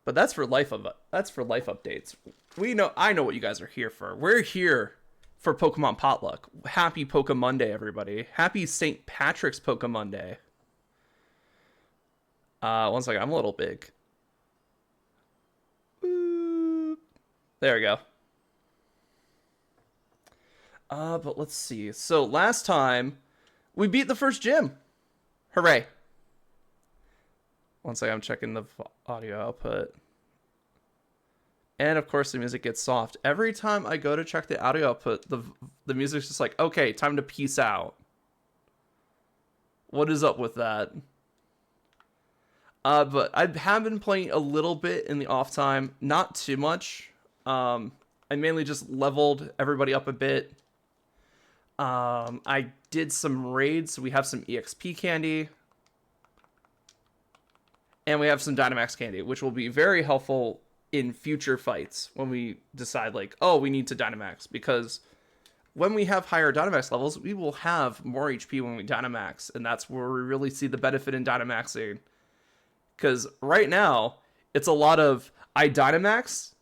But that's for life updates. I know what you guys are here for. We're here for Pokemon Potluck. Happy Poke Monday, everybody. Happy St. Patrick's Poke Monday. One second, I'm a little big. Boop. There we go. But let's see. So last time we beat the first gym. Hooray. One second, I'm checking the audio output. And of course the music gets soft. Every time I go to check the audio output, the music's just like, okay, time to peace out. What is up with that? But I have been playing a little bit in the off time, not too much. I mainly just leveled everybody up a bit. I did some raids, so we have some EXP candy. And we have some Dynamax candy, which will be very helpful in future fights when we decide, like, oh, we need to Dynamax. Because when we have higher Dynamax levels, we will have more HP when we Dynamax. And that's where we really see the benefit in Dynamaxing. Because right now, it's a lot of, I Dynamax,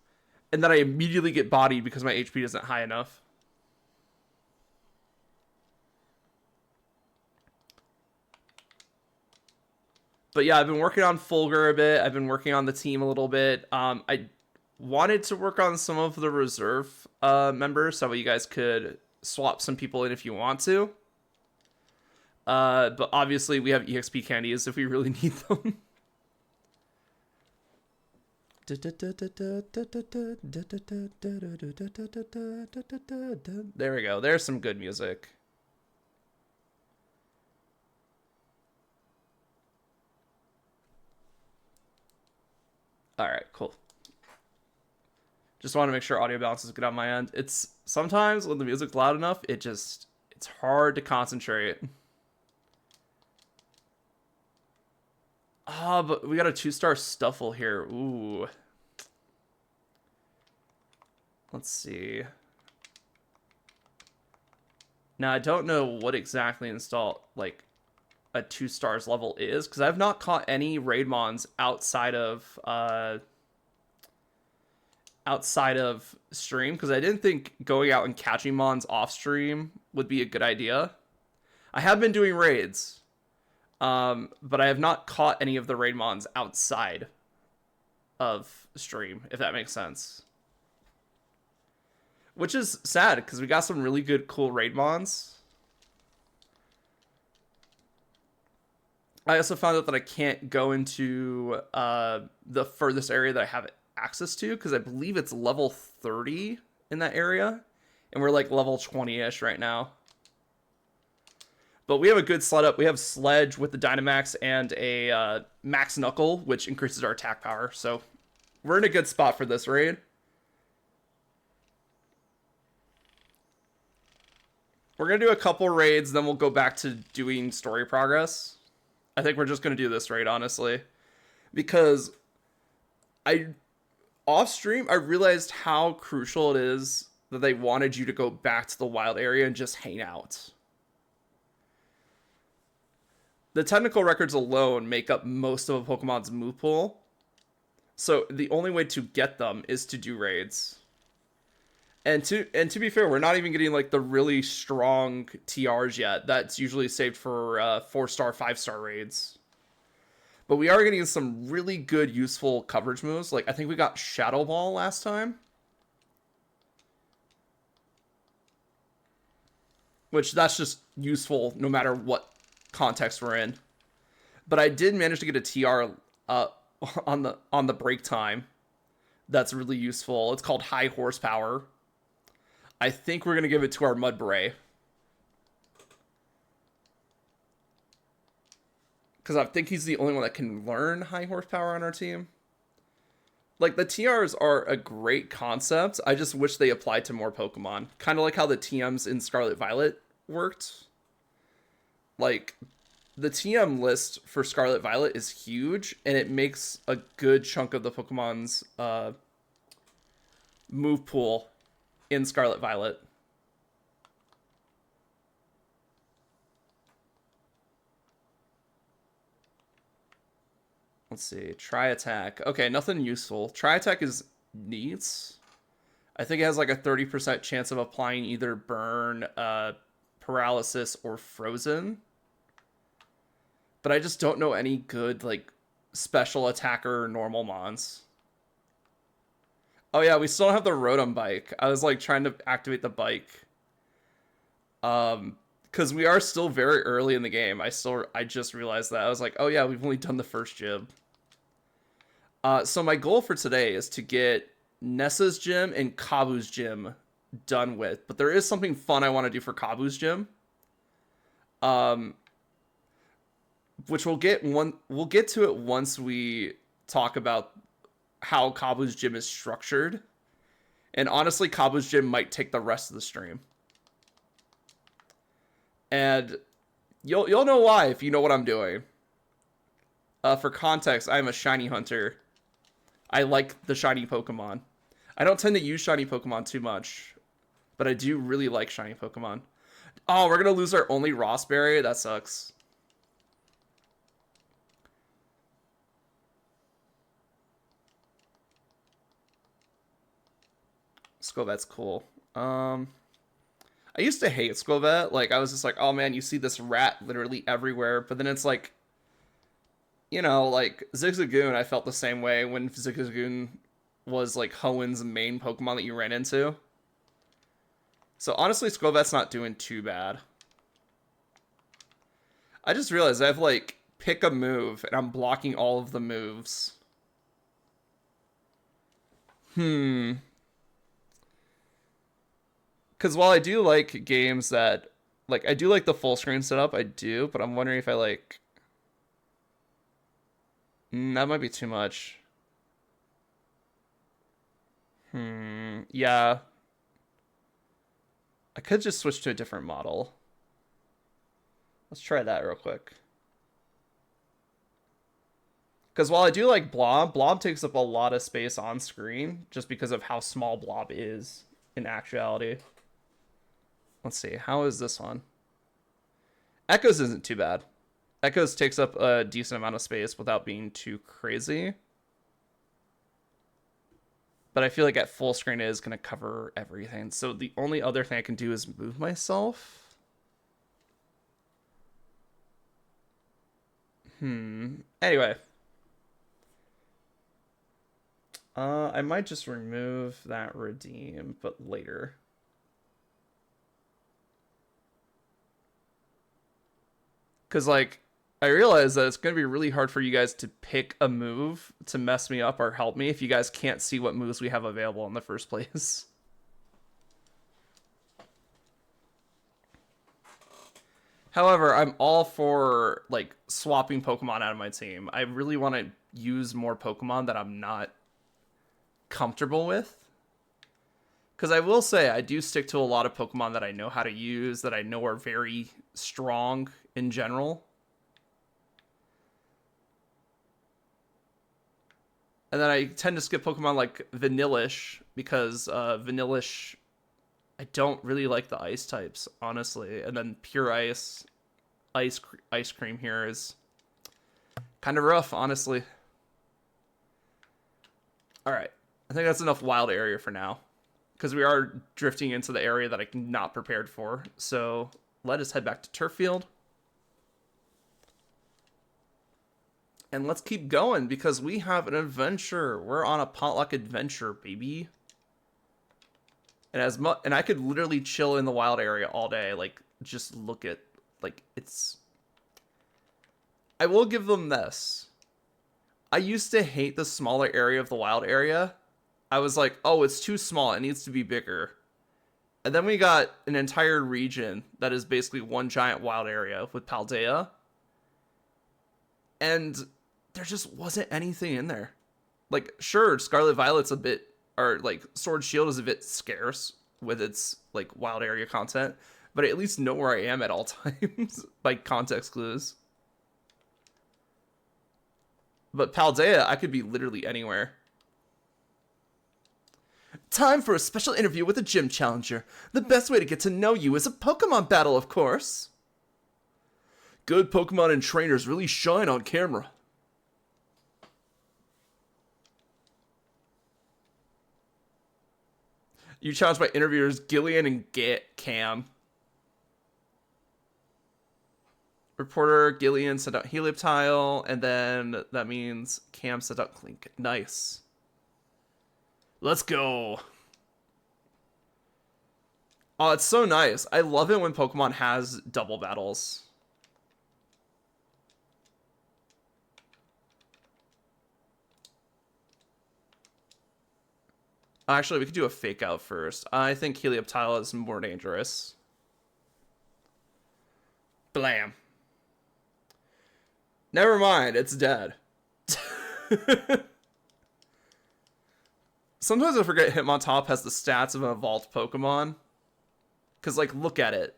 and then I immediately get bodied because my HP isn't high enough. But yeah, I've been working on Fulgur a bit. I've been working on the team a little bit. I wanted to work on some of the reserve members so you guys could swap some people in if you want to. But obviously we have EXP candies if we really need them. There we go. There's some good music. All right, cool. Just want to make sure audio balance is good on my end. It's sometimes when the music's loud enough, it's hard to concentrate. But we got a 2-star Stuffle here. Ooh. Let's see. Now, I don't know what exactly like, a 2 stars level is, because I've not caught any Raidmons outside of stream, because I didn't think going out and catching Mons off stream would be a good idea. I have been doing raids, but I have not caught any of the Raidmons outside of stream, if that makes sense. Which is sad, because we got some really good, cool Raidmons. I also found out that I can't go into the furthest area that I have access to, because I believe it's level 30 in that area, and we're like level 20-ish right now. But we have a good sled up. We have Sledge with the Dynamax and a Max Knuckle, which increases our attack power. So we're in a good spot for this raid. We're going to do a couple raids, then we'll go back to doing story progress. I think we're just going to do this raid, honestly. Because off stream, I realized how crucial it is that they wanted you to go back to the wild area and just hang out. The technical records alone make up most of a Pokemon's move pool. So the only way to get them is to do raids. And to be fair, we're not even getting like the really strong TRs yet. That's usually saved for 4-star, 5-star raids. But we are getting some really good, useful coverage moves. Like, I think we got Shadow Ball last time. Which, that's just useful no matter what context we're in. But I did manage to get a TR on the break time. That's really useful. It's called High Horsepower. I think we're going to give it to our Mudbray. Because I think he's the only one that can learn High Horsepower on our team. Like, the TRs are a great concept. I just wish they applied to more Pokemon. Kind of like how the TMs in Scarlet Violet worked. Like, the TM list for Scarlet Violet is huge, and it makes a good chunk of the Pokemon's move pool in Scarlet Violet. Let's see. Try attack. Okay, nothing useful. Try attack is neat. I think it has like a 30% chance of applying either burn, paralysis, or frozen. But I just don't know any good, like, special attacker or normal mons. Oh yeah, we still don't have the Rotom bike. I was like trying to activate the bike. Because we are still very early in the game. I just realized that. I was like, oh yeah, we've only done the first gym. So my goal for today is to get Nessa's gym and Kabu's gym done with. But there is something fun I want to do for Kabu's gym. Which we'll get to it once we talk about how Kabu's gym is structured. And honestly, Kabu's gym might take the rest of the stream. And you'll know why if you know what I'm doing. For context, I'm a shiny hunter. I like the shiny Pokemon. I don't tend to use shiny Pokemon too much, but I do really like shiny Pokemon. Oh, we're gonna lose our only Rossberry? That sucks. Scovet's cool. I used to hate Scovet. Like, I was just like, oh man, you see this rat literally everywhere. But then it's like, you know, like Zigzagoon, I felt the same way when Zigzagoon was like Hoenn's main Pokemon that you ran into. So honestly, Scovet's not doing too bad. I just realized I have like pick a move and I'm blocking all of the moves. Because while I do like games that, like, I do like the full screen setup, I do, but I'm wondering if I like... that might be too much. Yeah. I could just switch to a different model. Let's try that real quick. Because while I do like Blob takes up a lot of space on screen, just because of how small Blob is in actuality. Let's see, how is this one? Echoes isn't too bad. Echoes takes up a decent amount of space without being too crazy. But I feel like at full screen it is going to cover everything. So the only other thing I can do is move myself. Anyway. I might just remove that redeem, but later. Because, like, I realize that it's going to be really hard for you guys to pick a move to mess me up or help me if you guys can't see what moves we have available in the first place. However, I'm all for, like, swapping Pokemon out of my team. I really want to use more Pokemon that I'm not comfortable with. Because I will say, I do stick to a lot of Pokemon that I know how to use, that I know are very strong in general. And then I tend to skip Pokemon like Vanillish, because Vanillish, I don't really like the ice types, honestly. And then Pure Ice Cream here is kind of rough, honestly. Alright, I think that's enough wild area for now. Because we are drifting into the area that I'm not prepared for. So let us head back to Turf Field. And let's keep going, because we have an adventure. We're on a potluck adventure, baby. And I could literally chill in the wild area all day. Like, just look at, like, it's... I will give them this. I used to hate the smaller area of the wild area. I was like, oh, it's too small. It needs to be bigger. And then we got an entire region that is basically one giant wild area with Paldea. And there just wasn't anything in there. Like, sure, Scarlet Violet's a bit, or like Sword Shield is a bit scarce with its like wild area content, but I at least know where I am at all times by context clues. But Paldea, I could be literally anywhere. Time for a special interview with a gym challenger. The best way to get to know you is a Pokemon battle, of course. Good Pokemon and trainers really shine on camera. You challenged by interviewers Gillian and Cam. Reporter Gillian sent out Helioptile, and then that means Cam sent out Clink. Nice. Let's go. Oh, it's so nice. I love it when Pokemon has double battles. Actually, we could do a fake out first. I think Helioptile is more dangerous. Blam. Never mind, it's dead. Sometimes I forget Hitmontop has the stats of an evolved Pokemon. Because, like, look at it.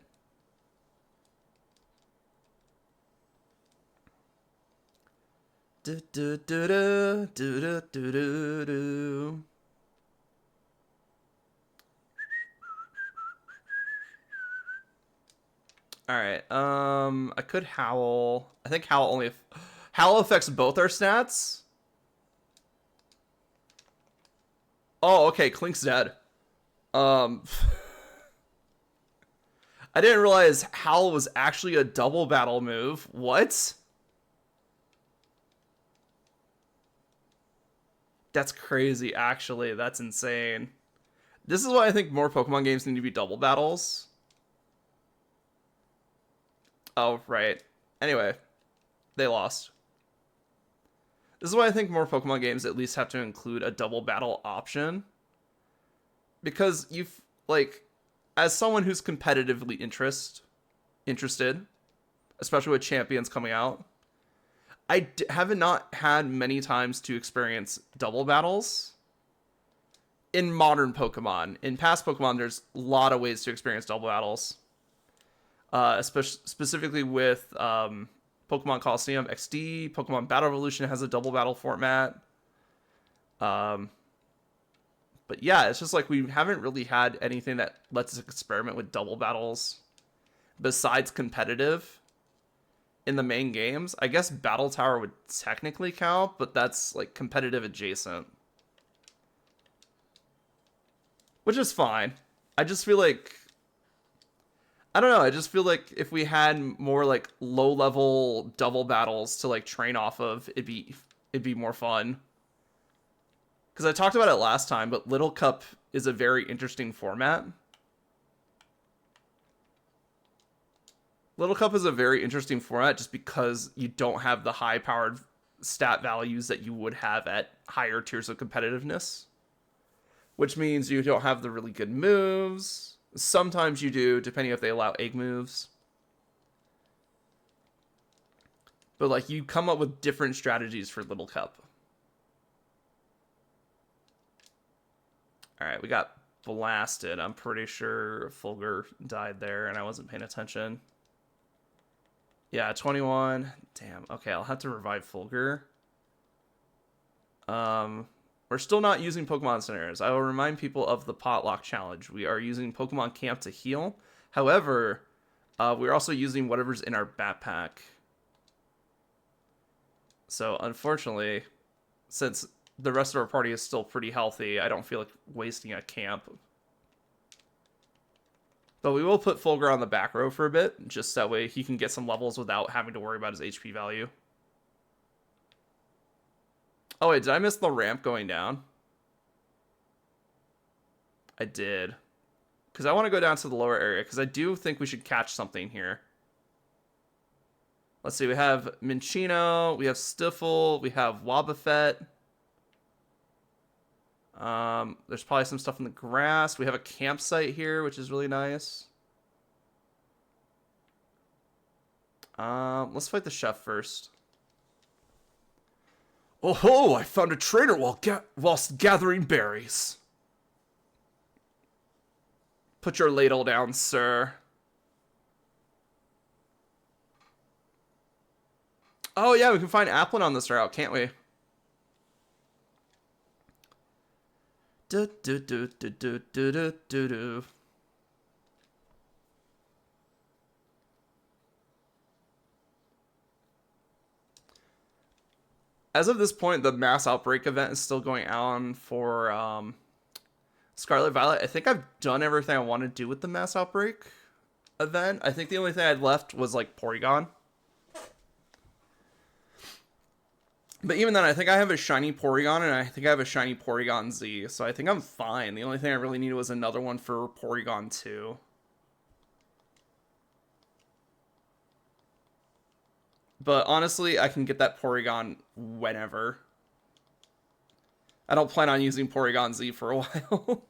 Do do do do do do do do. All right. I could Howl. I think Howl only. Howl affects both our stats. Oh, okay. Clink's dead. I didn't realize Howl was actually a double battle move. What? That's crazy, actually. That's insane. This is why I think more Pokemon games need to be double battles. Oh, right. Anyway, they lost. This is why I think more Pokemon games at least have to include a double battle option. Because you've, like, as someone who's competitively interested, especially with champions coming out, I haven't not had many times to experience double battles in modern Pokemon. In past Pokemon, there's a lot of ways to experience double battles. Especially specifically with Pokemon Coliseum XD, Pokemon Battle Revolution has a double battle format. But yeah, it's just like we haven't really had anything that lets us experiment with double battles besides competitive in the main games. I guess Battle Tower would technically count, but that's like competitive adjacent, which is fine. I just feel like, I don't know, I just feel like if we had more like low level double battles to like train off of, it'd be more fun. Because I talked about it last time, but Little Cup is a very interesting format. Little Cup is a very interesting format just because you don't have the high powered stat values that you would have at higher tiers of competitiveness, which means you don't have the really good moves. Sometimes you do, depending if they allow egg moves. But like you come up with different strategies for Little Cup. All right, we got blasted. I'm pretty sure Fulgur died there and I wasn't paying attention. Yeah, 21. Damn. Okay, I'll have to revive Fulgur. We're still not using Pokemon Centers. I will remind people of the Potluck challenge. We are using Pokemon Camp to heal. However, we're also using whatever's in our backpack. So, unfortunately, since the rest of our party is still pretty healthy, I don't feel like wasting a camp. But we will put Fulgur on the back row for a bit, just that way he can get some levels without having to worry about his HP value. Oh wait, did I miss the ramp going down? I did. Because I want to go down to the lower area, because I do think we should catch something here. Let's see, we have Minccino, we have Stifle, we have Wobbuffet. There's probably some stuff in the grass. We have a campsite here, which is really nice. Let's fight the chef first. Oh ho! I found a trader whilst gathering berries. Put your ladle down, sir. Oh yeah, we can find Applin on this route, can't we? Do do do do do do do do do. As of this point, the mass outbreak event is still going on for Scarlet Violet, I think I've done everything I want to do with the Mass Outbreak event. I think the only thing I had left was like Porygon. But even then, I think I have a shiny Porygon, and I think I have a shiny Porygon Z, so I think I'm fine. The only thing I really needed was another one for Porygon 2. But honestly, I can get that Porygon whenever. I don't plan on using Porygon Z for a while.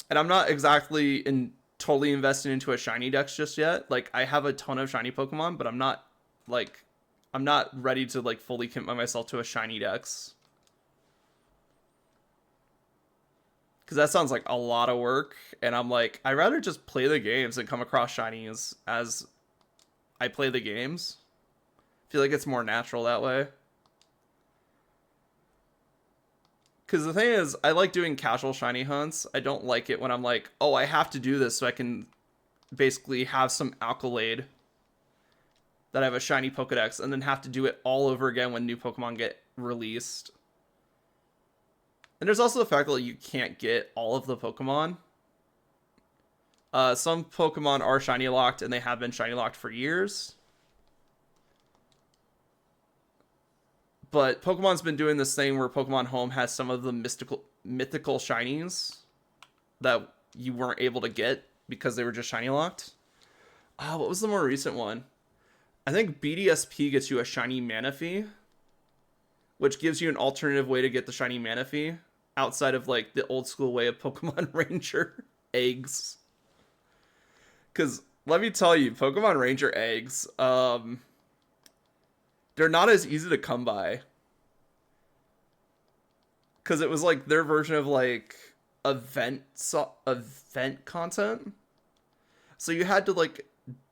And I'm not exactly totally invested into a shiny dex just yet. Like, I have a ton of shiny Pokemon, but I'm not ready to like fully commit myself to a shiny dex. Because that sounds like a lot of work, and I'm like, I'd rather just play the games and come across shinies as I play the games. I feel like it's more natural that way. Because the thing is, I like doing casual shiny hunts. I don't like it when I'm like, oh, I have to do this so I can basically have some accolade that I have a shiny Pokedex, and then have to do it all over again when new Pokemon get released. And there's also the fact that you can't get all of the Pokemon. Some Pokemon are shiny locked, and they have been shiny locked for years. But Pokemon's been doing this thing where Pokemon Home has some of the mythical shinies that you weren't able to get because they were just shiny locked. What was the more recent one? I think BDSP gets you a shiny Manaphy, which gives you an alternative way to get the shiny Manaphy outside of like the old school way of Pokemon Ranger eggs. Because let me tell you, Pokemon Ranger eggs, they're not as easy to come by. Because it was like their version of like event content. So you had to like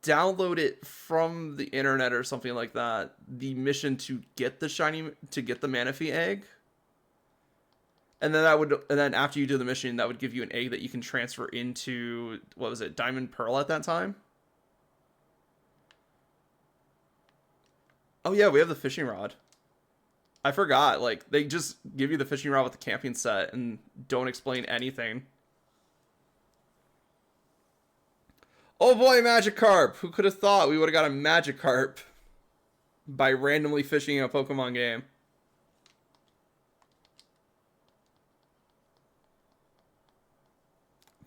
download it from the internet or something like that. The mission to get the Manaphy egg. And then after you do the mission, that would give you an egg that you can transfer into, what was it, Diamond Pearl at that time? Oh yeah, we have the fishing rod. I forgot, like, they just give you the fishing rod with the camping set and don't explain anything. Oh boy, Magikarp! Who could have thought we would have got a Magikarp by randomly fishing in a Pokemon game?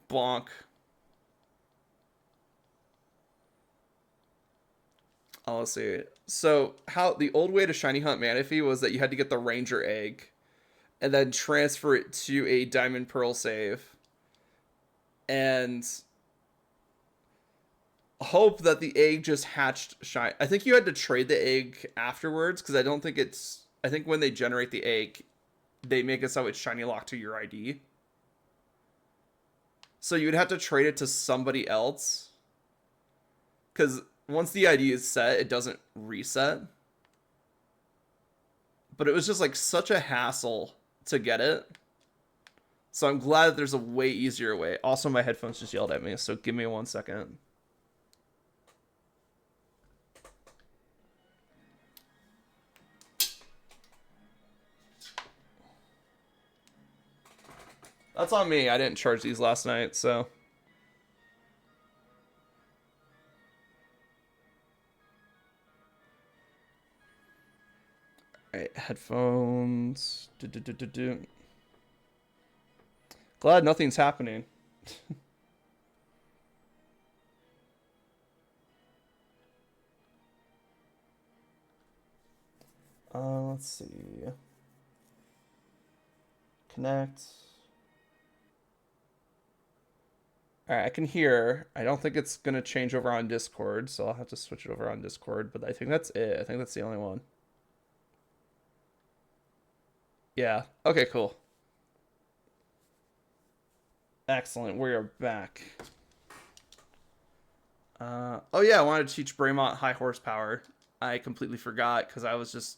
Bonk. Oh, let's see. So, how the old way to shiny hunt Manaphy was that you had to get the Ranger egg and then transfer it to a Diamond Pearl save and hope that the egg just hatched shiny. I think you had to trade the egg afterwards because I think when they generate the egg, they make it so it's shiny locked to your ID. So you'd have to trade it to somebody else because once the ID is set, it doesn't reset. But it was just like such a hassle to get it. So I'm glad that there's a way easier way. Also, my headphones just yelled at me, so give me 1 second. That's on me. I didn't charge these last night, so... Alright, headphones. Glad nothing's happening. Let's see. Connect. Alright, I can hear. I don't think it's going to change over on Discord, so I'll have to switch it over on Discord, but I think that's it. I think that's the only one. Yeah. Okay, cool. Excellent. We are back. Oh yeah, I wanted to teach Braymont high horsepower. I completely forgot because I was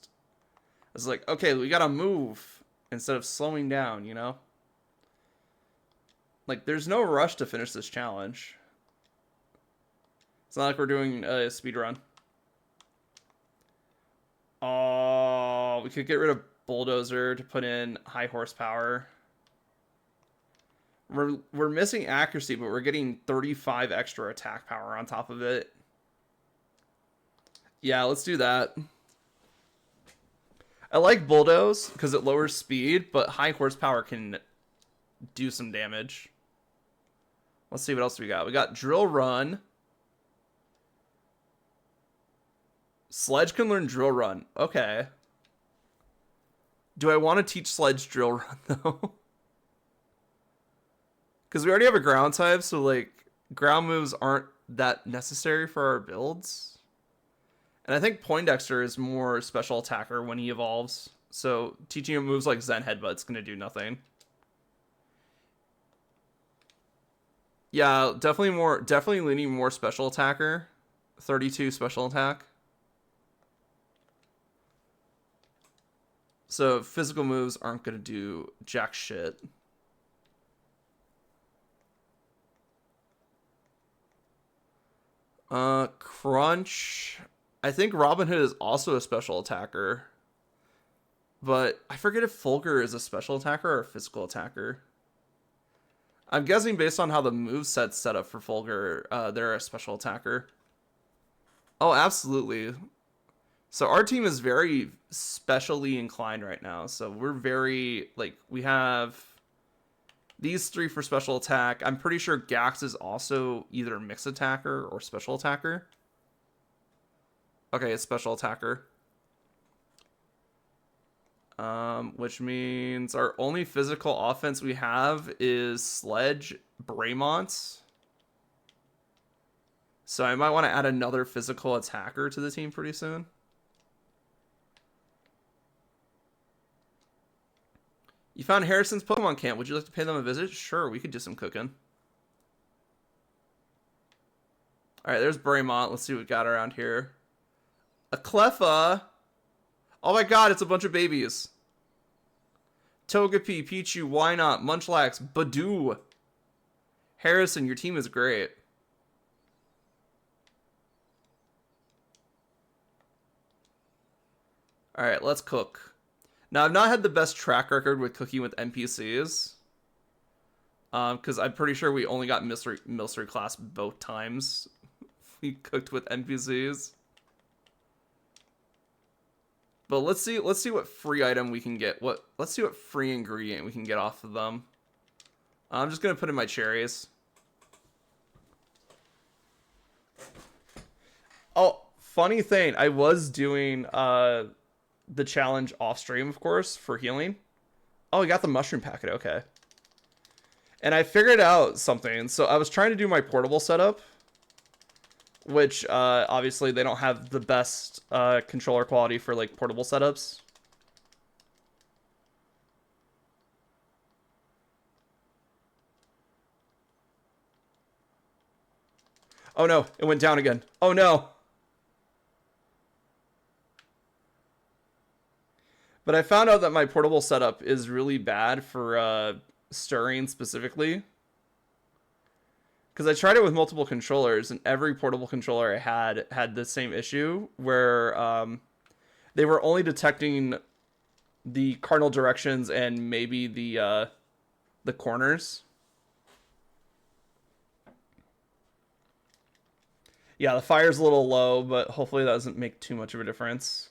like, okay, we gotta move instead of slowing down, you know? Like, there's no rush to finish this challenge. It's not like we're doing a speedrun. Oh, we could get rid of Bulldozer to put in high horsepower. We're missing accuracy, but we're getting 35 extra attack power on top of it. Yeah, let's do that. I like Bulldoze because it lowers speed, but high horsepower can do some damage. Let's see what else we got. We got Drill Run. Sledge can learn Drill Run. Okay. Do I want to teach Sledge Drill Run, though? Because we already have a ground type, so, like, ground moves aren't that necessary for our builds. And I think Poindexter is more special attacker when he evolves. So teaching him moves like Zen Headbutt's going to do nothing. Yeah, definitely leaning more special attacker. 32 special attack. So physical moves aren't going to do jack shit. Crunch. I think Robin Hood is also a special attacker. But I forget if Fulgur is a special attacker or a physical attacker. I'm guessing based on how the moveset's set up for Fulgur, they're a special attacker. Oh, absolutely. So our team is very specially inclined right now. So we're very, like, we have these three for special attack. I'm pretty sure Gax is also either a mixed attacker or special attacker. Okay, it's special attacker. Which means our only physical offense we have is Sledge Braymont. So I might want to add another physical attacker to the team pretty soon. You found Harrison's Pokemon camp. Would you like to pay them a visit? Sure, we could do some cooking. Alright, there's Braymont. Let's see what we got around here. A Cleffa. Oh my god, it's a bunch of babies. Togepi, Pichu, Wynaut, Munchlax, Badoo. Harrison, your team is great. Alright, let's cook. Now, I've not had the best track record with cooking with NPCs. Because I'm pretty sure we only got Milcery class both times we cooked with NPCs. But let's see what free item we can get. Let's see what free ingredient we can get off of them. I'm just gonna put in my cherries. Oh, funny thing, I was doing the challenge off stream, of course, for healing. Oh, we got the mushroom packet, okay. And I figured out something. So I was trying to do my portable setup, which obviously they don't have the best controller quality for like portable setups. Oh no, it went down again. Oh no. But I found out that my portable setup is really bad for stirring specifically. Because I tried it with multiple controllers, and every portable controller I had the same issue, where they were only detecting the cardinal directions and maybe the corners. Yeah, the fire's a little low, but hopefully that doesn't make too much of a difference.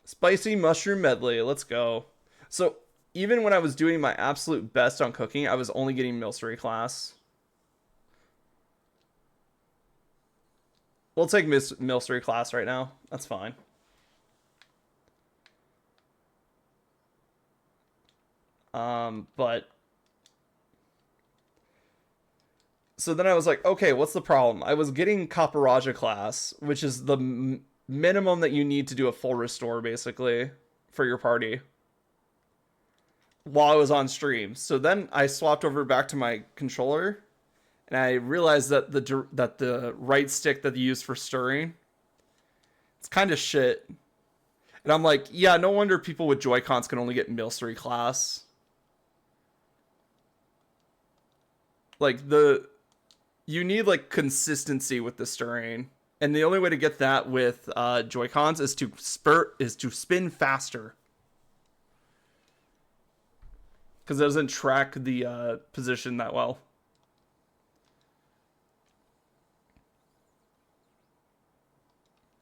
Spicy mushroom medley, let's go. So even when I was doing my absolute best on cooking, I was only getting Milcery class. We'll take Milcery class right now. That's fine. But so then I was like, okay, what's the problem? I was getting Caparaja class, which is the minimum that you need to do a full restore, basically, for your party, while I was on stream. So then I swapped over back to my controller, and I realized that the right stick that you use for stirring, it's kind of shit. And I'm like, yeah, no wonder people with Joy-Cons can only get Milcery class. Like, you need, like, consistency with the stirring. And the only way to get that with Joy-Cons is to spin faster. Because it doesn't track the position that well.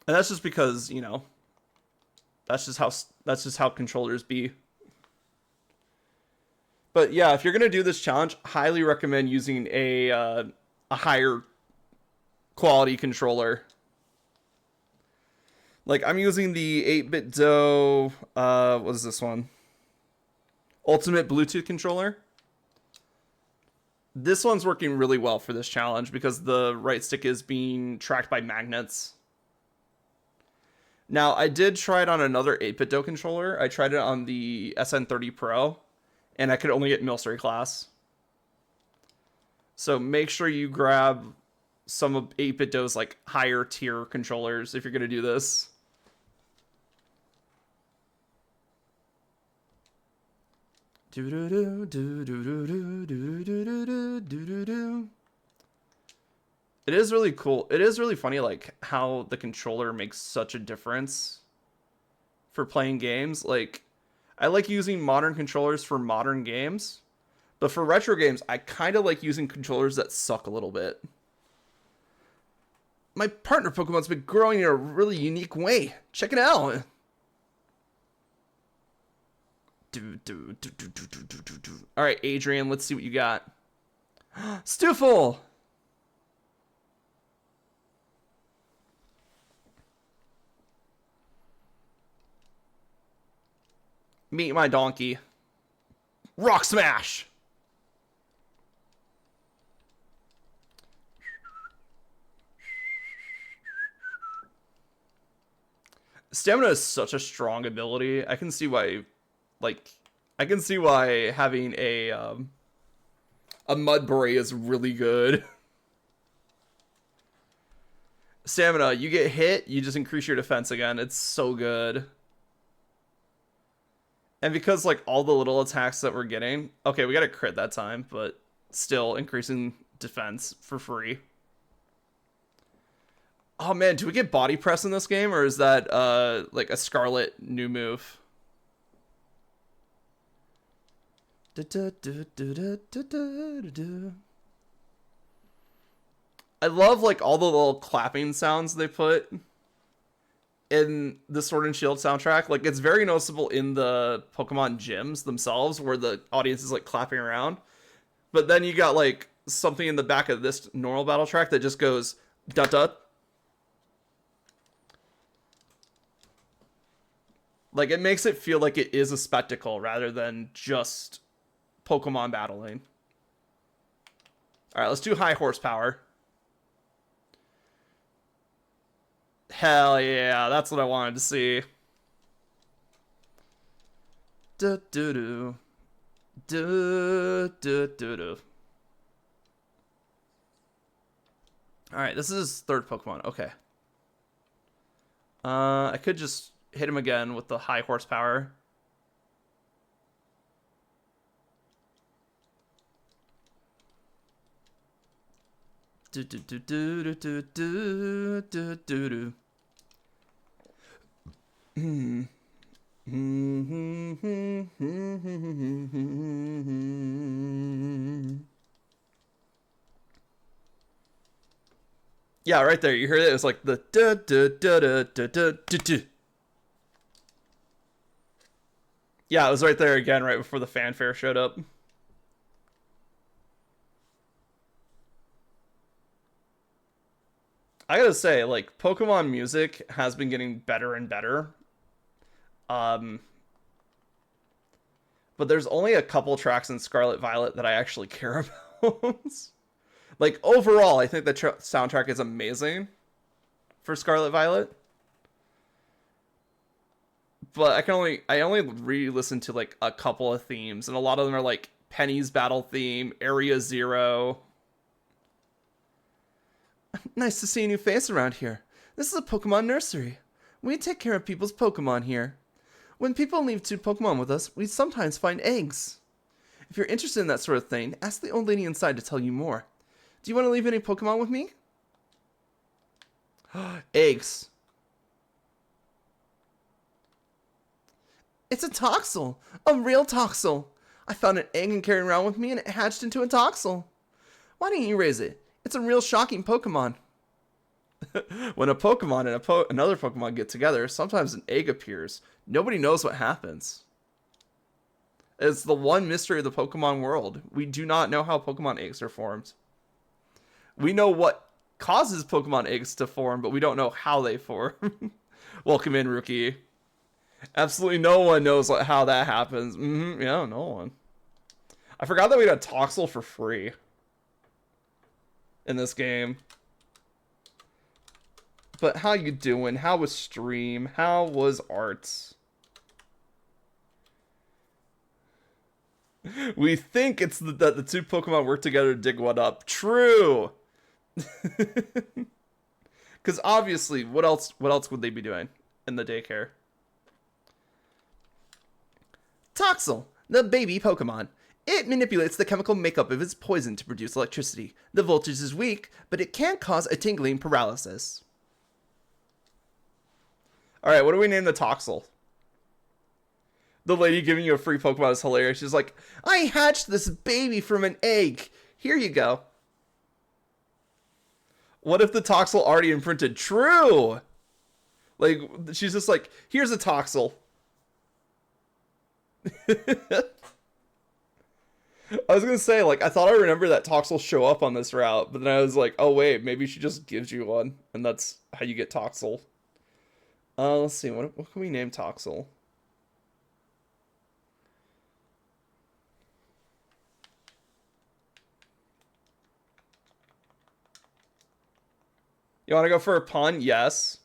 And that's just because, you know, that's just how controllers be. But yeah, if you're gonna do this challenge, highly recommend using a higher quality controller. Like I'm using the 8-bit Do. What is this one? Ultimate Bluetooth controller. This one's working really well for this challenge because the right stick is being tracked by magnets. Now, I did try it on another 8-bit Do controller. I tried it on the SN30 Pro, and I could only get military class. So make sure you grab some of 8-bit Do's like higher tier controllers if you're going to do this. It is really cool. It is really funny, like, how the controller makes such a difference for playing games. Like, I like using modern controllers for modern games, but for retro games, I kind of like using controllers that suck a little bit. My partner Pokemon's been growing in a really unique way. Check it out. All right, Adrian, let's see what you got. Stoofle! Meet my donkey. Rock smash! Stamina is such a strong ability. I can see why, like, having a mud beret is really good. Stamina, you get hit, you just increase your defense again. It's so good. And because, like, all the little attacks that we're getting... Okay, we got a crit that time, but still increasing defense for free. Oh, man, do we get body press in this game? Or is that, like, a Scarlet new move? I love, like, all the little clapping sounds they put in the Sword and Shield soundtrack. Like, it's very noticeable in the Pokemon gyms themselves where the audience is, like, clapping around. But then you got, like, something in the back of this normal battle track that just goes dut-dut. Like, it makes it feel like it is a spectacle rather than just Pokemon battling. Alright, let's do high horsepower. Hell yeah, that's what I wanted to see. Do-do-do. Do-do-do-do. Alright, this is his third Pokemon. Okay. I could just hit him again with the high horsepower. Do do do do do do do do do do. Yeah, right there. You heard it. It was like the da da da da da da da da. Yeah, it was right there again, right before the fanfare showed up. I gotta say, like, Pokemon music has been getting better and better. But there's only a couple tracks in Scarlet Violet that I actually care about. Like, overall, I think the soundtrack is amazing for Scarlet Violet. But I only re-listen to, like, a couple of themes, and a lot of them are, like, Penny's battle theme, Area Zero. Nice to see a new face around here. This is a Pokemon nursery. We take care of people's Pokemon here. When people leave 2 Pokemon with us, we sometimes find eggs. If you're interested in that sort of thing, ask the old lady inside to tell you more. Do you want to leave any Pokemon with me? Eggs. It's a toxel. A real toxel. I found an egg and carried it around with me and it hatched into a toxel. Why didn't you raise it? It's a real shocking Pokemon. When a Pokemon and another Pokemon get together, sometimes an egg appears. Nobody knows what happens. It's the one mystery of the Pokemon world. We do not know how Pokemon eggs are formed. We know what causes Pokemon eggs to form, but we don't know how they form. Welcome in, Rookie. Absolutely no one knows how that happens. Yeah, no one. I forgot that we got Toxel for free in this game. But how you doing? How was stream? How was arts? We think it's that the two Pokemon work together to dig one up. True. Because obviously, what else would they be doing in the daycare? Toxel, the baby Pokemon. It manipulates the chemical makeup of its poison to produce electricity. The voltage is weak, but it can cause a tingling paralysis. Alright, what do we name the Toxel? The lady giving you a free Pokemon is hilarious. She's like, I hatched this baby from an egg. Here you go. What if the Toxel already imprinted? True! Like, she's just like, here's a Toxel. I was gonna say, like, I thought I remember that Toxel show up on this route, but then I was like, oh wait, maybe she just gives you one, and that's how you get Toxel. Let's see, what can we name Toxel? You want to go for a pun? Yes.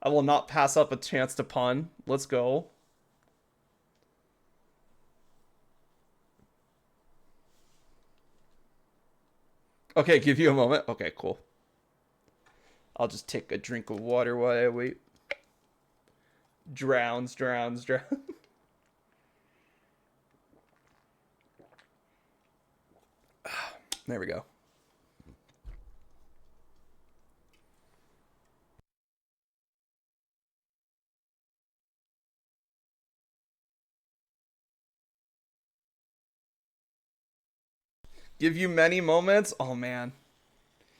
I will not pass up a chance to pun. Let's go. Okay, give you a moment. Okay, cool. I'll just take a drink of water while I wait. Drowns. There we go. Give you many moments? Oh man.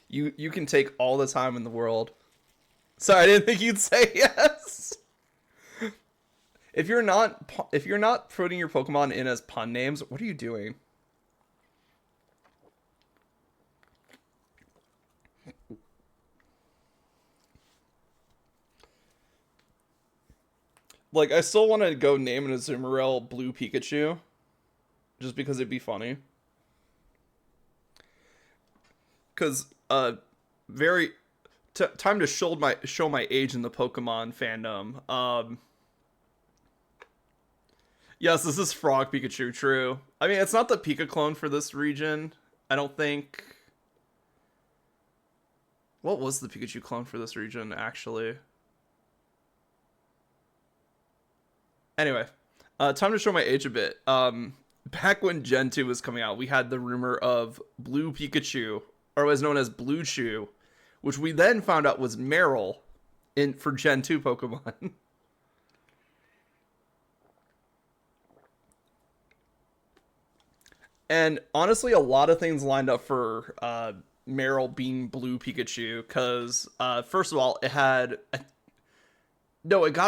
You can take all the time in the world. Sorry, I didn't think you'd say yes. If you're not putting your Pokemon in as pun names, what are you doing? Like, I still want to go name an Azumarill Blue Pikachu. Just because it'd be funny. Because, time to show my age in the Pokemon fandom. Yes, this is Frog Pikachu, true. I mean, it's not the Pika clone for this region, I don't think. What was the Pikachu clone for this region, actually? Anyway, time to show my age a bit. Back when Gen 2 was coming out, we had the rumor of Blue Pikachu, or was known as Blue Chew, which we then found out was Meryl for Gen 2 Pokemon. And honestly, a lot of things lined up for Meryl being Blue Pikachu, because first of all, it got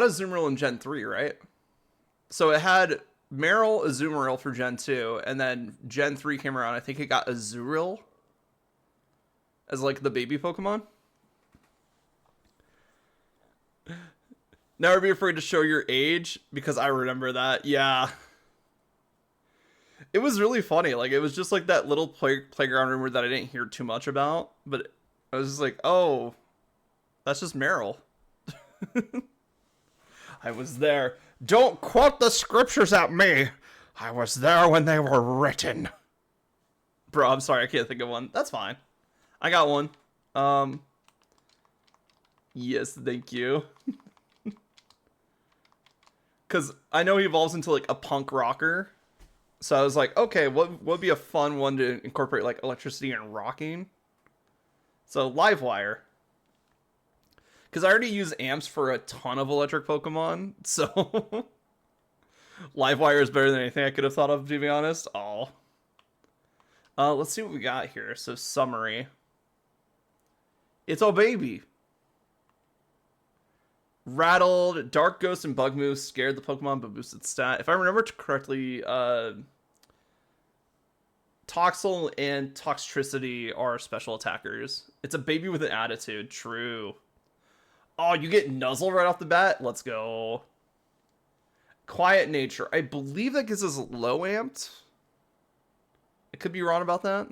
a Azumarill in Gen 3, right? So it had Meryl, Azumarill for Gen 2, and then Gen 3 came around. I think it got Azurill as like the baby Pokemon. Never be afraid to show your age, because I remember that. Yeah. It was really funny. Like, it was just like that little playground rumor that I didn't hear too much about, but I was just like, oh, that's just Meryl. I was there. Don't quote the scriptures at me. I was there when they were written. Bro, I'm sorry, I can't think of one. That's fine. I got one. Yes, thank you. Because I know he evolves into like a punk rocker. So I was like, okay, what would be a fun one to incorporate like electricity and rocking? So Livewire. Because I already use amps for a ton of electric Pokemon, so Livewire is better than anything I could have thought of, to be honest. Oh. Let's see what we got here. So, summary. It's all baby. Rattled, Dark Ghost, and Bug Moose scared the Pokemon but boosted stat. If I remember correctly, Toxel and Toxtricity are special attackers. It's a baby with an attitude. True. Oh, you get Nuzzle right off the bat? Let's go. Quiet Nature. I believe that gives us low amped. I could be wrong about that.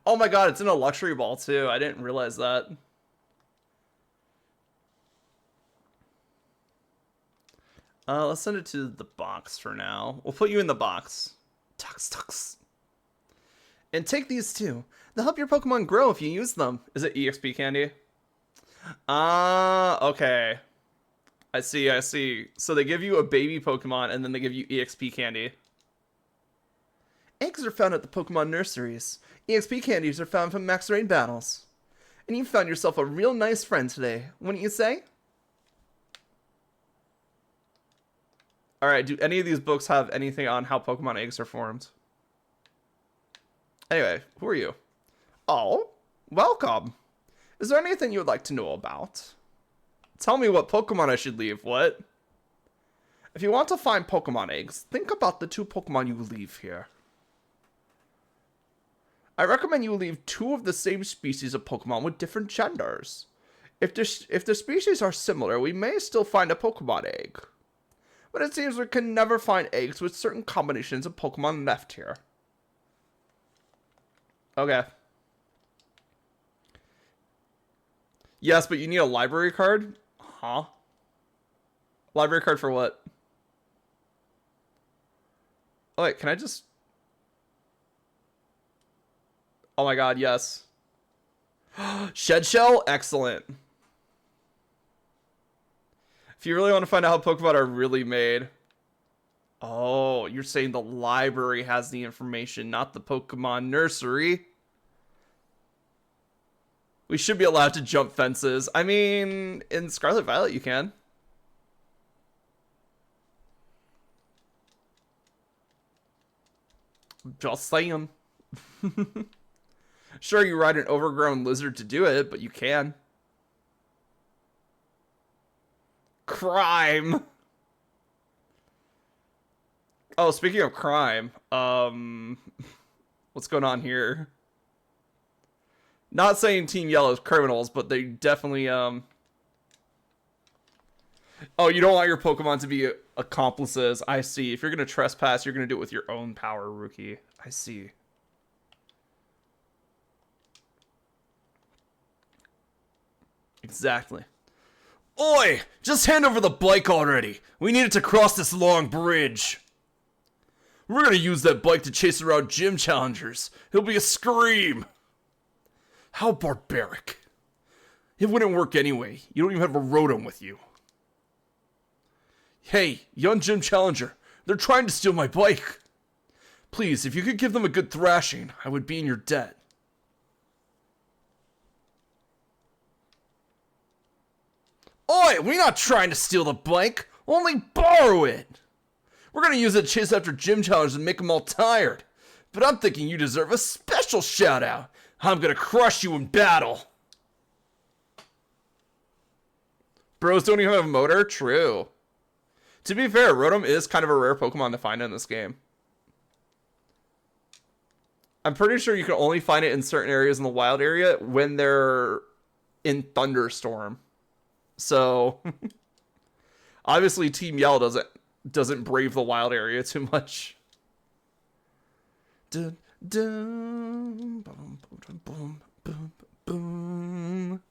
Oh my god, it's in a luxury ball too. I didn't realize that. Let's send it to the box for now. We'll put you in the box. Tux. And take these two. They'll help your Pokemon grow if you use them. Is it EXP candy? Okay. I see. So they give you a baby Pokemon and then they give you EXP candy. Eggs are found at the Pokemon nurseries. EXP candies are found from max raid battles. And you found yourself a real nice friend today, wouldn't you say? Alright, do any of these books have anything on how Pokemon eggs are formed? Anyway, who are you? Oh, welcome. Is there anything you would like to know about? Tell me what Pokemon I should leave, what? If you want to find Pokemon eggs, think about the 2 Pokemon you leave here. I recommend you leave 2 of the same species of Pokemon with different genders. If the species are similar, we may still find a Pokemon egg. But it seems we can never find eggs with certain combinations of Pokemon left here. Okay. Yes, but you need a library card? Huh? Library card for what? Oh, wait, can I just... Oh my god, yes. Shed Shell? Excellent. If you really want to find out how Pokemon are really made. Oh, you're saying the library has the information, not the Pokemon nursery. We should be allowed to jump fences. I mean, in Scarlet Violet you can. Just saying. Sure, you ride an overgrown lizard to do it, but you can. Crime. Oh, speaking of crime, what's going on here? Not saying Team Yellow is criminals, but they definitely, Oh, you don't want your Pokemon to be accomplices. I see. If you're going to trespass, you're going to do it with your own power, rookie. I see. Exactly. Oi! Just hand over the bike already. We need it to cross this long bridge. We're gonna use that bike to chase around gym challengers. It'll be a scream. How barbaric. It wouldn't work anyway. You don't even have a Rotom with you. Hey, young gym challenger. They're trying to steal my bike. Please, if you could give them a good thrashing, I would be in your debt. Oi, we're not trying to steal the bike. Only borrow it. We're gonna use it to chase after gym challengers and make them all tired. But I'm thinking you deserve a special shout out. I'm gonna crush you in battle. Bros don't even have a motor? True. To be fair, Rotom is kind of a rare Pokemon to find in this game. I'm pretty sure you can only find it in certain areas in the wild area when they're in Thunderstorm. So, obviously Team Yell doesn't brave the wild area too much. Dun, dun, boom, boom, boom, boom.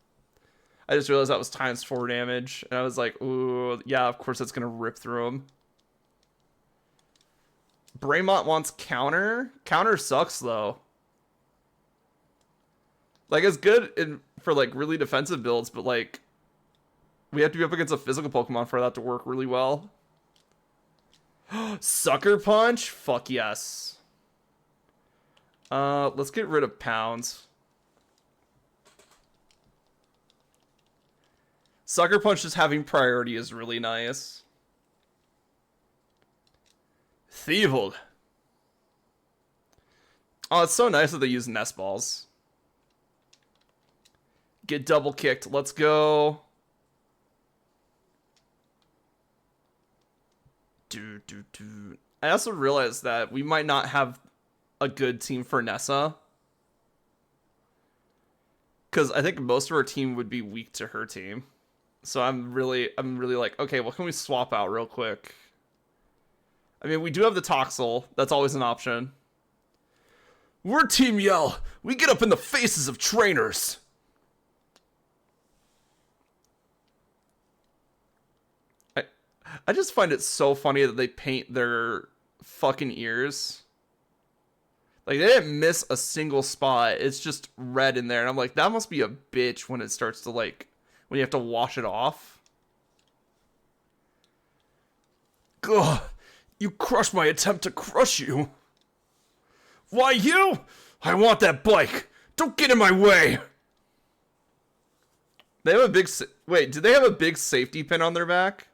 I just realized that was ×4 damage, and I was like, ooh, yeah, of course that's gonna rip through him. Braymont wants counter. Counter sucks though. Like, it's good for like really defensive builds, but like, we have to be up against a physical Pokemon for that to work really well. Sucker Punch? Fuck yes. Let's get rid of Pounds. Sucker Punch just having priority is really nice. Thievold. Oh, it's so nice that they use nest balls. Get double kicked. Let's go. I also realized that we might not have a good team for Nessa. Because I think most of our team would be weak to her team. So I'm really like, okay, what can we swap out real quick? I mean, we do have the Toxel. That's always an option. We're Team Yell. We get up in the faces of trainers. I just find it so funny that they paint their fucking ears. Like, they didn't miss a single spot. It's just red in there. And I'm like, that must be a bitch when it starts to, like, when you have to wash it off. Ugh, you crushed my attempt to crush you. Why you? I want that bike. Don't get in my way. They have a big... Wait, do they have a big safety pin on their back?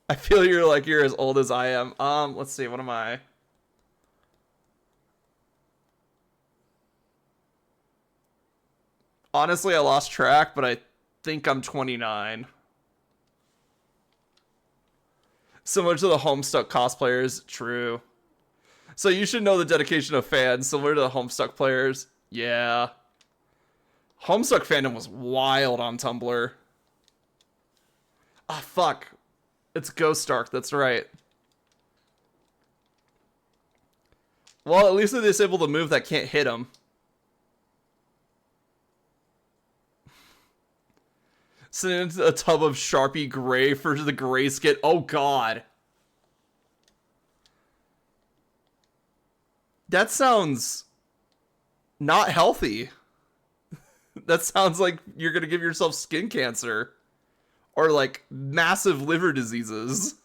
I feel you're as old as I am. Let's see, what am I? Honestly, I lost track, but I think I'm 29. Similar to the Homestuck cosplayers, true. So you should know the dedication of fans, similar to the Homestuck players. Yeah. Homestuck fandom was wild on Tumblr. Ah, fuck. It's Ghost Arc, that's right. Well, at least they disabled the move that can't hit him. Sitting into a tub of Sharpie Gray for the gray skin. Oh, God. That sounds not healthy. That sounds like you're going to give yourself skin cancer. Or, like, massive liver diseases.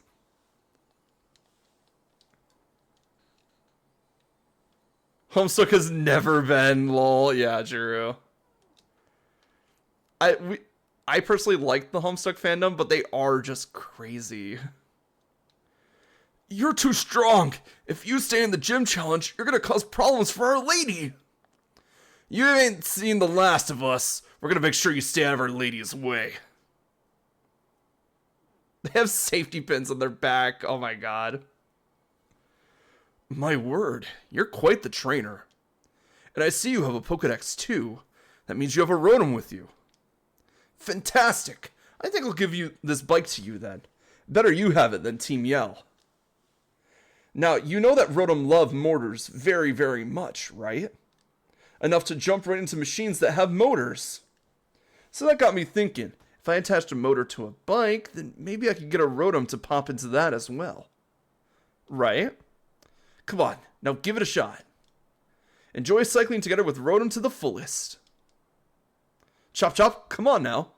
Homestuck has never been, lol. Yeah, Jiro. I personally like the Homestuck fandom, but they are just crazy. You're too strong. If you stay in the gym challenge, you're gonna cause problems for Our Lady. You ain't seen the last of us. We're gonna make sure you stay out of Our Lady's way. They have safety pins on their back. Oh my god. My word, you're quite the trainer. And I see you have a Pokedex too. That means you have a Rotom with you. Fantastic. I think I'll give you this bike to you then. Better you have it than Team Yell. Now, you know that Rotom love motors very, very much, right? Enough to jump right into machines that have motors. So that got me thinking. If I attached a motor to a bike, then maybe I could get a Rotom to pop into that as well. Right? Come on, now give it a shot. Enjoy cycling together with Rotom to the fullest. Chop Chop, come on now.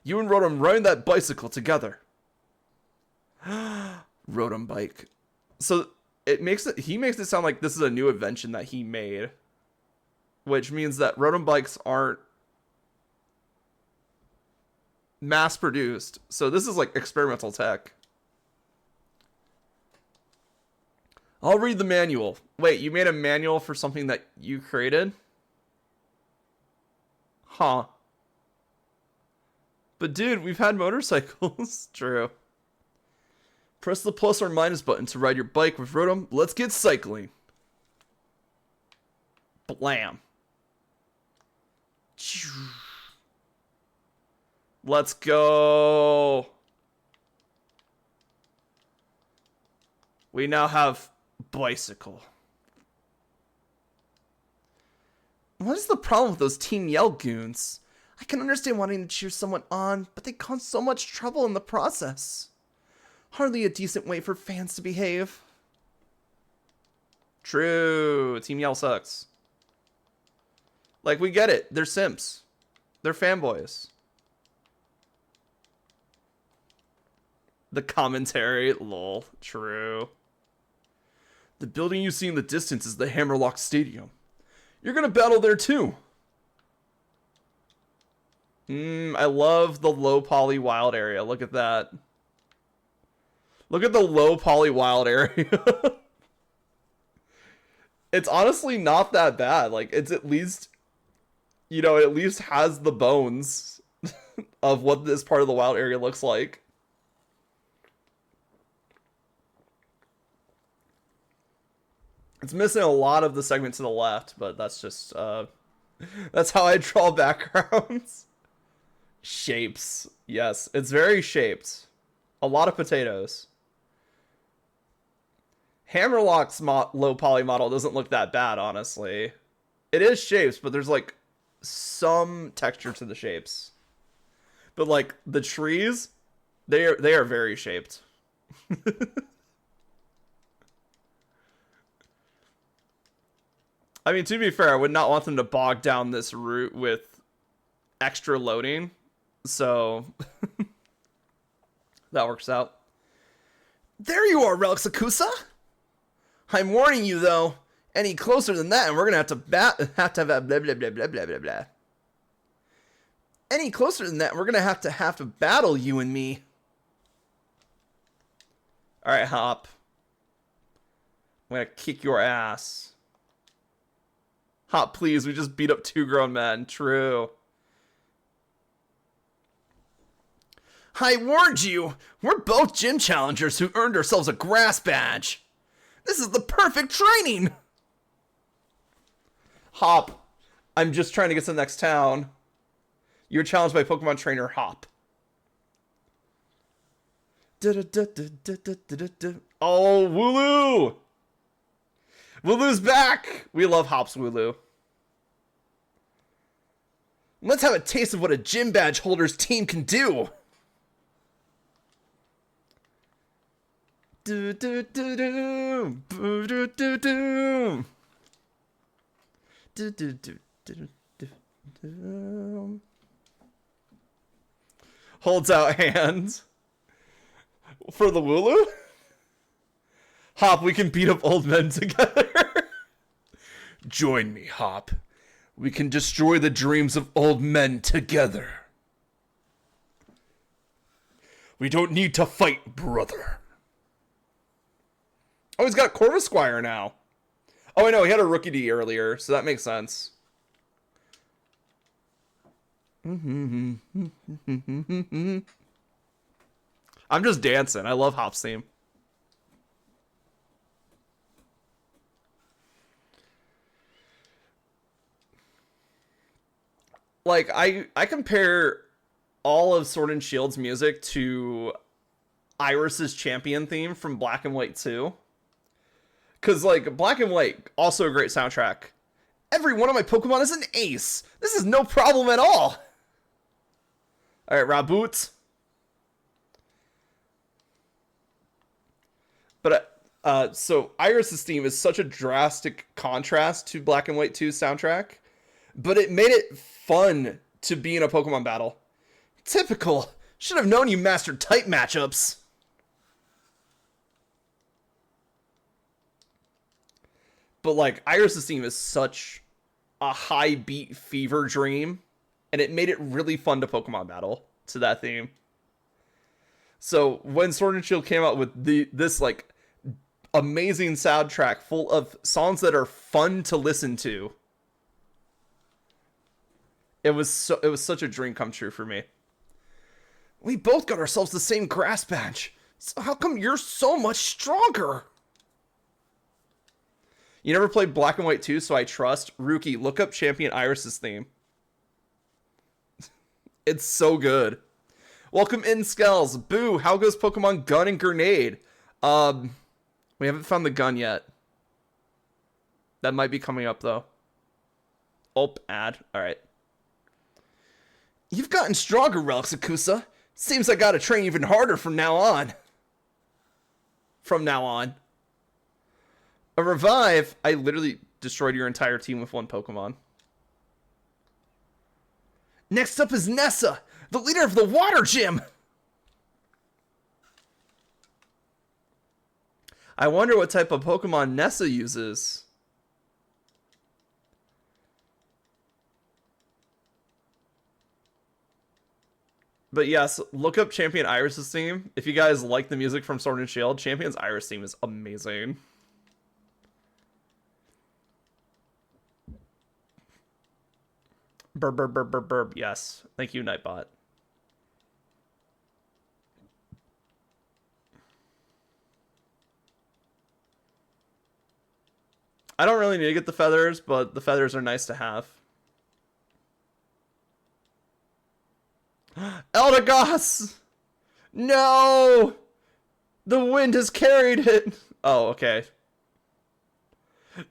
You and Rotom ride that bicycle together. Rotom bike. So he makes it sound like this is a new invention that he made. Which means that Rotom bikes aren't mass produced. So this is like experimental tech. I'll read the manual. Wait, you made a manual for something that you created? Huh. But dude, we've had motorcycles. True. Press the plus or minus button to ride your bike with Rotom. Let's get cycling. Blam. Let's go. We now have bicycle. What is the problem with those Team Yell goons? I can understand wanting to cheer someone on, but they cause so much trouble in the process. Hardly a decent way for fans to behave. True. Team Yell sucks. Like, we get it. They're simps. They're fanboys. The commentary. Lol. True. The building you see in the distance is the Hammerlock Stadium. You're gonna battle there too. I love the low poly wild area. Look at that. Look at the low poly wild area. It's honestly not that bad. Like, it's at least, it at least has the bones of what this part of the wild area looks like. It's missing a lot of the segment to the left, but that's just, that's how I draw backgrounds. Shapes. Yes, it's very shaped. A lot of potatoes. Hammerlock's low poly model doesn't look that bad, honestly. It is shapes, but there's like some texture to the shapes. But like the trees, they are very shaped. I mean, to be fair, I would not want them to bog down this route with extra loading. So that works out. There you are, Relics Akusa. I'm warning you, though. Any closer than that, and we're gonna have to have blah blah blah blah blah blah blah. Any closer than that, we're gonna have to battle you and me. All right, Hop. I'm gonna kick your ass. Hop, please. We just beat up 2 grown men. True. I warned you. We're both gym challengers who earned ourselves a grass badge. This is the perfect training! Hop, I'm just trying to get to the next town. You're challenged by Pokemon trainer Hop. Oh, Wooloo! Wooloo's back! We love Hop's Wooloo. Let's have a taste of what a gym badge holder's team can do! Do do do do do do do do do do do do do. Holds out hands for the Wooloo. Hop, we can beat up old men together. Join me, Hop. We can destroy the dreams of old men together. We don't need to fight, brother. Oh, he's got Corvisquire now. Oh, I know, he had a Rookie D earlier, so that makes sense. I'm just dancing. I love Hop's theme. Like, I compare all of Sword and Shield's music to Iris's Champion theme from Black and White 2. Because, like, Black and White, also a great soundtrack. Every one of my Pokemon is an ace. This is no problem at all. Alright, Raboot. But, so, Iris's theme is such a drastic contrast to Black and White 2's soundtrack. But it made it fun to be in a Pokemon battle. Typical. Should have known you mastered type matchups. But, like, Iris' theme is such a high beat fever dream, and it made it really fun to Pokemon battle to that theme. So, when Sword and Shield came out with this, like, amazing soundtrack full of songs that are fun to listen to, it was such a dream come true for me. We both got ourselves the same grass badge. So how come you're so much stronger? You never played Black and White 2, so I trust. Rookie, look up Champion Iris's theme. It's so good. Welcome in, Skells. Boo, how goes Pokemon Gun and Grenade? We haven't found the gun yet. That might be coming up, though. Oh, ad. Alright. You've gotten stronger, Relics Akusa. Seems I gotta train even harder from now on. From now on. A revive? I literally destroyed your entire team with one Pokemon. Next up is Nessa, the leader of the water gym. I wonder what type of Pokemon Nessa uses. But yes, look up Champion Iris's theme. If you guys like the music from Sword and Shield, Champion's Iris theme is amazing. Burb, burb, burb, burb, burb. Yes. Thank you, Nightbot. I don't really need to get the feathers, but the feathers are nice to have. Eldegoss! No! The wind has carried it! Oh, okay.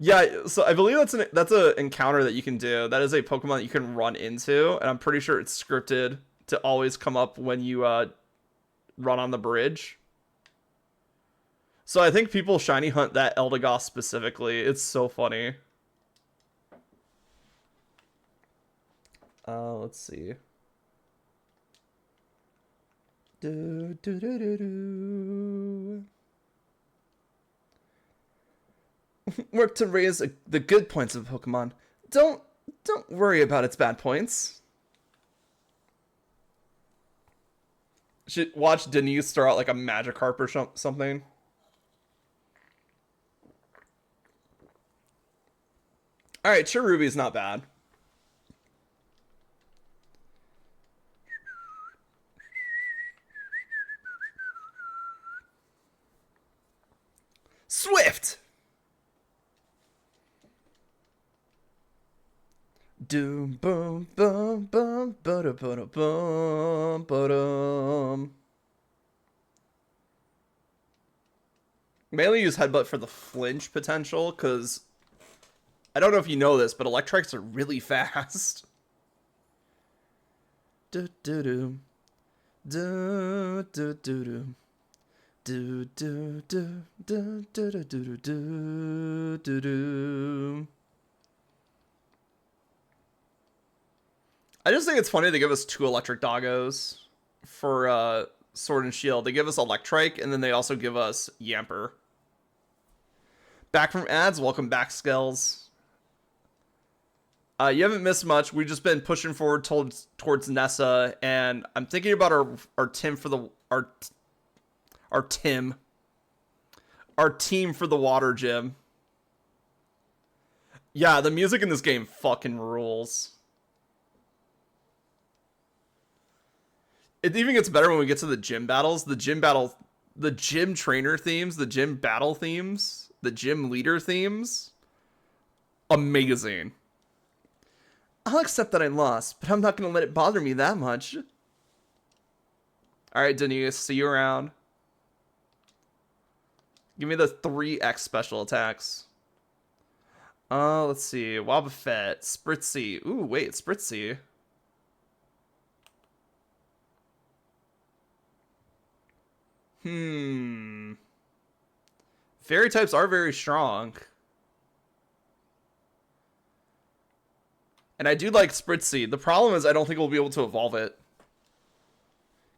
Yeah, so I believe that's a encounter that you can do. That is a Pokemon that you can run into, and I'm pretty sure it's scripted to always come up when you run on the bridge. So I think people shiny hunt that Eldegoss specifically. It's so funny. Let's see. Do, do, do, do, do. Work to raise the good points of Pokemon. Don't worry about its bad points. Should watch Denise start out like a Magikarp or something. Alright, Cherubi's not bad. Swift! Doom boom boom boom ba boom boom boom. Mainly use Headbutt for the flinch potential, because I don't know if you know this, but Electrics are really fast. Do do do do do do do. Do do do do do do do do do do. I just think it's funny they give us 2 electric doggos for Sword and Shield. They give us Electrike, and then they also give us Yamper. Back from ads, welcome back, Skells. You haven't missed much. We've just been pushing forward towards Nessa, and I'm thinking about our team for the our team for the water gym. Yeah, the music in this game fucking rules. It even gets better when we get to the gym battles. The gym trainer themes, the gym battle themes, the gym leader themes. Amazing. I'll accept that I lost, but I'm not going to let it bother me that much. Alright, Denise, see you around. Give me the 3x special attacks. Let's see. Wobbuffet, Spritzy. Ooh, wait, Spritzy. Fairy types are very strong. And I do like Spritzy. The problem is I don't think we'll be able to evolve it,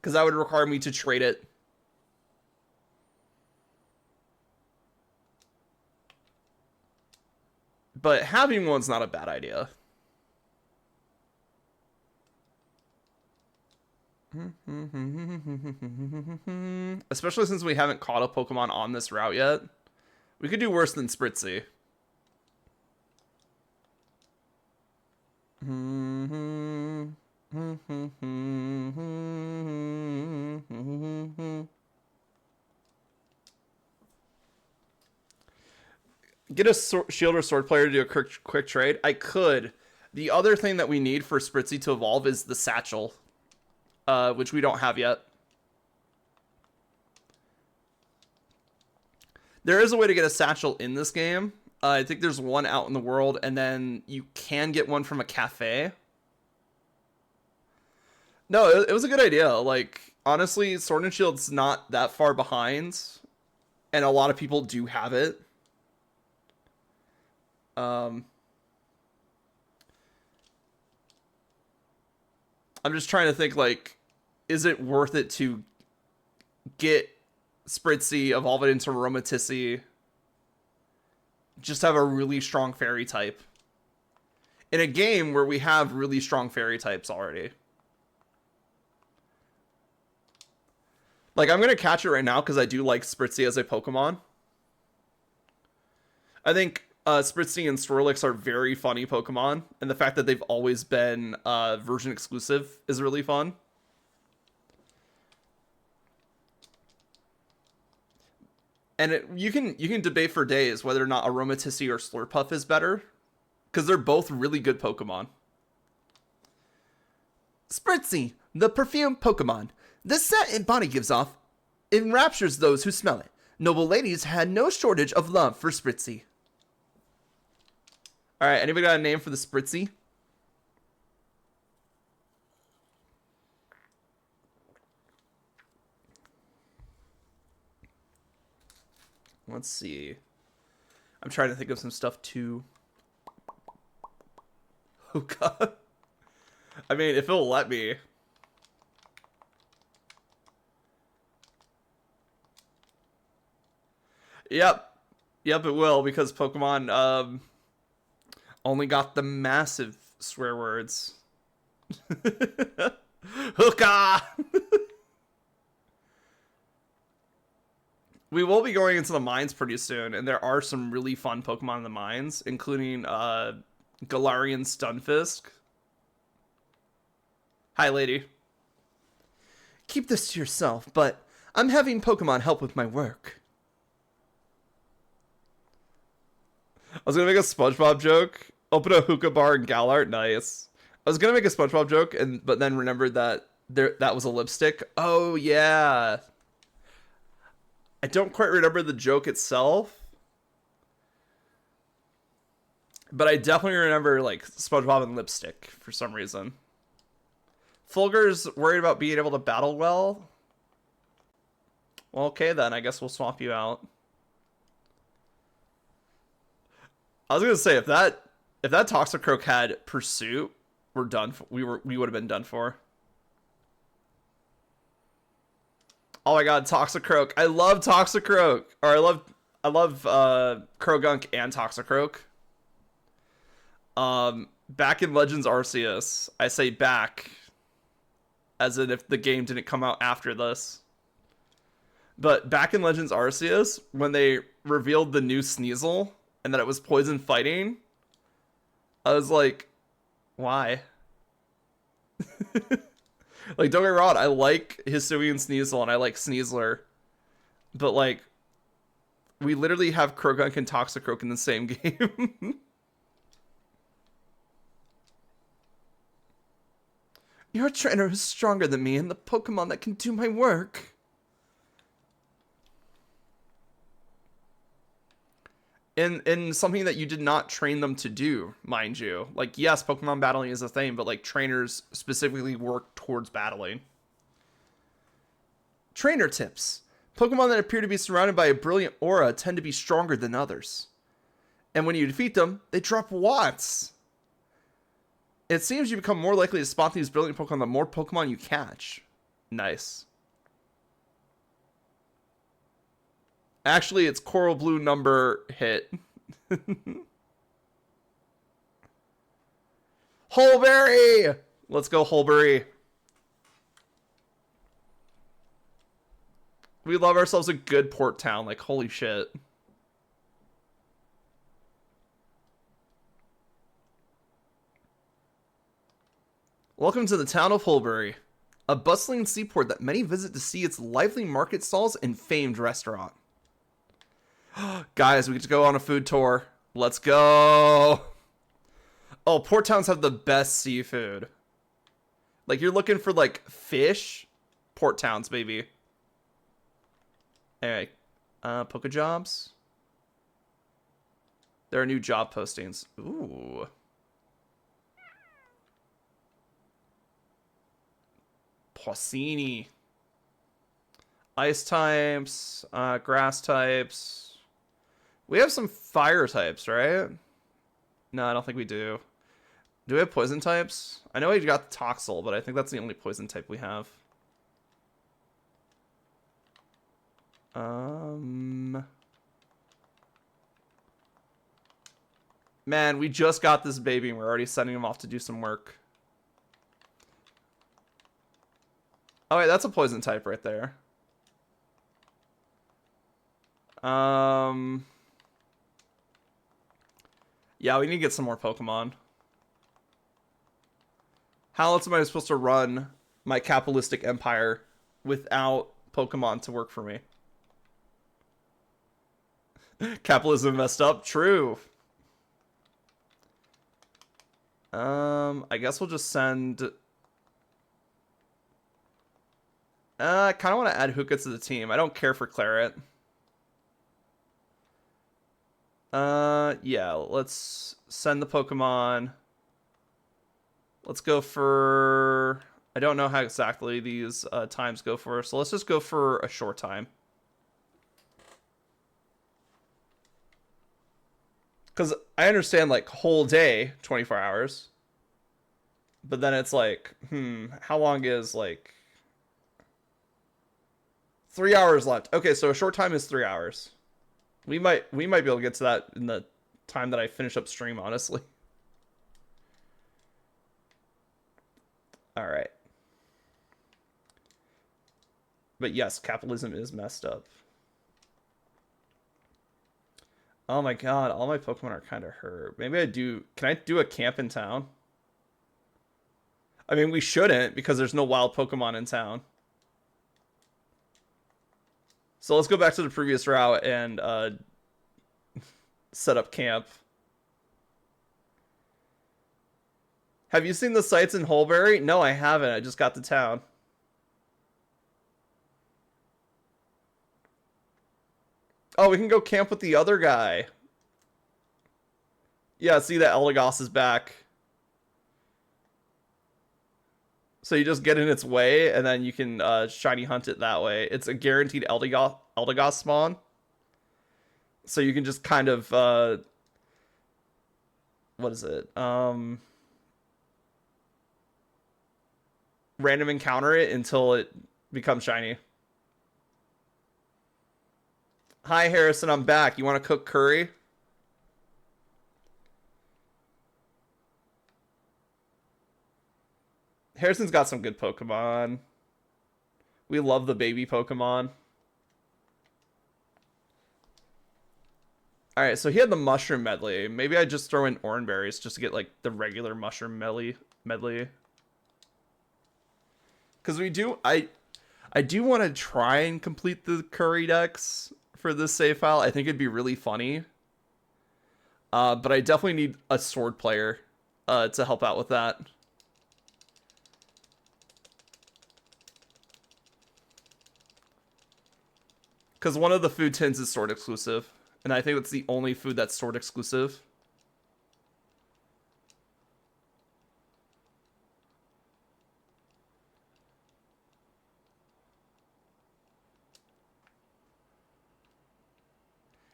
because that would require me to trade it. But having one's not a bad idea. Especially since we haven't caught a Pokemon on this route yet. We could do worse than Spritzy. Get a shield or sword player to do a quick trade? I could. The other thing that we need for Spritzy to evolve is the satchel, which we don't have yet. There is a way to get a satchel in this game. I think there's one out in the world, and then you can get one from a cafe. No, it was a good idea. Like, honestly, Sword and Shield's not that far behind, and a lot of people do have it. I'm just trying to think, like, is it worth it to get Spritzy, evolve it into Aromatisse, just have a really strong fairy type in a game where we have really strong fairy types already? Like, I'm gonna catch it right now because I do like Spritzee as a Pokemon. I think Spritzee and Swirlix are very funny Pokemon, and the fact that they've always been version exclusive is really fun. And you can debate for days whether or not Aromatisse or Slurpuff is better, because they're both really good Pokemon. Spritzee, the perfume Pokemon. The scent its body gives off enraptures those who smell it. Noble ladies had no shortage of love for Spritzee. Alright, anybody got a name for the Spritzee? Let's see. I'm trying to think of some stuff too. Oh god. I mean, if it'll let me. Yep. Yep, it will, because Pokemon only got the massive swear words. Hookah! We will be going into the mines pretty soon, and there are some really fun Pokemon in the mines, including Galarian Stunfisk. Hi, lady. Keep this to yourself, but I'm having Pokemon help with my work. I was gonna make a SpongeBob joke. Open a hookah bar in Galar. Nice. I was gonna make a SpongeBob joke, but then remembered that that was a lipstick. Oh yeah. I don't quite remember the joke itself, but I definitely remember like SpongeBob and lipstick for some reason. Fulgur's worried about being able to battle well. Well, okay then. I guess we'll swap you out. I was gonna say if that Toxicroak had Pursuit, we're done. We would have been done for. Oh my god, Toxicroak! I love Toxicroak. Or I love Krogunk and Toxicroak. Back in Legends Arceus, I say back, as in if the game didn't come out after this. But back in Legends Arceus, when they revealed the new Sneasel and that it was poison fighting, I was like, why? Like, don't get me wrong, I like Hisuian Sneasel and I like Sneasler, but like, we literally have Krogunk and Toxicroak in the same game. Your trainer is stronger than me and the Pokemon that can do my work. In something that you did not train them to do, mind you. Like, yes, Pokemon battling is a thing, but like trainers specifically work towards battling. Trainer tips. Pokemon that appear to be surrounded by a brilliant aura tend to be stronger than others. And when you defeat them, they drop watts. It seems you become more likely to spot these brilliant Pokemon the more Pokemon you catch. Nice. Actually, it's Coral Blue number hit. Holberry! Let's go, Holberry. We love ourselves a good port town. Like, holy shit. Welcome to the town of Holberry, a bustling seaport that many visit to see its lively market stalls and famed restaurant. Guys, we get to go on a food tour. Let's go. Oh, port towns have the best seafood. Like, you're looking for, like, fish? Port towns, baby. Anyway, Poke Jobs. There are new job postings. Ooh. Porcini. Ice types, grass types. We have some fire types, right? No, I don't think we do. Do we have poison types? I know we got the Toxel, but I think that's the only poison type we have. Man, we just got this baby and we're already sending him off to do some work. Oh wait, that's a poison type right there. Um, yeah, we need to get some more Pokemon. How else am I supposed to run my capitalistic empire without Pokemon to work for me? Capitalism messed up. True. I guess we'll just send. I kind of want to add Hookah to the team. I don't care for Claret. Yeah. Let's send the Pokemon. Let's go for. I don't know how exactly these times go for, so let's just go for a short time. Because I understand, like, whole day, 24 hours. But then it's like, how long is, like... 3 hours left. Okay, so a short time is 3 hours. We might be able to get to that in the time that I finish up stream, honestly. Alright. But yes, capitalism is messed up. Oh my god, all my Pokemon are kind of hurt. Maybe I do... Can I do a camp in town? I mean, we shouldn't, because there's no wild Pokemon in town. So let's go back to the previous route and set up camp. Have you seen the sights in Holberry? No, I haven't. I just got to town. Oh, we can go camp with the other guy. Yeah, see that Eldegoss is back. So you just get in its way, and then you can shiny hunt it that way. It's a guaranteed Eldegoss spawn. So you can just kind of... what is it? Random encounter it until it becomes shiny. Hi, Harrison, I'm back. You want to cook curry? Harrison's got some good Pokemon. We love the baby Pokemon. Alright, so he had the Mushroom Medley. Maybe I just throw in Oranberries just to get, like, the regular Mushroom Medley. Because we do... I do want to try and complete the Curry decks for this save file. I think it'd be really funny. But I definitely need a Sword player to help out with that. Because one of the food tins is Sword exclusive. And I think it's the only food that's Sword exclusive.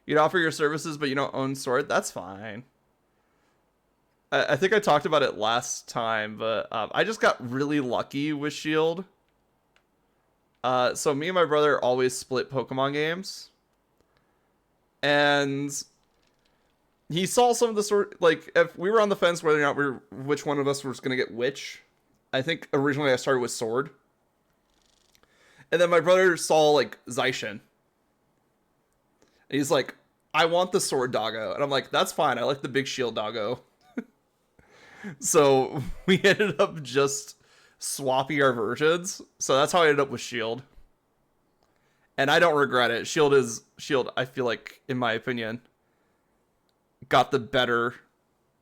You'd offer your services, but you don't own Sword? That's fine. I think I talked about it last time, but I just got really lucky with Shield. So me and my brother always split Pokemon games. And he saw some of the sort, like, if we were on the fence whether or not which one of us was going to get which. I think originally I started with Sword. And then my brother saw, like, Zaishin. And he's like, I want the Sword doggo. And I'm like, that's fine. I like the big shield doggo. So we ended up just swapping our versions. So that's how I ended up with Shield. And I don't regret it. Shield, I feel like, in my opinion, got the better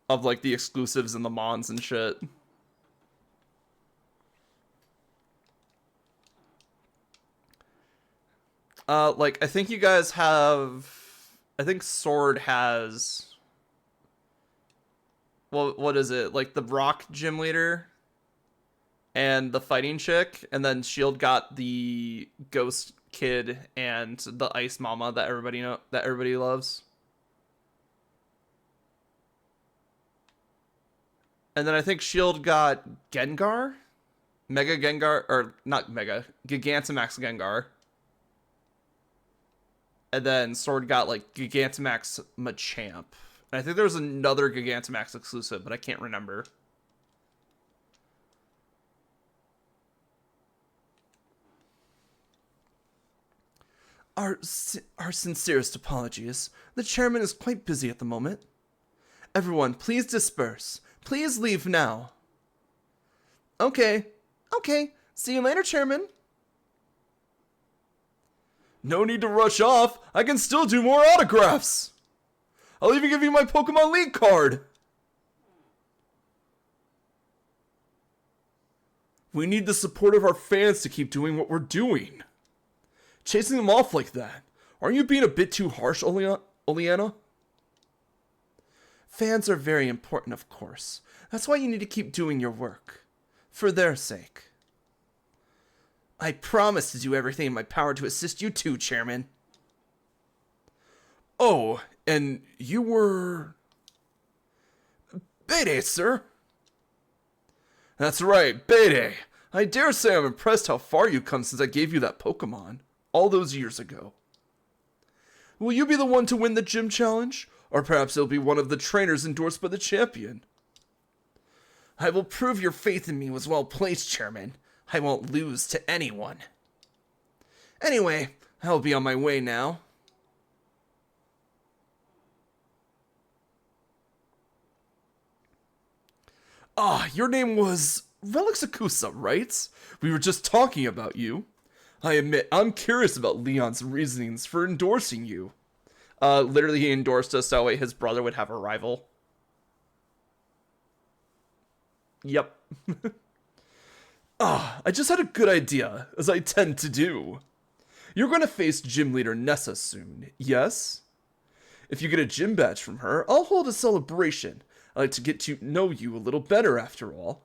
of, like, the exclusives and the Mons and shit. Like, I think you guys have... I think Sword has... Well, what is it? Like, the Rock gym leader and the fighting chick, and then Shield got the Ghost Kid and the Ice Mama that everybody loves. And then I think Shield got Gengar? Mega Gengar, or not Mega, Gigantamax Gengar. And then Sword got, like, Gigantamax Machamp. And I think there was another Gigantamax exclusive, but I can't remember. Our sincerest apologies. The chairman is quite busy at the moment. Everyone, please disperse. Please leave now. Okay. Okay. See you later, chairman. No need to rush off. I can still do more autographs. I'll even give you my Pokemon League card. We need the support of our fans to keep doing what we're doing. Chasing them off like that. Aren't you being a bit too harsh, Oleana? Fans are very important, of course. That's why you need to keep doing your work. For their sake. I promise to do everything in my power to assist you too, Chairman. Oh, and you were... Bede, sir. That's right, Bede. I dare say I'm impressed how far you've come since I gave you that Pokemon. All those years ago. Will you be the one to win the gym challenge? Or perhaps it'll be one of the trainers endorsed by the champion. I will prove your faith in me was well placed, Chairman. I won't lose to anyone. Anyway, I'll be on my way now. Ah, your name was Relixacusa, right? We were just talking about you. I admit, I'm curious about Leon's reasonings for endorsing you. Literally he endorsed us so his brother would have a rival. Yep. I just had a good idea, as I tend to do. You're going to face gym leader Nessa soon, yes? If you get a gym badge from her, I'll hold a celebration. I'd like to get to know you a little better, after all.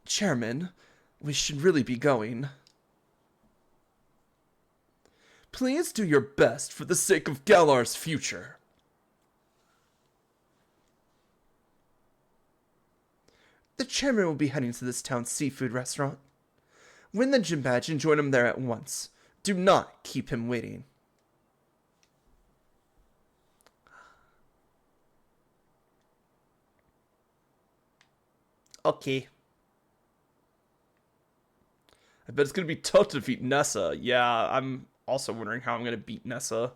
Chairman, we should really be going. Please do your best for the sake of Galar's future. The chairman will be heading to this town's seafood restaurant. Win the gym badge and join him there at once. Do not keep him waiting. Okay. I bet it's going to be tough to defeat Nessa. Yeah, I'm also wondering how I'm going to beat Nessa.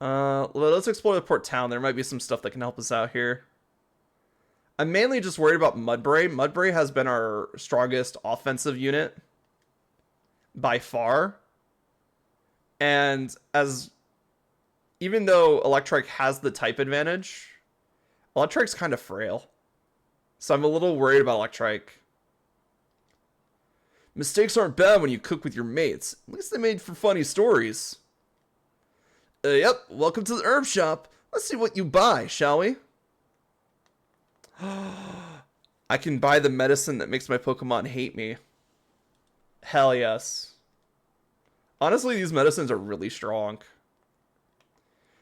Well, let's explore the port town. There might be some stuff that can help us out here. I'm mainly just worried about Mudbray. Mudbray has been our strongest offensive unit by far. And even though Electrike has the type advantage, Electrike's kind of frail. So I'm a little worried about Electrike. Mistakes aren't bad when you cook with your mates. At least they made for funny stories. Yep, welcome to the herb shop. Let's see what you buy, shall we? I can buy the medicine that makes my Pokemon hate me. Hell yes. Honestly, these medicines are really strong.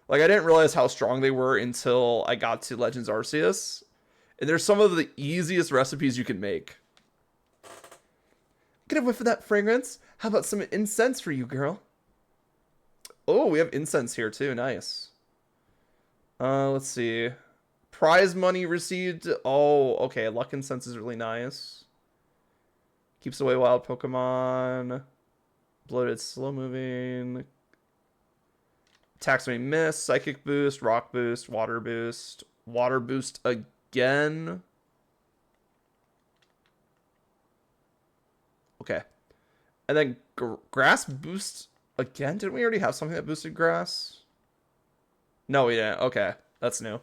Like, I didn't realize how strong they were until I got to Legends Arceus. And they're some of the easiest recipes you can make. Get a whiff of that fragrance? How about some incense for you, girl? Oh, we have incense here too. Nice. Let's see. Prize money received. Oh, okay. Luck incense is really nice. Keeps away wild Pokemon. Bloated, slow moving. Attacks may miss. Psychic boost, rock boost, water boost. Water boost again. Okay. And then grass boost again? Didn't we already have something that boosted grass? No, we didn't. Okay. That's new.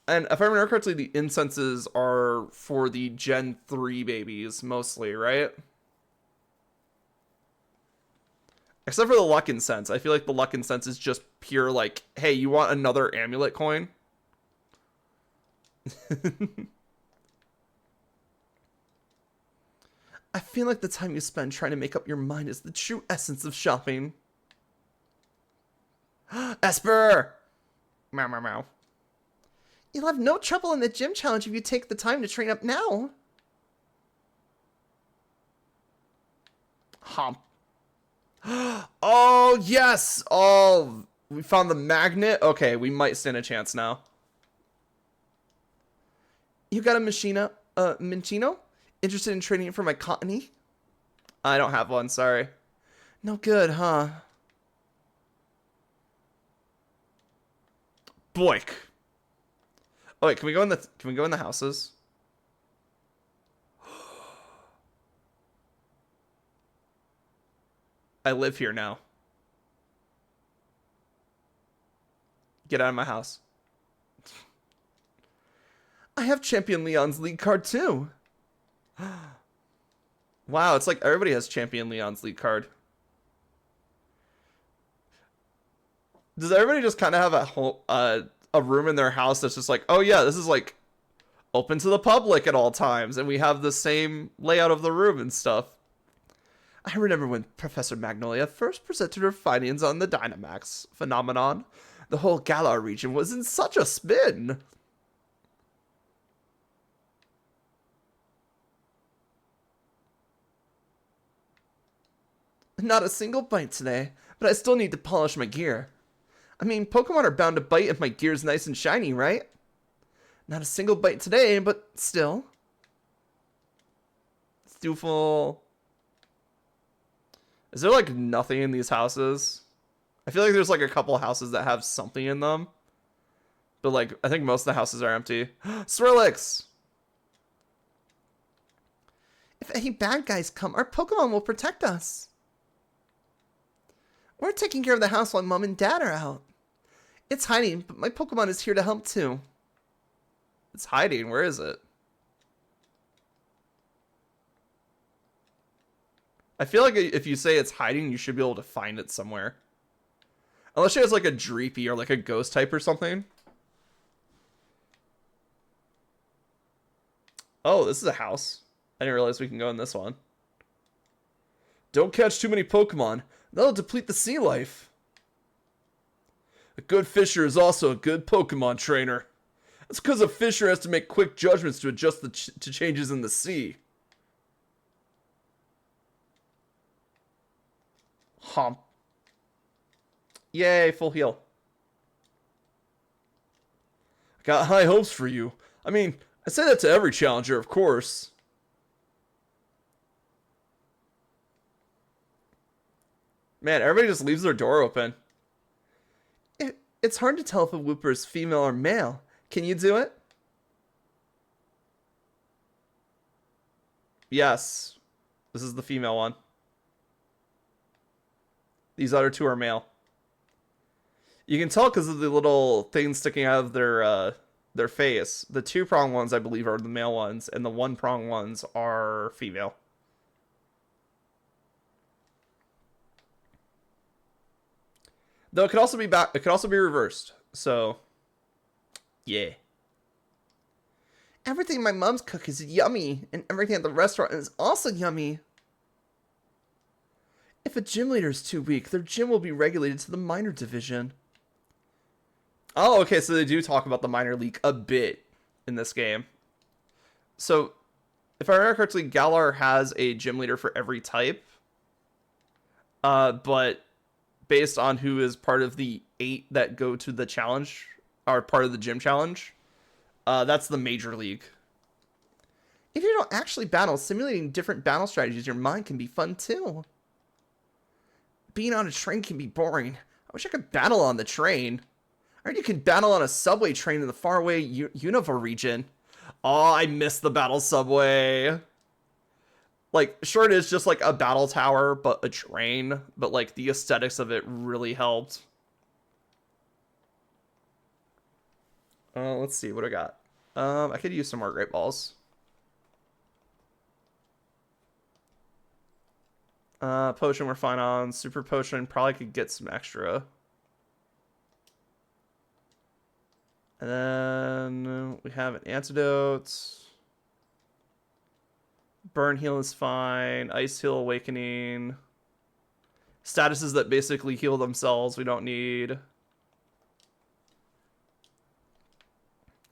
And if I remember correctly, the incenses are for the Gen 3 babies, mostly, right? Except for the luck incense. I feel like the luck incense is just pure, like, hey, you want another amulet coin? I feel like the time you spend trying to make up your mind is the true essence of shopping. Esper! Meow, meow, meow. You'll have no trouble in the gym challenge if you take the time to train up now. Hump. Oh, yes! Oh, we found the magnet? Okay, we might stand a chance now. You got a Minchino? Interested in trading it for my Cottony? I don't have one, sorry. No good, huh? Boink. Oh wait, can we go in the houses? I live here now. Get out of my house. I have Champion Leon's League card too. Wow, it's like everybody has Champion Leon's League card. Does everybody just kind of have a whole a room in their house that's just like, oh yeah, this is like open to the public at all times, and we have the same layout of the room and stuff. I remember when Professor Magnolia first presented her findings on the Dynamax phenomenon. The whole Galar region was in such a spin. Not a single bite today, but I still need to polish my gear. I mean, Pokemon are bound to bite if my gear's nice and shiny, right? Not a single bite today, but still. Stoofle. Is there like nothing in these houses? I feel like there's like a couple houses that have something in them. But like, I think most of the houses are empty. Swirlix! If any bad guys come, our Pokemon will protect us. We're taking care of the house while Mom and Dad are out. It's hiding, but my Pokemon is here to help too. It's hiding? Where is it? I feel like if you say it's hiding, you should be able to find it somewhere. Unless she has like a Dreepy or like a Ghost type or something. Oh, this is a house. I didn't realize we can go in this one. Don't catch too many Pokemon. That'll deplete the sea life. A good fisher is also a good Pokemon trainer. That's because a fisher has to make quick judgments to adjust to changes in the sea. Hump. Yay, full heal. I got high hopes for you. I mean, I say that to every challenger, of course. Man, everybody just leaves their door open. It's hard to tell if a Wooper is female or male. Can you do it? Yes. This is the female one. These other two are male. You can tell because of the little things sticking out of their face. The two-prong ones, I believe, are the male ones, and the one-prong ones are female. Though it could also be back. It could also be reversed. So, yeah. Everything my mom's cook is yummy, and everything at the restaurant is also yummy. If a gym leader is too weak, their gym will be regulated to the minor division. Oh, okay, so they do talk about the minor league a bit in this game. So, if I remember correctly, Galar has a gym leader for every type. But based on who is part of the 8 that go to the challenge, or part of the gym challenge, that's the major league. If you don't actually battle, simulating different battle strategies in your mind can be fun too. Being on a train can be boring. I wish I could battle on the train. Or you can battle on a subway train in the faraway Unova region. Oh, I miss the battle subway. Like, sure, it is just like a battle tower, but a train. But like the aesthetics of it really helped. Let's see what I got. I could use some more Great Balls. Potion we're fine on. Super Potion probably could get some extra. And then we have an Antidote. Burn Heal is fine. Ice Heal, Awakening. Statuses that basically heal themselves we don't need.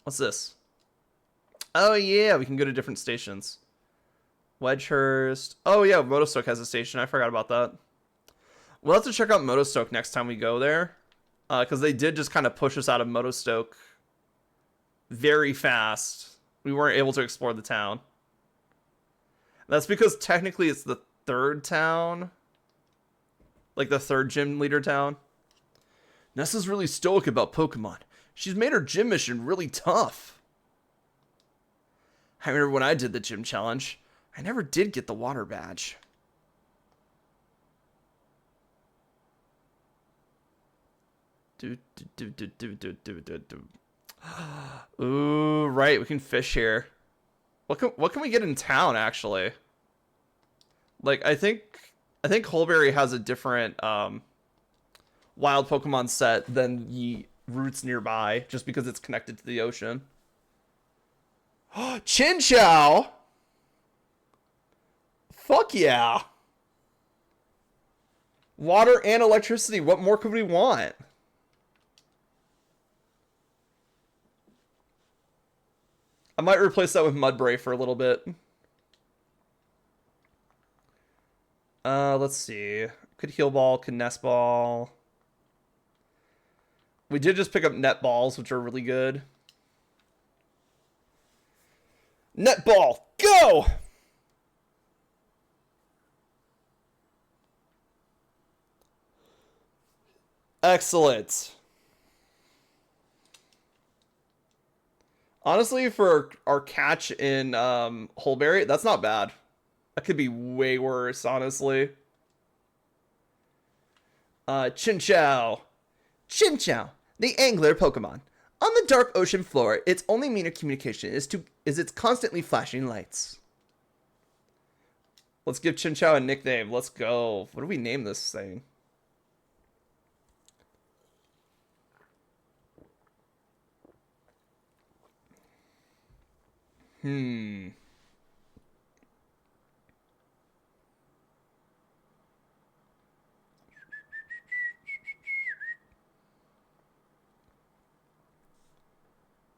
What's this? Oh yeah, we can go to different stations. Wedgehurst. Oh yeah, Motostoke has a station. I forgot about that. We'll have to check out Motostoke next time we go there. Because they did just kind of push us out of Motostoke very fast. We weren't able to explore the town. That's because technically it's the third town. Like the third gym leader town. Nessa's really stoic about Pokemon. She's made her gym mission really tough. I remember when I did the gym challenge, I never did get the water badge. Ooh, right, we can fish here. What can we get in town actually? Like I think Holberry has a different wild Pokemon set than the routes nearby, just because it's connected to the ocean. Chinchou! Fuck yeah! Water and electricity. What more could we want? I might replace that with Mudbray for a little bit. Let's see. Could Heal Ball, could Nest Ball. We did just pick up Net Balls, which are really good. Net Ball, go! Excellent. Honestly, for our catch in Holberry, that's not bad. That could be way worse, honestly. Chinchou. Chinchou, the angler Pokemon. On the dark ocean floor, its only mean of communication is its constantly flashing lights. Let's give Chinchou a nickname. Let's go. What do we name this thing?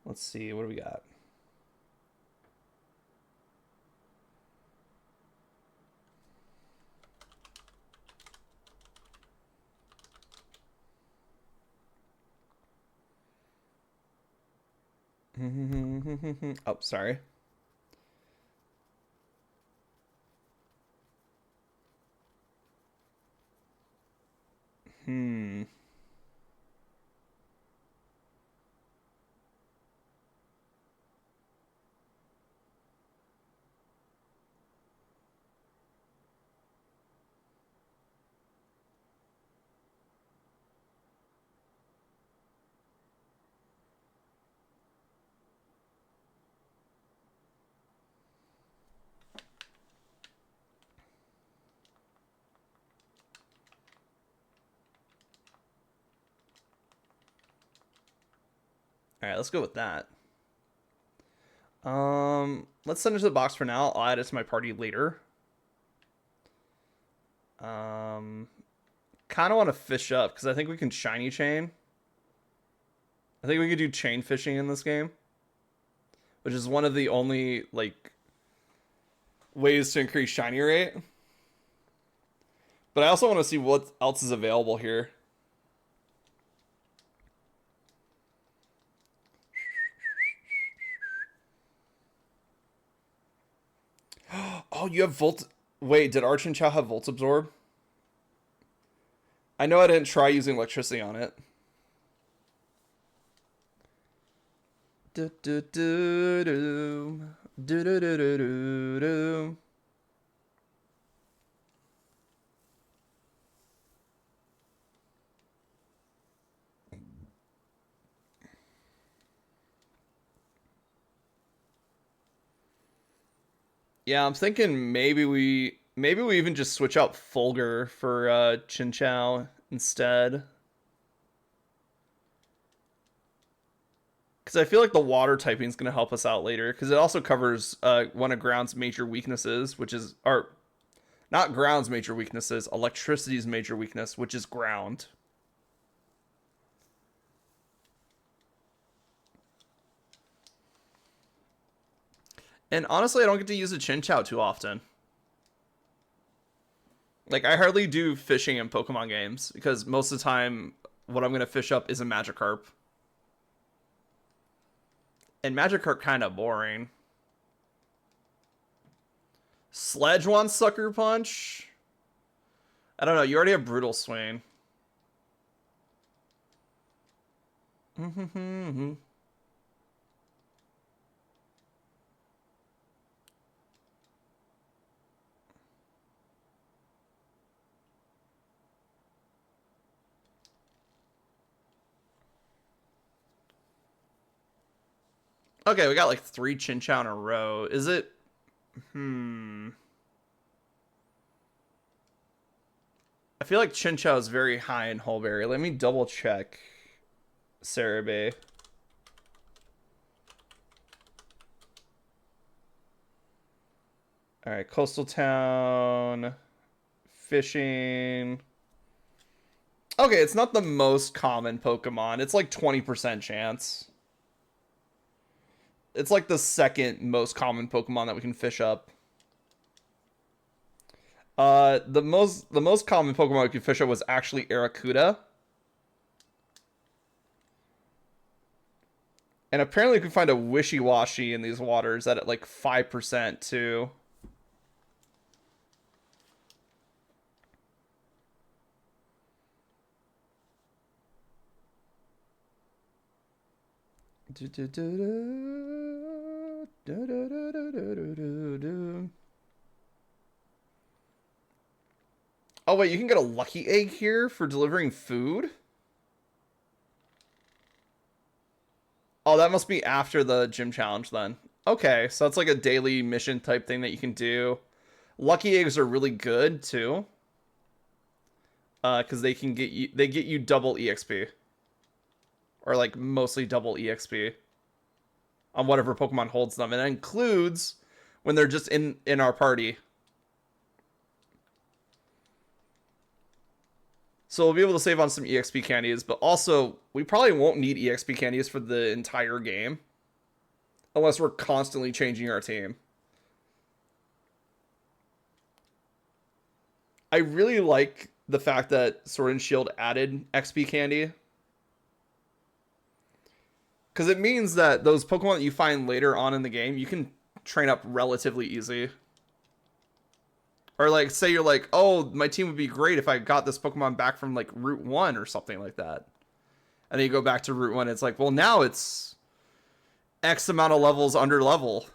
Let's see. What do we got? Oh, sorry. All right, let's go with that. Let's send it to the box for now. I'll add it to my party later. Kind of want to fish up because I think we can shiny chain. I think we could do chain fishing in this game, which is one of the only like ways to increase shiny rate. But I also want to see what else is available here. Oh, you have Volt. Wait, did our Chinchou have Volt Absorb? I know I didn't try using electricity on it. Do do do do do do do do do do. Yeah, I'm thinking maybe we even just switch out Fulgur for Chinchou instead. Because I feel like the water typing is going to help us out later. Because it also covers one of Ground's major weaknesses, which is... Or, not Ground's major weaknesses, Electricity's major weakness, which is Ground. And honestly, I don't get to use a Chinchou too often. Like, I hardly do fishing in Pokemon games. Because most of the time, what I'm going to fish up is a Magikarp. And Magikarp kind of boring. Sledge wants Sucker Punch. I don't know. You already have Brutal Swing. Okay, we got like 3 Chinchou in a row. Is it? I feel like Chinchou is very high in Hulberry. Let me double check. Cerebi. Alright, Coastal Town. Fishing. Okay, it's not the most common Pokemon. It's like 20% chance. It's like the second most common Pokemon that we can fish up. The most common Pokemon we could fish up was actually Arrokuda. And apparently we can find a Wishy-Washy in these waters at like 5% too. Oh wait, you can get a lucky egg here for delivering food? Oh, that must be after the gym challenge then. Okay, so that's like a daily mission type thing that you can do. Lucky eggs are really good too. Because they get you double EXP. Or like mostly double EXP on whatever Pokemon holds them. And that includes when they're just in our party. So we'll be able to save on some EXP candies, but also we probably won't need EXP candies for the entire game. Unless we're constantly changing our team. I really like the fact that Sword and Shield added XP candy. Because it means that those Pokemon that you find later on in the game, you can train up relatively easy. Or like, say you're like, oh, my team would be great if I got this Pokemon back from like Route 1 or something like that. And then you go back to Route 1, it's like, well, now it's X amount of levels under level.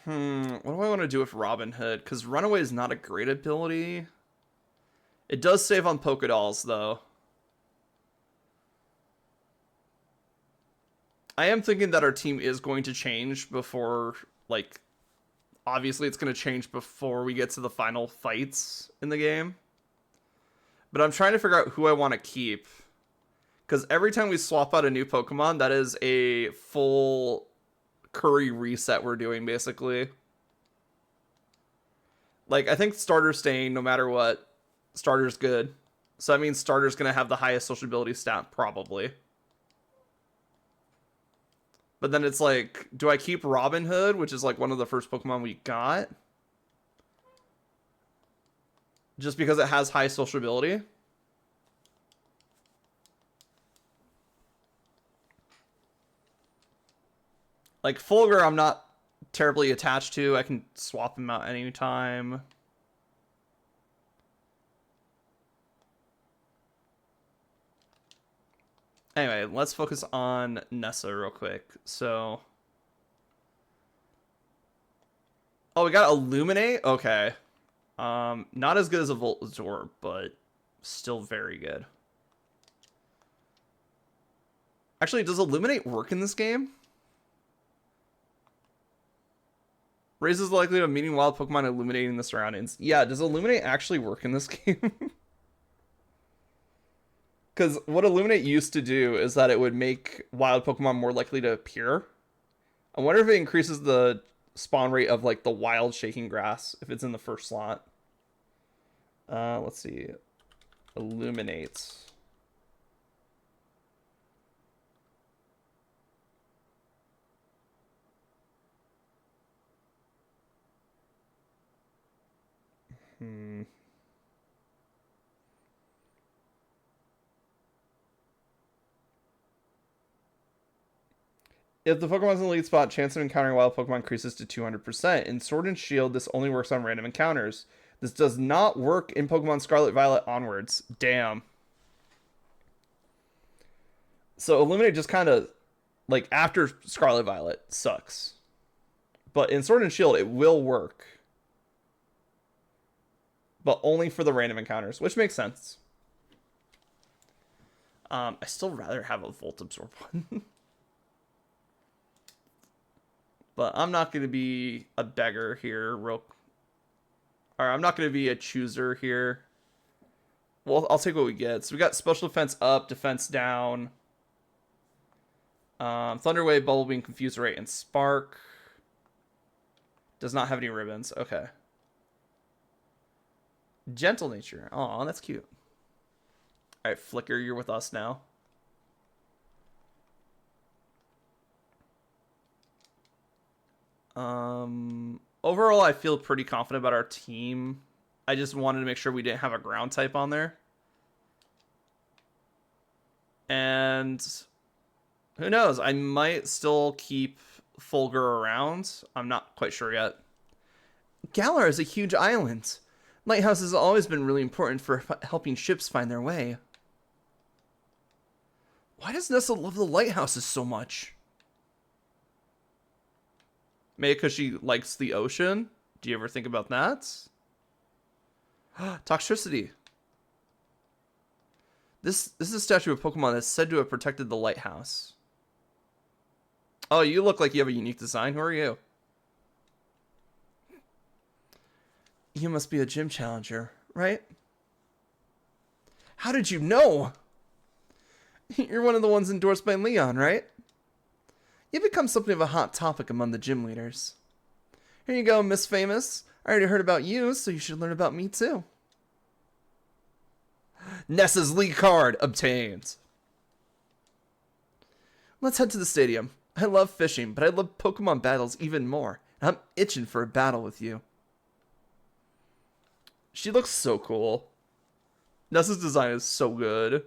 What do I want to do with Robin Hood? Because Runaway is not a great ability. It does save on Pokédolls, though. I am thinking that our team is going to change before, like, obviously it's going to change before we get to the final fights in the game. But I'm trying to figure out who I want to keep. Because every time we swap out a new Pokemon, that is a full curry reset we're doing, basically. Like, I think Starter's staying no matter what. Starter's good. So that means Starter's going to have the highest sociability stat, probably. But then it's like, do I keep Robin Hood, which is like one of the first Pokemon we got? Just because it has high sociability? Like, Fulgur, I'm not terribly attached to. I can swap him out anytime. Anyway, let's focus on Nessa real quick. So... oh, we got Illuminate? Okay. Not as good as a Voltazor, but still very good. Actually, does Illuminate work in this game? Raises the likelihood of meeting wild Pokemon illuminating the surroundings. Yeah, does Illuminate actually work in this game? Because what Illuminate used to do is that it would make wild Pokemon more likely to appear. I wonder if it increases the spawn rate of like the wild Shaking Grass if it's in the first slot. Let's see. Illuminate. If the Pokemon's in the lead spot, chance of encountering wild Pokemon increases to 200%. In Sword and Shield, this only works on random encounters. This does not work in Pokemon Scarlet Violet onwards. Damn. So Illuminate just kind of, like, after Scarlet Violet sucks. But in Sword and Shield, it will work. But only for the random encounters, which makes sense. I still rather have a Volt Absorb one. But I'm not going to be a beggar here. Or I'm not going to be a chooser here. Well, I'll take what we get. So we got Special Defense up, Defense down. Thunder Wave, Bubble Beam, Confuse Ray, and Spark. Does not have any ribbons. Okay. Gentle Nature. Aw, that's cute. Alright, Flicker, you're with us now. Overall, I feel pretty confident about our team. I just wanted to make sure we didn't have a ground type on there. And who knows? I might still keep Fulgur around. I'm not quite sure yet. Galar is a huge island. Lighthouse has always been really important for helping ships find their way. Why does Nessa love the lighthouses so much? Maybe because she likes the ocean? Do you ever think about that? Toxicity. This is a statue of Pokemon that's said to have protected the lighthouse. Oh, you look like you have a unique design. Who are you? You must be a gym challenger, right? How did you know? You're one of the ones endorsed by Leon, right? You've become something of a hot topic among the gym leaders. Here you go, Miss Famous. I already heard about you, so you should learn about me too. Nessa's league card obtained. Let's head to the stadium. I love fishing, but I love Pokemon battles even more. I'm itching for a battle with you. She looks so cool. Nessa's design is so good.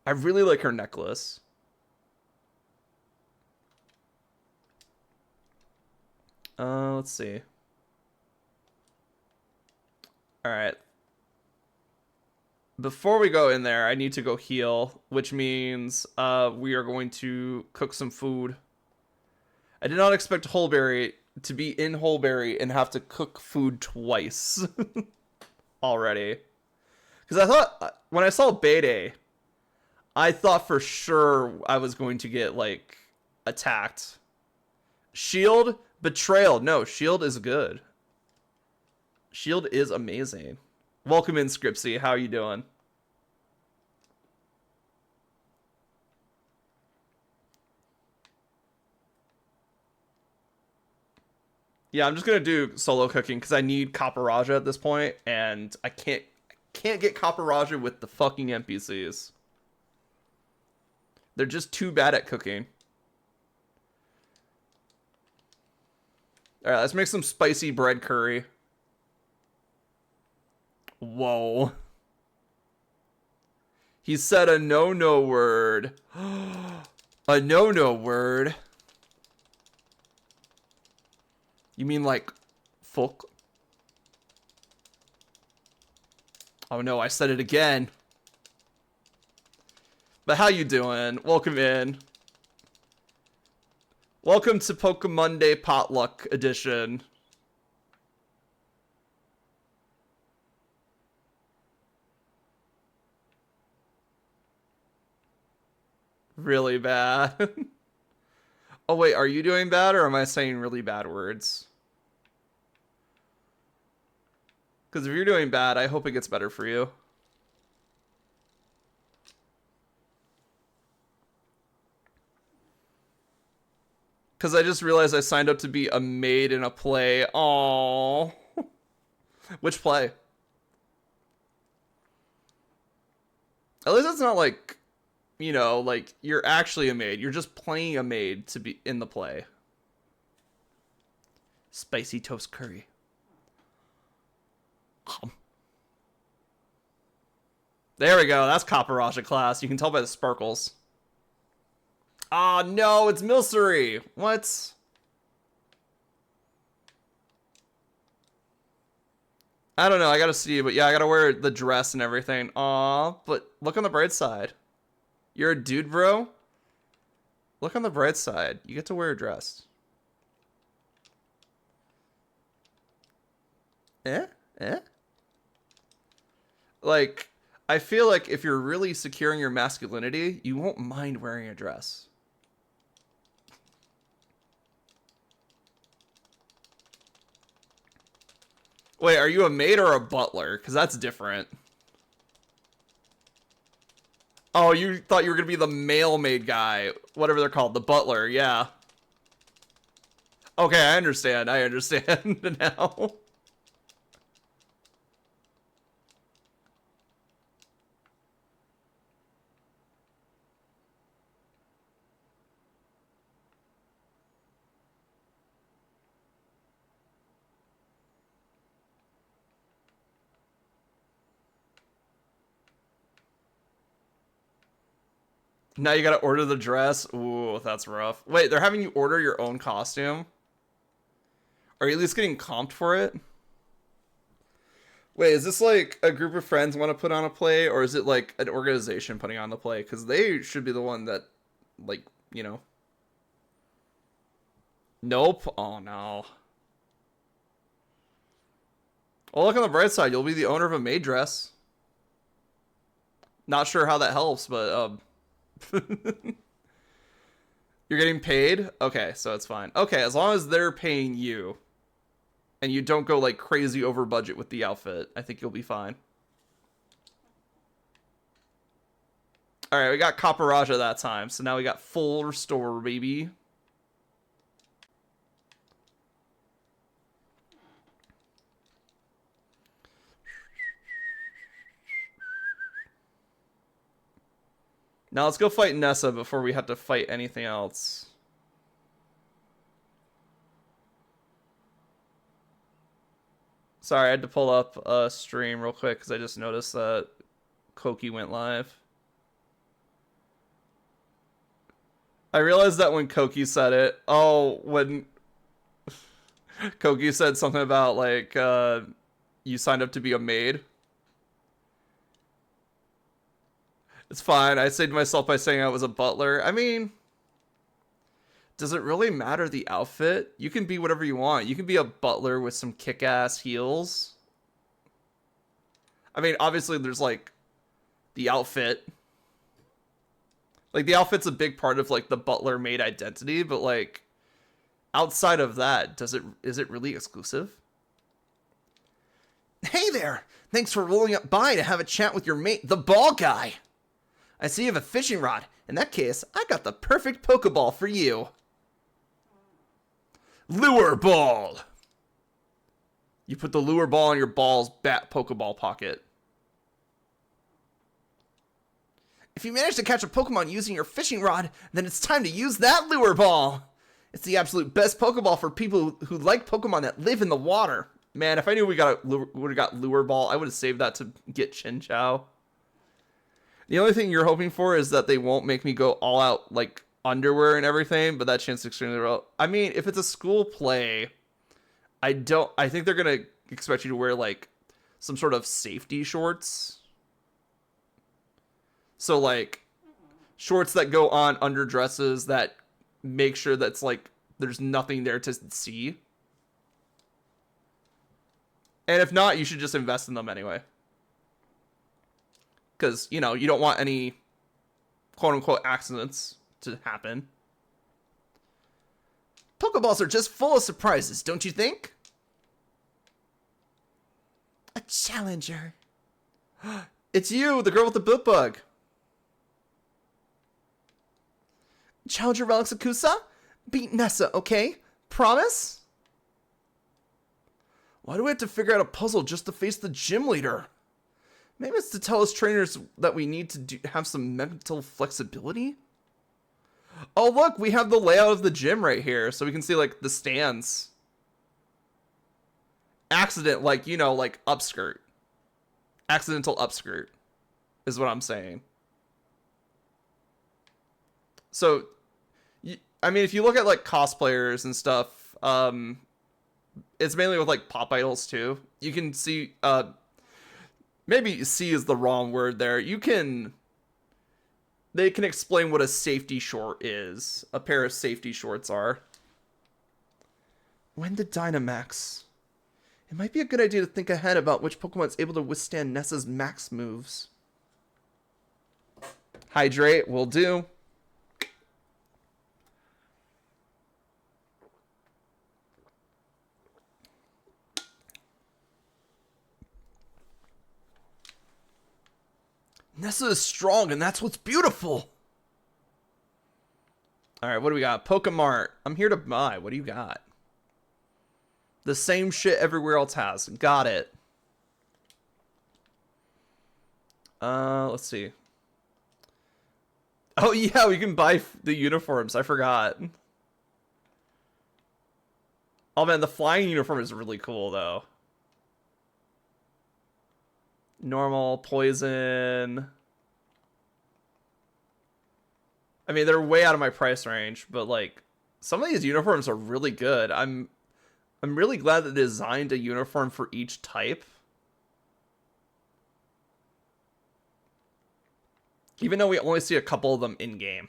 I really like her necklace. Let's see. Alright. Before we go in there, I need to go heal, which means we are going to cook some food. I did not expect Holberry to be in Holberry and have to cook food twice already. Because I thought, when I saw Bede, I thought for sure I was going to get, like, attacked. Shield? Betrayal. No, Shield is good. Shield is amazing. Welcome in, Scripsy. How are you doing? Yeah, I'm just gonna do solo cooking because I need Copper Raja at this point, and I can't get Copper Raja with the fucking NPCs. They're just too bad at cooking. Alright, let's make some spicy bread curry. Whoa. He said a no-no word. A no-no word? You mean like fuck? Oh no, I said it again. But how you doing? Welcome in. Welcome to Pokemon Day Potluck Edition. Really bad. Oh wait, are you doing bad or am I saying really bad words? Because if you're doing bad, I hope it gets better for you. Because I just realized I signed up to be a maid in a play. Aww. Which play? At least it's not like, you know, like you're actually a maid. You're just playing a maid to be in the play. Spicy toast curry. There we go. That's Copper Raja class. You can tell by the sparkles. Ah, no, it's Milcery. What? I don't know. I gotta see, but yeah, I gotta wear the dress and everything. Aw, but look on the bright side. You're a dude, bro. Look on the bright side. You get to wear a dress. Eh? Eh? Like, I feel like if you're really securing your masculinity, you won't mind wearing a dress. Wait, are you a maid or a butler? Because that's different. Oh, you thought you were going to be the male maid guy. Whatever they're called. The butler, yeah. Okay, I understand. I understand now. Now you gotta order the dress. Ooh, that's rough. Wait, they're having you order your own costume? Are you at least getting comped for it? Wait, is this like a group of friends want to put on a play, or is it like an organization putting on the play? Because they should be the one that, like, you know. Nope. Oh no. Well, look on the bright side. You'll be the owner of a maid dress. Not sure how that helps, but you're getting paid? Okay, so it's fine. Okay, as long as they're paying you and you don't go like crazy over budget with the outfit, I think you'll be fine. All right, we got Caparaja that time, so now we got full restore, baby. Now let's go fight Nessa before we have to fight anything else. Sorry, I had to pull up a stream real quick because I just noticed that Koki went live. I realized that when Koki said it, when Koki said something about like you signed up to be a maid. It's fine. I saved myself by saying I was a butler. I mean, does it really matter the outfit? You can be whatever you want. You can be a butler with some kick-ass heels. I mean, obviously there's like the outfit. Like the outfit's a big part of like the butler maid identity, but like outside of that, is it really exclusive? Hey there! Thanks for rolling up by to have a chat with your mate, the ball guy. I see you have a fishing rod. In that case, I got the perfect Pokeball for you. Lure ball! You put the lure ball in your ball's bat Pokeball pocket. If you manage to catch a Pokemon using your fishing rod, then it's time to use that lure ball. It's the absolute best Pokeball for people who like Pokemon that live in the water. Man, if I knew we would have got lure ball, I would have saved that to get Chinchou. The only thing you're hoping for is that they won't make me go all out, like, underwear and everything, but that chance is extremely low. I mean, if it's a school play, I think they're going to expect you to wear, like, some sort of safety shorts. So, like, shorts that go on under dresses that make sure that's, like, there's nothing there to see. And if not, you should just invest in them anyway. Because, you know, you don't want any quote-unquote accidents to happen. Pokeballs are just full of surprises, don't you think? A challenger. It's you, the girl with the boot bug. Challenger Relics Akusa? Beat Nessa, okay? Promise? Why do we have to figure out a puzzle just to face the gym leader? Maybe it's to tell us trainers that we need to have some mental flexibility? Oh, look, we have the layout of the gym right here, so we can see, like, the stands. Accident, like, you know, like, upskirt. Accidental upskirt is what I'm saying. So, I mean, if you look at like cosplayers and stuff, it's mainly with like pop idols too. You can see, maybe "see" is the wrong word there. They can explain what a safety short is. A pair of safety shorts are. When did Dynamax? It might be a good idea to think ahead about which Pokemon is able to withstand Nessa's max moves. Hydrate will do. Nessa is strong, and that's what's beautiful. All right, what do we got? Pokemart. I'm here to buy. What do you got? The same shit everywhere else has. Got it. Let's see. Oh yeah, we can buy the uniforms. I forgot. Oh man, the flying uniform is really cool though. Normal, poison. I mean, they're way out of my price range, but like some of these uniforms are really good. I'm really glad that they designed a uniform for each type. Even though we only see a couple of them in game.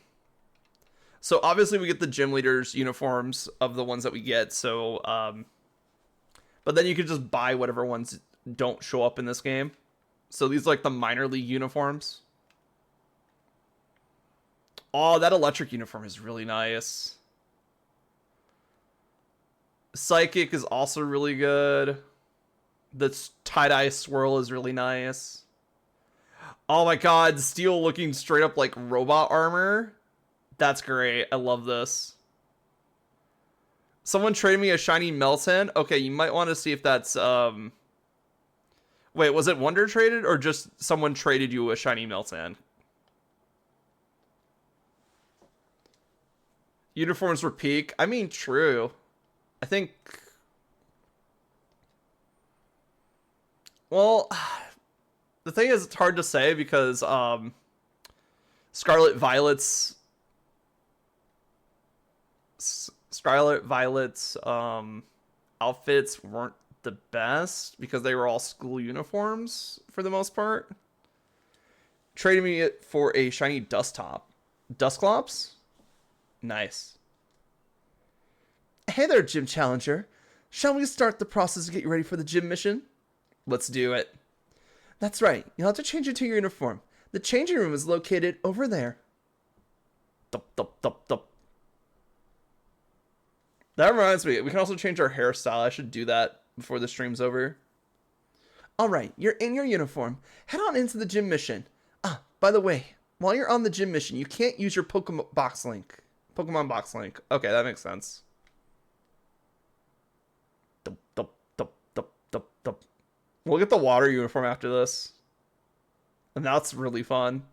So obviously we get the gym leaders uniforms of the ones that we get. So, but then you can just buy whatever ones don't show up in this game. So these are like the minor league uniforms. Oh, that electric uniform is really nice. Psychic is also really good. The tie-dye swirl is really nice. Oh my god, Steel looking straight up like robot armor. That's great. I love this. Someone traded me a shiny Meltan. Okay, you might want to see if that's wait, was it Wonder traded or just someone traded you a shiny Meltan? Uniforms were peak. I mean, true. I think, well, the thing is, it's hard to say because Scarlet Violet's outfits weren't the best because they were all school uniforms for the most part. Trading me it for a shiny Dusclops. Nice. Hey there, Gym Challenger. Shall we start the process to get you ready for the gym mission? Let's do it. That's right. You'll have to change into your uniform. The changing room is located over there. Dup, dup, dup, dup. That reminds me, we can also change our hairstyle. I should do that before the stream's over. Alright, you're in your uniform. Head on into the gym mission. Ah, by the way, while you're on the gym mission, you can't use your Pokemon box link. Okay, that makes sense. Dup, dup, dup, dup, dup, dup. We'll get the water uniform after this. And that's really fun.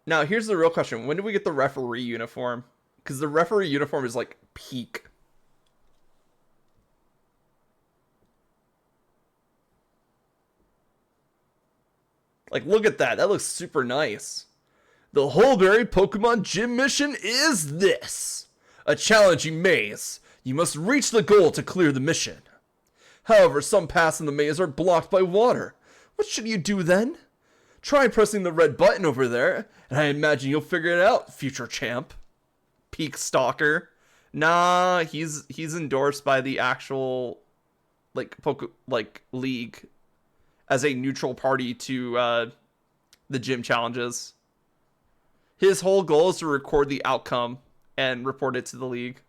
Now, here's the real question. When do we get the referee uniform? Because the referee uniform is like peak. Like, look at that. That looks super nice. The Hulberry Pokemon Gym mission is this. A challenging maze. You must reach the goal to clear the mission. However, some paths in the maze are blocked by water. What should you do then? Try pressing the red button over there, and I imagine you'll figure it out, future champ. Peak Stalker. Nah, he's endorsed by the actual league as a neutral party to the gym challenges. His whole goal is to record the outcome and report it to the league.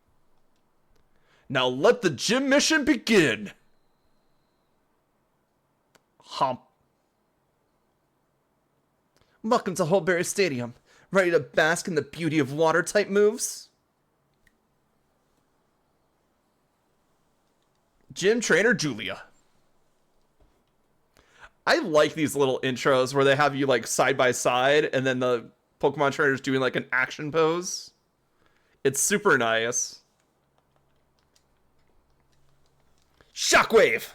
Now let the gym mission begin. Hump. Welcome to Hulberry Stadium. Ready to bask in the beauty of water type moves? Gym trainer Julia. I like these little intros where they have you like side by side and then the Pokemon trainer's doing like an action pose. It's super nice. Shockwave.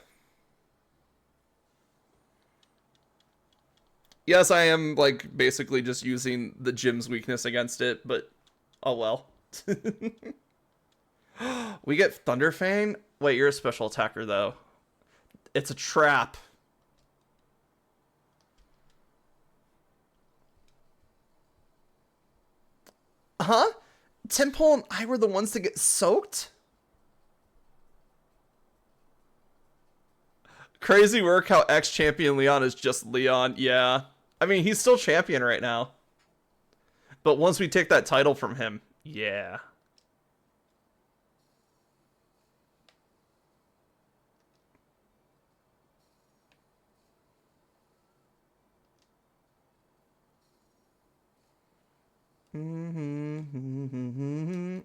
Yes, I am like basically just using the gym's weakness against it, but oh well. We get Thunderfang. Wait, you're a special attacker though. It's a trap. Huh? Temple and I were the ones to get soaked? Crazy work how ex-champion Leon is just Leon. Yeah. I mean, he's still champion right now. But once we take that title from him, yeah.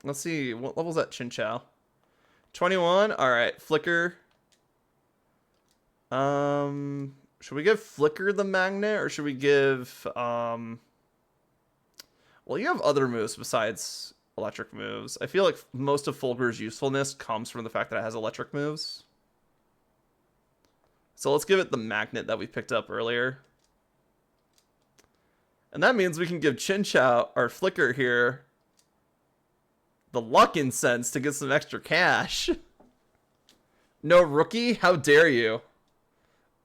Let's see. What level's that Chinchou? 21? Alright. Flicker. Should we give Flicker the magnet or should we give well, you have other moves besides electric moves. I feel like most of Fulgur's usefulness comes from the fact that it has electric moves. So let's give it the magnet that we picked up earlier. And that means we can give Chinchou, our Flicker here, the luck incense to get some extra cash. No rookie? How dare you?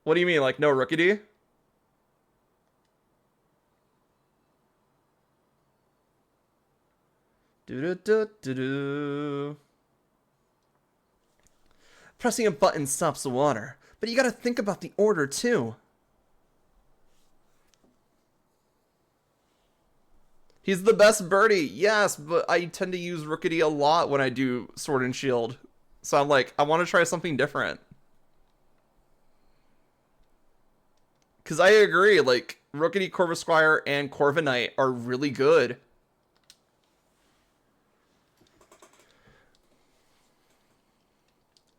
What do you mean, like no rookie? Do-do-do-do-do. Pressing a button stops the water, but you gotta think about the order too. He's the best birdie, yes, but I tend to use Rookity a lot when I do Sword and Shield. So I'm like, I want to try something different. Because I agree, like, Rookity, Corvisquire, and Corviknight are really good.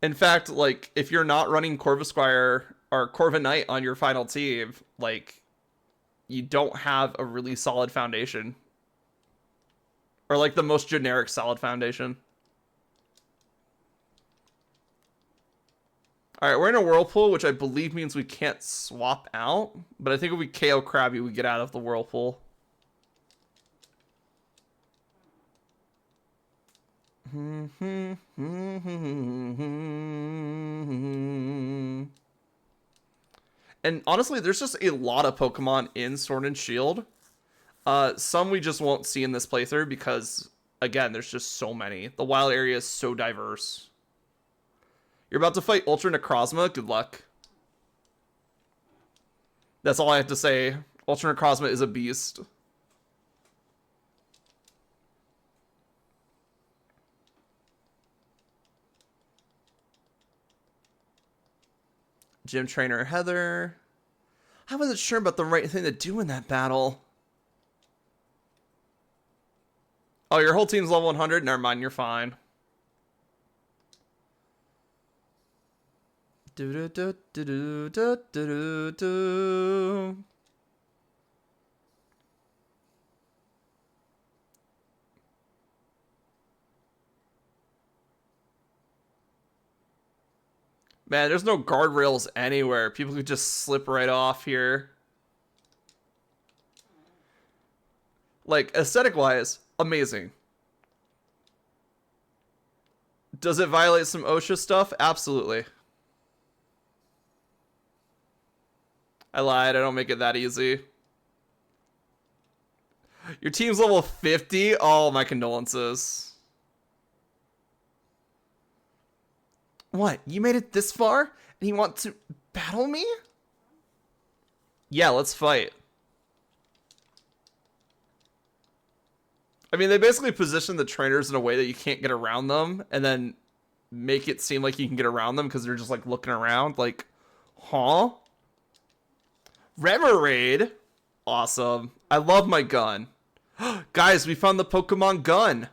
In fact, like, if you're not running Corvisquire or Corviknight on your final team, like, you don't have a really solid foundation. Or, like, the most generic solid foundation. Alright, we're in a Whirlpool, which I believe means we can't swap out. But I think if we KO Krabby, we get out of the Whirlpool. And honestly, there's just a lot of Pokemon in Sword and Shield. Some we just won't see in this playthrough because, again, there's just so many. The wild area is so diverse. You're about to fight Ultra Necrozma? Good luck. That's all I have to say. Ultra Necrozma is a beast. Gym Trainer Heather. I wasn't sure about the right thing to do in that battle. Oh, your whole team's level 100? Never mind, you're fine. Do do do do do do do do. Man, there's no guardrails anywhere. People could just slip right off here. Like, aesthetic-wise, amazing. Does it violate some OSHA stuff? Absolutely. I lied. I don't make it that easy. Your team's level 50? Oh, my condolences. What? You made it this far? And you want to battle me? Yeah, let's fight. I mean, they basically position the trainers in a way that you can't get around them, and then make it seem like you can get around them because they're just, like, looking around. Like, huh? Remoraid? Awesome. I love my gun. Guys, we found the Pokemon gun.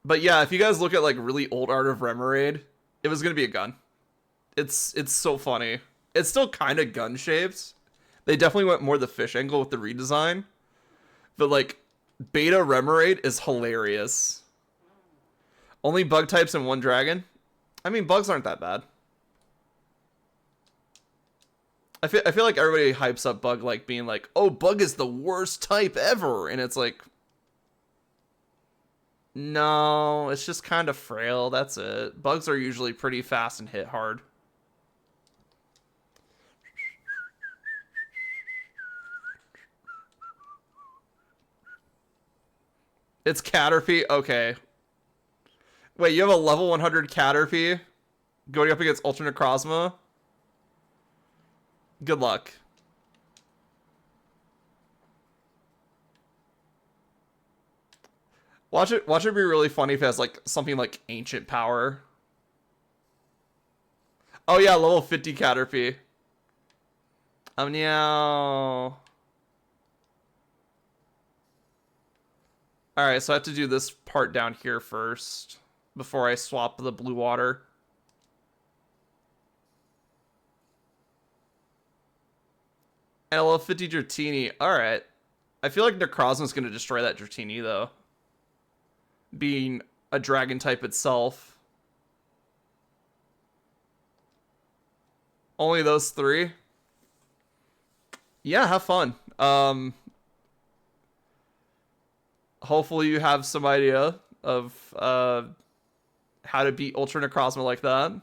But yeah, if you guys look at, like, really old art of Remoraid, it was gonna be a gun. It's so funny. It's still kind of gun-shaped. They definitely went more the fish angle with the redesign. But, like, Beta Remoraid is hilarious. Only bug types and one dragon? I mean, bugs aren't that bad. I feel like everybody hypes up Bug like being like, oh, Bug is the worst type ever, and it's like, no, it's just kind of frail. That's it. Bugs are usually pretty fast and hit hard. It's Caterpie. Okay. Wait, you have a level 100 Caterpie going up against Ultra Necrozma? Good luck. Watch it be really funny if it has like something like ancient power. Oh yeah, level 50 Caterpie. Oh no. Alright, so I have to do this part down here first before I swap the blue water. And a level 50 Dratini. Alright. I feel like Necrozma's gonna destroy that Dratini though. Being a dragon type itself. Only those three? Yeah, have fun. Hopefully you have some idea of how to beat Ultra Necrozma like that.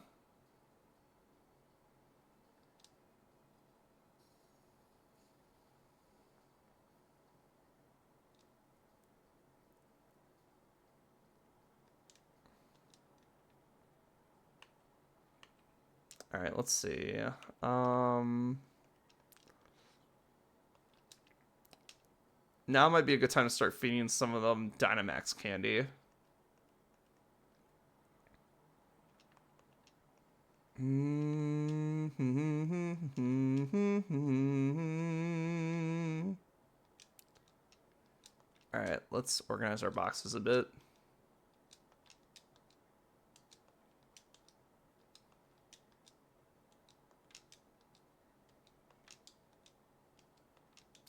All right, let's see. Now might be a good time to start feeding some of them Dynamax candy. All right, let's organize our boxes a bit.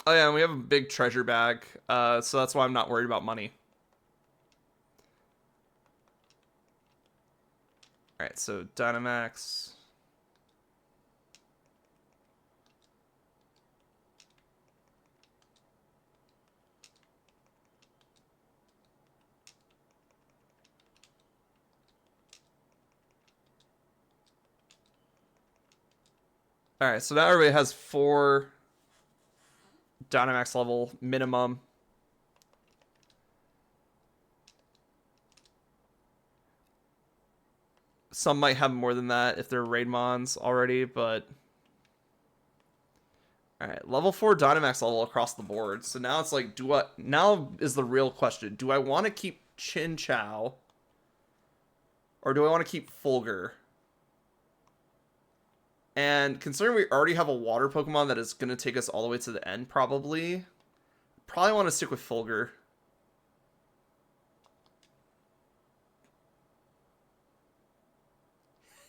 Oh yeah, and we have a big treasure bag, so that's why I'm not worried about money. All right, so Dynamax. All right, so now everybody has 4 Dynamax level minimum. Some might have more than that if they're Raidmons already, but... Alright, level 4 Dynamax level across the board. So now it's like, now is the real question. Do I want to keep Chinchou? Or do I want to keep Fulgur? And considering we already have a water Pokemon that is going to take us all the way to the end, probably want to stick with Fulgur.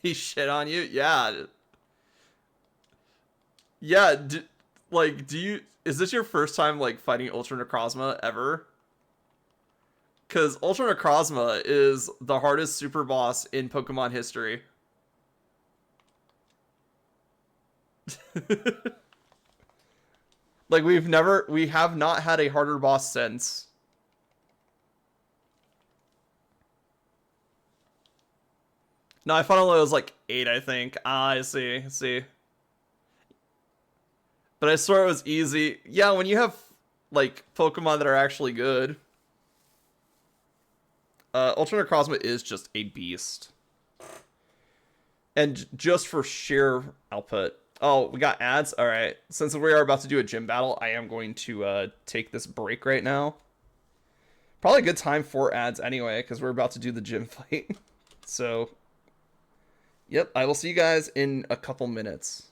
He shit on you? Yeah. Yeah, is this your first time, like, fighting Ultra Necrozma ever? Because Ultra Necrozma is the hardest super boss in Pokemon history. Like, we have not had a harder boss since. No, I found out it was like 8, I think. Ah, I see. But I swear it was easy. Yeah, when you have, like, Pokemon that are actually good. Ultra Necrozma is just a beast. And just for sheer output. Oh, we got ads? Alright. Since we are about to do a gym battle, I am going to take this break right now. Probably a good time for ads anyway, because we're about to do the gym fight. So, yep, I will see you guys in a couple minutes.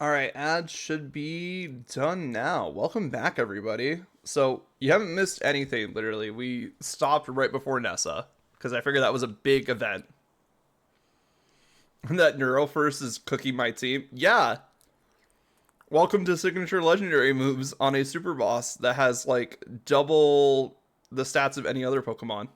All right, ads should be done now. Welcome back, everybody. So you haven't missed anything. Literally, we stopped right before Nessa because I figured that was a big event. And that Neuro first is cooking my team. Yeah. Welcome to signature legendary moves on a super boss that has like double the stats of any other Pokemon.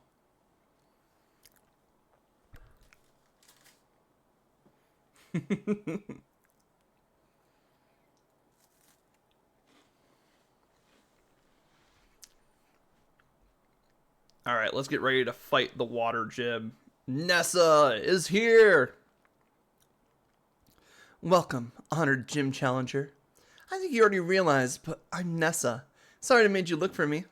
All right, let's get ready to fight the water gym. Nessa is here. Welcome, honored gym challenger. I think you already realized, but I'm Nessa. Sorry to made you look for me.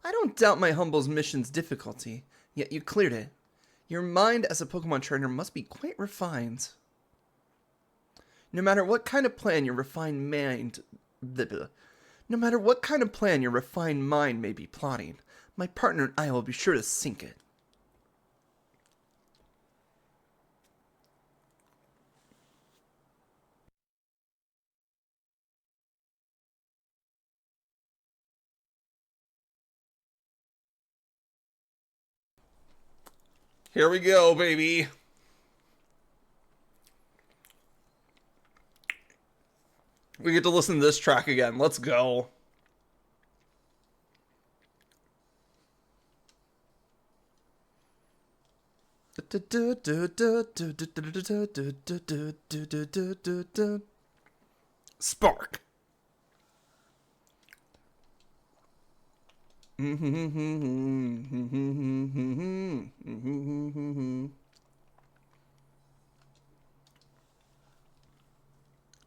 I don't doubt my humble's mission's difficulty, yet you cleared it. Your mind as a Pokemon trainer must be quite refined. No matter what kind of plan your refined mind... No matter what kind of plan your refined mind may be plotting, my partner and I will be sure to sink it. Here we go, baby. We get to listen to this track again. Let's go. Spark.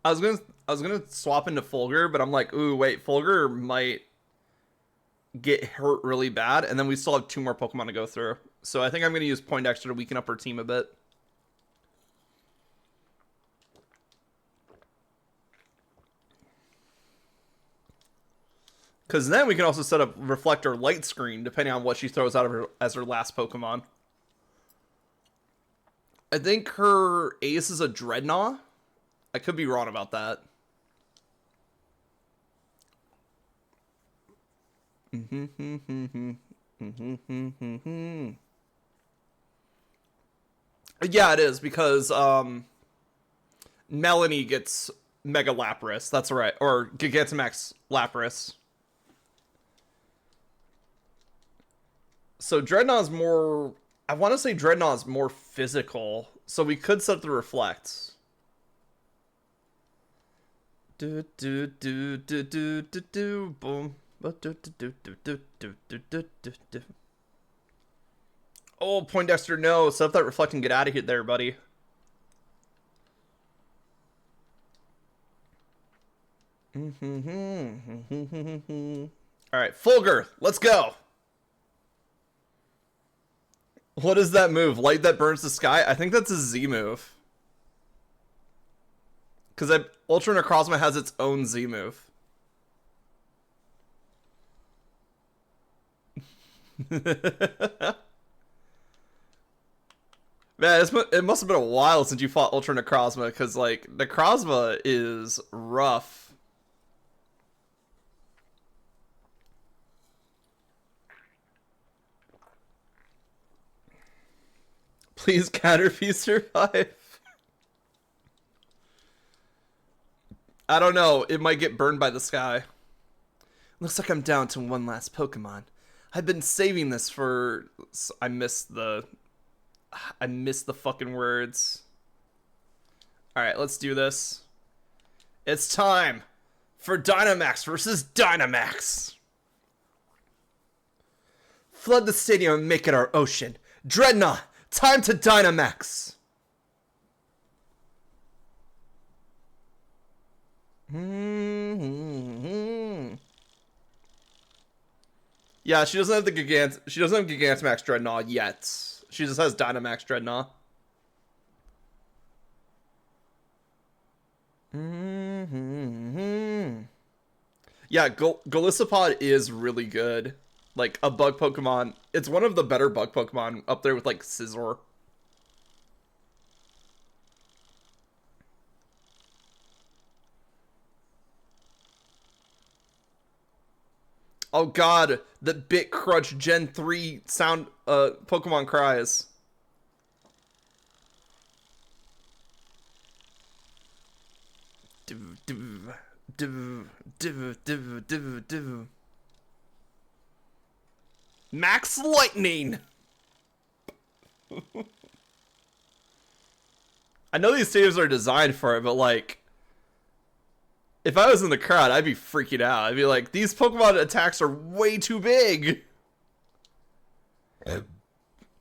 I was gonna swap into Fulgur, but I'm like, ooh, wait, Fulgur might get hurt really bad, and then we still have 2 more Pokemon to go through. So I think I'm gonna use Poindexter to weaken up our team a bit. Because then we can also set up Reflector Light Screen, depending on what she throws out of her as her last Pokemon. I think her ace is a Dreadnought. I could be wrong about that. Yeah, it is, because Melanie gets Mega Lapras. That's right. Or Gigantamax Lapras. So Dreadnought's more... I want to say Dreadnought's more physical. So we could set up the Reflect. Do do do do do do do boom. Oh, Poindexter, no. Set up that Reflect and get out of here there, buddy. Alright, Fulgur, let's go. What is that move? Light that burns the sky? I think that's a Z move. Because Ultra Necrozma has its own Z move. Man, it must have been a while since you fought Ultra Necrozma, because, like, Necrozma is rough. Please, Caterpie, survive. I don't know. It might get burned by the sky. Looks like I'm down to one last Pokemon. I've been saving this for... I missed the fucking words. Alright, let's do this. It's time for Dynamax versus Dynamax. Flood the stadium and make it our ocean. Dreadnought, time to Dynamax. Yeah, she doesn't have the Gigantamax Dreadnought yet. She just has Dynamax Dreadnought. Yeah, Golisopod is really good. Like, a bug Pokemon. It's one of the better bug Pokemon, up there with, like, Scizor. Oh god, the Bit Crunch Gen 3 sound Pokemon cries. Div, div, div, div, div, div, div. Max Lightning! I know these stadiums are designed for it, but like, if I was in the crowd, I'd be freaking out. I'd be like, these Pokemon attacks are way too big.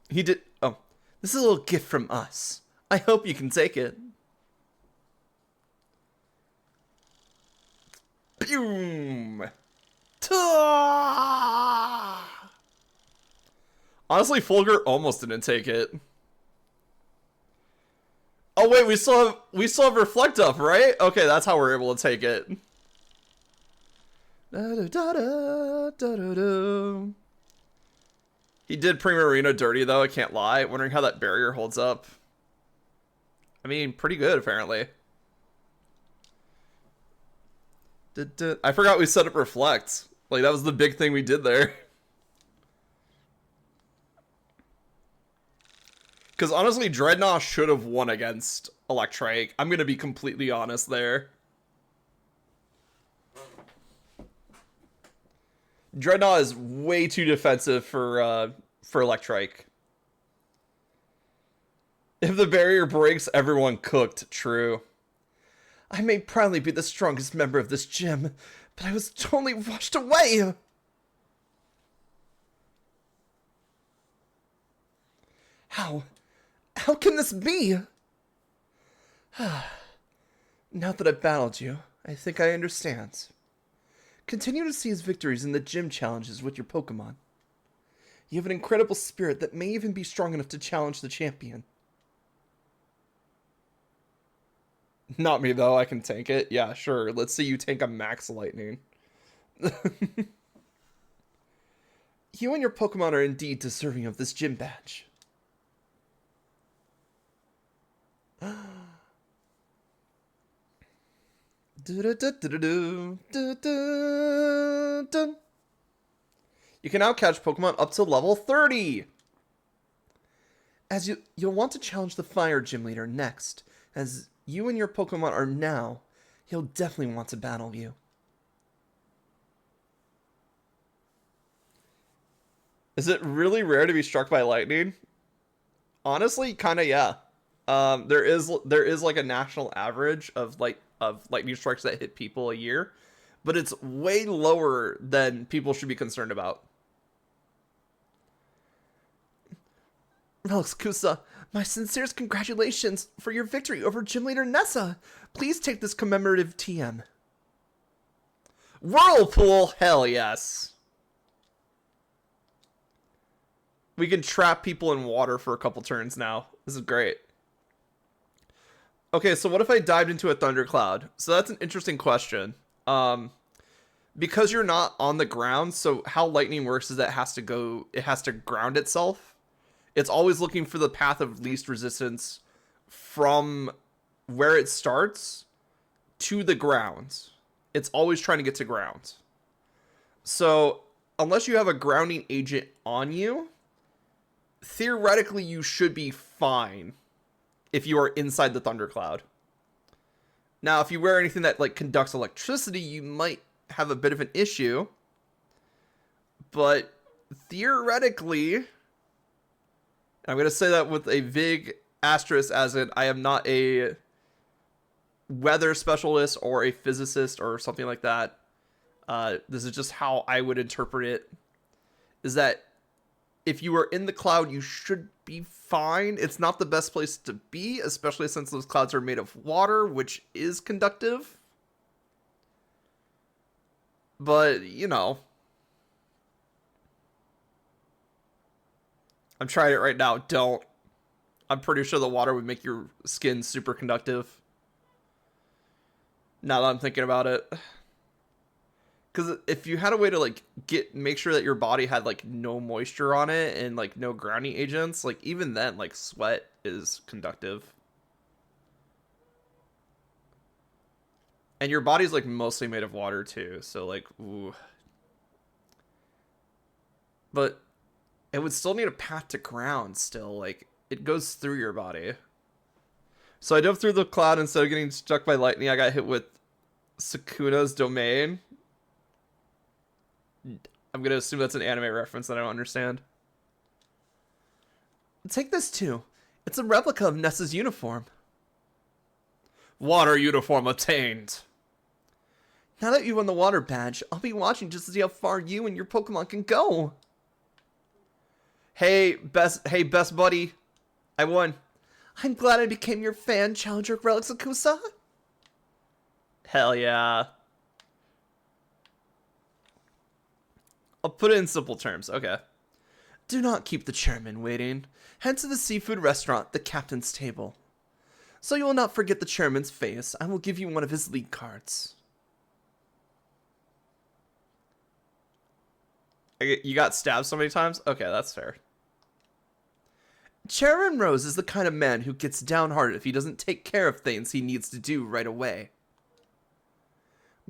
He did. Oh, this is a little gift from us. I hope you can take it. Boom. Honestly, Fulgur almost didn't take it. Oh wait, we still have Reflect up, right? Okay, that's how we're able to take it. He did Primarina dirty though, I can't lie. Wondering how that barrier holds up. I mean, pretty good apparently. I forgot we set up Reflect. Like, that was the big thing we did there. Because honestly, Dreadnought should have won against Electrike. I'm going to be completely honest there. Dreadnought is way too defensive for Electrike. If the barrier breaks, everyone cooked. True. I may proudly be the strongest member of this gym, but I was totally washed away. How? How can this be? Now that I've battled you, I think I understand. Continue to seize victories in the gym challenges with your Pokemon. You have an incredible spirit that may even be strong enough to challenge the champion. Not me, though. I can tank it. Yeah, sure. Let's see you tank a Max Lightning. You and your Pokemon are indeed deserving of this gym badge. You can now catch Pokemon up to level 30. As you'll want to challenge the Fire Gym Leader next, as you and your Pokemon are now, he'll definitely want to battle you. Is it really rare to be struck by lightning? Honestly, kind of yeah. There is like a national average of lightning strikes that hit people a year, but it's way lower than people should be concerned about. Relics Kusa, my sincerest congratulations for your victory over Gym Leader Nessa. Please take this commemorative TM. Whirlpool, hell yes. We can trap people in water for a couple turns now. This is great. Okay, so what if I dived into a thundercloud? So that's an interesting question. Because you're not on the ground, so how lightning works is that it has to ground itself. It's always looking for the path of least resistance from where it starts to the ground. It's always trying to get to ground. So unless you have a grounding agent on you, theoretically you should be fine if you are inside the thundercloud. Now, if you wear anything that like conducts electricity, you might have a bit of an issue. But theoretically, I'm going to say that with a big asterisk, as in I am not a weather specialist or a physicist or something like that. This is just how I would interpret it. Is that if you are in the cloud, you should be fine. It's not the best place to be, especially since those clouds are made of water, which is conductive. But, you know. I'm trying it right now. Don't. I'm pretty sure the water would make your skin super conductive. Now that I'm thinking about it. Because if you had a way to like make sure that your body had like no moisture on it and like no grounding agents, like even then like sweat is conductive. And your body's like mostly made of water too, so like ooh. But it would still need a path to ground still. Like, it goes through your body. So I dove through the cloud instead of getting struck by lightning. I got hit with Sukuna's domain. I'm going to assume that's an anime reference that I don't understand. Take this too. It's a replica of Nessa's uniform. Water uniform attained. Now that you won the water badge, I'll be watching just to see how far you and your Pokemon can go. Hey, best buddy. I won. I'm glad I became your fan, Challenger Relics Akusa. Hell yeah. I'll put it in simple terms. Okay. Do not keep the chairman waiting. Head to the seafood restaurant, the captain's table. So you will not forget the chairman's face. I will give you one of his league cards. You got stabbed so many times? Okay, that's fair. Chairman Rose is the kind of man who gets downhearted if he doesn't take care of things he needs to do right away.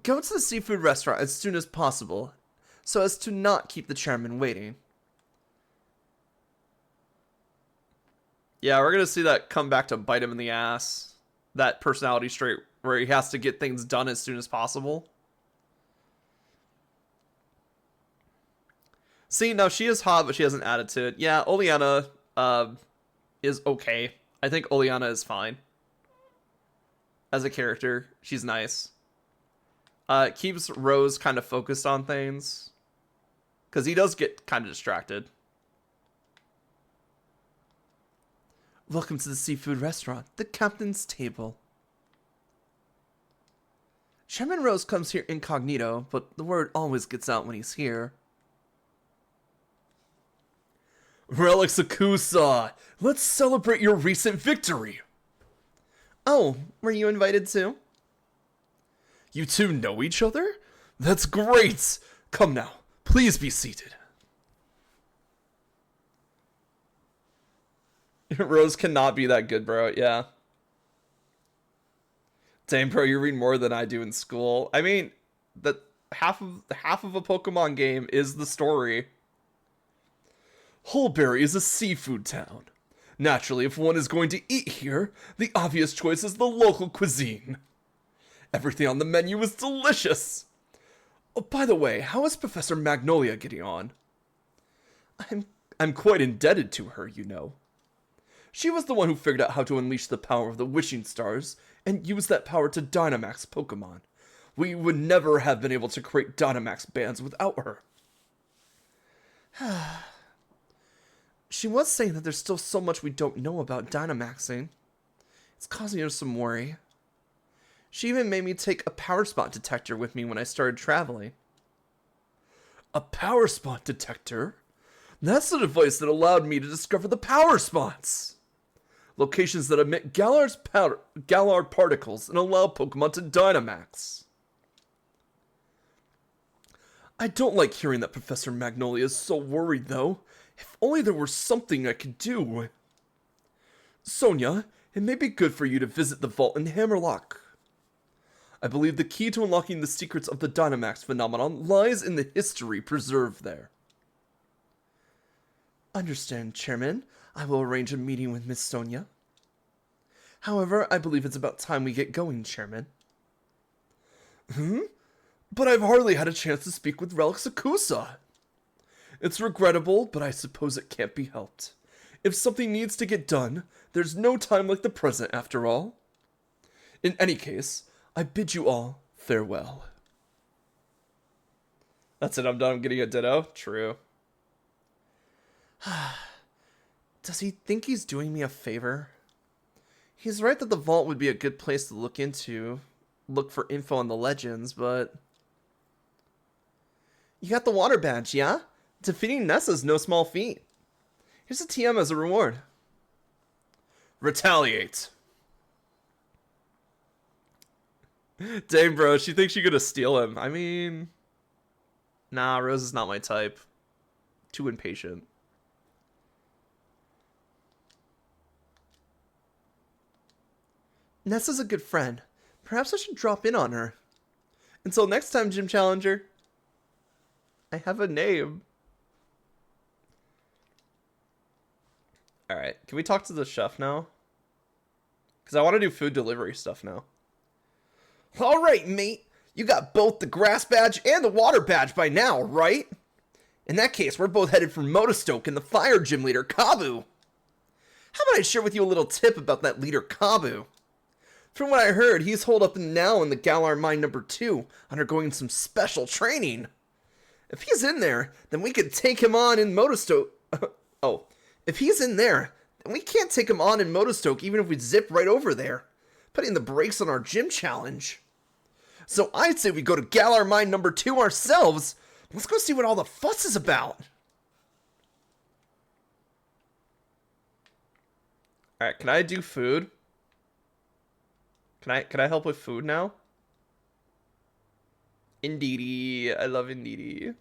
Go to the seafood restaurant as soon as possible, so as to not keep the chairman waiting. Yeah, we're going to see that come back to bite him in the ass. That personality trait where he has to get things done as soon as possible. See, now she is hot, but she has an attitude. Yeah, Oleana is okay. I think Oleana is fine. As a character, she's nice. It keeps Rose kind of focused on things. Because he does get kind of distracted. Welcome to the seafood restaurant, the captain's table. Chairman Rose comes here incognito, but the word always gets out when he's here. Relics Akusa, let's celebrate your recent victory. Oh, were you invited too? You two know each other? That's great! Come now, please be seated. Rose cannot be that good, bro. Yeah. Dang, bro, you read more than I do in school. I mean, the half of a Pokemon game is the story. Hulberry is a seafood town. Naturally, if one is going to eat here, the obvious choice is the local cuisine. Everything on the menu is delicious. Oh, by the way, how is Professor Magnolia getting on? I'm quite indebted to her, you know. She was the one who figured out how to unleash the power of the wishing stars and use that power to Dynamax Pokemon. We would never have been able to create Dynamax bands without her. She was saying that there's still so much we don't know about Dynamaxing. It's causing her some worry. She even made me take a power spot detector with me when I started traveling. A power spot detector? That's the device that allowed me to discover the power spots. Locations that emit Galar particles and allow Pokemon to Dynamax. I don't like hearing that Professor Magnolia is so worried, though. If only there were something I could do. Sonia, it may be good for you to visit the vault in Hammerlock. I believe the key to unlocking the secrets of the Dynamax phenomenon lies in the history preserved there. Understand, Chairman. I will arrange a meeting with Miss Sonia. However, I believe it's about time we get going, Chairman. But I've hardly had a chance to speak with Relics Akusa. It's regrettable, but I suppose it can't be helped. If something needs to get done, there's no time like the present after all. In any case, I bid you all farewell. That's it, I'm done. I'm getting a ditto. True. Does he think he's doing me a favor? He's right that the vault would be a good place to look for info on the legends, but... You got the water badge, yeah? Defeating Nessa's no small feat. Here's a TM as a reward. Retaliate. Dang, bro, she thinks she's gonna steal him. I mean... Nah, Rose is not my type. Too impatient. Nessa's a good friend. Perhaps I should drop in on her. Until next time, Gym Challenger. I have a name. All right, can we talk to the chef now? Because I want to do food delivery stuff now. All right, mate. You got both the grass badge and the water badge by now, right? In that case, we're both headed for Motostoke and the fire gym leader, Kabu. How about I share with you a little tip about that leader, Kabu? From what I heard, he's holed up now in the Galar Mine number 2, undergoing some special training. If he's in there, then we could take him on in Motostoke. Oh, if he's in there, then we can't take him on in Motostoke even if we zip right over there, putting the brakes on our gym challenge. So I'd say we go to Galar Mine number 2 ourselves. Let's go see what all the fuss is about. Alright, can I do food? Can I help with food now? Indeedy. I love Indeedy.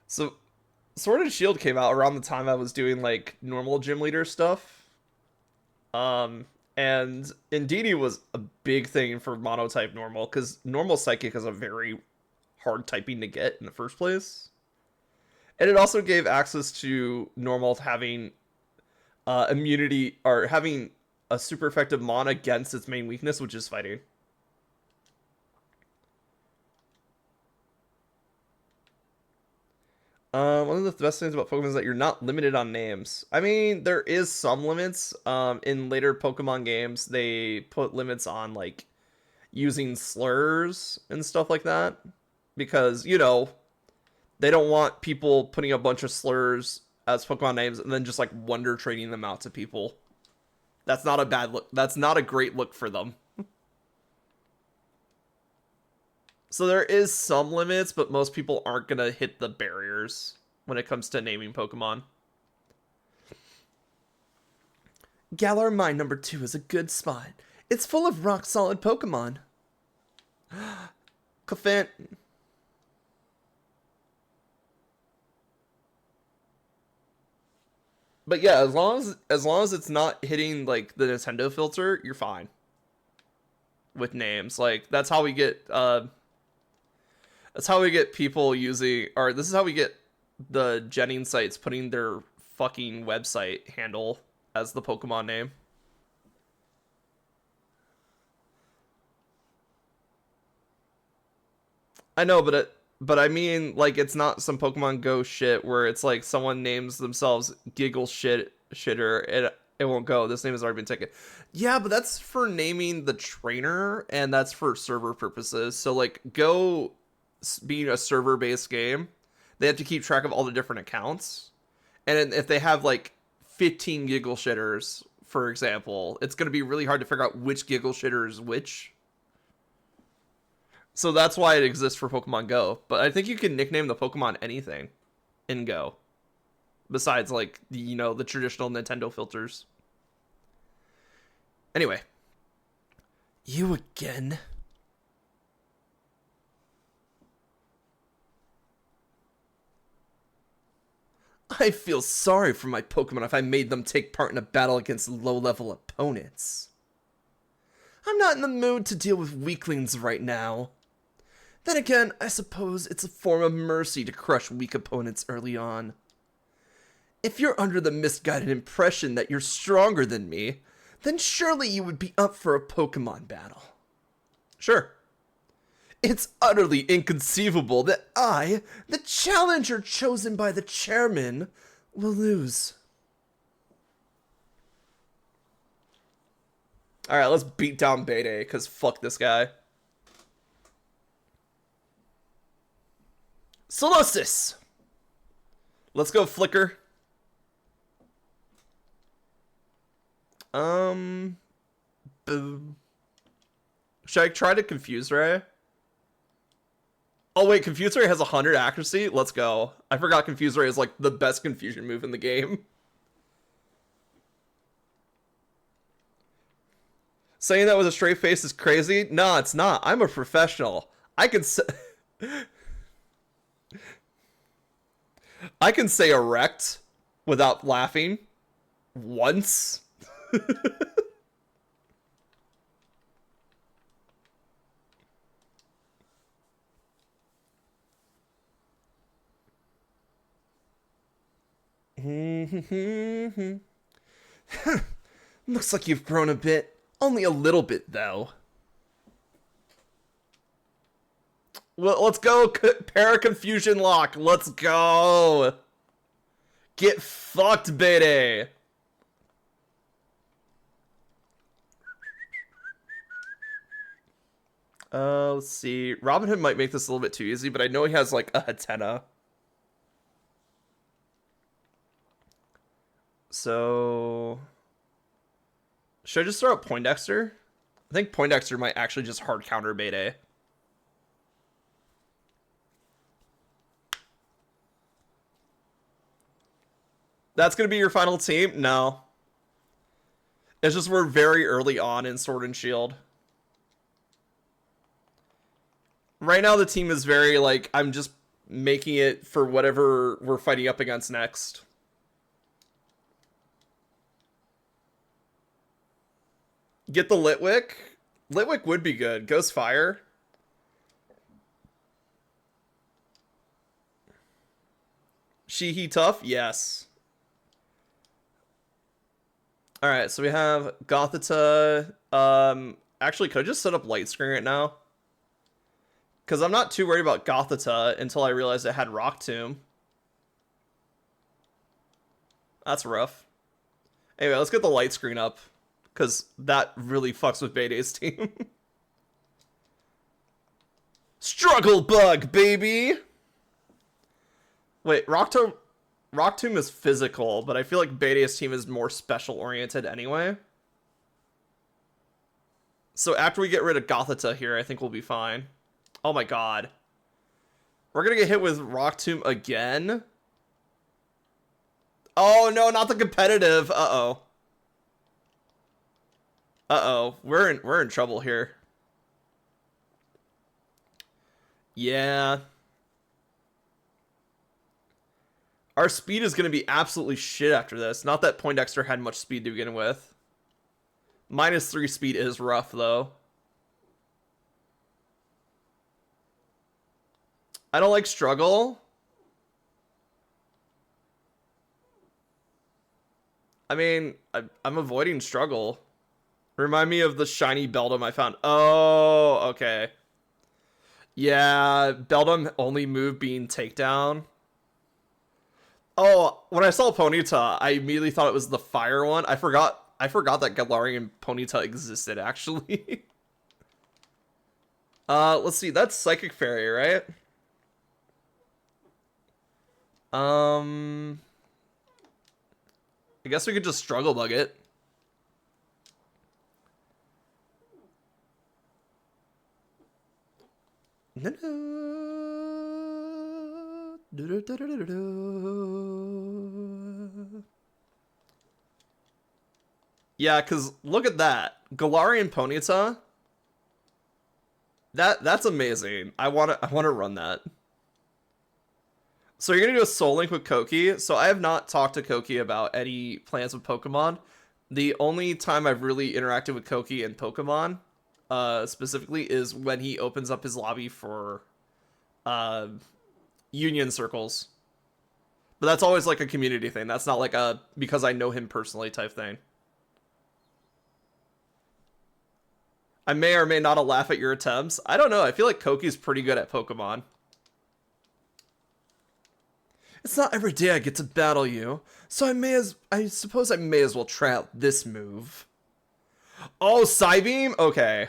So Sword and Shield came out around the time I was doing like normal gym leader stuff. And Indeedy was a big thing for monotype normal, because normal psychic is a very hard typing to get in the first place. And it also gave access to normal having immunity, or having a super effective mon against its main weakness, which is fighting. One of the best things about Pokemon is that you're not limited on names. I mean, there is some limits. In later Pokemon games, they put limits on like using slurs and stuff like that, because you know they don't want people putting a bunch of slurs as Pokemon names and then just like wonder trading them out to people. That's not a bad look. That's not a great look for them. So there is some limits, but most people aren't going to hit the barriers when it comes to naming Pokemon. Galar Mine number 2 is a good spot. It's full of rock-solid Pokemon. Clefant. But yeah, as long as it's not hitting like the Nintendo filter, you're fine with names. Like that's how we get people using, or this is how we get the Jennings sites putting their fucking website handle as the Pokemon name. I know, but I mean, like, it's not some Pokemon Go shit where it's like someone names themselves Giggle Shitter, it won't go. This name has already been taken. Yeah, but that's for naming the trainer, and that's for server purposes. So, like, Go being a server-based game, they have to keep track of all the different accounts. And if they have, like, 15 Giggle Shitters, for example, it's going to be really hard to figure out which Giggle Shitter is which. So that's why it exists for Pokemon Go. But I think you can nickname the Pokemon anything in Go. Besides, like, you know, the traditional Nintendo filters. Anyway. You again? I feel sorry for my Pokemon if I made them take part in a battle against low-level opponents. I'm not in the mood to deal with weaklings right now. Then again, I suppose it's a form of mercy to crush weak opponents early on. If you're under the misguided impression that you're stronger than me, then surely you would be up for a Pokemon battle. Sure. It's utterly inconceivable that I, the challenger chosen by the chairman, will lose. Alright, let's beat down Bede, because fuck this guy. Solosis! Let's go, Flicker. Boom. Should I try to Confuse Ray? Oh wait, Confuse Ray has 100 accuracy? Let's go. I forgot Confuse Ray is like the best confusion move in the game. Saying that with a straight face is crazy? No, it's not. I'm a professional. I can say... I can say erect without laughing once. Looks like you've grown a bit. Only a little bit, though. Well, let's go, Para-Confusion Lock. Let's go. Get fucked, baby. Let's see. Robin Hood might make this a little bit too easy, but I know he has, like, a Hatena. So... should I just throw out Poindexter? I think Poindexter might actually just hard counter Bede. That's going to be your final team? No. It's just we're very early on in Sword and Shield. Right now the team is very, like, I'm just making it for whatever we're fighting up against next. Get the Litwick. Litwick would be good. Ghost Fire. He tough? Yes. Alright, so we have Gothita. Actually, could I just set up Light Screen right now? Because I'm not too worried about Gothita until I realized it had Rock Tomb. That's rough. Anyway, let's get the Light Screen up. Because that really fucks with Bede's team. Struggle Bug, baby! Wait, Rock Tomb is physical, but I feel like Bede's team is more special-oriented anyway. So after we get rid of Gothita here, I think we'll be fine. Oh my god. We're gonna get hit with Rock Tomb again? Oh no, not the competitive. Uh-oh. Uh-oh. We're in trouble here. Yeah. Our speed is going to be absolutely shit after this. Not that Poindexter had much speed to begin with. -3 speed is rough, though. I don't like Struggle. I mean, I'm avoiding Struggle. Remind me of the shiny Beldum I found. Oh, okay. Yeah, Beldum only move being Takedown. Oh, when I saw Ponyta, I immediately thought it was the fire one. I forgot that Galarian Ponyta existed, actually. Let's see. That's Psychic Fairy, right? I guess we could just Struggle Bug it. Yeah, because look at that. Galarian Ponyta. That's amazing. I wanna run that. So you're gonna do a Soul Link with Koki. So I have not talked to Koki about any plans with Pokemon. The only time I've really interacted with Koki in Pokemon, specifically, is when he opens up his lobby for Union Circles. But that's always like a community thing. That's not like a because I know him personally type thing. I may or may not laugh at your attempts. I don't know. I feel like Koki's pretty good at Pokemon. It's not every day I get to battle you, so I suppose I may as well try out this move. Oh, Psybeam? Okay.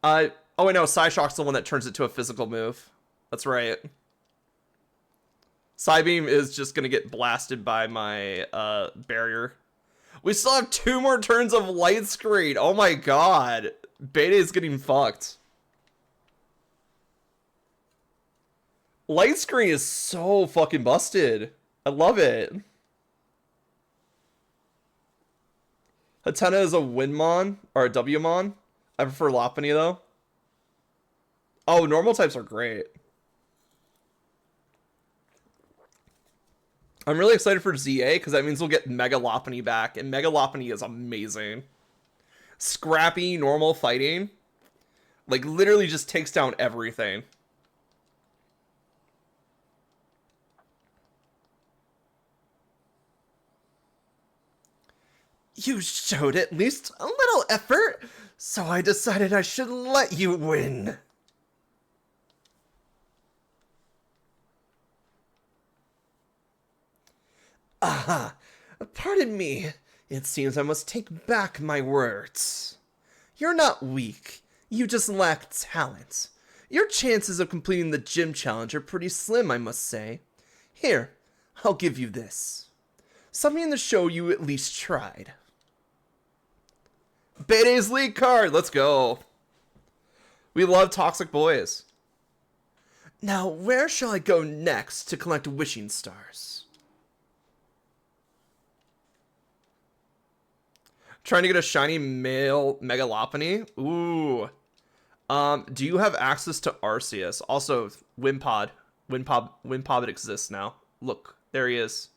Oh wait, no, Psyshock's the one that turns it to a physical move. That's right. Psybeam is just gonna get blasted by my barrier. We still have 2 more turns of Light Screen. Oh my god. Beta is getting fucked. Light Screen is so fucking busted. I love it. Hatena is a Winmon, or a Wmon. I prefer Lopunny, though. Oh, normal types are great. I'm really excited for ZA, because that means we'll get Mega Lopunny back, and Mega Lopunny is amazing. Scrappy, normal fighting. Like, literally just takes down everything. You showed at least a little effort, so I decided I should let you win. Aha! Pardon me. It seems I must take back my words. You're not weak. You just lack talent. Your chances of completing the gym challenge are pretty slim, I must say. Here, I'll give you this. Something to show you at least tried. Beidei's league card. Let's go. We love toxic boys. Now, where shall I go next to collect wishing stars? Trying to get a shiny male Megalopony. Ooh. Do you have access to Arceus? Also, Wimpod. Wimpod exists now. Look, there he is.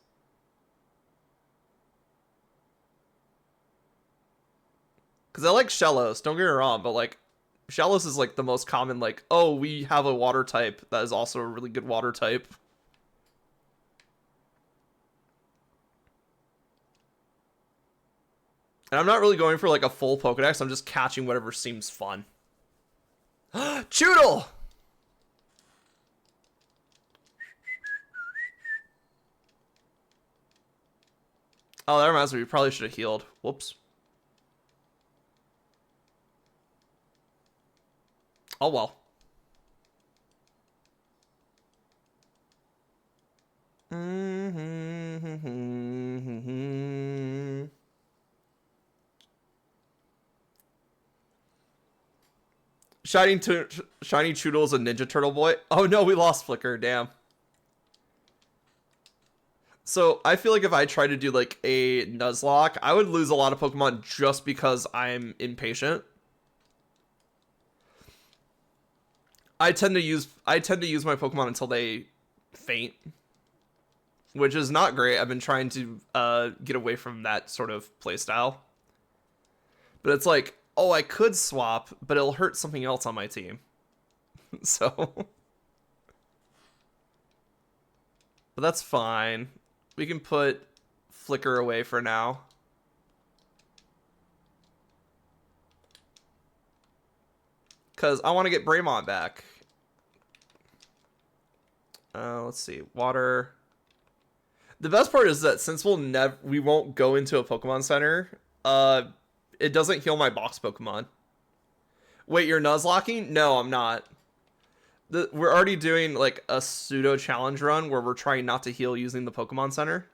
Because I like Shellos, don't get me wrong, but like, Shellos is like the most common, like, oh, we have a water type that is also a really good water type. And I'm not really going for like a full Pokedex, I'm just catching whatever seems fun. Choodle! Oh, that reminds me, we probably should have healed. Whoops. Oh well. Shiny Choodle's a Ninja Turtle boy. Oh no, we lost Flicker. Damn. So I feel like if I try to do like a Nuzlocke, I would lose a lot of Pokemon just because I'm impatient. I tend to use my Pokemon until they faint, which is not great. I've been trying to get away from that sort of playstyle. But it's like, oh, I could swap, but it'll hurt something else on my team. So, but that's fine. We can put Flicker away for now. Because I want to get Braymont back. Let's see. Water. The best part is that since we won't go into a Pokemon Center, it doesn't heal my box Pokemon. Wait, you're Nuzlocking? No, I'm not. We're already doing like a pseudo challenge run where we're trying not to heal using the Pokemon Center.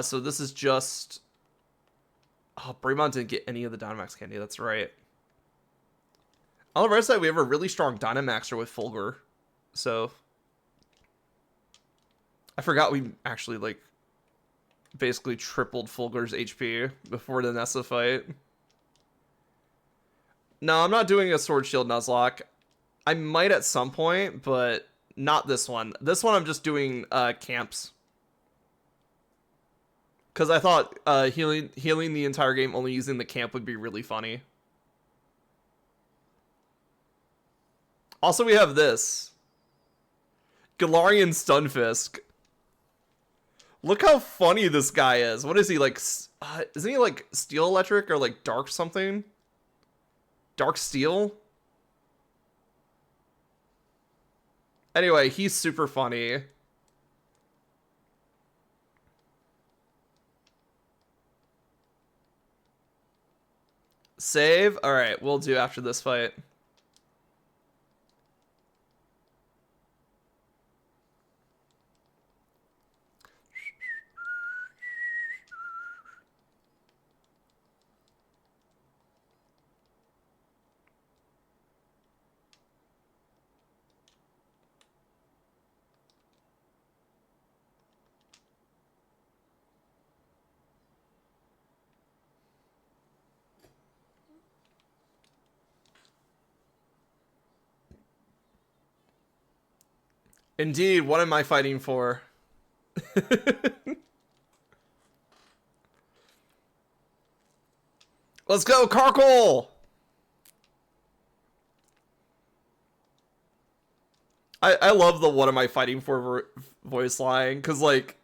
So this is just... Oh, Braymont didn't get any of the Dynamax candy. That's right. On the right side, we have a really strong Dynamaxer with Fulgur. So... I forgot we actually, like, basically tripled Fulgur's HP before the Nessa fight. No, I'm not doing a Sword Shield Nuzlocke. I might at some point, but not this one. This one I'm just doing camps. Because I thought healing the entire game only using the camp would be really funny. Also, we have this. Galarian Stunfisk. Look how funny this guy is. What is he, like... isn't he, like, Steel Electric or, like, Dark something? Dark Steel? Anyway, he's super funny. Save? Alright, we'll do after this fight. Indeed, what am I fighting for? Let's go, Carkle! I love the what am I fighting for voice line, because, like,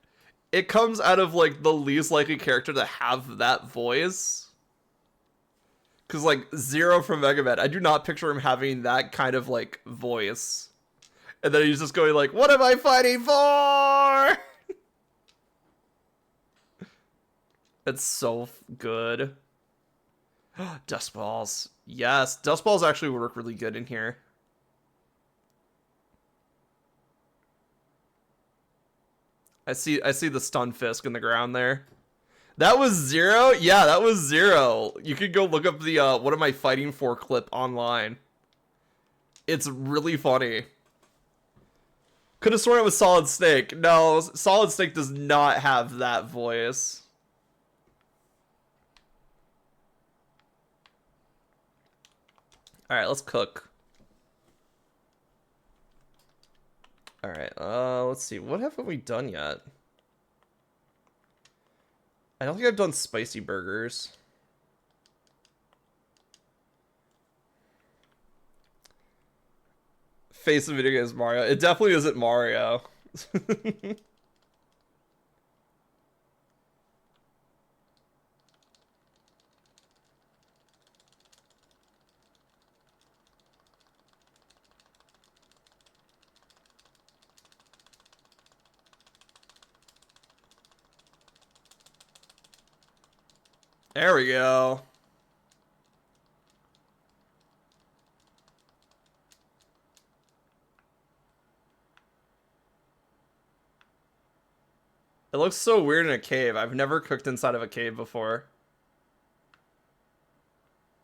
it comes out of like the least likely character to have that voice. Cause like Zero from Mega Man, I do not picture him having that kind of like voice. And then he's just going like, "What am I fighting for?" It's so good. Dust balls. Yes, dust balls actually work really good in here. I see the stun fisk in the ground there. That was Zero? Yeah, that was Zero. You could go look up the what am I fighting for clip online. It's really funny. Could have sworn it was Solid Snake. No, Solid Snake does not have that voice. Alright, let's cook. Alright, let's see. What haven't we done yet? I don't think I've done spicy burgers. Face of video games Mario. It definitely isn't Mario. There we go. It looks so weird in a cave. I've never cooked inside of a cave before.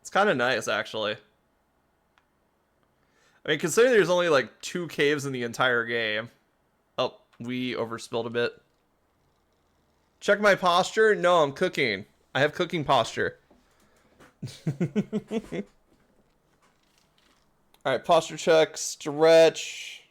It's kind of nice, actually. I mean, considering there's only like 2 caves in the entire game. Oh, we overspilled a bit. Check my posture? No, I'm cooking. I have cooking posture. Alright, posture check, stretch.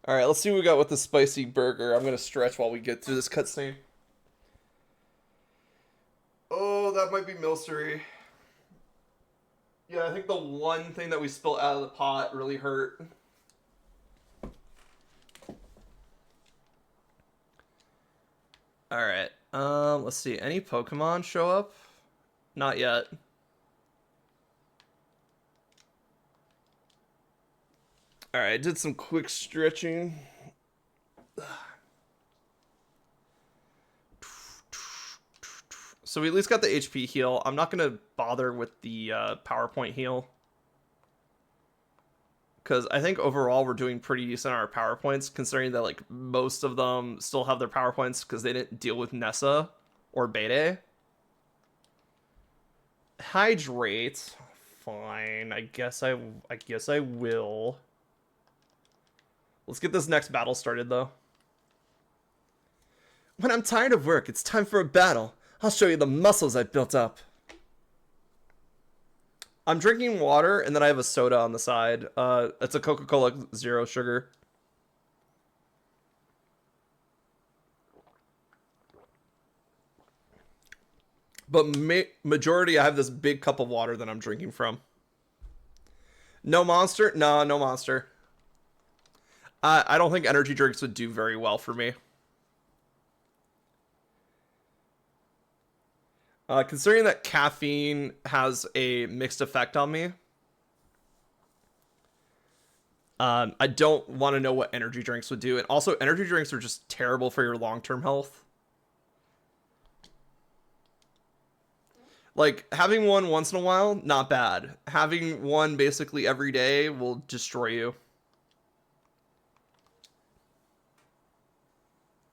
Alright, let's see what we got with the spicy burger. I'm gonna stretch while we get through this cutscene. Oh, that might be milcery. Yeah, I think the one thing that we spilled out of the pot really hurt. Alright, let's see. Any Pokemon show up? Not yet. Alright, I did some quick stretching. So we at least got the HP heal. I'm not going to bother with the PowerPoint heal. Because I think overall we're doing pretty decent on our PowerPoints, considering that like most of them still have their PowerPoints because they didn't deal with Nessa or Beta. Hydrate. Fine. I guess I will. Let's get this next battle started, though. When I'm tired of work, it's time for a battle. I'll show you the muscles I've built up. I'm drinking water, and then I have a soda on the side. It's a Coca-Cola Zero Sugar. But majority, I have this big cup of water that I'm drinking from. No Monster? No, no Monster. I don't think energy drinks would do very well for me. Considering that caffeine has a mixed effect on me, I don't want to know what energy drinks would do. And also, energy drinks are just terrible for your long-term health. Like, having one once in a while, not bad. Having one basically every day will destroy you.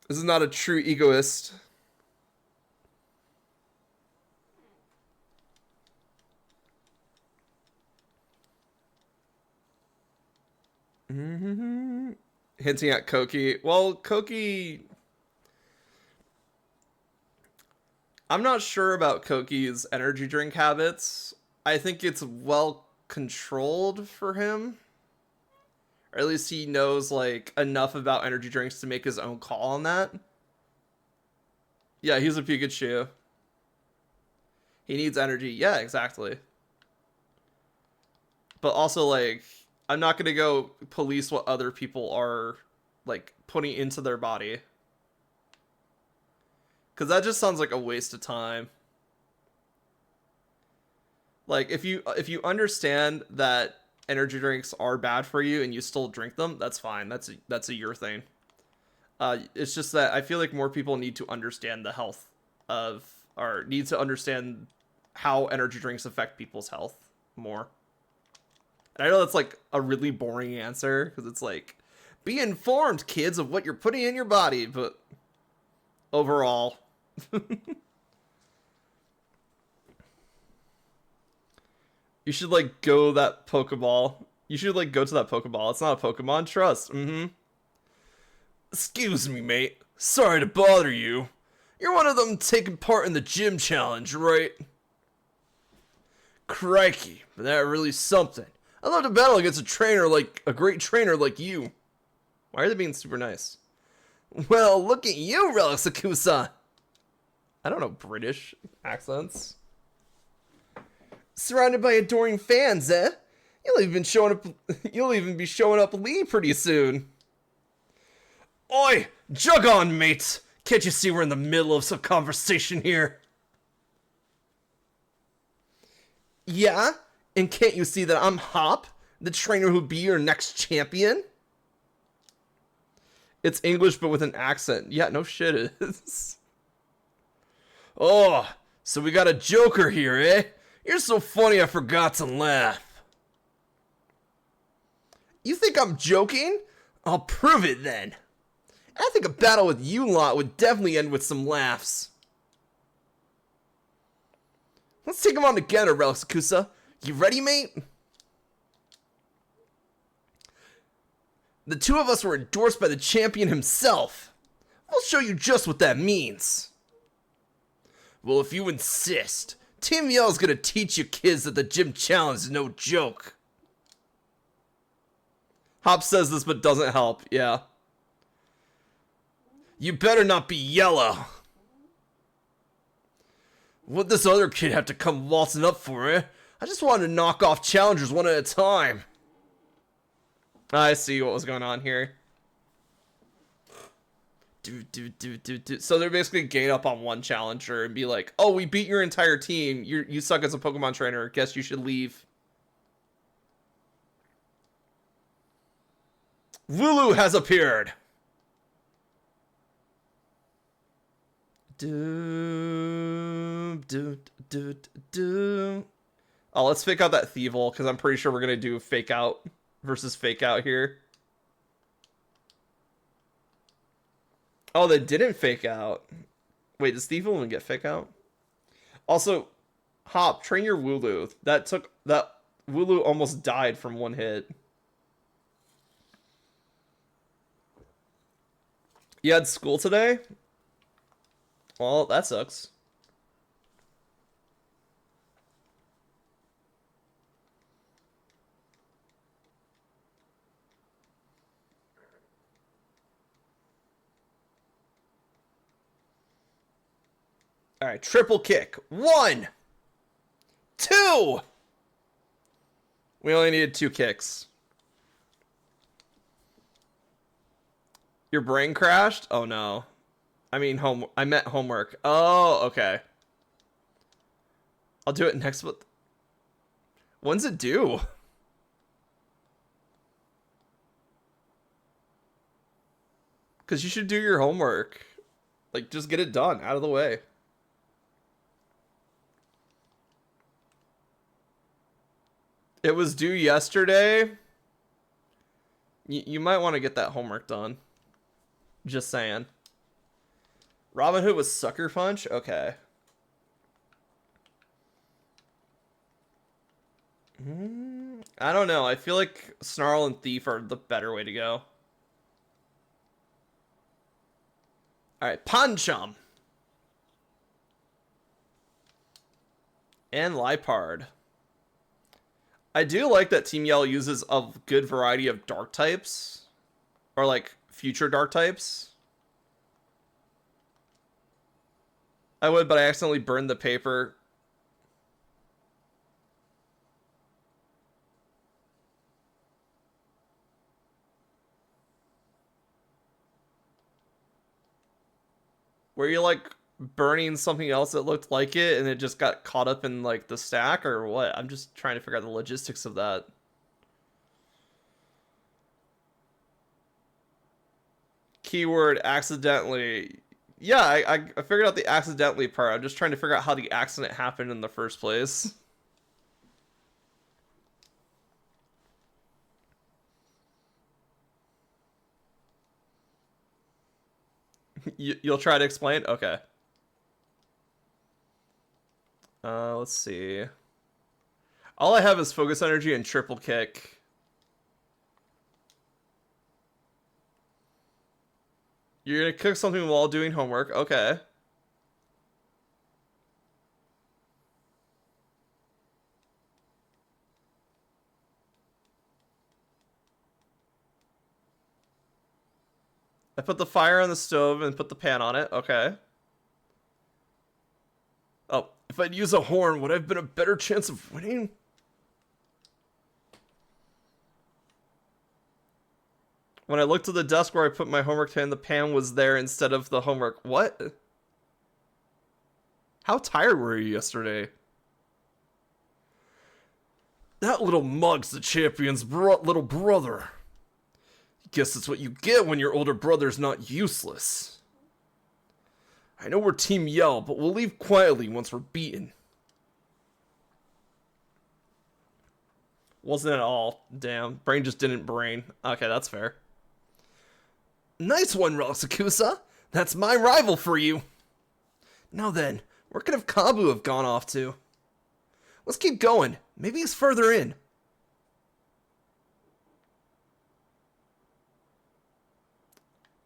This is not a true egoist. Hinting at Koki. Well, Koki... I'm not sure about Koki's energy drink habits. I think it's well controlled for him. Or at least he knows, like, enough about energy drinks to make his own call on that. Yeah, he's a Pikachu. He needs energy. Yeah, exactly. But also, like, I'm not gonna go police what other people are like putting into their body, because that just sounds like a waste of time. Like if you understand that energy drinks are bad for you and you still drink them, that's fine. That's a your thing. It's just that I feel like more people need to understand the health of, or need to understand how energy drinks affect people's health more. And I know that's like a really boring answer because it's like, be informed, kids, of what you're putting in your body, but overall. You should like go that Pokeball. You should like go to that Pokeball. It's not a Pokemon. Trust. Mm-hmm. Excuse me, mate. Sorry to bother you. You're one of them taking part in the gym challenge, right? Crikey, but that really something. I'd love to battle against a great trainer like you. Why are they being super nice? Well, look at you, Relisakusa. I don't know British accents. Surrounded by adoring fans, eh? You'll even be showing up Lee pretty soon. Oi! Jug on, mate! Can't you see we're in the middle of some conversation here? Yeah? And can't you see that I'm Hop, the trainer who'd be your next champion? It's English but with an accent. Yeah, no shit it is. Oh, so we got a joker here, eh? You're so funny I forgot to laugh. You think I'm joking? I'll prove it then. I think a battle with you lot would definitely end with some laughs. Let's take them on together, Relisakusa. You ready, mate? The two of us were endorsed by the champion himself. I'll show you just what that means. Well, if you insist, Team Yell's gonna teach you kids that the gym challenge is no joke. Hop says this but doesn't help, yeah. You better not be yellow. What'd this other kid have to come waltzing up for, eh? I just wanted to knock off challengers one at a time. I see what was going on here. So they're basically gang up on one challenger and be like, oh, we beat your entire team. You suck as a Pokemon trainer. Guess you should leave. Wooloo has appeared. Oh, let's fake out that Thievul, because I'm pretty sure we're going to do fake out versus fake out here. Oh, they didn't fake out. Wait, does Thievul even get fake out? Also, Hop, train your Wooloo. That Wooloo almost died from one hit. You had school today? Well, that sucks. All right, triple kick. 1, 2. We only needed 2 kicks. Your brain crashed? Oh no. I meant homework. Oh, okay. I'll do it next month. When's it due? Because you should do your homework. Like, just get it done, out of the way. It was due yesterday. You might want to get that homework done. Just saying. Robin Hood was Sucker Punch? Okay. I don't know. I feel like Snarl and Thief are the better way to go. Alright, Pancham. And Lipard. I do like that Team Yell uses a good variety of dark types. Or like future dark types. I would, but I accidentally burned the paper. Were you like burning something else that looked like it and it just got caught up in like the stack or what? I'm just trying to figure out the logistics of that. Keyword accidentally. Yeah, I figured out the accidentally part. I'm just trying to figure out how the accident happened in the first place. You'll try to explain? Okay. Let's see. All I have is focus energy and triple kick. You're gonna cook something while doing homework. Okay. I put the fire on the stove and put the pan on it. Okay. Oh, if I'd use a horn, would I have been a better chance of winning? When I looked at the desk where I put my homework pan, the pan was there instead of the homework. What? How tired were you yesterday? That little mug's the champion's little brother. Guess that's what you get when your older brother's not useless. I know we're Team Yell, but we'll leave quietly once we're beaten. Wasn't at all. Damn. Brain just didn't brain. Okay, that's fair. Nice one, Roxakusa. That's my rival for you. Now then, where could have Kabu have gone off to? Let's keep going. Maybe he's further in.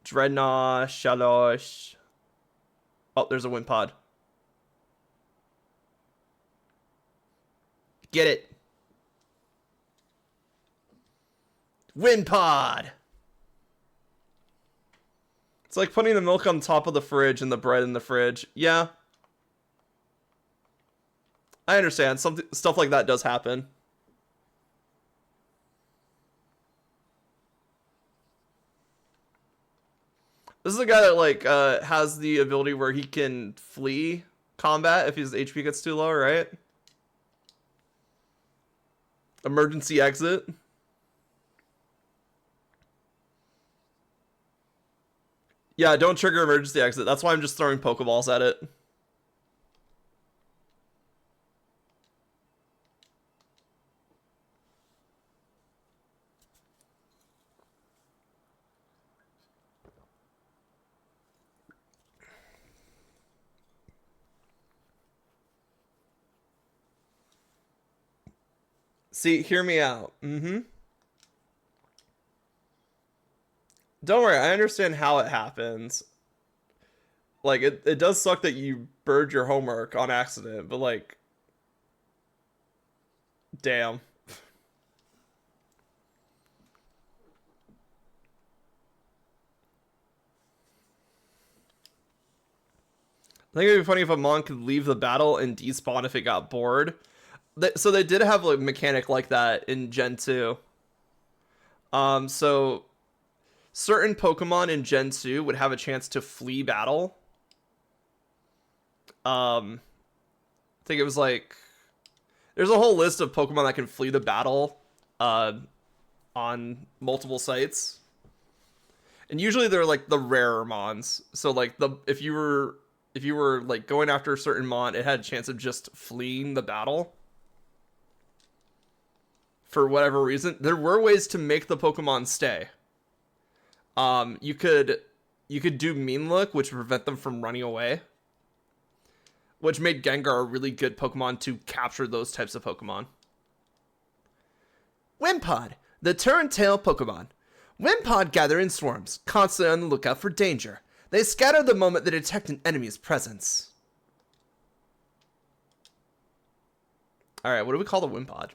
Dreadnought, Shalosh. Oh, there's a wind pod. Get it. Wind pod. It's like putting the milk on top of the fridge and the bread in the fridge. Yeah. I understand. Stuff like that does happen. This is a guy that like has the ability where he can flee combat if his HP gets too low, right? Emergency exit. Yeah, don't trigger emergency exit. That's why I'm just throwing Pokeballs at it. See, hear me out. Don't worry, I understand how it happens. Like, it does suck that you burned your homework on accident, but like... Damn. I think it'd be funny if a Mon could leave the battle and despawn if it got bored. So they did have a mechanic like that in Gen 2. So certain Pokemon in Gen 2 would have a chance to flee battle. I think it was like... There's a whole list of Pokemon that can flee the battle on multiple sites. And usually they're like the rarer Mons. So like if you were like going after a certain Mon, it had a chance of just fleeing the battle. For whatever reason, there were ways to make the Pokemon stay. You could do Mean Look, which would prevent them from running away, which made Gengar a really good Pokemon to capture those types of Pokemon. Wimpod, the turn-tail Pokemon. Wimpod gather in swarms, constantly on the lookout for danger. They scatter the moment they detect an enemy's presence. Alright, what do we call the Wimpod?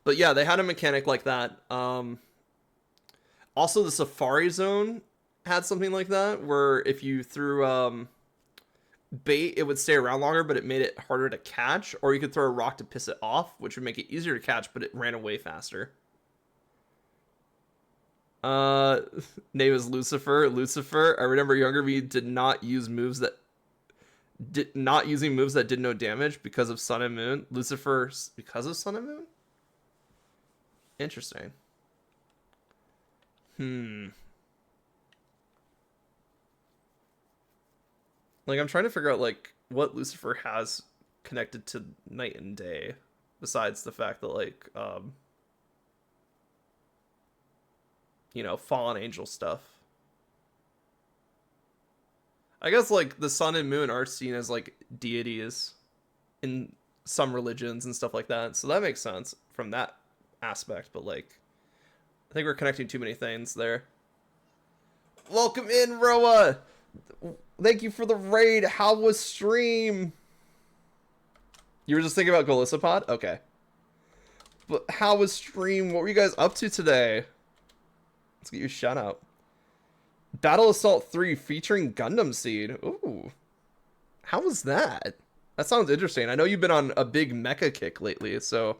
But yeah, they had a mechanic like that. Also, the Safari Zone had something like that, where if you threw bait, it would stay around longer, but it made it harder to catch. Or you could throw a rock to piss it off, which would make it easier to catch, but it ran away faster. Uh, name is Lucifer. Lucifer. I remember younger me did not use moves that did not using moves that did no damage because of Sun and Moon. Lucifer because of Sun and Moon. Interesting. Hmm. Like I'm trying to figure out like what Lucifer has connected to night and day, besides the fact that like fallen angel stuff. I guess like the sun and moon are seen as like deities in some religions and stuff like that. So that makes sense from that aspect, but like I think we're connecting too many things there. Welcome in, Roa. Thank you for the raid. How was stream? You were just thinking about Golisopod? Okay. But how was stream? What were you guys up to today? Let's get you a shout out. Battle Assault 3 featuring Gundam Seed. Ooh. How was that? That sounds interesting. I know you've been on a big mecha kick lately, so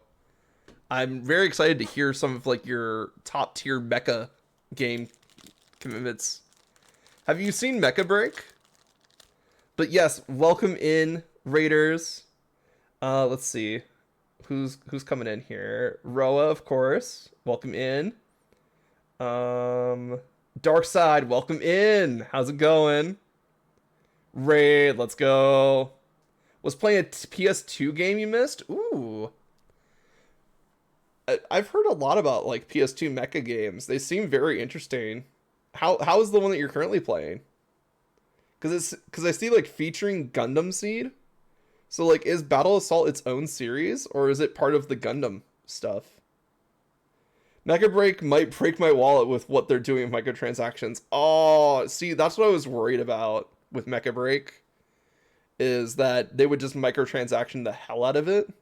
I'm very excited to hear some of like your top tier mecha game commitments. Have you seen Mecha Break? But yes, welcome in, Raiders. Let's see. Who's coming in here? Roa, of course. Welcome in. Dark Side, welcome in. How's it going? Raid, let's go. Was playing a PS2 game you missed? Ooh. I've heard a lot about like PS2 mecha games. They seem very interesting. How is the one that you're currently playing? Because I see like featuring Gundam Seed. So like, is Battle Assault its own series, or is it part of the Gundam stuff? Mecha Break might break my wallet with what they're doing with microtransactions. Oh, see, that's what I was worried about with Mecha Break, is that they would just microtransaction the hell out of it.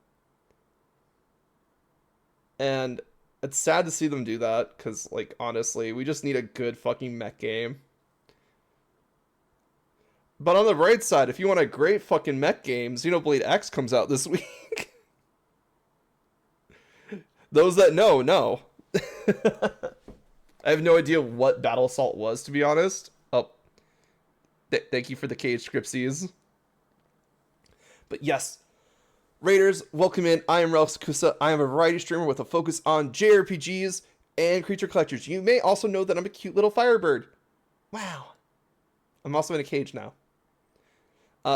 And it's sad to see them do that, because, like, honestly, we just need a good fucking mech game. But on the right side, if you want a great fucking mech game, Xenoblade X comes out this week. Those that know. I have no idea what Battle Assault was, to be honest. Oh, thank you for the cage scriptsies. But yes, Raiders, welcome in. I am Ralph Sakusa. I am a variety streamer with a focus on JRPGs and creature collectors. You may also know that I'm a cute little firebird. Wow. I'm also in a cage now.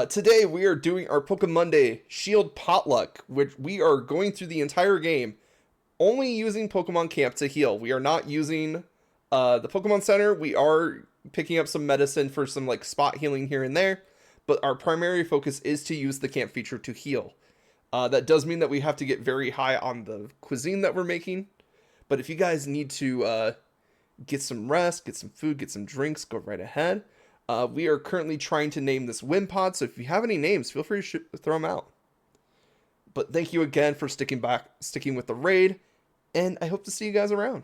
Today we are doing our Pokemon Monday Shield Potluck, which we are going through the entire game only using Pokemon Camp to heal. We are not using the Pokemon Center. We are picking up some medicine for some like spot healing here and there, but our primary focus is to use the camp feature to heal. That does mean that we have to get very high on the cuisine that we're making, but if you guys need to get some rest, get some food, get some drinks, go right ahead. We are currently trying to name this Wimpod, so if you have any names, feel free to throw them out. But thank you again for sticking with the raid, and I hope to see you guys around.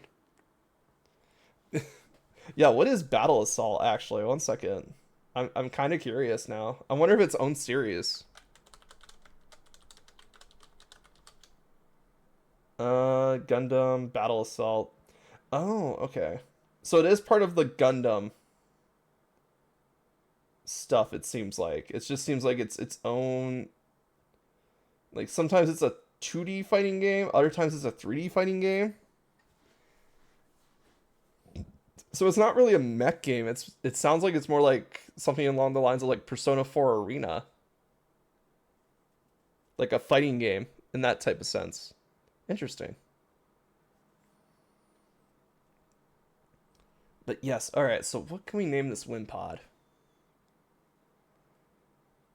Yeah, what is Battle Assault, actually? One second. I'm kind of curious now. I wonder if it's own series. Gundam, Battle Assault. Oh, okay. So it is part of the Gundam stuff, it seems like. It just seems like it's its own, like sometimes it's a 2D fighting game, other times it's a 3D fighting game. So it's not really a mech game. It sounds like it's more like something along the lines of like Persona 4 Arena. Like a fighting game in that type of sense. Interesting. But yes, alright, so what can we name this Wimpod?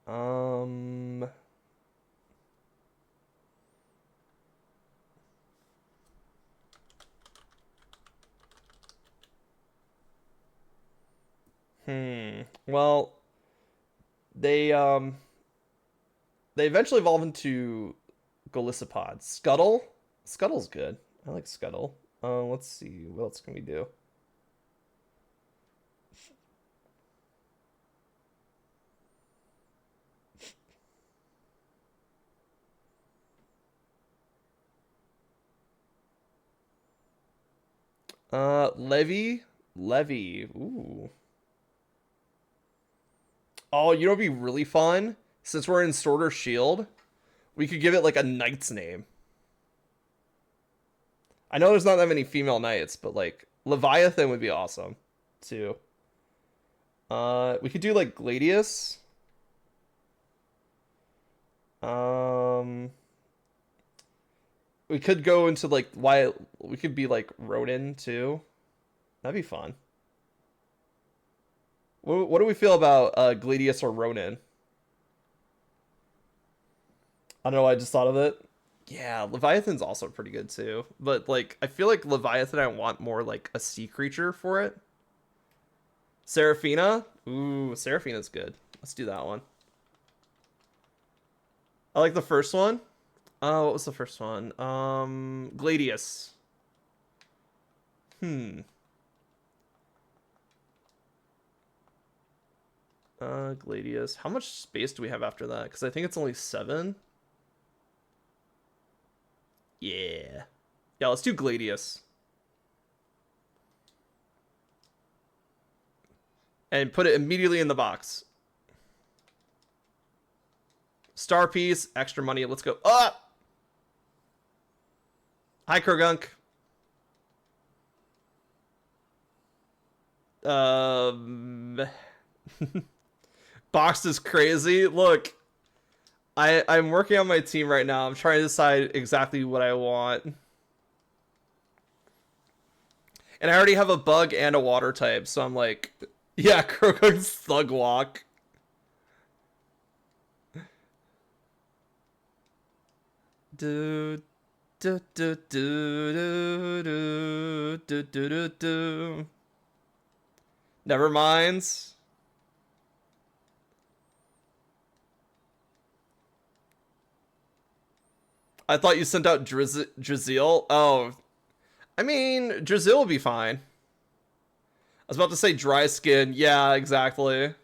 Um... Well, they eventually evolve into Golisopod. Scuttle? Scuttle's good. I like Scuttle. Let's see. What else can we do? Levy. Ooh. Oh, you know what'd be really fun? Since we're in Sword or Shield, we could give it like a knight's name. I know there's not that many female knights, but like Leviathan would be awesome too. We could do like Gladius. Um, we could go into like why we could be like Ronin too. That'd be fun. What do we feel about Gladius or Ronin? I don't know. I just thought of it. Yeah, Leviathan's also pretty good too. But like, I feel like Leviathan, I want more like a sea creature for it. Seraphina. Ooh, Seraphina's good. Let's do that one. I like the first one. What was the first one? Gladius. Hmm. Gladius. How much space do we have after that? Because I think it's only 7. Yeah. Yeah, let's do Gladius. And put it immediately in the box. Star piece, extra money. Let's go. Up. Hi, Kurgunk. Boxed is crazy. Look, I'm working on my team right now. I'm trying to decide exactly what I want. And I already have a bug and a water type, so I'm like, yeah, Kurgunk's Thug Walk. Do do do do do do do do do do. Never minds. I thought you sent out Drizzle. Oh, I mean, Drizzle will be fine. I was about to say dry skin. Yeah, exactly.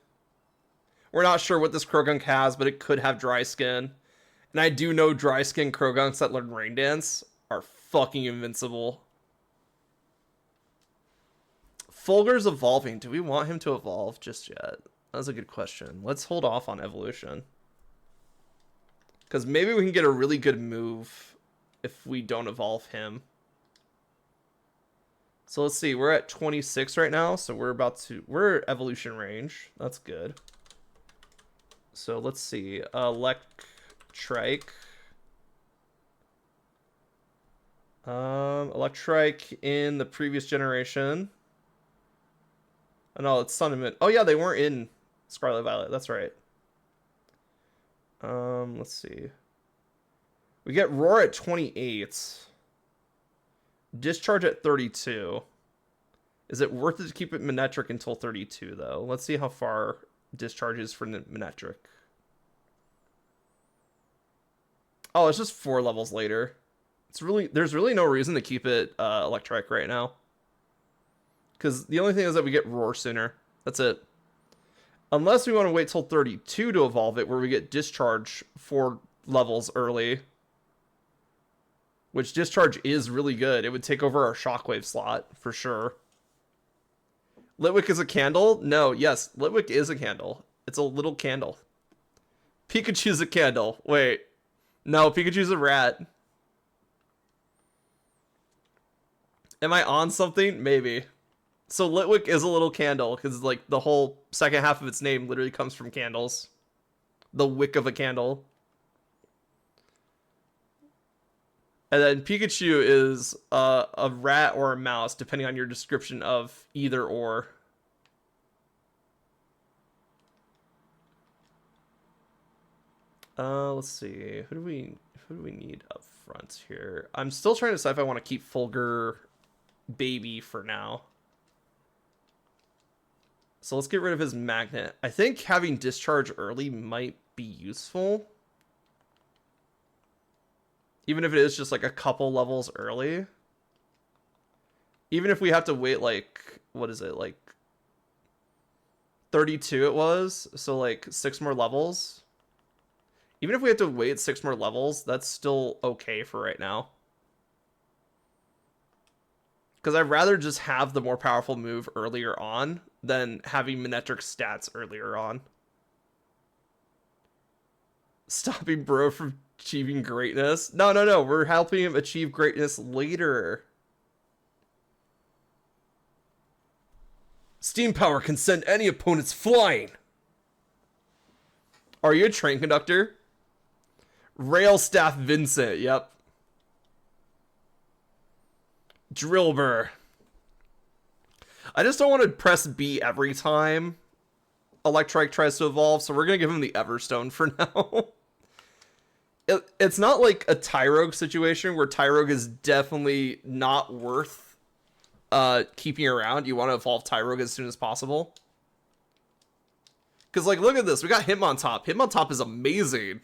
We're not sure what this Krogunk has, but it could have dry skin. And I do know dry skin Krogunks that learn Rain Dance are fucking invincible. Fulgur's evolving. Do we want him to evolve just yet? That's a good question. Let's hold off on evolution. Because maybe we can get a really good move if we don't evolve him. So let's see. We're at 26 right now. So we're evolution range. That's good. So let's see. Electrike. Electrike in the previous generation. Oh, no, it's Sun and Moon. Oh yeah, they weren't in Scarlet Violet. That's right. Let's see. We get Roar at 28. Discharge at 32. Is it worth it to keep it Manectric until 32 though? Let's see how far Discharge is for Manectric. Oh, it's just 4 levels later. There's really no reason to keep it Electric right now. Because the only thing is that we get Roar sooner. That's it. Unless we want to wait till 32 to evolve it, where we get Discharge 4 levels early. Which Discharge is really good. It would take over our Shockwave slot, for sure. Litwick is a candle? No, yes, Litwick is a candle. It's a little candle. Pikachu's a candle. Wait. No, Pikachu's a rat. Am I on something? Maybe. So Litwick is a little candle, because like the whole second half of its name literally comes from candles. The wick of a candle. And then Pikachu is a rat or a mouse, depending on your description of either or. Let's see. Who do we need up front here? I'm still trying to decide if I want to keep Fulgur baby for now. So let's get rid of his magnet. I think having discharge early might be useful. Even if it is just like a couple levels early. Even if we have to wait like, what is it, like 32 it was? So like 6 more levels. Even if we have to wait 6 more levels, that's still okay for right now. Because I'd rather just have the more powerful move earlier on than having Manectric stats earlier on. Stopping bro from achieving greatness. No, no, no. We're helping him achieve greatness later. Steam power can send any opponents flying. Are you a train conductor? Rail staff Vincent. Yep. Drillbur. I just don't want to press B every time Electrike tries to evolve, so we're going to give him the Everstone for now. It's not like a Tyrogue situation where Tyrogue is definitely not worth keeping around. You want to evolve Tyrogue as soon as possible. Because, like, look at this. We got Hitmontop. Hitmontop is amazing.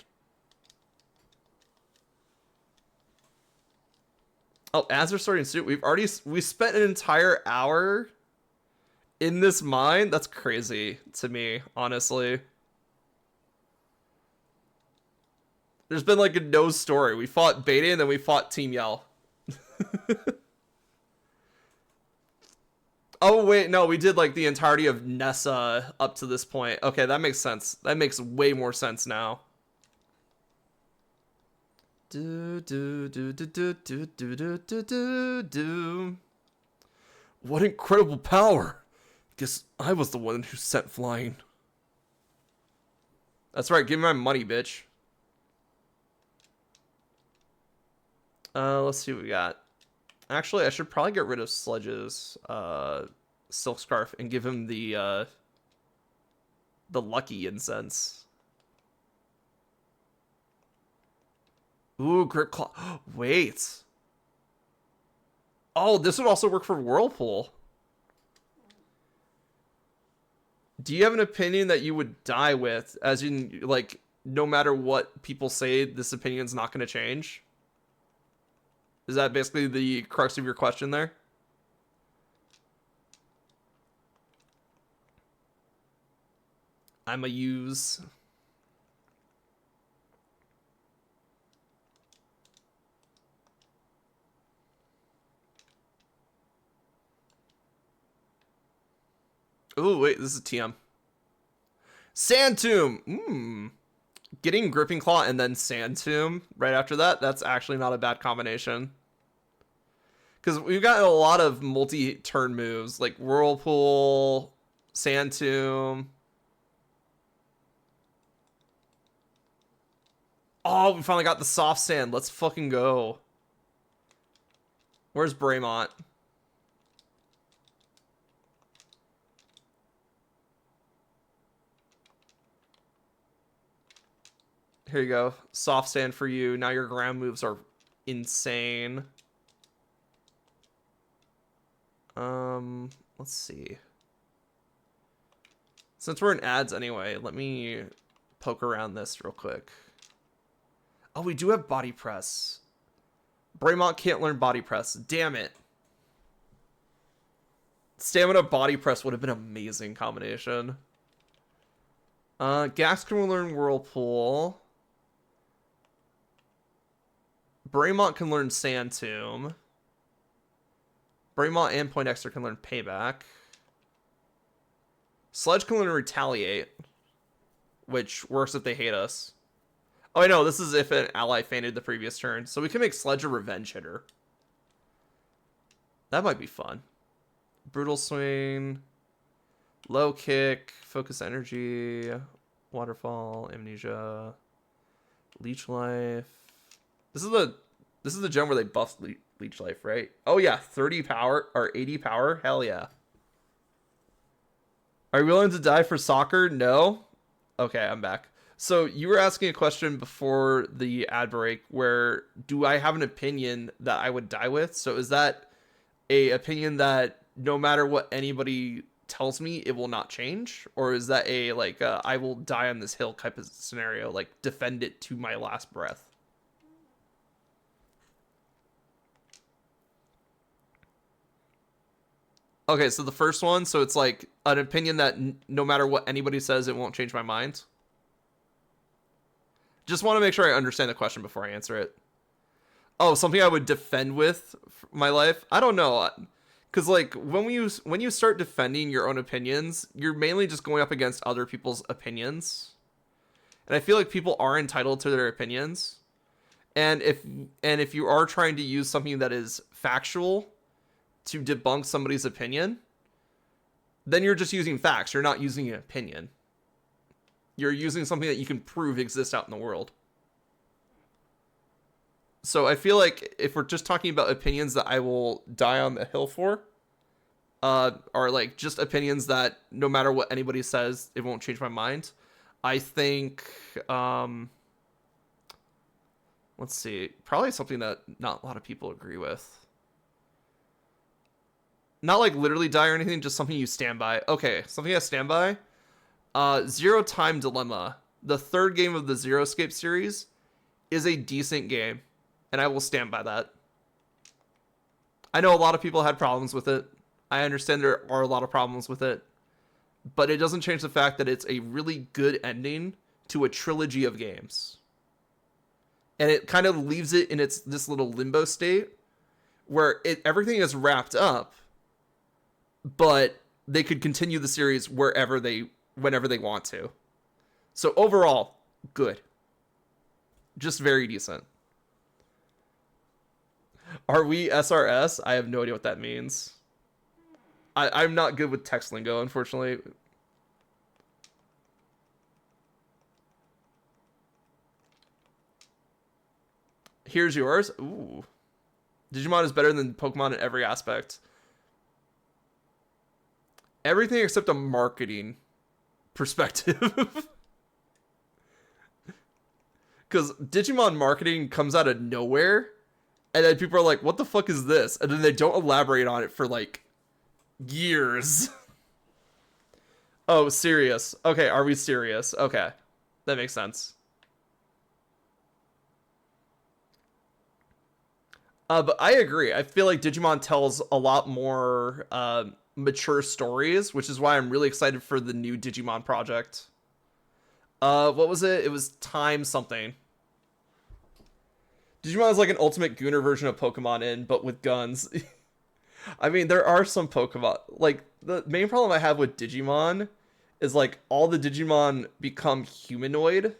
Oh, as we're starting to we spent an entire hour in this mine. That's crazy to me, honestly. There's been like no story. We fought Beta and then we fought Team Yell. Oh wait, no, we did like the entirety of Nessa up to this point. Okay, that makes sense. That makes way more sense now. Do do do do do do do do do do do. What incredible power! Guess I was the one who sent flying. That's right. Give me my money, bitch. Let's see what we got. Actually, I should probably get rid of Sledge's silk scarf and give him the lucky incense. Ooh, grip claw. Wait. Oh, this would also work for Whirlpool. Do you have an opinion that you would die with? As in, like, no matter what people say, this opinion's not going to change? Is that basically the crux of your question there? I'm a use. Ooh, wait, this is TM. Sand Tomb! Getting Gripping Claw and then Sand Tomb right after that, that's actually not a bad combination. Because we've got a lot of multi-turn moves, like Whirlpool, Sand Tomb. Oh, we finally got the Soft Sand. Let's fucking go. Where's Braymont? Here you go. Soft Sand for you. Now your ground moves are insane. Let's see. Since we're in ads anyway, let me poke around this real quick. Oh, we do have Body Press. Braymont can't learn Body Press. Damn it. Stamina Body Press would have been an amazing combination. Gax can learn Whirlpool. Braymont can learn Sand Tomb. Braymont and Poindexter can learn Payback. Sledge can learn Retaliate, which works if they hate us. Oh, I know, this is if an ally fainted the previous turn. So we can make Sledge a revenge hitter. That might be fun. Brutal Swing. Low Kick. Focus Energy. Waterfall. Amnesia. Leech Life. This is the gen where they buff Leech Life, right? Oh yeah, 30 power or 80 power? Hell yeah. Are you willing to die for soccer? No? Okay, I'm back. So you were asking a question before the ad break where do I have an opinion that I would die with? So is that a opinion that no matter what anybody tells me, it will not change? Or is that a like I will die on this hill type of scenario, like defend it to my last breath? Okay, so the first one, so it's like an opinion that no matter what anybody says, it won't change my mind. Just want to make sure I understand the question before I answer it. Oh, something I would defend with my life? I don't know. Because like when you start defending your own opinions, you're mainly just going up against other people's opinions, and I feel like people are entitled to their opinions. And if you are trying to use something that is factual to debunk somebody's opinion, then you're just using facts. You're not using an opinion. You're using something that you can prove exists out in the world. So I feel like if we're just talking about opinions that I will die on the hill for, are like just opinions that no matter what anybody says, it won't change my mind. I think, let's see, probably something that not a lot of people agree with. Not like literally die or anything, just something you stand by. Okay, something I stand by. Zero Time Dilemma, the third game of the Zero Escape series, is a decent game, and I will stand by that. I know a lot of people had problems with it. I understand there are a lot of problems with it, but it doesn't change the fact that it's a really good ending to a trilogy of games. And it kind of leaves it in this little limbo state where everything is wrapped up, but they could continue the series whenever they want to. So overall, good. Just very decent. Are we SRS? I have no idea what that means. I'm not good with text lingo, unfortunately. Here's yours. Ooh. Digimon is better than Pokemon in every aspect. Everything except a marketing perspective. Because Digimon marketing comes out of nowhere, and then people are like, what the fuck is this? And then they don't elaborate on it for like years. Oh, serious. Okay, are we serious? Okay, that makes sense. But I agree. I feel like Digimon tells a lot more mature stories, which is why I'm really excited for the new Digimon project. What was it? It was Time something. Digimon is like an ultimate Gooner version of Pokemon but with guns. I mean, there are some Pokemon. Like, the main problem I have with Digimon is, like, all the Digimon become humanoid.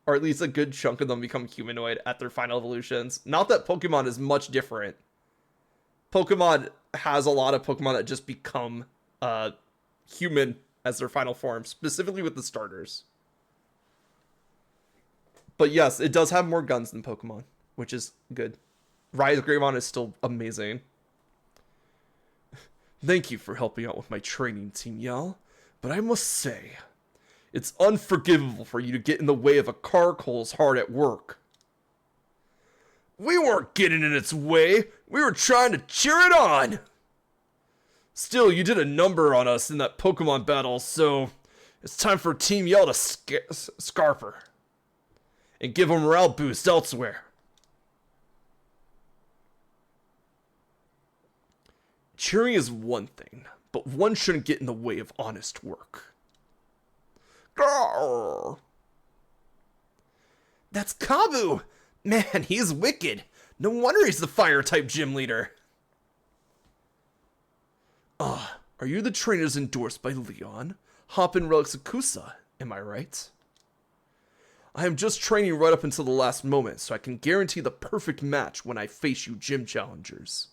Or at least a good chunk of them become humanoid at their final evolutions. Not that Pokemon is much different. Pokemon has a lot of Pokemon that just become human as their final form, specifically with the starters. But yes, it does have more guns than Pokemon, which is good. Rise Greymon is still amazing. Thank you for helping out with my training, Team Yell, but I must say, it's unforgivable for you to get in the way of a Carcoal's hard at work. We weren't getting in its way. We were trying to cheer it on. Still, you did a number on us in that Pokemon battle, so it's time for Team Yell to scarf her and give a morale boost elsewhere. Cheering is one thing, but one shouldn't get in the way of honest work. Grrr. That's Kabu! Man, he's wicked. No wonder he's the fire-type gym leader. Are you the trainers endorsed by Leon? Hoppin' Relics Akusa, am I right? I am just training right up until the last moment, so I can guarantee the perfect match when I face you gym challengers.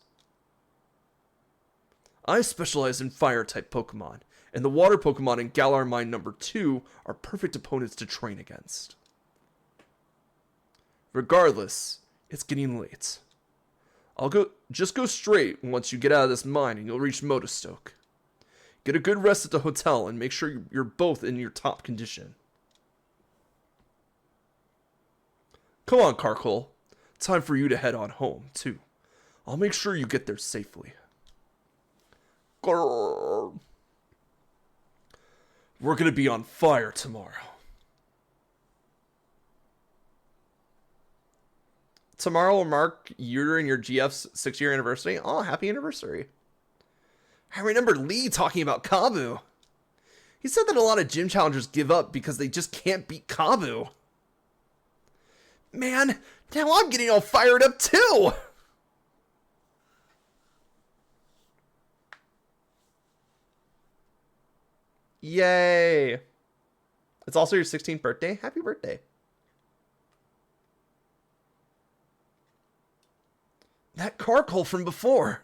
I specialize in fire-type Pokemon, and the water Pokemon in Galar Mine number 2 are perfect opponents to train against. Regardless, it's getting late. Just go straight once you get out of this mine and you'll reach Motostoke. Get a good rest at the hotel and make sure you're both in your top condition. Come on, Carcoal. Time for you to head on home, too. I'll make sure you get there safely. Grrr. We're gonna be on fire tomorrow. Tomorrow will mark you and your GF's 6-year anniversary. Oh, happy anniversary. I remember Lee talking about Kabu. He said that a lot of gym challengers give up because they just can't beat Kabu. Man, now I'm getting all fired up too. Yay! It's also your 16th birthday. Happy birthday. That carcole from before.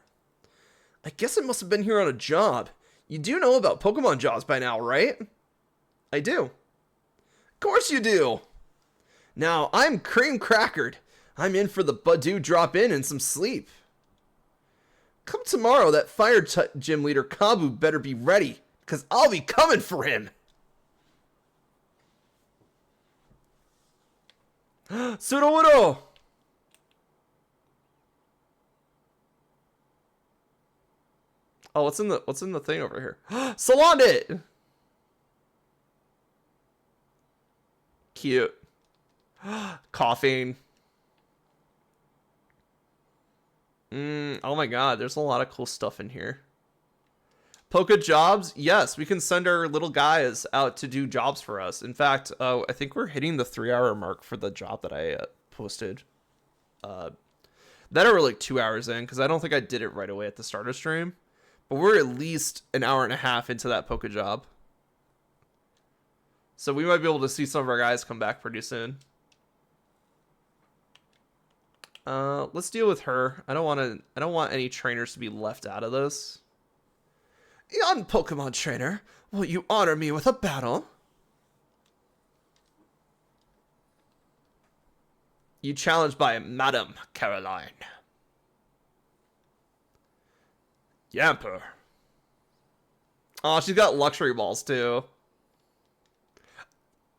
I guess it must have been here on a job. You do know about Pokemon jobs by now, right? I do. Of course you do. Now, I'm cream crackered. I'm in for the Badoo drop in and some sleep. Come tomorrow, that fire gym leader Kabu better be ready, because I'll be coming for him. Sudowoodo! Oh, what's in the thing over here? Salondit! Cute. Coughing. Oh my god, there's a lot of cool stuff in here. Poke jobs? Yes, we can send our little guys out to do jobs for us. In fact, I think we're hitting the 3-hour mark for the job that I posted. That we're like 2 hours in, because I don't think I did it right away at the start of stream. But we're at least an hour and a half into that poke job. So we might be able to see some of our guys come back pretty soon. Let's deal with her. I don't want any trainers to be left out of this. Young Pokemon trainer, will you honor me with a battle? You challenged by Madam Caroline. Yamper. Oh, she's got luxury balls too.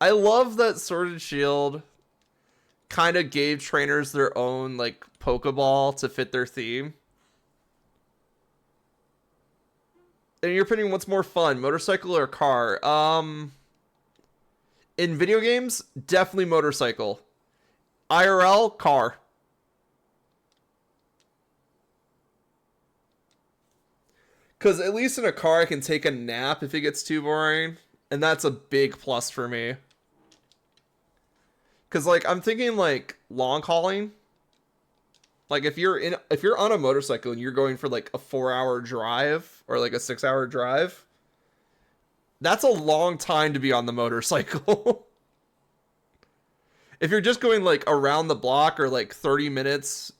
I love that Sword and Shield kind of gave trainers their own like Pokeball to fit their theme. And you're picking what's more fun, motorcycle or car? In video games, definitely motorcycle. IRL, car. Because at least in a car, I can take a nap if it gets too boring. And that's a big plus for me. Because, like, I'm thinking, like, long hauling. Like, if you're on a motorcycle and you're going for, like, a 4-hour drive or, like, a 6-hour drive, that's a long time to be on the motorcycle. If you're just going, like, around the block or, like, 30 minutes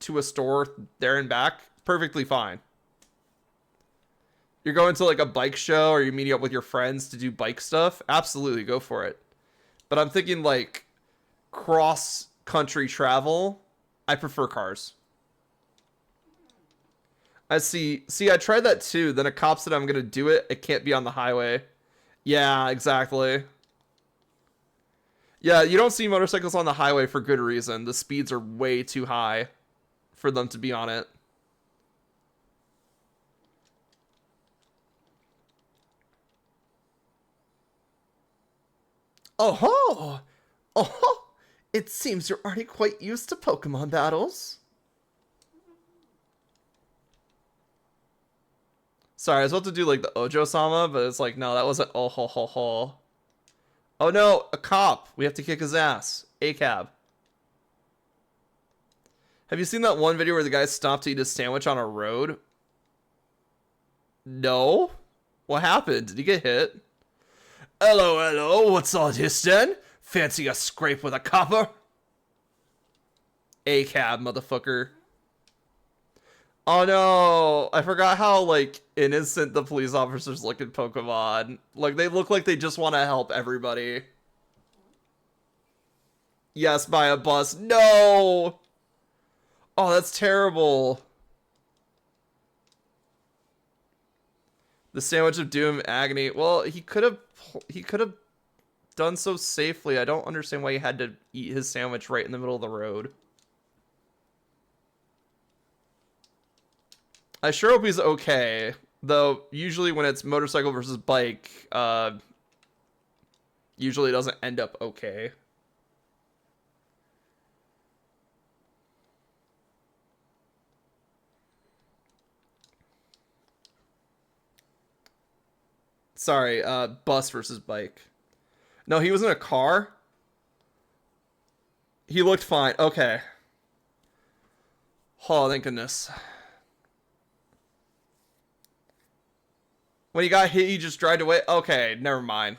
to a store there and back, perfectly fine. You're going to, like, a bike show or you're meeting up with your friends to do bike stuff, absolutely, go for it. But I'm thinking, like, cross-country travel, I prefer cars. I see, I tried that too, then a cop said I'm going to do it, it can't be on the highway. Yeah, exactly. Yeah, you don't see motorcycles on the highway for good reason. The speeds are way too high for them to be on it. Oh-ho! Oh-ho! It seems you're already quite used to Pokemon battles. Sorry, I was about to do like the Ojo-sama, but it's like, no, that wasn't oh-ho-ho-ho. Oh no, a cop. We have to kick his ass. A-cab. Have you seen that one video where the guy stopped to eat a sandwich on a road? No? What happened? Did he get hit? Hello, hello. What's all this then? Fancy a scrape with a copper? A-cab, motherfucker. Oh no, I forgot how, like, innocent the police officers look in Pokemon. Like, they look like they just want to help everybody. Yes, by a bus. No! Oh, that's terrible. The sandwich of doom, agony. Well, he could have done so safely. I don't understand why he had to eat his sandwich right in the middle of the road. I sure hope he's okay. Though, usually when it's motorcycle versus bike, usually it doesn't end up okay. Sorry, bus versus bike. No, he was in a car. He looked fine. Okay. Oh, thank goodness. When he got hit, he just dried away. Okay, never mind.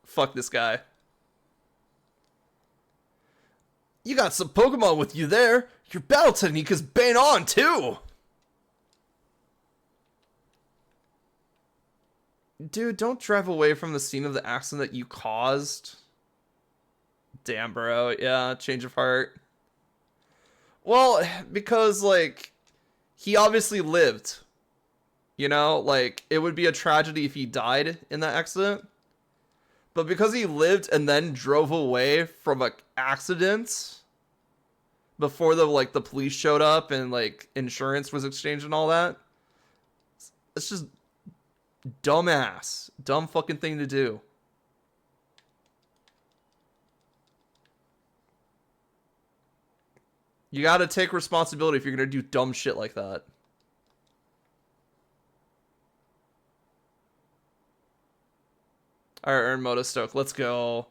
Fuck this guy. You got some Pokemon with you there. Your battle technique is bang on, too. Dude, don't drive away from the scene of the accident that you caused. Damn, bro. Yeah, change of heart. Well, because, like, he obviously lived. You know? Like, it would be a tragedy if he died in that accident. But because he lived and then drove away from an accident before the police showed up and, like, insurance was exchanged and all that, it's just dumbass. Dumb fucking thing to do. You gotta take responsibility if you're gonna do dumb shit like that. Alright, earn Motostoke. Let's go.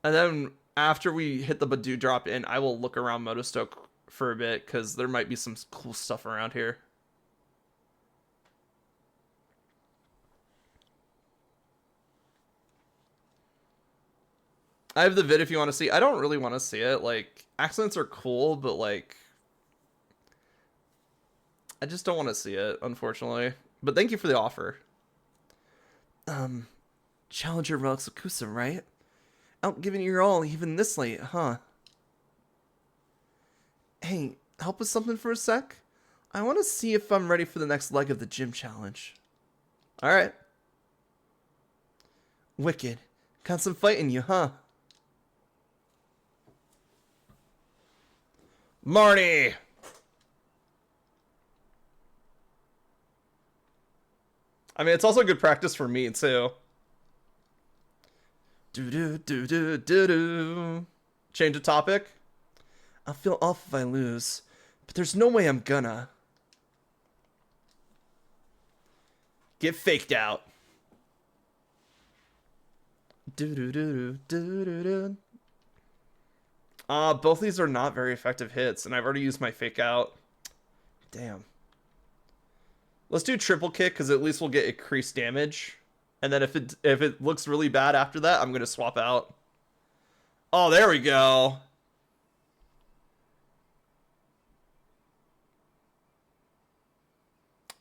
And then after we hit the Badoo drop in, I will look around Motostoke for a bit, because there might be some cool stuff around here. I have the vid if you want to see. I don't really want to see it. Like, accidents are cool, but, like, I just don't want to see it, unfortunately. But thank you for the offer. Challenger Relics of Kusum, right? Out giving it your all even this late, huh? Hey, help with something for a sec? I want to see if I'm ready for the next leg of the gym challenge. Alright. Wicked. Got some fight in you, huh? Marty! I mean, it's also good practice for me, too. Do-do-do-do-do-do. Change of topic? I'll feel off if I lose, but there's no way I'm gonna. Get faked out. Do-do-do-do-do-do-do. Both these are not very effective hits, and I've already used my fake out. Damn. Let's do triple kick, because at least we'll get increased damage. And then if it looks really bad after that, I'm gonna swap out. Oh, there we go.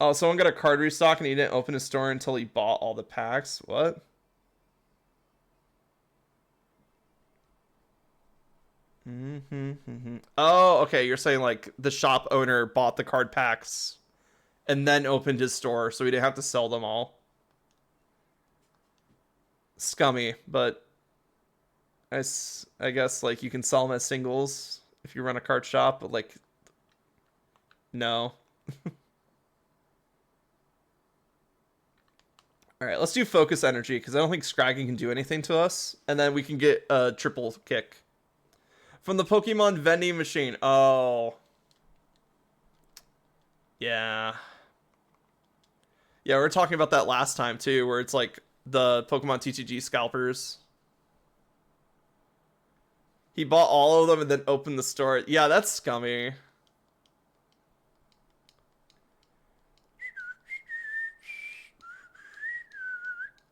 Oh, someone got a card restock and he didn't open his store until he bought all the packs. What? Oh, okay. You're saying like the shop owner bought the card packs and then opened his store, so he didn't have to sell them all. Scummy, but I guess like you can sell them as singles if you run a card shop, but like no. All right, let's do focus energy because I don't think Scragging can do anything to us, and then we can get a triple kick from the Pokemon vending machine. Oh, yeah, yeah. We were talking about that last time too, where it's like the Pokemon TCG scalpers. He bought all of them and then opened the store. Yeah, that's scummy.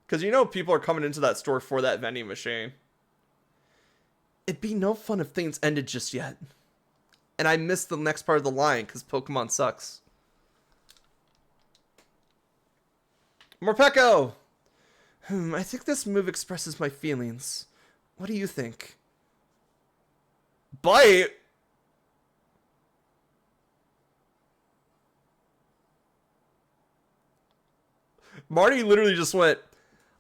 Because you know people are coming into that store for that vending machine. It'd be no fun if things ended just yet. And I missed the next part of the line because Pokemon sucks. Morpeko! I think this move expresses my feelings. What do you think? Bite? Marty literally just went,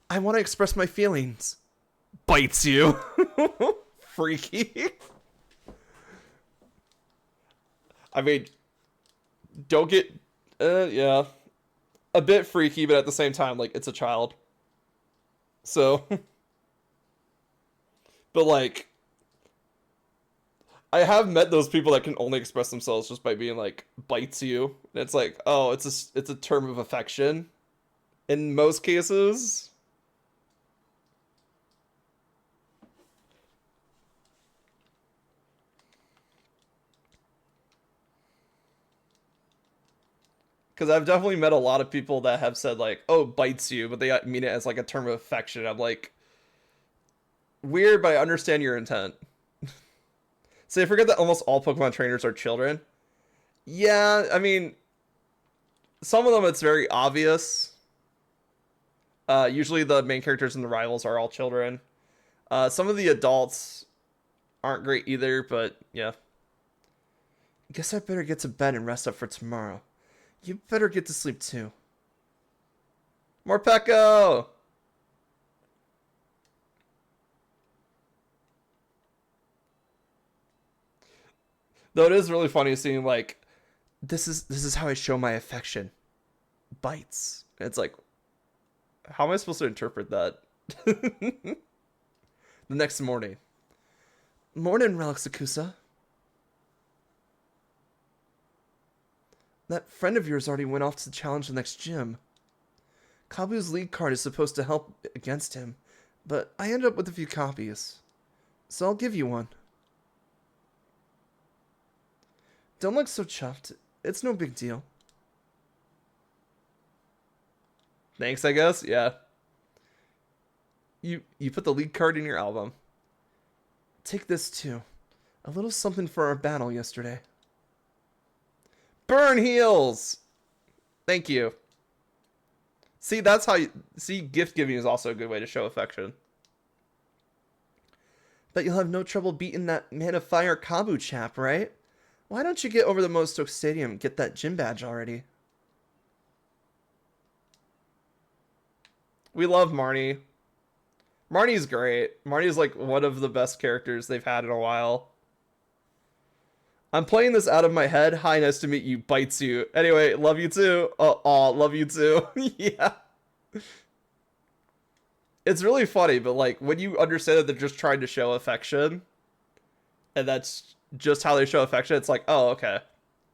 I want to express my feelings. bites you. Freaky. I mean, don't get, yeah. A bit freaky, but at the same time, like, it's a child. So. But, like, I have met those people that can only express themselves just by being like, bites you. And it's like, oh, it's a term of affection. In most cases. Because I've definitely met a lot of people that have said like, "Oh, bites you," but they mean it as like a term of affection. I'm like, weird, but I understand your intent. So I forget that almost all Pokemon trainers are children. Yeah, I mean, some of them it's very obvious. Usually the main characters and the rivals are all children. Some of the adults aren't great either, but yeah. Guess I better get to bed and rest up for tomorrow. You better get to sleep too. Morpeko! Though it is really funny seeing like, This is how I show my affection. Bites. it's like, how am I supposed to interpret that? The next morning. Morning, Relixacusa. That friend of yours already went off to challenge the next gym. Kabu's league card is supposed to help against him, but I ended up with a few copies. So I'll give you one. Don't look so chuffed. It's no big deal. Thanks, I guess. Yeah. You put the lead card in your album. Take this too. A little something for our battle yesterday. Burn heals. Thank you. See, that's how you see. Gift giving is also a good way to show affection. Bet you'll have no trouble beating that Man of Fire Kabu chap, right? Why don't you get over to Mostoke Stadium and get that gym badge already? We love Marnie. Marnie's great. Marnie's like one of the best characters they've had in a while. I'm playing this out of my head. Hi, nice to meet you. Bites you. Anyway, love you too. Oh, love you too. Yeah. It's really funny, but like when you understand that they're just trying to show affection, and that's just how they show affection, it's like, oh, okay.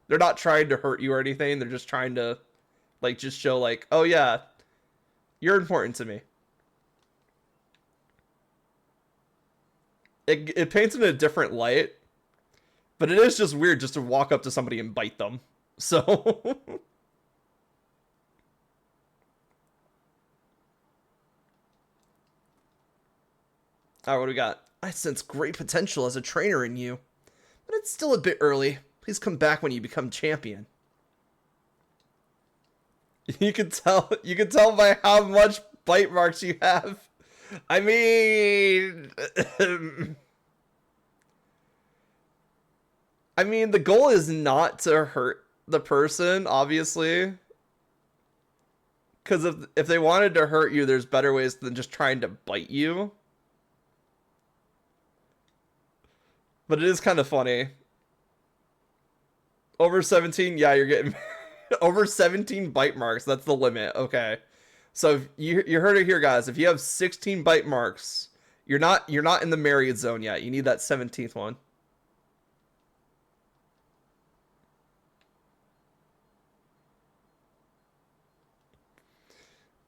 They're not trying to hurt you or anything. They're just trying to like just show like, oh yeah, you're important to me. It paints in a different light, but it is just weird just to walk up to somebody and bite them. So all right, what do we got? I sense great potential as a trainer in you. But it's still a bit early. Please come back when you become champion. You can tell by how much bite marks you have. I mean, the goal is not to hurt the person, obviously. Because if they wanted to hurt you, there's better ways than just trying to bite you. But it is kind of funny. Over 17, yeah, you're getting over 17 bite marks. That's the limit. Okay. So you heard it here, guys. If you have 16 bite marks, you're not in the Marriott zone yet. You need that 17th one.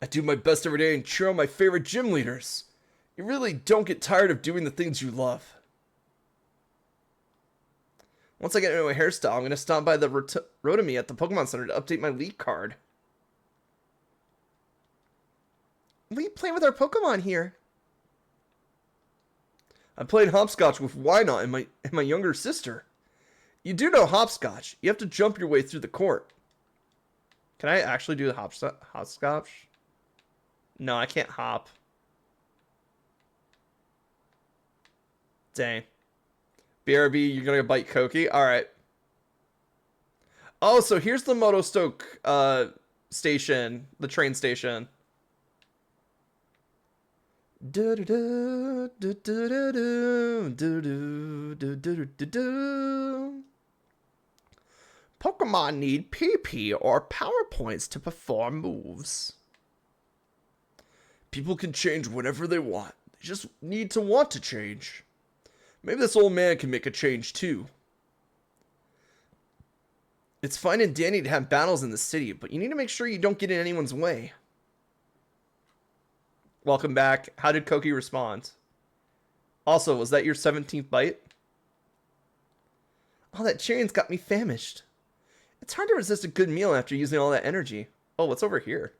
I do my best every day and cheer on my favorite gym leaders. You really don't get tired of doing the things you love. Once I get into my hairstyle, I'm going to stop by the Rotami at the Pokemon Center to update my league card. We play with our Pokemon here. I'm playing hopscotch with Wynot and my younger sister. You do know hopscotch. You have to jump your way through the court. Can I actually do the hopscotch? No, I can't hop. Dang. BRB, you're gonna bite Koki? Alright. Oh, so here's the Motostoke station. The train station. Pokemon need PP or power points to perform moves. People can change whatever they want. They just need to want to change. Maybe this old man can make a change too. It's fine and dandy to have battles in the city, but you need to make sure you don't get in anyone's way. Welcome back. How did Koki respond? Also, was that your 17th bite? All that cheering's got me famished. It's hard to resist a good meal after using all that energy. Oh, what's over here?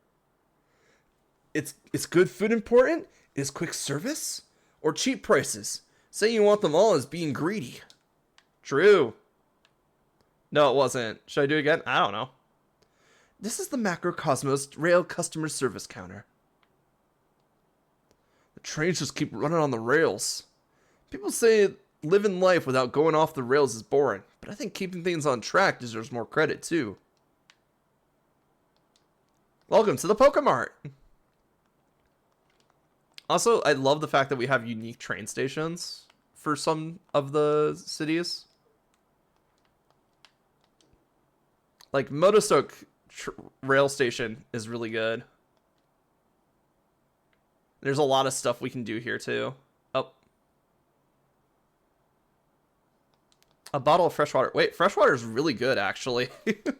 It's good food important? Is quick service? Or cheap prices? Saying you want them all is being greedy. True. No, it wasn't. Should I do it again? I don't know. This is the Macrocosmos Rail Customer Service Counter. The trains just keep running on the rails. People say living life without going off the rails is boring, but I think keeping things on track deserves more credit too. Welcome to the Pokemart! Also, I love the fact that we have unique train stations for some of the cities. Like, Motostoke rail station is really good. There's a lot of stuff we can do here, too. Oh. A bottle of fresh water. Wait, fresh water is really good, actually. I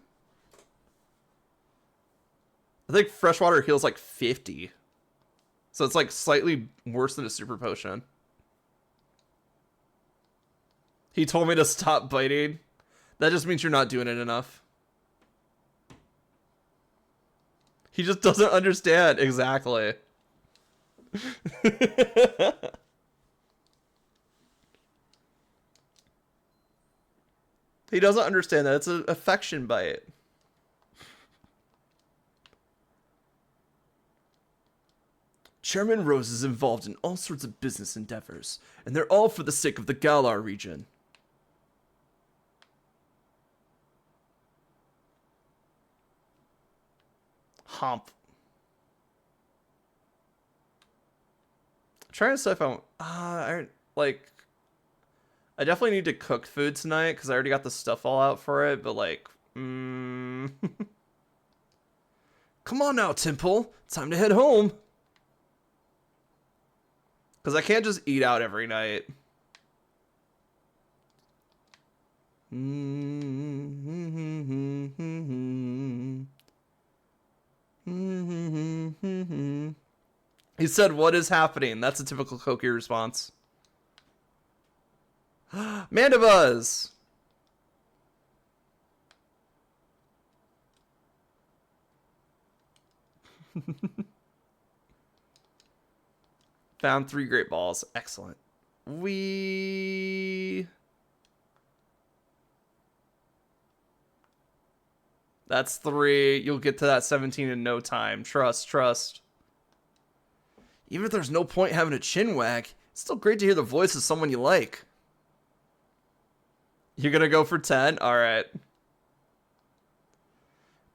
think fresh water heals like 50. So it's like slightly worse than a super potion. He told me to stop biting. That just means you're not doing it enough. He just doesn't understand. Exactly. He doesn't understand that it's an affection bite. Chairman Rose is involved in all sorts of business endeavors, and they're all for the sake of the Galar region. Hump. I'm trying to decide if I want... I definitely need to cook food tonight, because I already got the stuff all out for it, but like... Come on now, Temple. Time to head home. Because I can't just eat out every night. He said, "What is happening?" That's a typical Koki response. Mandibuzz! Found 3 great balls. Excellent. That's 3. You'll get to that 17 in no time. Trust. Even if there's no point having a chin wag, it's still great to hear the voice of someone you like. You're gonna go for 10? Alright.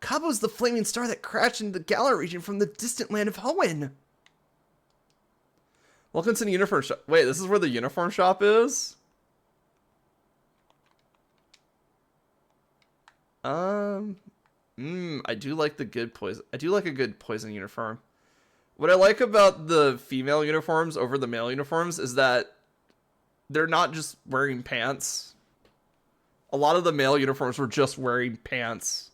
Cabo's the flaming star that crashed into the Galar region from the distant land of Hoenn. Welcome to the uniform shop. Wait, this is where the uniform shop is? I do like the good poison. I do like a good poison uniform. What I like about the female uniforms over the male uniforms is that they're not just wearing pants. A lot of the male uniforms were just wearing pants.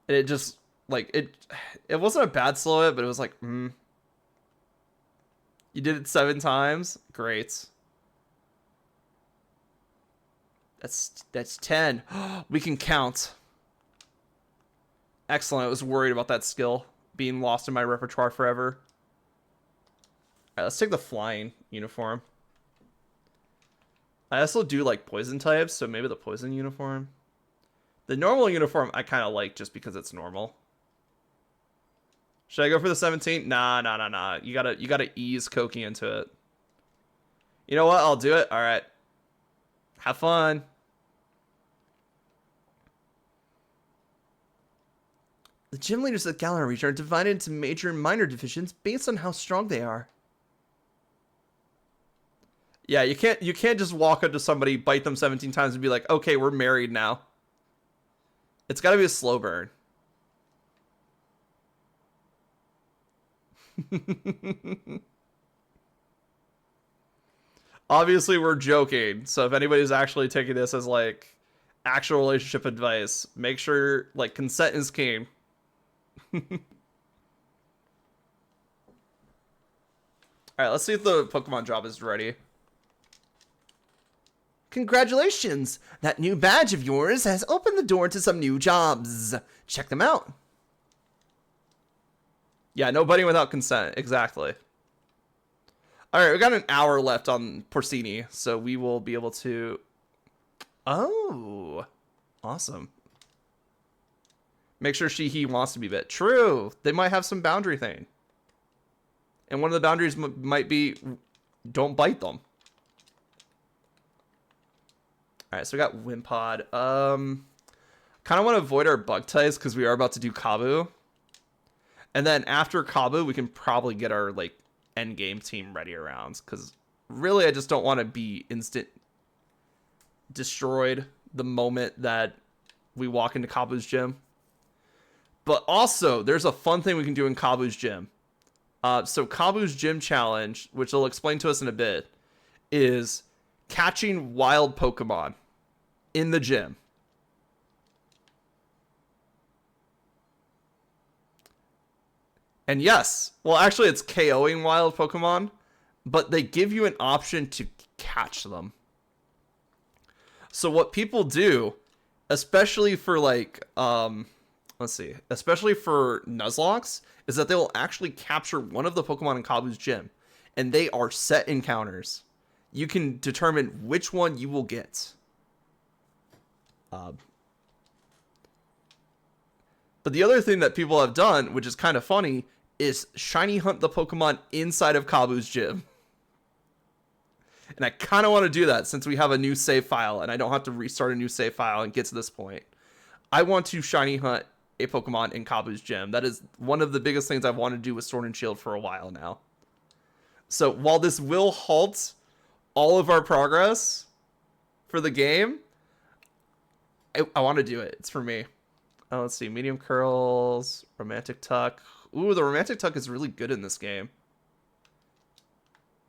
And it just, like, it wasn't a bad silhouette, but it was like, You did it 7 times? Great. That's 10. We can count. Excellent. I was worried about that skill being lost in my repertoire forever. Alright, let's take the flying uniform. I also do like poison types, so maybe the poison uniform. The normal uniform I kind of like just because it's normal. Should I go for the 17? Nah. You gotta ease Koki into it. You know what? I'll do it. Alright. Have fun. The gym leaders at Galar region are divided into major and minor divisions based on how strong they are. Yeah, you can't just walk up to somebody, bite them 17 times, and be like, okay, we're married now. It's gotta be a slow burn. Obviously, we're joking, so if anybody's actually taking this as, like, actual relationship advice, make sure, like, consent is king. Alright, let's see if the Pokemon drop is ready. Congratulations! That new badge of yours has opened the door to some new jobs. Check them out. Yeah, no budding without consent. Exactly. All right, we got an hour left on Porcini, so we will be able to... Oh, awesome. Make sure he wants to be bit. True. They might have some boundary thing. And one of the boundaries might be don't bite them. All right, so we got Wimpod. Kind of want to avoid our bug ties because we are about to do Kabu. And then after Kabu, we can probably get our like end game team ready around, because really I just don't want to be instant destroyed the moment that we walk into Kabu's gym. But also, there's a fun thing we can do in Kabu's gym. So Kabu's gym challenge, which they'll explain to us in a bit, is catching wild Pokemon in the gym. And yes, well, actually, it's KOing wild Pokemon, but they give you an option to catch them. So what people do, especially for like, especially for Nuzlocke, is that they will actually capture one of the Pokemon in Kabu's gym, and they are set encounters. You can determine which one you will get. But the other thing that people have done, which is kind of funny, is shiny hunt the Pokemon inside of Kabu's gym. And I kind of want to do that since we have a new save file and I don't have to restart a new save file and get to this point. I want to shiny hunt a Pokemon in Kabu's gym. That is one of the biggest things I've wanted to do with Sword and Shield for a while now. So while this will halt all of our progress for the game, I want to do it. It's for me. Let's see. Medium curls, romantic tuck. Ooh, the romantic tuck is really good in this game.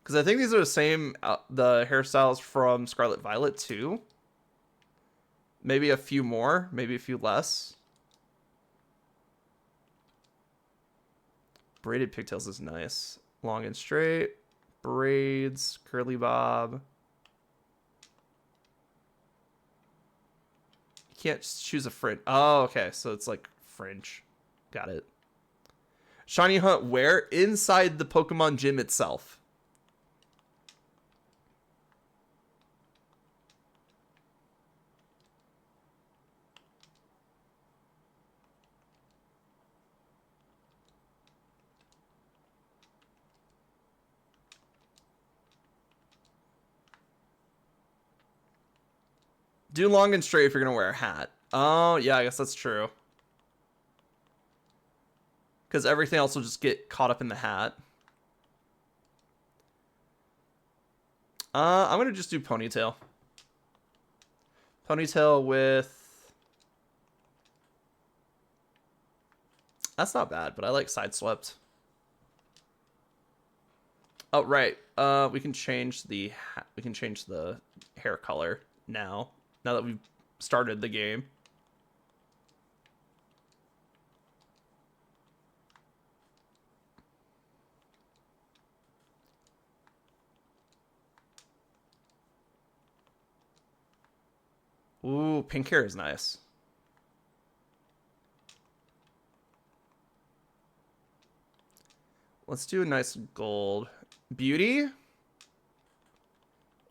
Because I think these are the same, the hairstyles from Scarlet Violet too. Maybe a few more, maybe a few less. Braided pigtails is nice. Long and straight. Braids, curly bob. You can't choose a fringe. Oh, okay. So it's like fringe. Got it. Shiny hunt where? Inside the Pokemon gym itself. Do long and straight if you're going to wear a hat. Oh, yeah, I guess that's true. Because everything else will just get caught up in the hat. I'm going to just do ponytail. Ponytail with... That's not bad, but I like side swept. Oh, right. We can change the hair color now that we've started the game. Ooh, pink hair is nice. Let's do a nice gold. Beauty?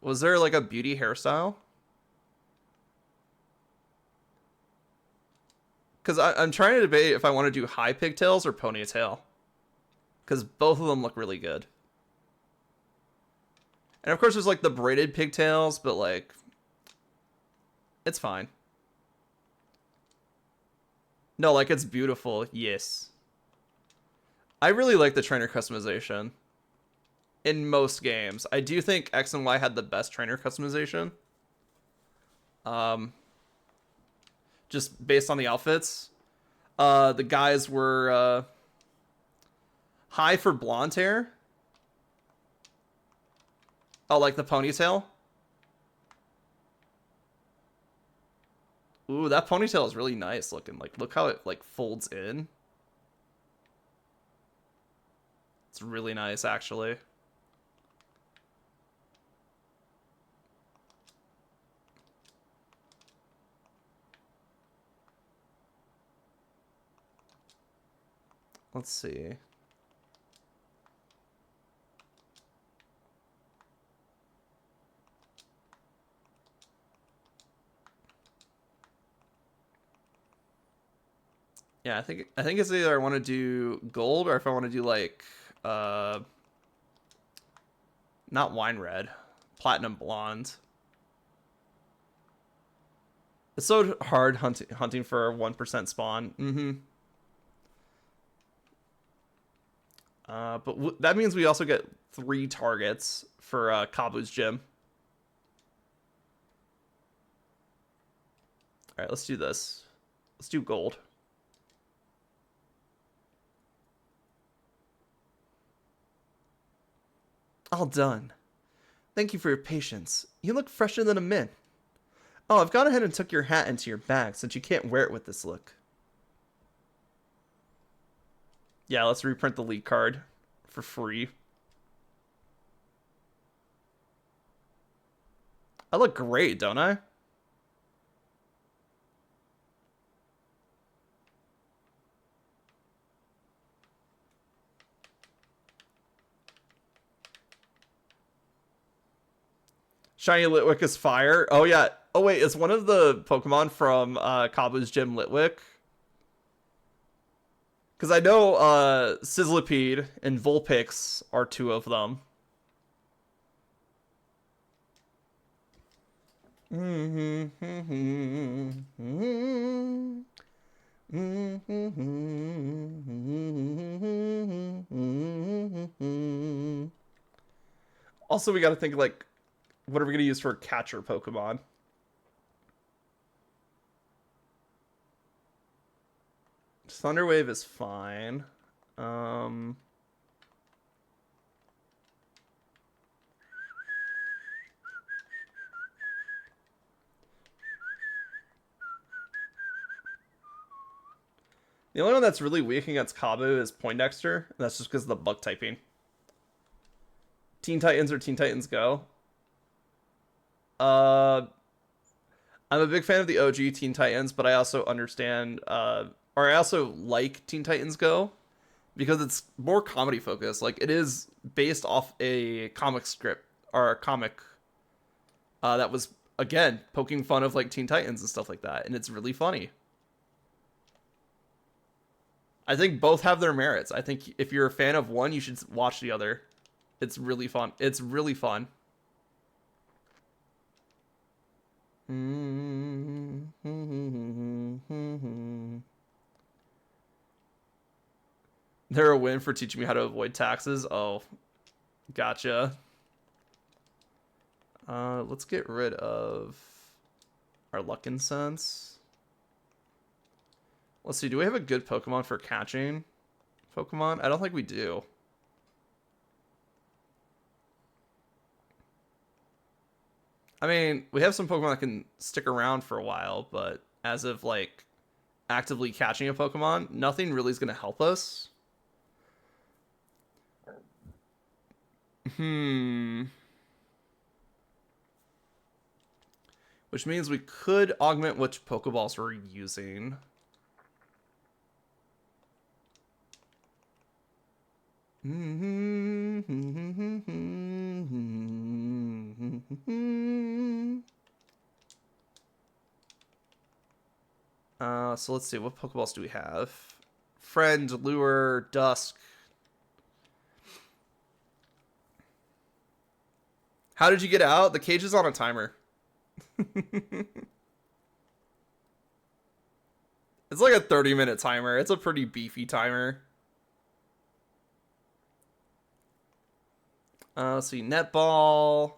Was there like a beauty hairstyle? Because I'm trying to debate if I want to do high pigtails or ponytail. Because both of them look really good. And of course there's like the braided pigtails, but like... It's fine. No, like it's beautiful. Yes. I really like the trainer customization. In most games. I do think X and Y had the best trainer customization. Just based on the outfits. The guys were high for blonde hair. Oh, like the ponytail? Ooh, that ponytail is really nice looking. Like, look how it like folds in. It's really nice, actually. Let's see. Yeah, I think it's either I want to do gold or if I want to do like not wine red, platinum blonde. It's so hard hunting for a 1% spawn. But that means we also get 3 targets for Kabu's gym. All right, let's do this. Let's do gold. All done. Thank you for your patience. You look fresher than a mint. Oh, I've gone ahead and took your hat into your bag since you can't wear it with this look. Yeah, let's reprint the league card for free. I look great, don't I? Shiny Litwick is fire. Oh, yeah. Oh, wait. It's one of the Pokemon from Kabu's gym, Litwick. Because I know Sizzlipede and Vulpix are 2 of them. Also, we got to think, like, what are we going to use for catcher Pokemon? Thunderwave is fine. The only one that's really weak against Kabu is Poindexter, and that's just because of the bug typing. Teen Titans or Teen Titans Go? I'm a big fan of the OG Teen Titans, but I also understand, or I also like Teen Titans Go because it's more comedy focused. Like, it is based off a comic script or a comic that was, again, poking fun of like Teen Titans and stuff like that, and it's really funny. I think both have their merits. I think if you're a fan of one, you should watch the other. It's really fun. It's really fun. They're a win for teaching me how to avoid taxes. Oh, gotcha. Let's get rid of our Luck Incense. Let's see, do we have a good Pokemon for catching Pokemon? I don't think we do. I mean, we have some Pokemon that can stick around for a while, but as of, like, actively catching a Pokemon, nothing really is going to help us. Which means we could augment which Pokeballs we're using. So let's see, what Pokeballs do we have? Friend, Lure, Dusk. How did you get out? The cage is on a timer. It's like a 30-minute timer. It's a pretty beefy timer. Let's see, Netball,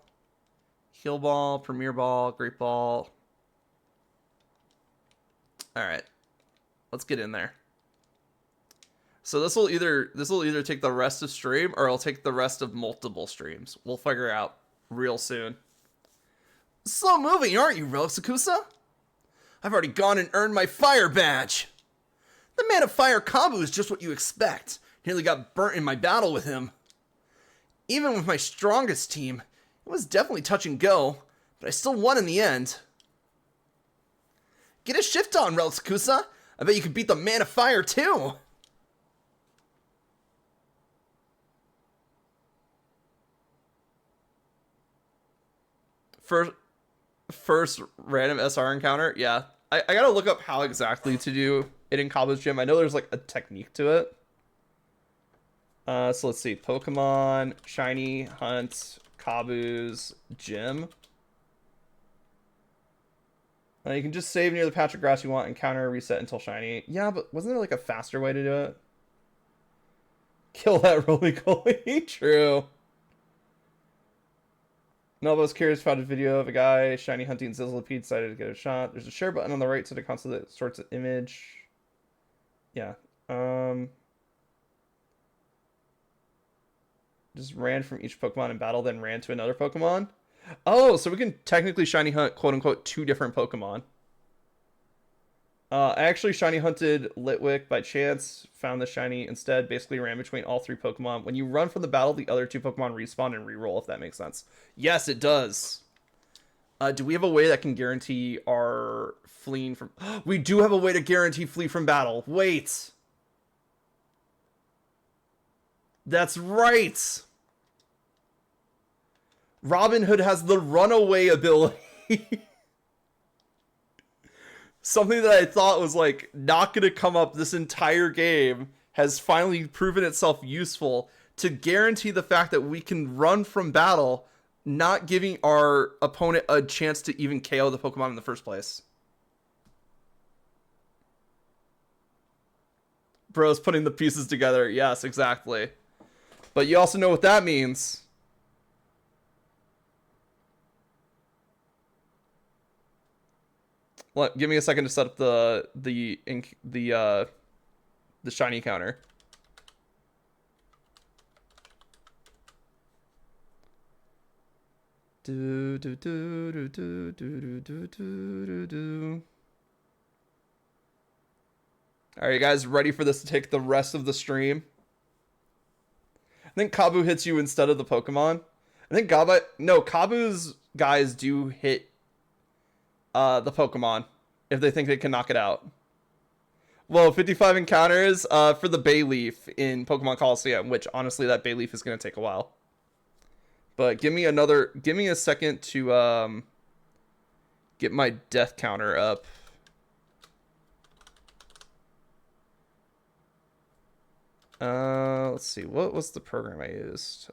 Heal Ball, Premier Ball, Great Ball. Alright. Let's get in there. So this will either take the rest of stream or it'll take the rest of multiple streams. We'll figure out real soon. Slow moving, aren't you, Rosakusa? I've already gone and earned my fire badge. The Man of Fire Kabu is just what you expect. Nearly got burnt in my battle with him. Even with my strongest team, it was definitely touch and go, but I still won in the end. Get a shift on, Relsakusa. I bet you can beat the Man of Fire too. First, first random SR encounter. Yeah, I gotta look up how exactly to do it in Kabu's gym. I know there's like a technique to it. So let's see. Pokemon Shiny Hunt Kabu's gym. You can just save near the patch of grass you want and counter reset until shiny. Yeah, but wasn't there like a faster way to do it? Kill that roly-poly. True. No, I was curious, found a video of a guy shiny hunting Sizzlipede, decided to get a shot. There's a share button on the right to the console that sorts an image. Yeah. Just ran from each Pokemon in battle, then ran to another Pokemon. Oh, so we can technically shiny hunt, quote unquote, two different Pokemon. I actually shiny hunted Litwick by chance, found the shiny instead, basically ran between all three Pokemon. When you run from the battle, the other two Pokemon respawn and reroll, if that makes sense. Yes, it does. Do we have a way that can guarantee our fleeing from... We do have a way to guarantee flee from battle. Wait. That's right. Robin Hood has the runaway ability. Something that I thought was like not going to come up this entire game has finally proven itself useful to guarantee the fact that we can run from battle, not giving our opponent a chance to even KO the Pokemon in the first place. Bro's putting the pieces together. Yes, exactly. But you also know what that means. Give me a second to set up the shiny counter. Do do do do do do do do do. Are you guys ready for this to take the rest of the stream? I think Kabu hits you instead of the Pokemon. I think Kabu's guys do hit the Pokemon if they think they can knock it out. Well, 55 encounters for the Bayleaf in Pokemon Coliseum, which honestly that Bayleaf is going to take a while. But give me a second to get my death counter up. Let's see. What was the program I used?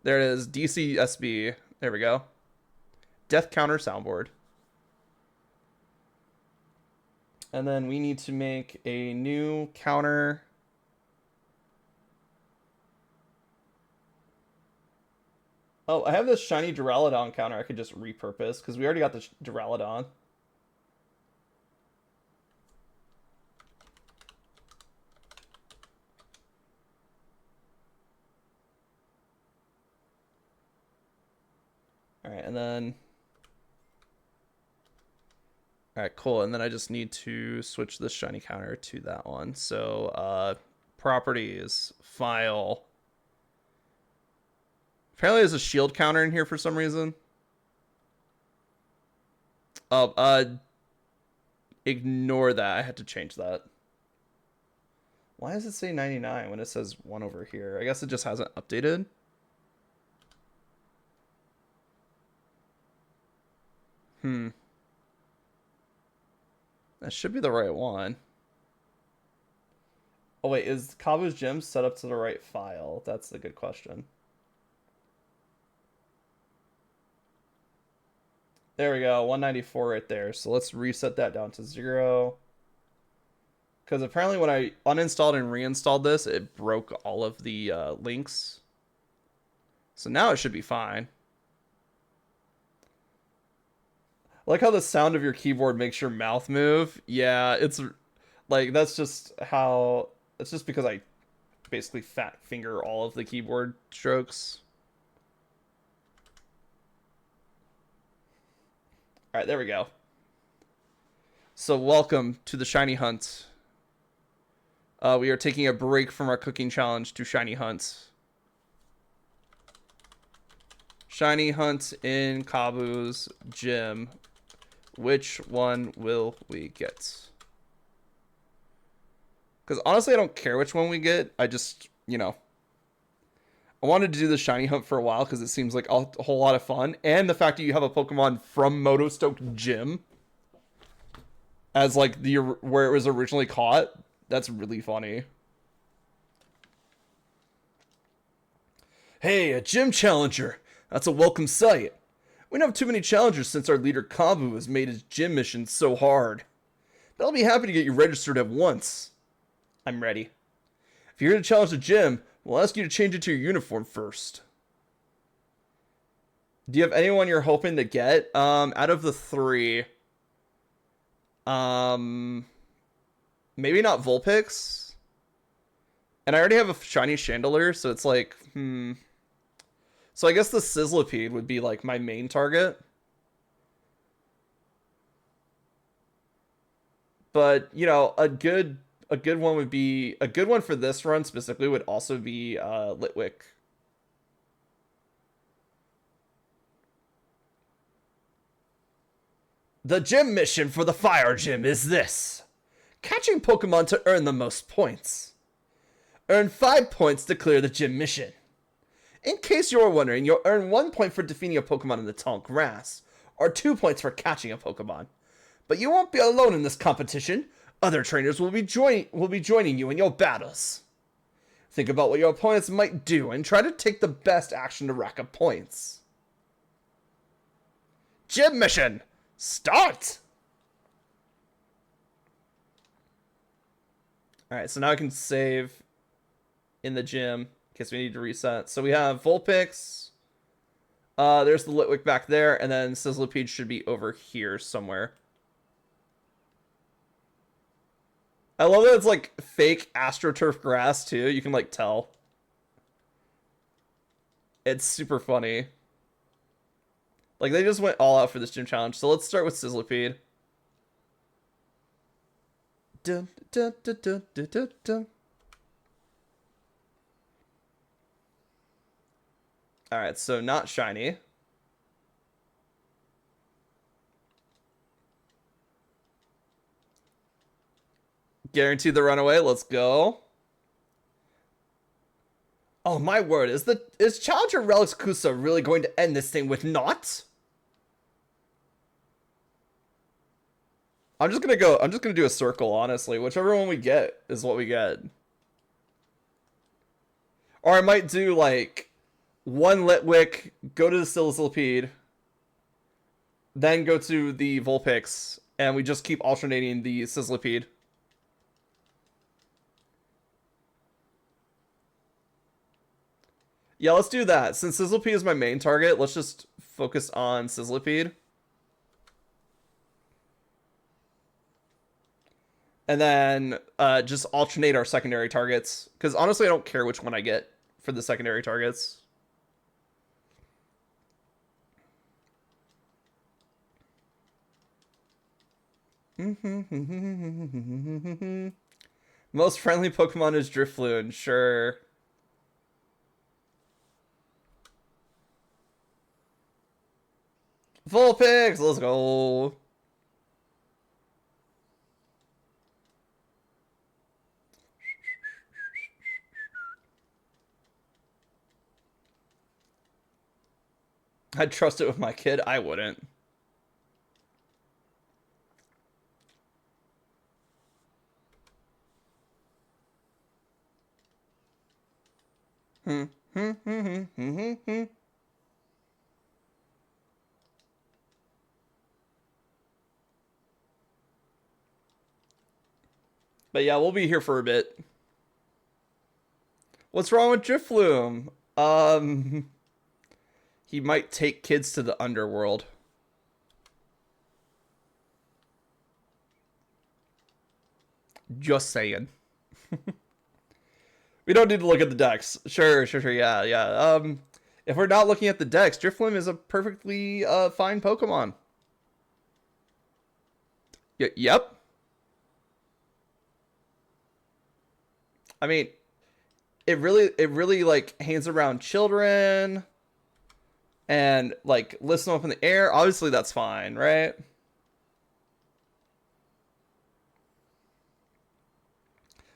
There it is. DCSB. There we go. Death counter soundboard. And then we need to make a new counter. Oh, I have this shiny Duraludon counter I could just repurpose because we already got the Duraludon. Alright, and then... Alright, cool. And then I just need to switch this shiny counter to that one. So, properties, file. Apparently there's a shield counter in here for some reason. Oh, ignore that. I had to change that. Why does it say 99 when it says 1 over here? I guess it just hasn't updated. That should be the right one. Oh wait, is Kabu's gym set up to the right file? That's the good question. There we go, 194 right there. So let's reset that down to 0. Because apparently when I uninstalled and reinstalled this, it broke all of the links. So now it should be fine. I like how the sound of your keyboard makes your mouth move. Yeah, it's like, that's just how... It's just because I basically fat finger all of the keyboard strokes. Alright, there we go. So welcome to the Shiny Hunt. We are taking a break from our cooking challenge to Shiny Hunt. Shiny Hunt in Kabu's gym. Which one will we get? Because honestly, I don't care which one we get. I just, you know, I wanted to do the shiny hunt for a while because it seems like a whole lot of fun, and the fact that you have a Pokemon from Motostoke Gym as like the where it was originally caught, that's really funny. Hey, a gym challenger. That's a welcome sight. We don't have too many challengers since our leader Kabu has made his gym mission so hard. But I'll be happy to get you registered at once. I'm ready. If you're here to challenge the gym, we'll ask you to change into your uniform first. Do you have anyone you're hoping to get? Out of the three, maybe not Vulpix. And I already have a shiny Chandelier, so it's like, So I guess the Sizzlipede would be like my main target. But, you know, a good one would be a good one for this run specifically would also be Litwick. The gym mission for the fire gym is this: catching Pokemon to earn the most points. Earn 5 points to clear the gym mission. In case you're wondering, you'll earn 1 point for defeating a Pokemon in the tall grass, or 2 points for catching a Pokemon. But you won't be alone in this competition. Other trainers will be joining you in your battles. Think about what your opponents might do and try to take the best action to rack up points. Gym mission, start! Alright, so now I can save in the gym in case we need to reset. So we have Vulpix. There's the Litwick back there, and then Sizzlipede should be over here somewhere. I love that it's like fake AstroTurf grass too. You can like tell. It's super funny. Like they just went all out for this gym challenge. So let's start with Sizzlipede. Dun, dun, dun, dun, dun, dun, dun. Alright, so not shiny. Guaranteed the runaway. Let's go. Oh my word, is Challenger Relics Kusa really going to end this thing with naught? I'm just gonna do a circle, honestly. Whichever one we get is what we get. Or I might do like one Litwick, go to the Sizzlipede, then go to the Vulpix, and we just keep alternating the Sizzlipede. Yeah, let's do that. Since Sizzlipede is my main target, let's just focus on Sizzlipede. And then just alternate our secondary targets. Because honestly, I don't care which one I get for the secondary targets. Most friendly Pokemon is Drifloon, sure. Vulpix, let's go. I'd trust it with my kid. I wouldn't. But yeah, we'll be here for a bit. What's wrong with Drifloom? He might take kids to the underworld. Just saying. We don't need to look at the decks. Sure, yeah. If we're not looking at the decks, Drifloom is a perfectly fine Pokemon. Yep. I mean, it really like hangs around children and like lifts them up in the air. Obviously, that's fine, right?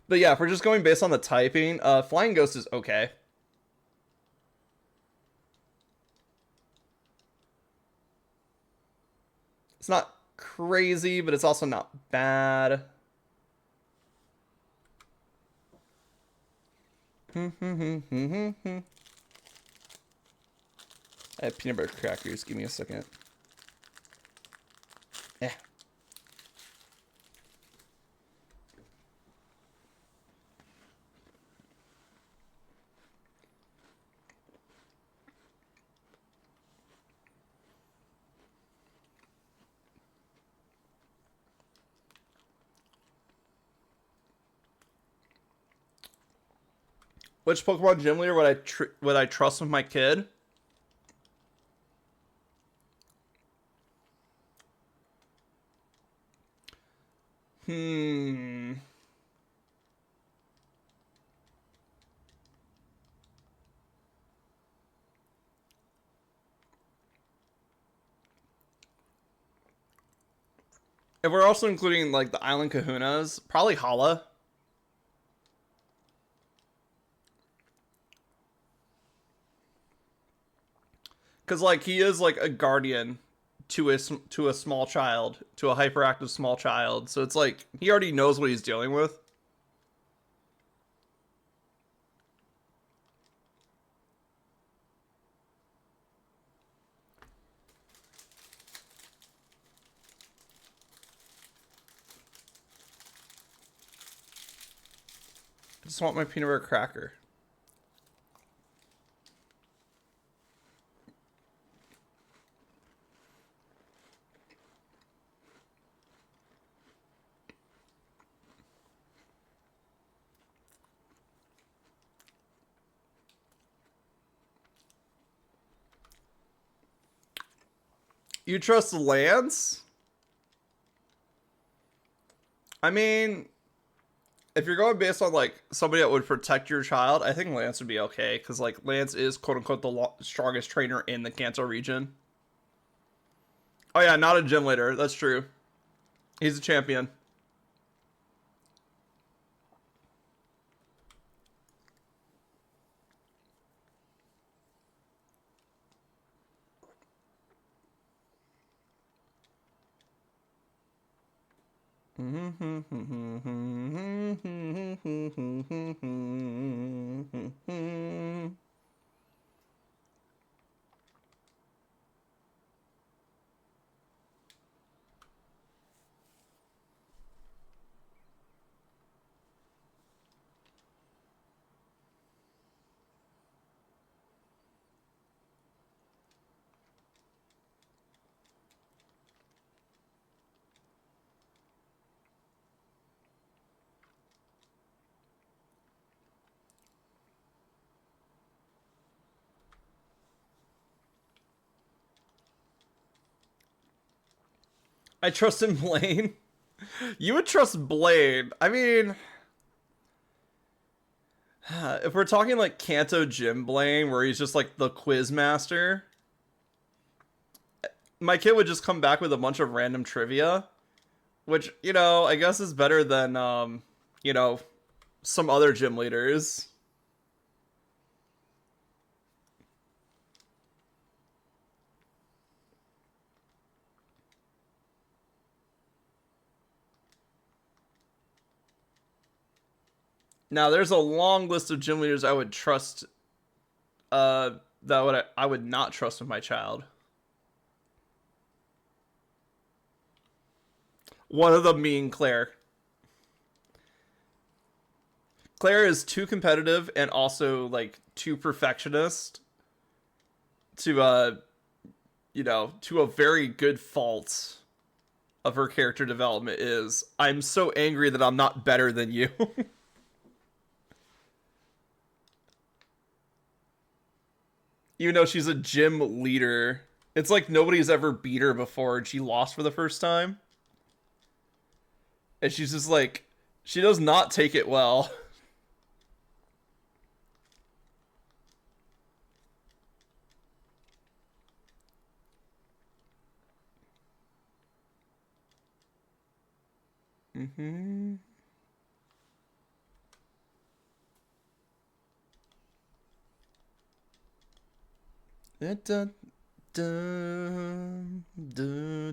But yeah, if we're just going based on the typing, Flying Ghost is okay. It's not crazy, but it's also not bad. I have peanut butter crackers. Give me a second. Eh. Which Pokemon gym leader would I trust with my kid? Hmm. If we're also including like the Island Kahunas, probably Hala. Cause like he is like a guardian to a small child, to a hyperactive small child. So it's like he already knows what he's dealing with. I just want my peanut butter cracker. You trust Lance? I mean, if you're going based on like somebody that would protect your child, I think Lance would be okay because like Lance is quote unquote the strongest trainer in the Kanto region. Oh yeah, not a gym leader. That's true. He's a champion. I trust in Blaine. You would trust Blaine. I mean, if we're talking like Kanto Gym Blaine, where he's just like the quiz master, my kid would just come back with a bunch of random trivia, which, you know, I guess is better than, you know, some other gym leaders. Now, there's a long list of gym leaders I would trust, that I would not trust with my child. One of them being Claire. Claire is too competitive and also like too perfectionist to you know, to a very good fault of her character development is I'm so angry that I'm not better than you. Even though she's a gym leader. It's like nobody's ever beat her before and she lost for the first time. And she's just like she does not take it well. Mm-hmm. Dun, dun, dun,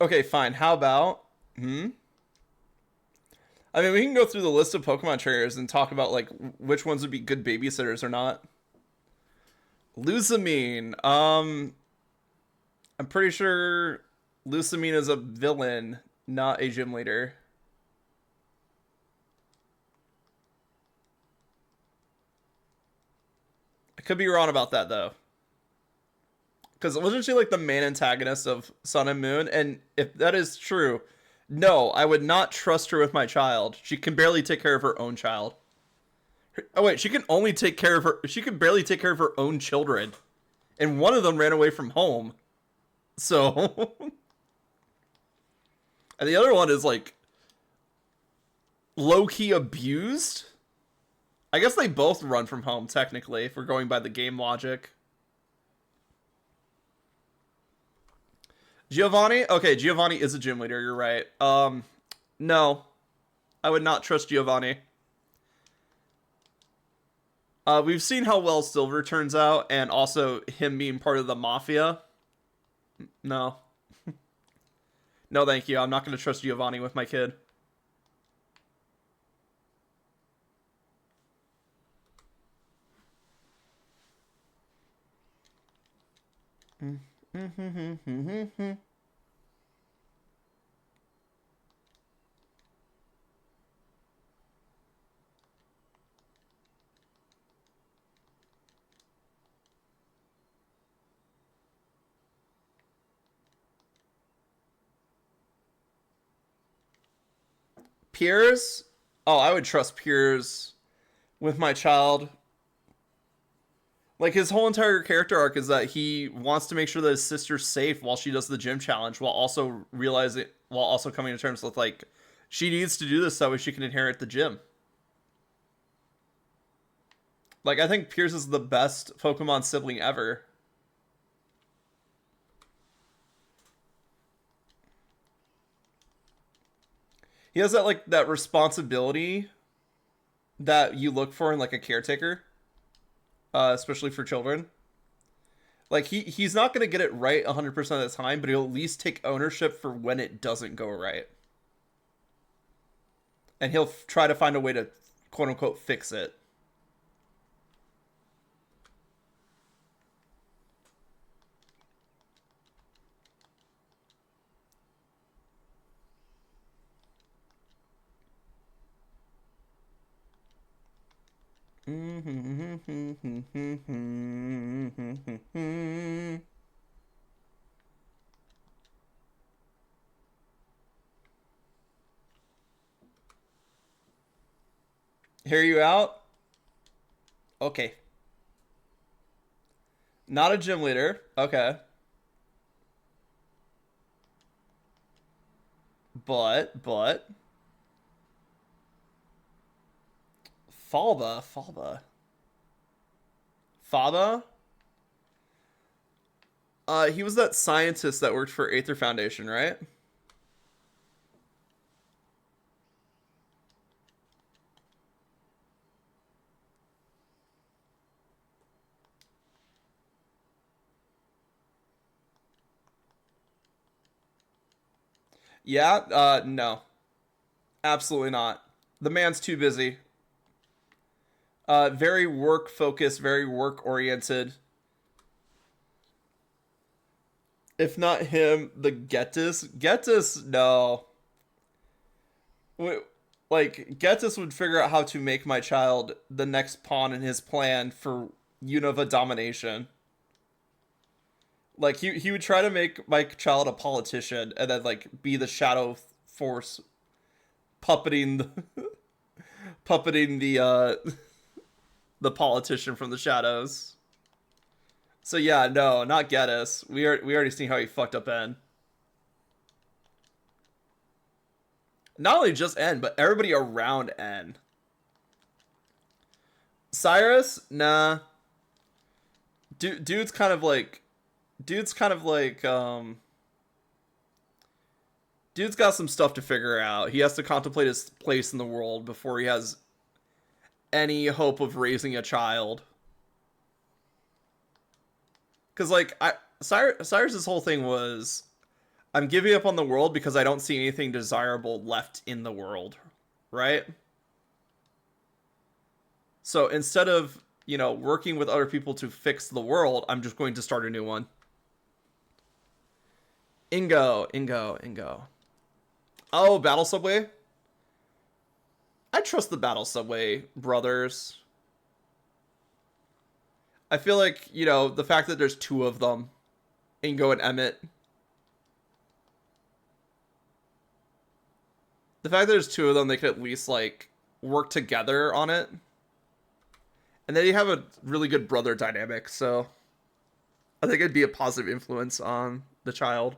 Okay, fine. How about hmm? I mean, we can go through the list of Pokemon trainers and talk about like which ones would be good babysitters or not. Lusamine. I'm pretty sure Lusamine is a villain, not a gym leader. I could be wrong about that though. Because wasn't she like the main antagonist of Sun and Moon? And if that is true, no, I would not trust her with my child. She can barely take care of her own child. Oh wait, she can only take care of her. She can barely take care of her own children, and one of them ran away from home. So, and the other one is like low key abused. I guess they both run from home technically, if we're going by the game logic. Giovanni? Okay, Giovanni is a gym leader, you're right. No. I would not trust Giovanni. We've seen how well Silver turns out, and also him being part of the Mafia. No. No, thank you. I'm not going to trust Giovanni with my kid. Piers? Oh, I would trust Piers with my child. Like his whole entire character arc is that he wants to make sure that his sister's safe while she does the gym challenge, while also realizing, while also coming to terms with like, she needs to do this so she can inherit the gym. Like I think Piers is the best Pokemon sibling ever. He has that like that responsibility that you look for in like a caretaker, especially for children. Like he's not gonna get it right 100% of the time, but he'll at least take ownership for when it doesn't go right, and he'll try to find a way to quote unquote fix it. Hear you out? Okay. Not a gym leader. Okay. But Falba. He was that scientist that worked for Aether Foundation, right? Yeah, no. Absolutely not. The man's too busy. Very work focused, very work oriented. If not him, the Getis. Getis, no. Like, Getis would figure out how to make my child the next pawn in his plan for Unova domination. Like, he would try to make my child a politician and then, like, be the shadow force puppeting the, puppeting the politician from the shadows. So yeah, no, not Geddes. We already seen how he fucked up N. Not only just N, but everybody around N. Cyrus, nah. Dude's kind of like, dude's kind of like, dude's got some stuff to figure out. He has to contemplate his place in the world before he has any hope of raising a child. Because, like, Cyrus's whole thing was, I'm giving up on the world because I don't see anything desirable left in the world, right? So instead of, working with other people to fix the world, I'm just going to start a new one. Ingo. Oh, Battle Subway? I trust the Battle Subway brothers. I feel like, the fact that there's two of them, Ingo and Emmett. The fact that there's two of them, they could at least, like, work together on it. And they have a really good brother dynamic, so I think it'd be a positive influence on the child.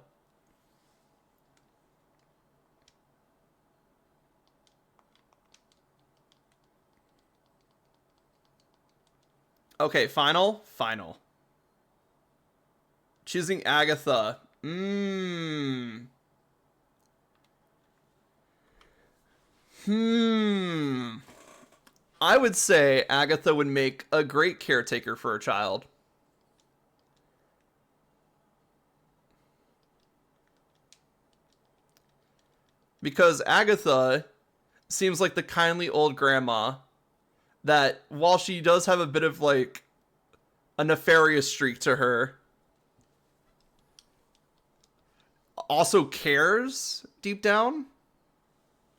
Okay, final. Choosing Agatha. I would say Agatha would make a great caretaker for a child. Because Agatha seems like the kindly old grandma that, while she does have a bit of, like, a nefarious streak to her, also cares deep down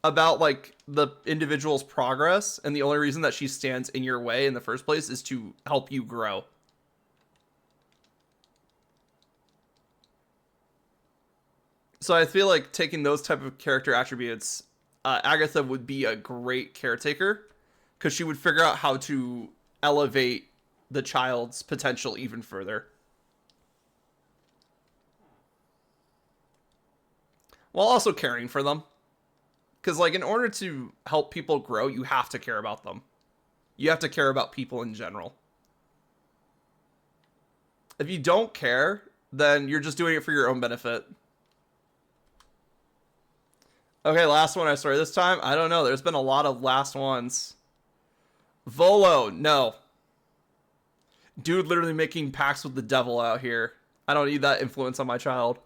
about, like, the individual's progress, and the only reason that she stands in your way in the first place is to help you grow. So I feel like taking those type of character attributes, Agatha would be a great caretaker, because she would figure out how to elevate the child's potential even further, while also caring for them. Because, like, in order to help people grow, you have to care about them. You have to care about people in general. If you don't care, then you're just doing it for your own benefit. Okay, last one I swear this time. I don't know. There's been a lot of last ones. Volo, no. Dude literally making pacts with the devil out here. I don't need that influence on my child.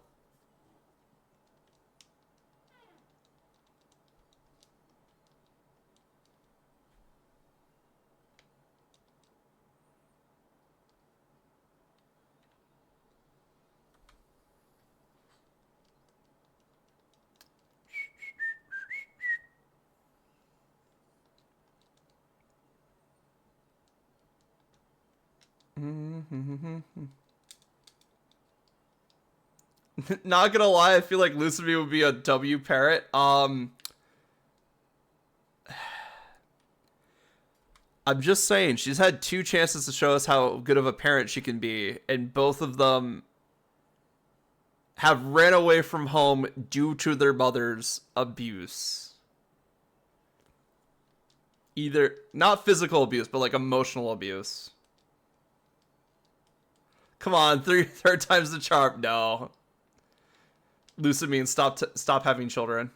Not gonna lie, I feel like Lucifer would be a W parrot. I'm just saying, she's had two chances to show us how good of a parent she can be, and both of them have ran away from home due to their mother's abuse. Either, not physical abuse, but like emotional abuse. Come on, third time's the charm. No. Lucid means stop having children.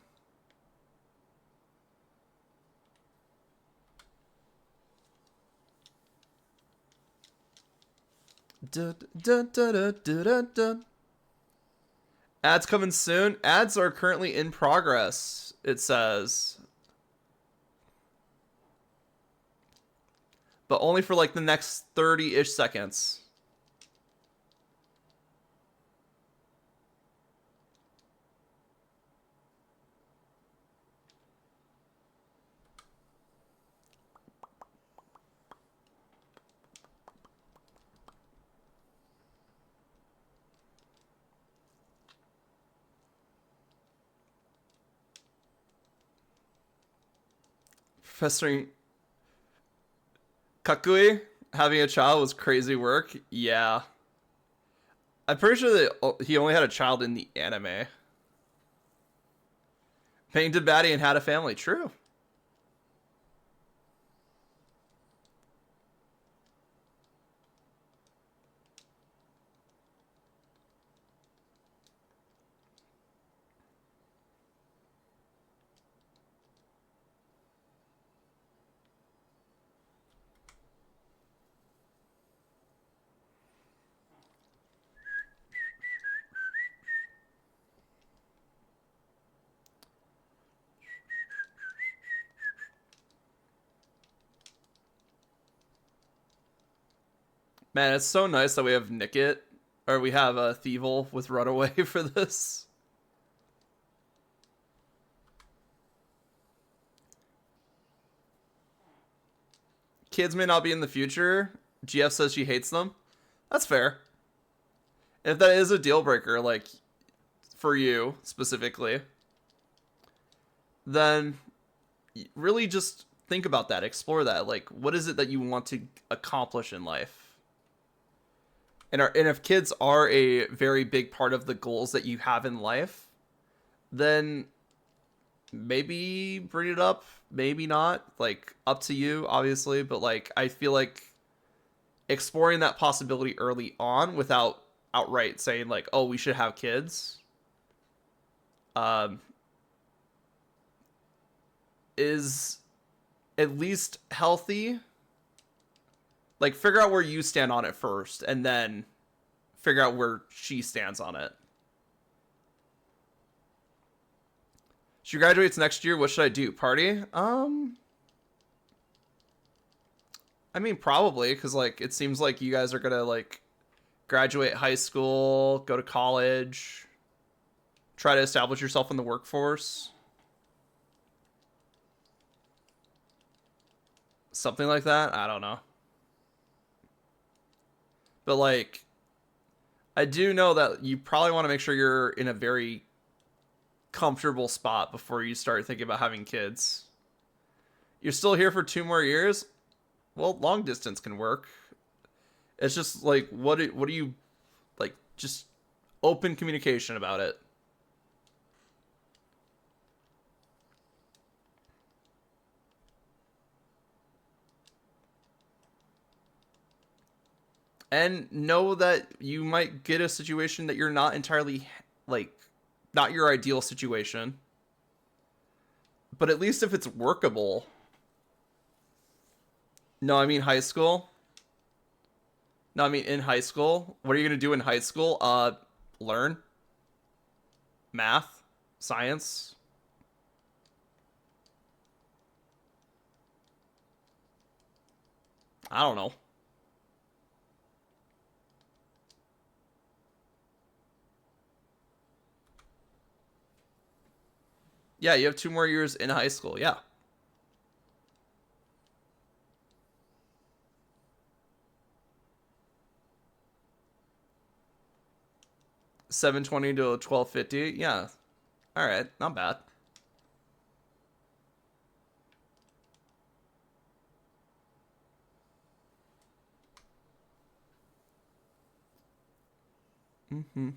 Ads coming soon. Ads are currently in progress, it says. But only for like the next 30-ish seconds. Professor Kakui having a child was crazy work. Yeah. I'm pretty sure that he only had a child in the anime. Painted Batty and had a family. True. Man, it's so nice that we have Nickit, or we have a Thievel with Runaway for this. Kids may not be in the future. GF says she hates them. That's fair. If that is a deal breaker, like, for you specifically, then really just think about that. Explore that. Like, what is it that you want to accomplish in life? And if kids are a very big part of the goals that you have in life, then maybe bring it up, maybe not. Like, up to you, obviously. But, like, I feel like exploring that possibility early on without outright saying, like, oh, we should have kids, is at least healthy. Like, figure out where you stand on it first, and then figure out where she stands on it. She graduates next year. What should I do? Party? I mean, probably, because, like, it seems like you guys are gonna, like, graduate high school, go to college, try to establish yourself in the workforce. Something like that. I don't know. But, like, I do know that you probably want to make sure you're in a very comfortable spot before you start thinking about having kids. You're still here for 2 more years? Well, long distance can work. It's just like, what do you, like, just open communication about it. And know that you might get a situation that you're not entirely, like, not your ideal situation. But at least if it's workable. No, I mean high school. No, I mean in high school. What are you going to do in high school? Learn. Math. Science. I don't know. Yeah, you have 2 more years in high school. Yeah. 7:20 to 12:50. Yeah. All right. Not bad. Mm-hmm.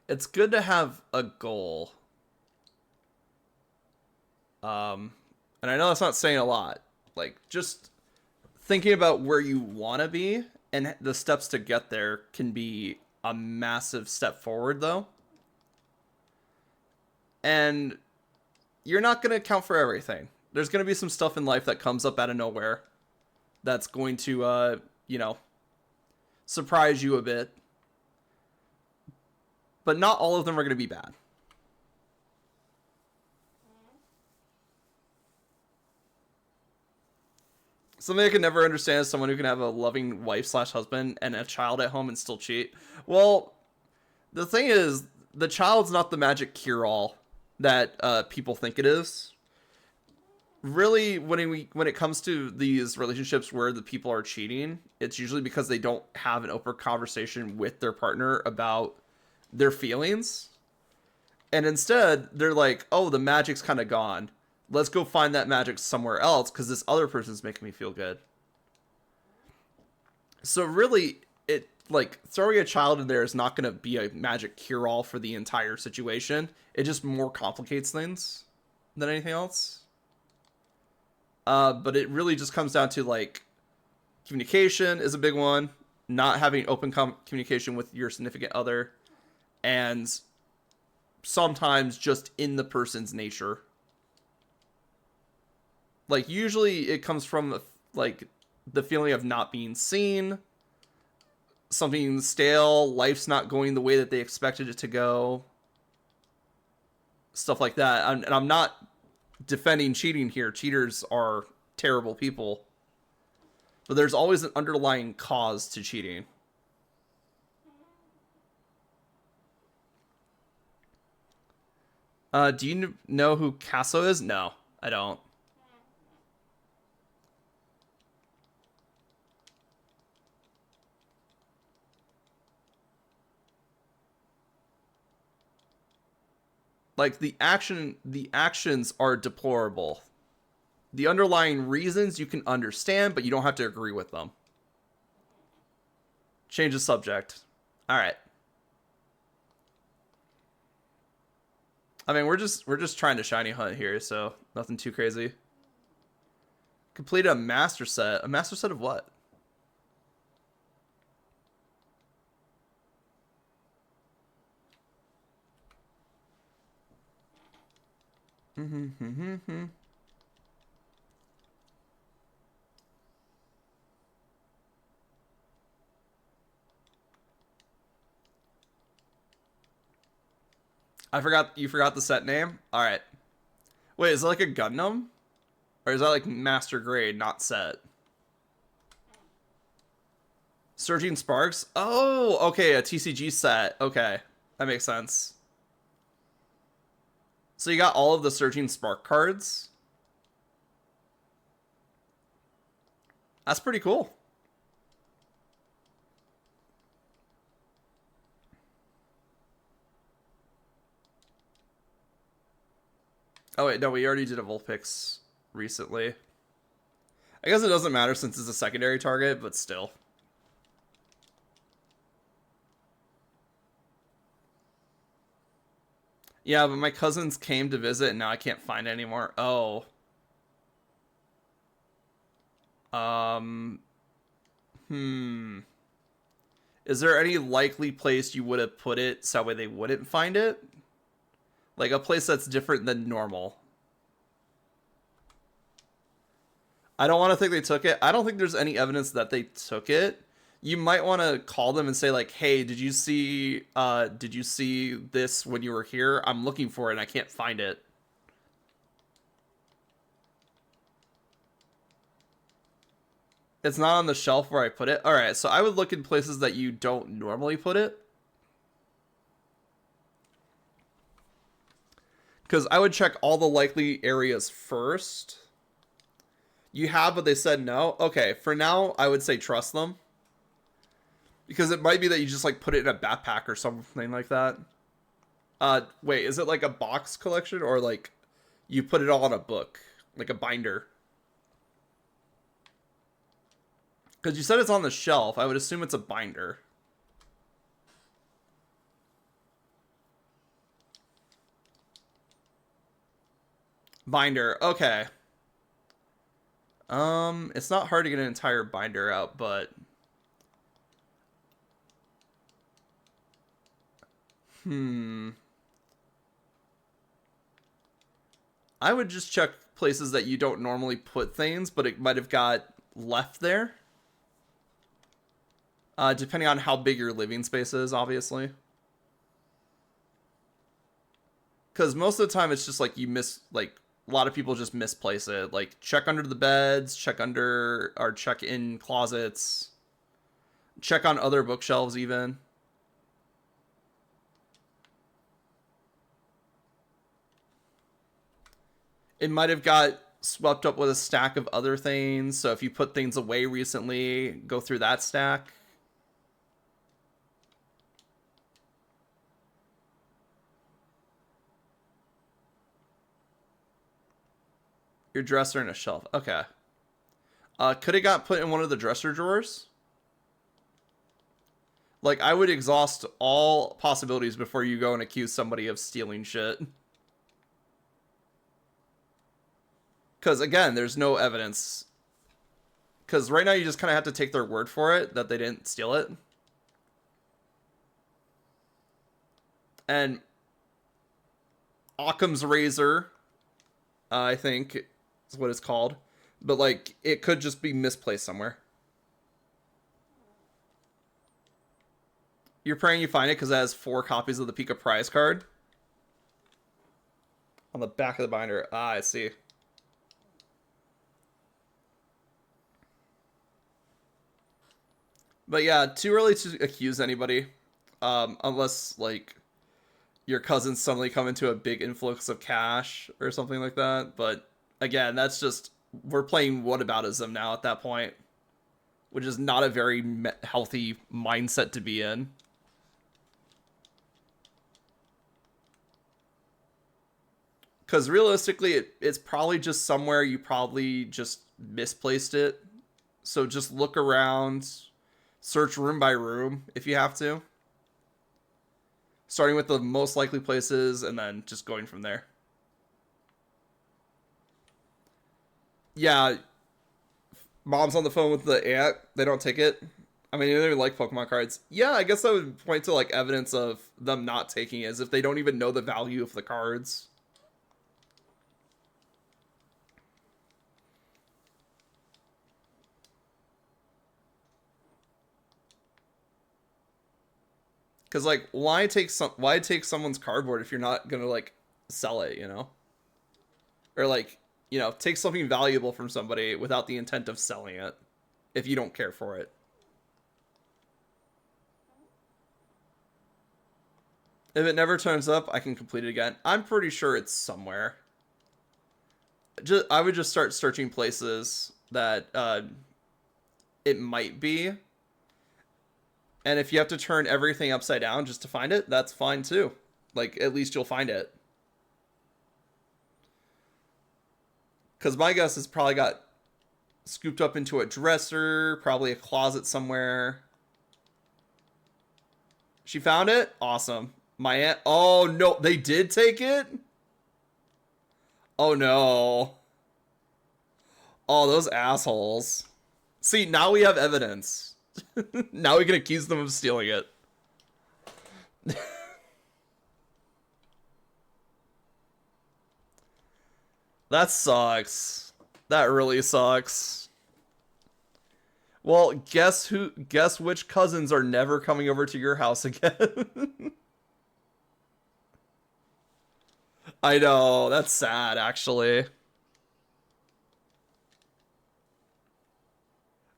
It's good to have a goal. And I know that's not saying a lot. Like, just thinking about where you want to be and the steps to get there can be a massive step forward, though. And you're not going to account for everything. There's going to be some stuff in life that comes up out of nowhere that's going to, surprise you a bit. But not all of them are going to be bad. Something I can never understand is someone who can have a loving wife slash husband and a child at home and still cheat. Well, the thing is, the child's not the magic cure-all that people think it is. Really, when it comes to these relationships where the people are cheating, it's usually because they don't have an open conversation with their partner about their feelings. And instead, they're like, oh, the magic's kind of gone. Let's go find that magic somewhere else because this other person's making me feel good. So really, it, like, throwing a child in there is not going to be a magic cure-all for the entire situation. It just more complicates things than anything else. But it really just comes down to, like, communication is a big one. Not having open communication with your significant other. And sometimes just in the person's nature. Like, usually it comes from, like, the feeling of not being seen, something stale, life's not going the way that they expected it to go, stuff like that. And I'm not defending cheating here. Cheaters are terrible people. But there's always an underlying cause to cheating. Do you know who Casso is? No, I don't. Like the actions are deplorable. The underlying reasons you can understand, but you don't have to agree with them. Change the subject. All right. I mean, we're just trying to shiny hunt here, so nothing too crazy. Complete a master set. A master set of what? I forgot you forgot the set name. All right. Wait, is it like a Gundam, or is that like master grade, not set? Surging Sparks. Oh, okay, a TCG set. Okay, that makes sense. So you got all of the Surging Spark cards. That's pretty cool. Oh wait, no, we already did a Vulpix recently. I guess it doesn't matter since it's a secondary target, but still. Yeah, but my cousins came to visit and now I can't find it anymore. Oh. Um. Hmm. Is there any likely place you would have put it so that way they wouldn't find it? Like a place that's different than normal. I don't want to think they took it. I don't think there's any evidence that they took it. You might want to call them and say like, "Hey, did you see this when you were here? I'm looking for it and I can't find it." It's not on the shelf where I put it. All right, so I would look in places that you don't normally put it. Cuz I would check all the likely areas first. You have, but they said no. Okay, for now, I would say trust them. Because it might be that you just like put it in a backpack or something like that. Wait, is it like a box collection or like you put it all in a book, like a binder? Because you said it's on the shelf, I would assume it's a binder. Binder, okay. It's not hard to get an entire binder out, but I would just check places that you don't normally put things, but it might have got left there. Depending on how big your living space is, obviously. Because most of the time it's just like you miss, like, a lot of people just misplace it. Like, check under the beds, check in closets, check on other bookshelves even. It might have got swept up with a stack of other things. So if you put things away recently, go through that stack. Your dresser and a shelf. Okay. Could it got put in one of the dresser drawers? Like, I would exhaust all possibilities before you go and accuse somebody of stealing shit. Because, again, there's no evidence. Because right now you just kind of have to take their word for it that they didn't steal it. And Occam's razor, I think is what it's called. But, like, it could just be misplaced somewhere. You're praying you find it because it has 4 copies of the Pika prize card on the back of the binder. Ah, I see. But yeah, too early to accuse anybody, unless like your cousins suddenly come into a big influx of cash or something like that. But again, that's just, we're playing whataboutism now at that point, which is not a very healthy mindset to be in. Because realistically, it's probably just somewhere you probably just misplaced it. So just look around, search room by room if you have to. Starting with the most likely places and then just going from there. Yeah, mom's on the phone with the aunt. They don't take it. I mean, they don't even like Pokemon cards. Yeah, I guess I would point to like evidence of them not taking it, as if they don't even know the value of the cards. Because like, why take someone's cardboard if you're not gonna like sell it, you know? Or like, you know, take something valuable from somebody without the intent of selling it if you don't care for it. If it never turns up, I can complete it again. I'm pretty sure it's somewhere. I would just start searching places that it might be. And if you have to turn everything upside down just to find it, that's fine too. Like, at least you'll find it. Because my guess is probably got scooped up into a dresser, probably a closet somewhere. She found it? Awesome. My aunt... Oh, no. They did take it? Oh, no. Oh, those assholes. See, now we have evidence. Now we can accuse them of stealing it. That sucks. That really sucks. Well, guess which cousins are never coming over to your house again? I know, that's sad actually.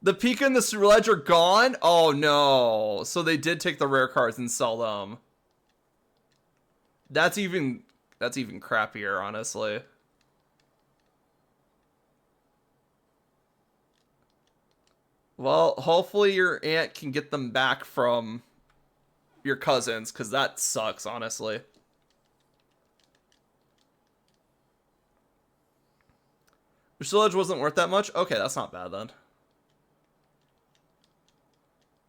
The Pika and the Sledge are gone? Oh no. So they did take the rare cards and sell them. That's even crappier, honestly. Well, hopefully your aunt can get them back from your cousins, because that sucks, honestly. The Sledge wasn't worth that much? Okay, that's not bad then.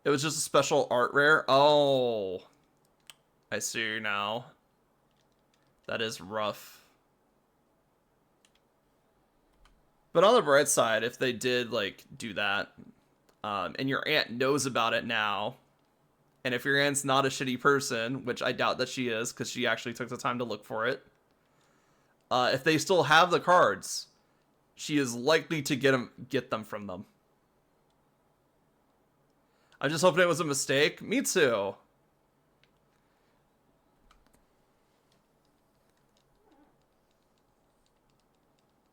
It was just a special art rare? Oh. I see now. That is rough. But on the bright side, if they did, like, do that, and your aunt knows about it now, and if your aunt's not a shitty person, which I doubt that she is, because she actually took the time to look for it, if they still have the cards, she is likely to get them from them. I'm just hoping it was a mistake. Me too.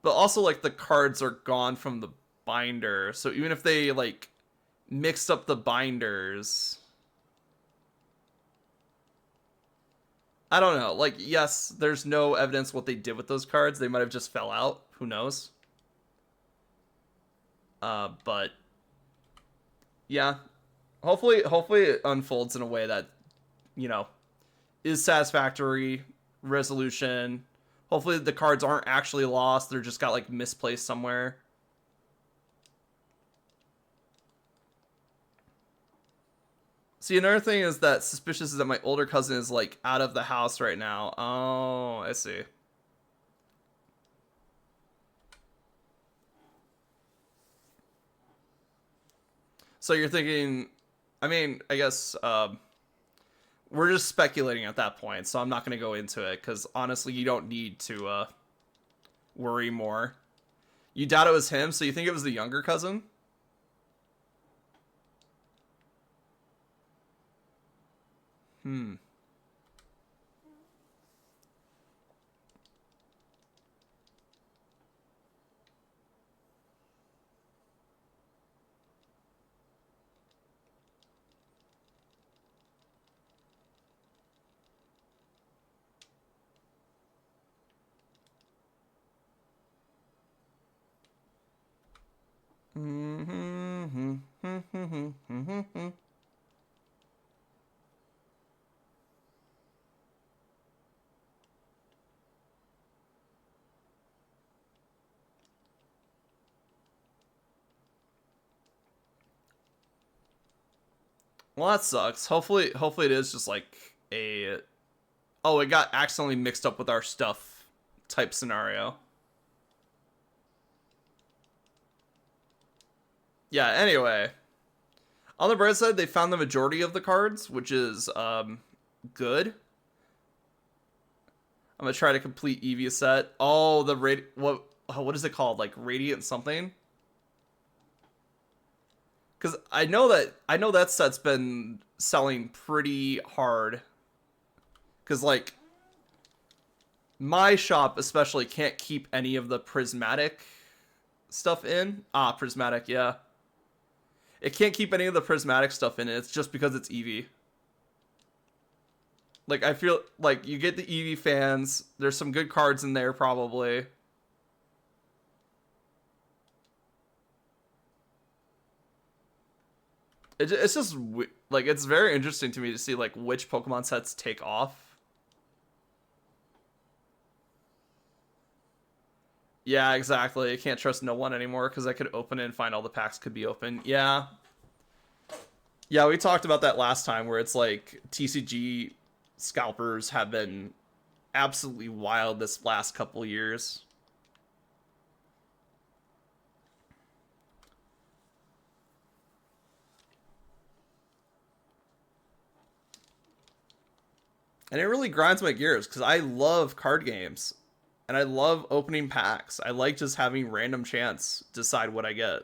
But also, like, the cards are gone from the binder. So even if they, like, mixed up the binders... I don't know. Like, yes, there's no evidence what they did with those cards. They might have just fell out. Who knows? But... yeah. Hopefully it unfolds in a way that, you know, is satisfactory resolution. Hopefully the cards aren't actually lost. They're just got, like, misplaced somewhere. See, another thing is that suspicious is that my older cousin is, like, out of the house right now. Oh, I see. So you're thinking... I mean, I guess we're just speculating at that point, so I'm not going to go into it, because honestly, you don't need to worry more. You doubt it was him, so you think it was the younger cousin? Hmm. Well, that sucks. Hopefully it is just like a oh, it got accidentally mixed up with our stuff type scenario. Yeah, anyway. On the bright side, they found the majority of the cards, which is good. I'm gonna try to complete Eevee set. Oh, the what is it called? Like Radiant something? Because I know that set's been selling pretty hard. Because like my shop especially can't keep any of the prismatic stuff in. Ah, prismatic, yeah. It can't keep any of the prismatic stuff in it. It's just because it's Eevee. Like I feel like you get the Eevee fans. There's some good cards in there probably. It's just like it's very interesting to me to see like which Pokemon sets take off. Yeah, exactly. I can't trust no one anymore because I could open it and find all the packs could be open. Yeah. Yeah, we talked about that last time where it's like TCG scalpers have been absolutely wild this last couple years. And it really grinds my gears because I love card games and I love opening packs. I like just having random chance decide what I get.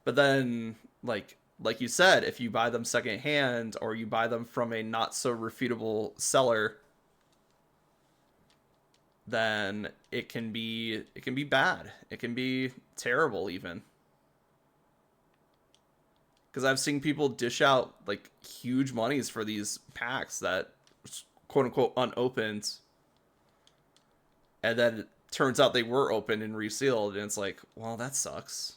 But then, like you said, if you buy them secondhand or you buy them from a not so refutable seller, then it can be bad. It can be terrible even. Because I've seen people dish out like huge monies for these packs that quote unquote unopened, and then it turns out they were opened and resealed, and it's like, well, that sucks.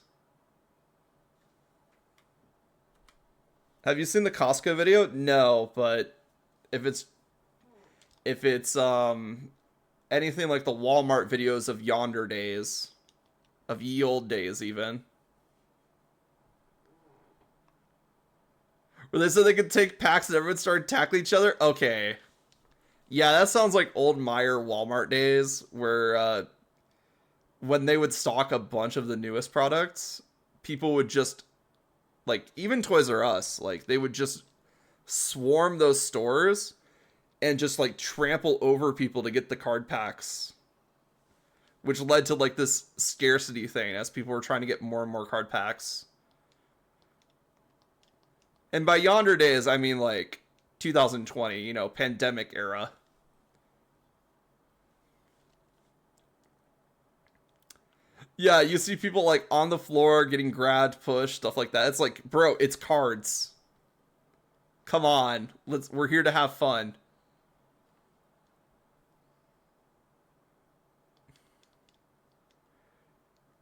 Have you seen the Costco video? No, but if it's if it's anything like the Walmart videos of yonder days, of ye old days even, where they said they could take packs and everyone started tackling each other. Okay, yeah, that sounds like old Meyer Walmart days where when they would stock a bunch of the newest products, people would just like even Toys R Us, like they would just swarm those stores and just like trample over people to get the card packs, which led to like this scarcity thing as people were trying to get more and more card packs. And by yonder days, I mean like 2020, you know, pandemic era. Yeah, you see people like on the floor getting grabbed, pushed, stuff like that. It's like, bro, it's cards. Come on. We're here to have fun.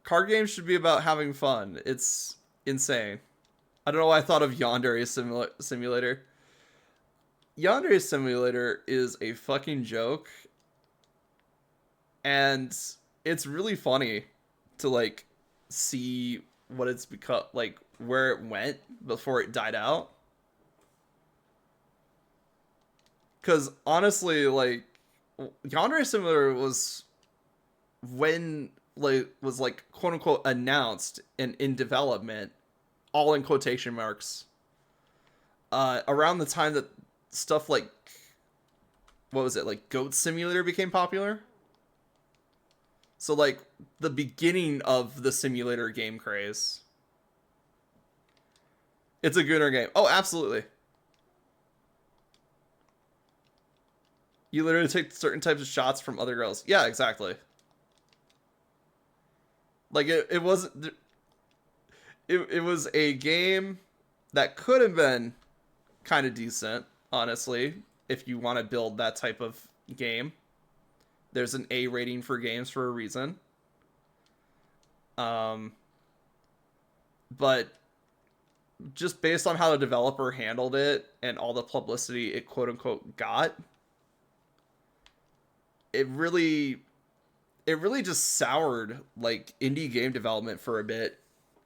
Card games should be about having fun. It's insane. I don't know why I thought of Yandere Simulator. Yandere Simulator is a fucking joke, and it's really funny to like see what it's become, like where it went before it died out. Because honestly, like Yandere Simulator was when like was like quote unquote announced and in development, all in quotation marks, around the time that stuff like what was it, like Goat Simulator became popular. So like the beginning of the simulator game craze. It's a gooner game. Oh, absolutely. You literally take certain types of shots from other girls. Yeah, exactly. Like it wasn't. It was a game that could have been kind of decent, honestly, if you want to build that type of game. There's an A rating for games for a reason. Um, but just based on how the developer handled it and all the publicity it quote unquote got, it really just soured like indie game development for a bit,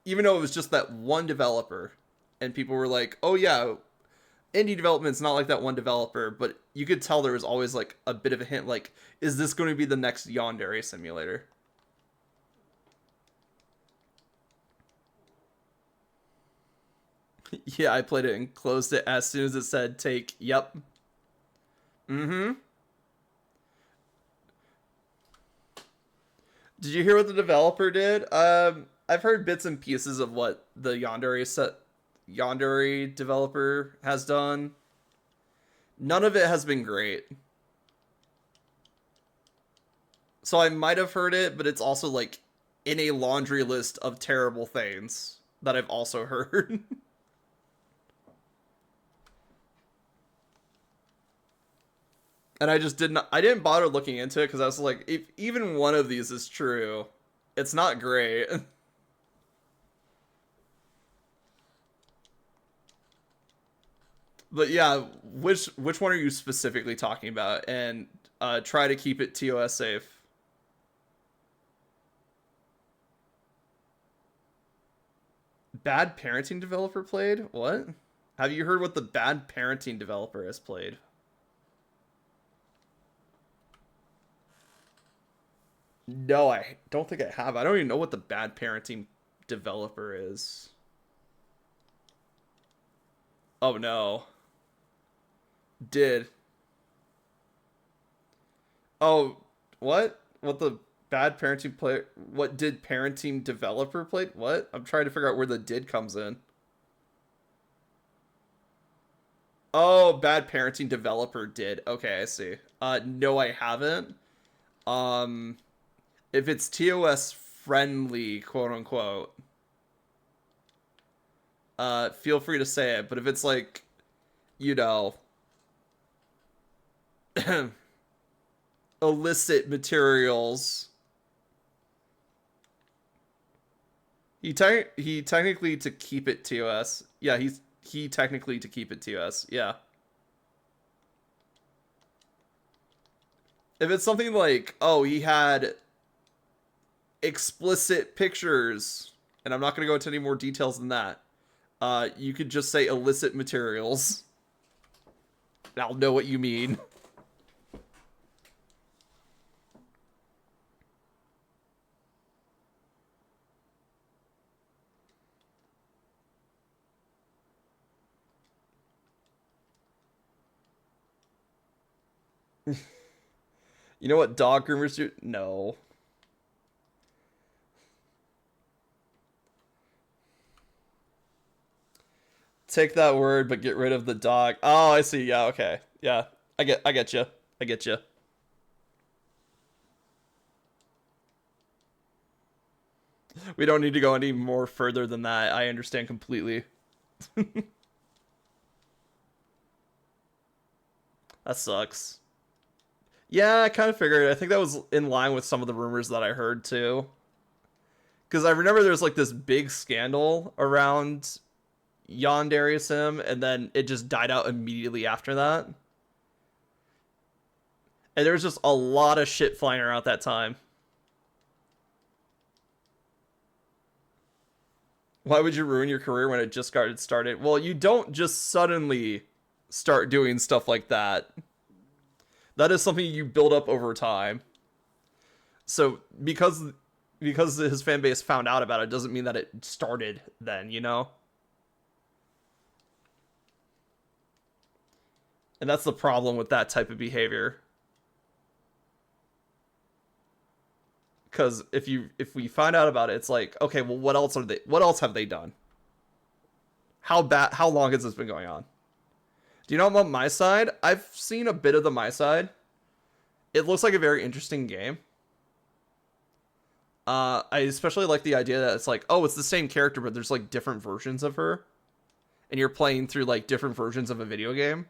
even though it was just that one developer, and people were like, "Oh yeah, indie development's not like that one developer," but you could tell there was always like a bit of a hint, like, is this going to be the next Yandere simulator? Yeah, I played it and closed it as soon as it said take. Yep. Mm-hmm. Did you hear what the developer did? I've heard bits and pieces of what the Yandere developer has done. None of it has been great. So I might have heard it, but it's also like in a laundry list of terrible things that I've also heard. And I didn't bother looking into it because I was like, if even one of these is true, it's not great. But yeah, which one are you specifically talking about? And try to keep it TOS safe. Bad parenting developer played? What? Have you heard what the bad parenting developer has played? No, I don't think I have. I don't even know what the bad parenting developer is. Oh no. Did. Oh, what? What the bad parenting play? What did parenting developer play? What? I'm trying to figure out where the did comes in. Oh, bad parenting developer did. Okay, I see. No, I haven't. Um, if it's TOS friendly, quote unquote, feel free to say it. But if it's like, you know, illicit materials, he technically to keep it TOS. Yeah, he technically to keep it TOS. Yeah. If it's something like, oh, he had explicit pictures, and I'm not going to go into any more details than that. You could just say illicit materials. I'll know what you mean. You know what dog groomers do? No. Take that word, but get rid of the dog. Oh, I see. Yeah, okay. Yeah, I get you. I get you. We don't need to go any more further than that. I understand completely. That sucks. Yeah, I kind of figured. I think that was in line with some of the rumors that I heard too. Because I remember there was like this big scandal around Yandere Sim, and then it just died out immediately after that. And there was just a lot of shit flying around at that time. Why would you ruin your career when it just got started? Well, you don't just suddenly start doing stuff like that. That is something you build up over time. So because his fan base found out about it doesn't mean that it started then, you know? And that's the problem with that type of behavior. Because if we find out about it, it's like, okay, well, what else have they done? How long has this been going on? Do you know about my side? I've seen a bit of the my side. It looks like a very interesting game. I especially like the idea that it's like, oh, it's the same character, but there's like different versions of her, and you're playing through like different versions of a video game.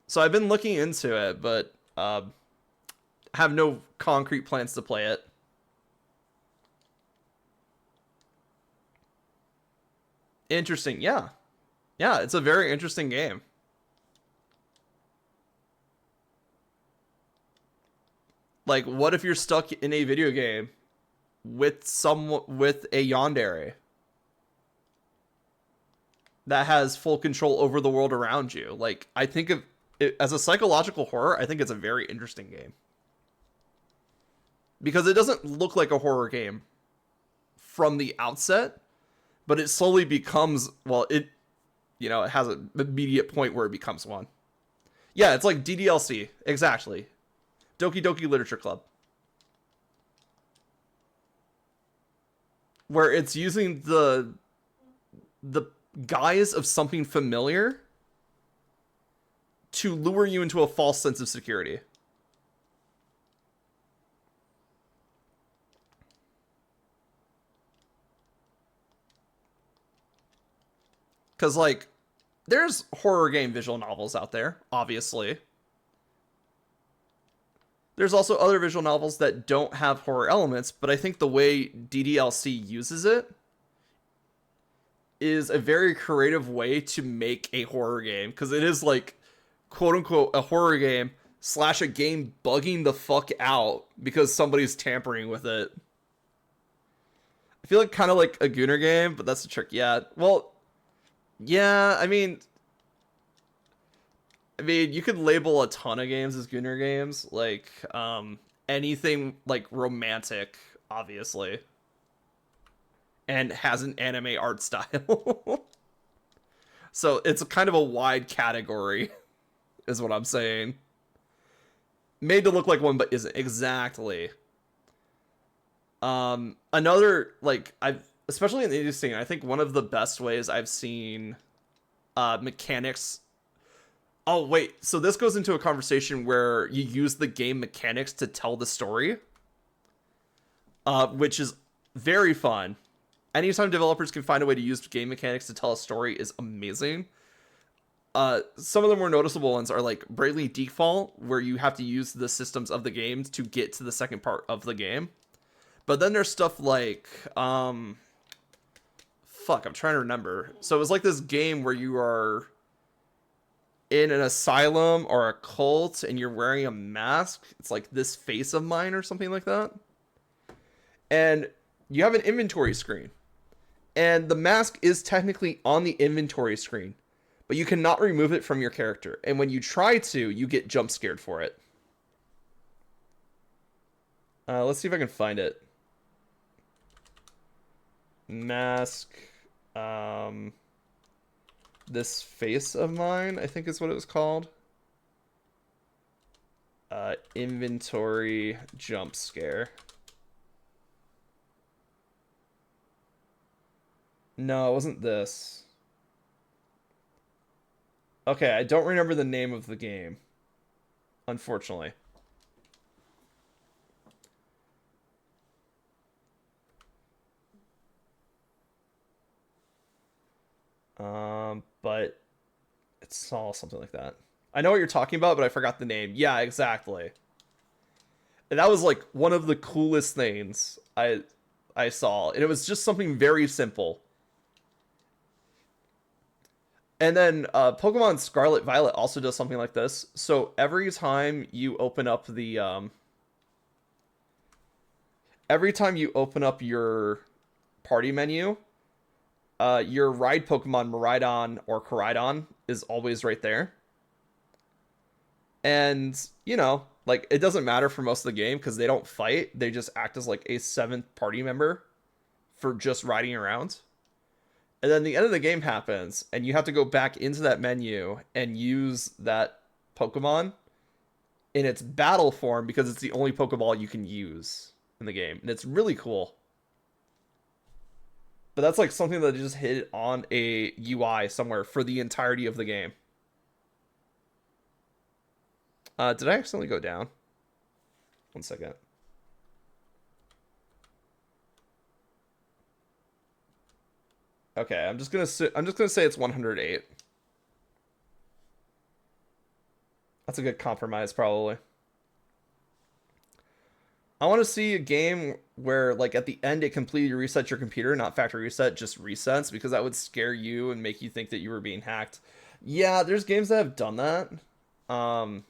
So I've been looking into it, but have no concrete plans to play it. Interesting, yeah, yeah, it's a very interesting game. Like, what if you're stuck in a video game with a yandere that has full control over the world around you? Like, I think of it as a psychological horror. I think it's a very interesting game because it doesn't look like a horror game from the outset, but it slowly becomes, well, it has an immediate point where it becomes one. Yeah, it's like DDLC, exactly. Doki Doki Literature Club, where it's using the guise of something familiar to lure you into a false sense of security. Because, like, there's horror game visual novels out there, obviously. There's also other visual novels that don't have horror elements, but I think the way DDLC uses it is a very creative way to make a horror game, because it is like, quote unquote, a horror game slash a game bugging the fuck out because somebody's tampering with it. I feel like kind of like a Gooner game, but that's a trick. Yeah, well, yeah, I mean, you could label a ton of games as Gooner games, like anything like romantic, obviously, and has an anime art style. So it's kind of a wide category, is what I'm saying. Made to look like one, but isn't exactly. Another like I've especially in the indie scene, I think one of the best ways I've seen mechanics. Oh wait, so this goes into a conversation where you use the game mechanics to tell the story, which is very fun. Anytime developers can find a way to use game mechanics to tell a story is amazing. Some of the more noticeable ones are like Bravely Default, where you have to use the systems of the game to get to the second part of the game. But then there's stuff like, fuck, I'm trying to remember. So it was like this game where you are in an asylum or a cult and you're wearing a mask. It's like This Face of Mine or something like that. And you have an inventory screen. And the mask is technically on the inventory screen, but you cannot remove it from your character. And when you try to, you get jump scared for it. Let's see if I can find it. Mask. This Face of Mine, I think is what it was called. Inventory jump scare. No, it wasn't this. Okay, I don't remember the name of the game, unfortunately. But it's all something like that. I know what you're talking about, but I forgot the name. Yeah, exactly. And that was like one of the coolest things I saw, and it was just something very simple. And then Pokemon Scarlet Violet also does something like this. So every time you open up your party menu, your ride Pokemon Miraidon or Koraidon is always right there. And, like, it doesn't matter for most of the game because they don't fight. They just act as like a seventh party member for just riding around. And then the end of the game happens, and you have to go back into that menu and use that Pokemon in its battle form because it's the only Pokeball you can use in the game. And it's really cool. But that's like something that just hit on a UI somewhere for the entirety of the game. Did I accidentally go down? One second. Okay, I'm just gonna say it's 108. That's a good compromise, probably. I want to see a game where, like, at the end, it completely resets your computer, not factory reset, just resets, because that would scare you and make you think that you were being hacked. Yeah, there's games that have done that. Um,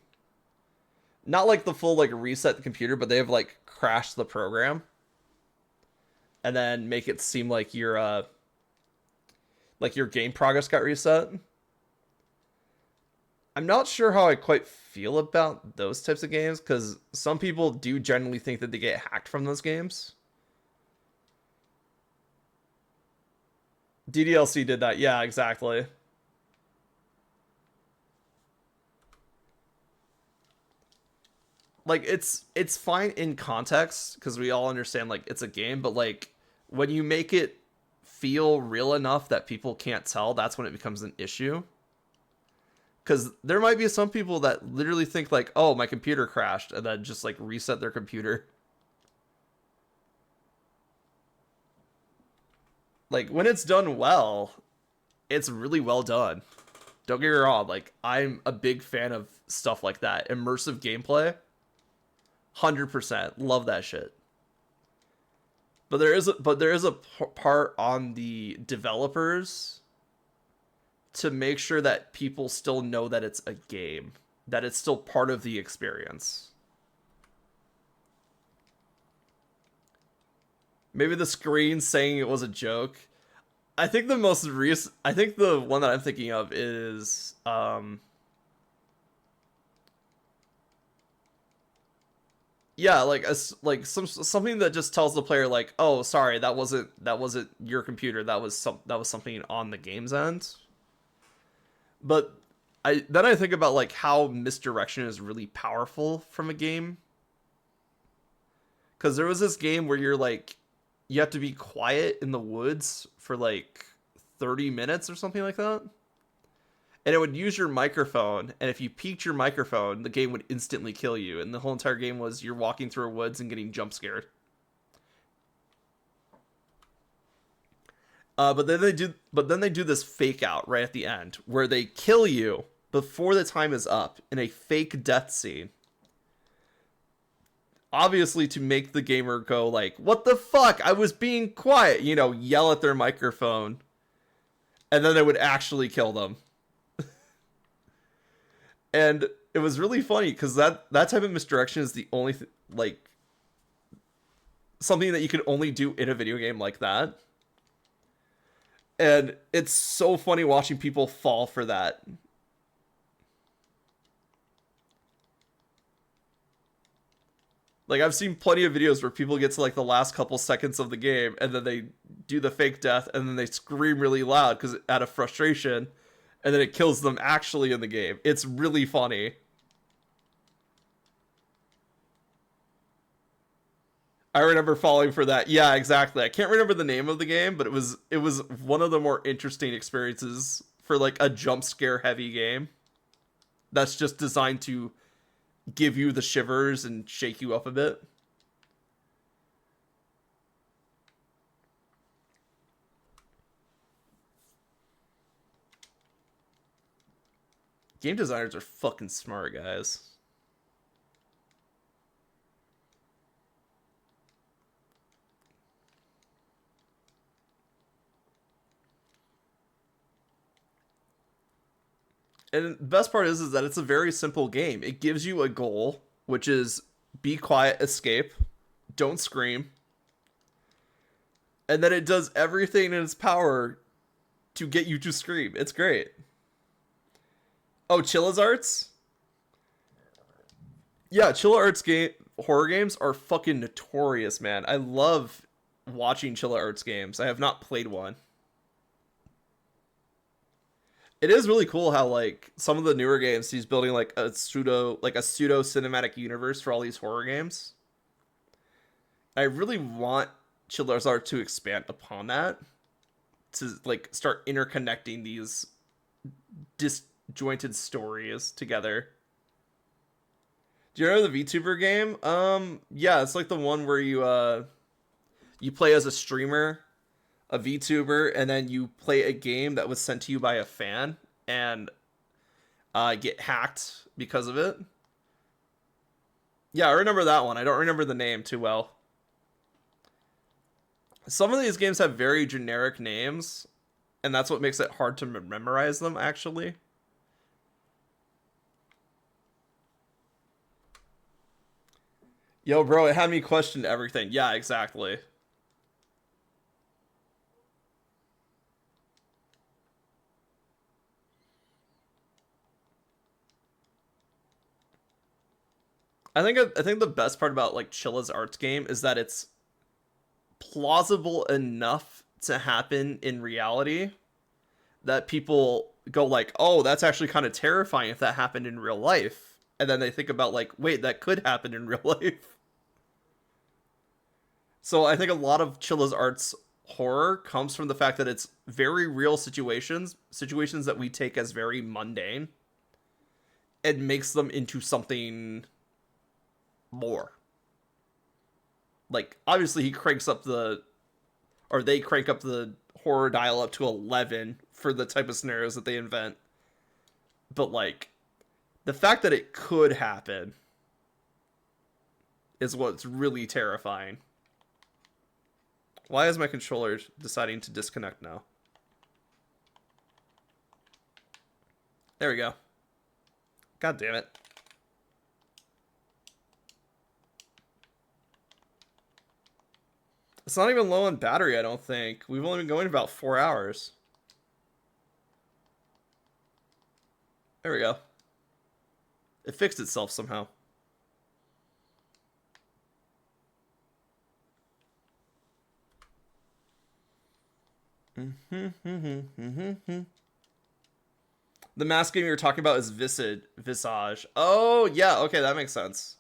Not like the full like reset the computer, but they have like crashed the program and then make it seem like your game progress got reset. I'm not sure how I quite feel about those types of games because some people do generally think that they get hacked from those games. DDLC did that. Yeah, exactly. Like it's fine in context because we all understand like it's a game, but like when you make it feel real enough that people can't tell, that's when it becomes an issue. Because there might be some people that literally think like, "Oh, my computer crashed," and then just like reset their computer. Like when it's done well, it's really well done. Don't get me wrong, like I'm a big fan of stuff like that. Immersive gameplay, 100%. Love that shit. But there is a part on the developers to make sure that people still know that it's a game, that it's still part of the experience. Maybe the screen saying it was a joke. I think the one that I'm thinking of is yeah, like like something that just tells the player like, "Oh, sorry, that wasn't your computer. That was something on the game's end." But I think about like how misdirection is really powerful from a game. Cuz there was this game where you're like you have to be quiet in the woods for like 30 minutes or something like that. And it would use your microphone, and if you peaked your microphone, the game would instantly kill you. And the whole entire game was you're walking through a woods and getting jump scared. But then they do this fake out right at the end where they kill you before the time is up in a fake death scene. Obviously, to make the gamer go like, "What the fuck? I was being quiet," yell at their microphone, and then they would actually kill them. And it was really funny because that type of misdirection is the only like something that you can only do in a video game like that. And it's so funny watching people fall for that. Like I've seen plenty of videos where people get to like the last couple seconds of the game and then they do the fake death and then they scream really loud because out of frustration, and then it kills them actually in the game. It's really funny. I remember falling for that. Yeah, exactly. I can't remember the name of the game, but it was one of the more interesting experiences for like a jump scare heavy game that's just designed to give you the shivers and shake you up a bit. Game designers are fucking smart, guys. And the best part is that it's a very simple game. It gives you a goal, which is be quiet, escape, don't scream, and then it does everything in its power to get you to scream. It's great. Oh, Chilla's Arts? Yeah, Chilla Arts game horror games are fucking notorious, man. I love watching Chilla Arts games. I have not played one. It is really cool how like some of the newer games he's building like a pseudo cinematic universe for all these horror games. I really want Chiller's Art to expand upon that to like start interconnecting these disjointed stories together. Do you remember the VTuber game? Yeah, it's like the one where you play as a streamer, a VTuber, and then you play a game that was sent to you by a fan and get hacked because of it. Yeah, I remember that one. I don't remember the name too well. Some of these games have very generic names, and that's what makes it hard to memorize them, actually. Yo, bro, it had me question everything. Yeah, exactly. I think the best part about like Chilla's arts game is that it's plausible enough to happen in reality that people go like, "Oh, that's actually kind of terrifying if that happened in real life." And then they think about like, "Wait, that could happen in real life." So I think a lot of Chilla's arts horror comes from the fact that it's very real situations that we take as very mundane, and makes them into something more. Like obviously he cranks up the or they crank up the horror dial up to 11 for the type of scenarios that they invent. But like the fact that it could happen is what's really terrifying. Why is my controller deciding to disconnect now? There we go. God damn it. It's not even low on battery, I don't think. We've only been going about 4 hours. There we go. It fixed itself somehow. The mask game you were talking about is Visage. Oh, yeah, okay, that makes sense.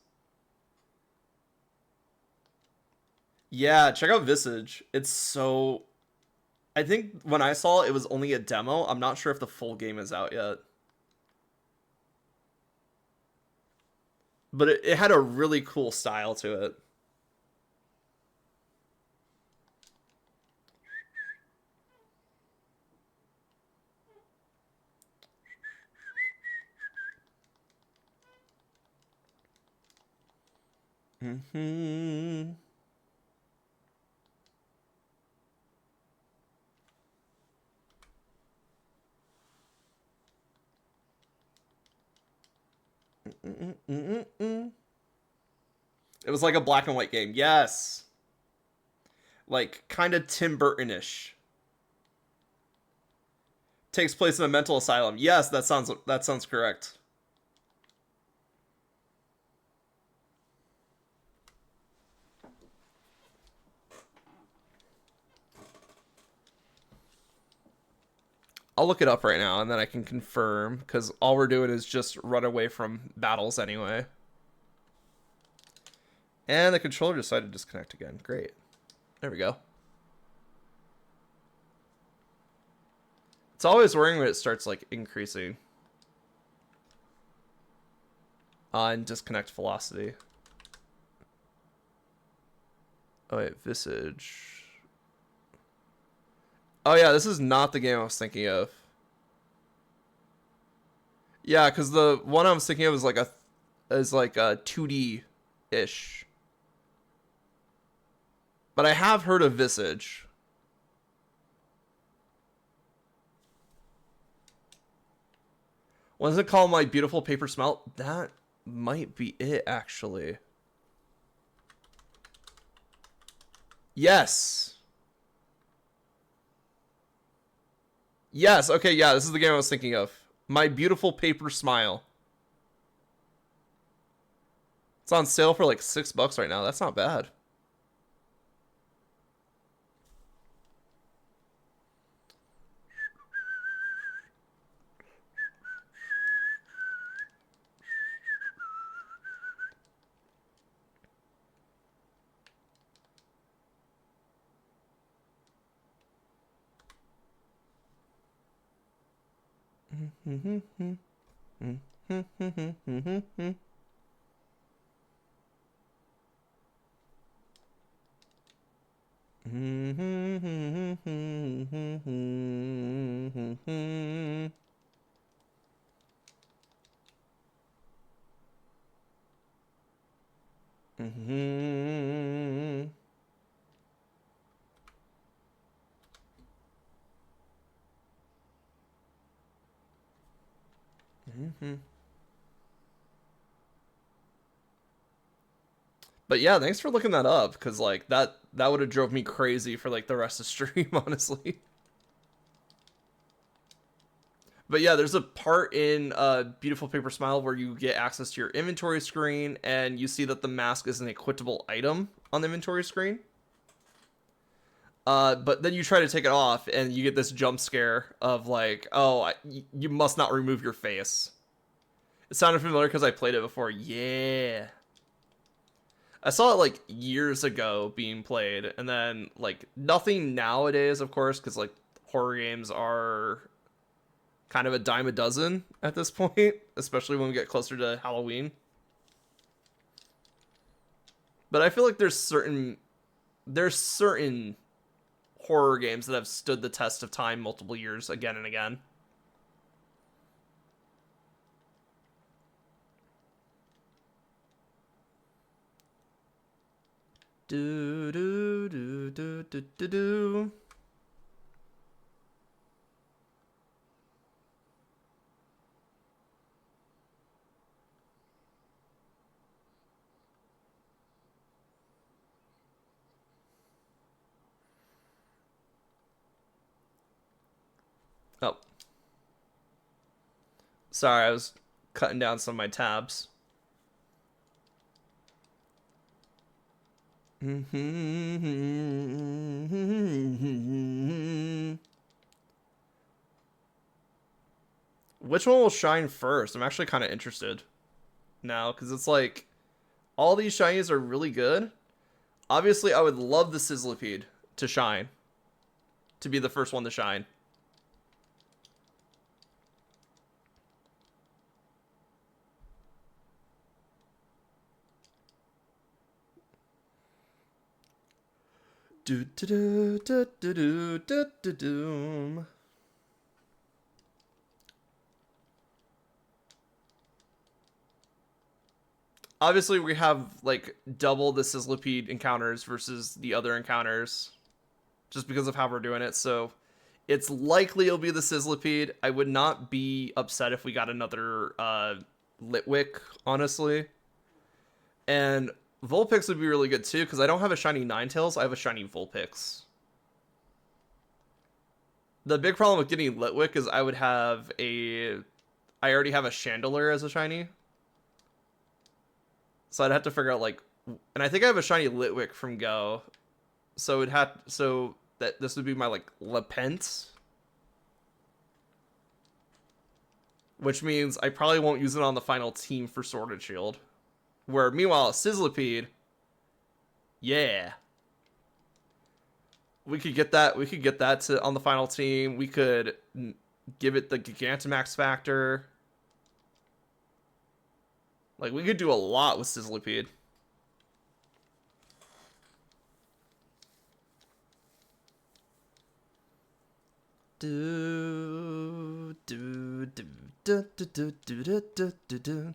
Yeah, check out Visage. It's so... I think when I saw it, it was only a demo. I'm not sure if the full game is out yet. But it had a really cool style to it. Mm-hmm. Mm-mm-mm-mm. It was like a black and white game. Yes. Like kind of Tim Burton-ish. Takes place in a mental asylum. Yes, that sounds correct. I'll look it up right now and then I can confirm because all we're doing is just run away from battles anyway. And the controller decided to disconnect again. Great. There we go. It's always worrying when it starts like increasing on disconnect velocity. Oh wait, Visage. Oh yeah, this is not the game I was thinking of. Yeah, because the one I was thinking of is like a 2D ish. But I have heard of Visage. What is it called? My Beautiful Paper Smelt? That might be it, actually. Yes. Yes, okay, yeah, this is the game I was thinking of. My Beautiful Paper Smile. It's on sale for like $6 right now. That's not bad. But yeah, thanks for looking that up, because like that would have drove me crazy for like the rest of stream, honestly. But yeah, there's a part in Beautiful Paper Smile where you get access to your inventory screen and you see that the mask is an equitable item on the inventory screen. But then you try to take it off and you get this jump scare of like, oh, you must not remove your face. It sounded familiar because I played it before. Yeah. I saw it like years ago being played, and then like nothing nowadays, of course, because like horror games are kind of a dime a dozen at this point, especially when we get closer to Halloween. But I feel like there's certain horror games that have stood the test of time multiple years again and again. Do do do do do do do. Oh, sorry, I was cutting down some of my tabs. Which one will shine first? I'm actually kind of interested now because it's like all these shinies are really good. Obviously, I would love the Sizzlipede to shine, to be the first one to shine. Do do do do do do do do. Obviously, we have like double the Sizzlipede encounters versus the other encounters, just because of how we're doing it. So it's likely it'll be the Sizzlipede. I would not be upset if we got another Litwick, honestly. And Vulpix would be really good too, because I don't have a shiny Ninetales, I have a shiny Vulpix. The big problem with getting Litwick is I already have a Chandelure as a shiny. So I'd have to figure out like, and I think I have a shiny Litwick from Go. So that this would be my like Lepent. Which means I probably won't use it on the final team for Sword and Shield. Where meanwhile, Sizzlipede, yeah, we could get that. We could get that to on the final team. We could give it the Gigantamax factor. Like we could do a lot with Sizzlipede. Do do do do do do do do do do.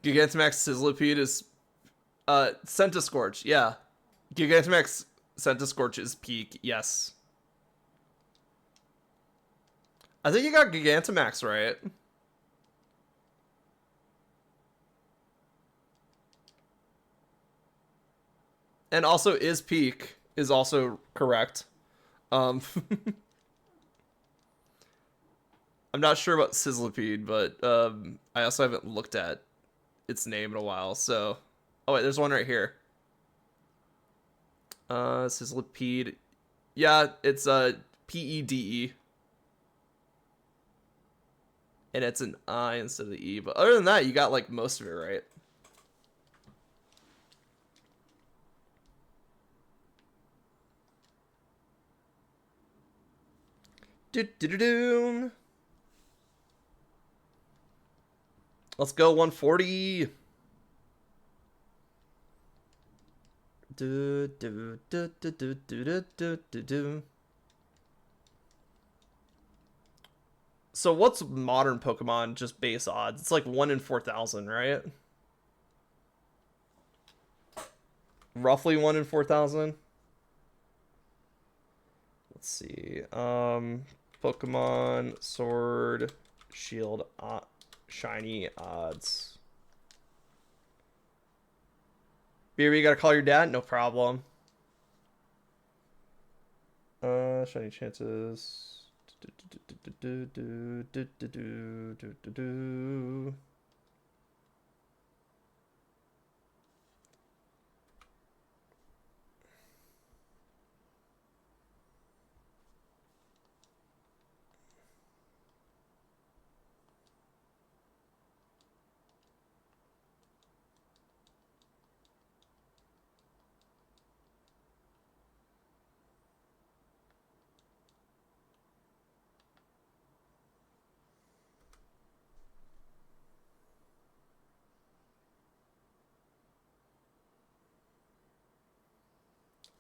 Gigantamax Sizzlipede is Centiscorch, yeah. Gigantamax Centiscorch is peak, yes. I think you got Gigantamax right. And also is peak is also correct. Um I'm not sure about Sizzlipede, but I also haven't looked at its name in a while, so oh wait, there's one right here. Sizzlipede. Yeah, it's Pede. And it's an I instead of the E. But other than that, you got like most of it right. Do. Let's go 140. Do. So what's modern Pokemon just base odds? It's like 1 in 4,000, right? Roughly 1 in 4,000. Let's see. Pokemon Sword Shield shiny odds. BB, you gotta call your dad? No problem. Shiny chances.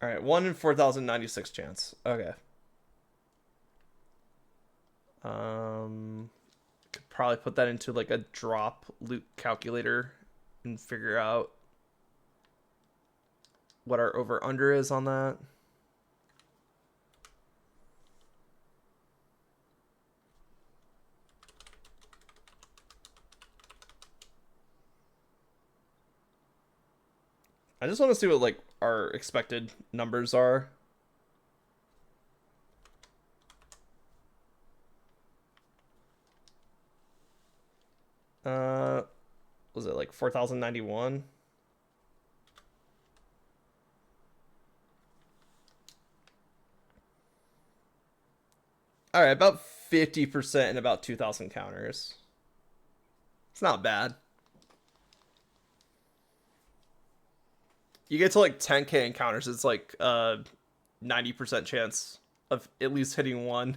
All right, 1 in 4,096 chance. Okay. Could probably put that into like a drop loot calculator and figure out what our over under is on that. I just want to see what like our expected numbers are. Was it like 4,091? All right, about 50% and about 2,000 counters. It's not bad. You get to like 10k encounters, it's like 90% chance of at least hitting one.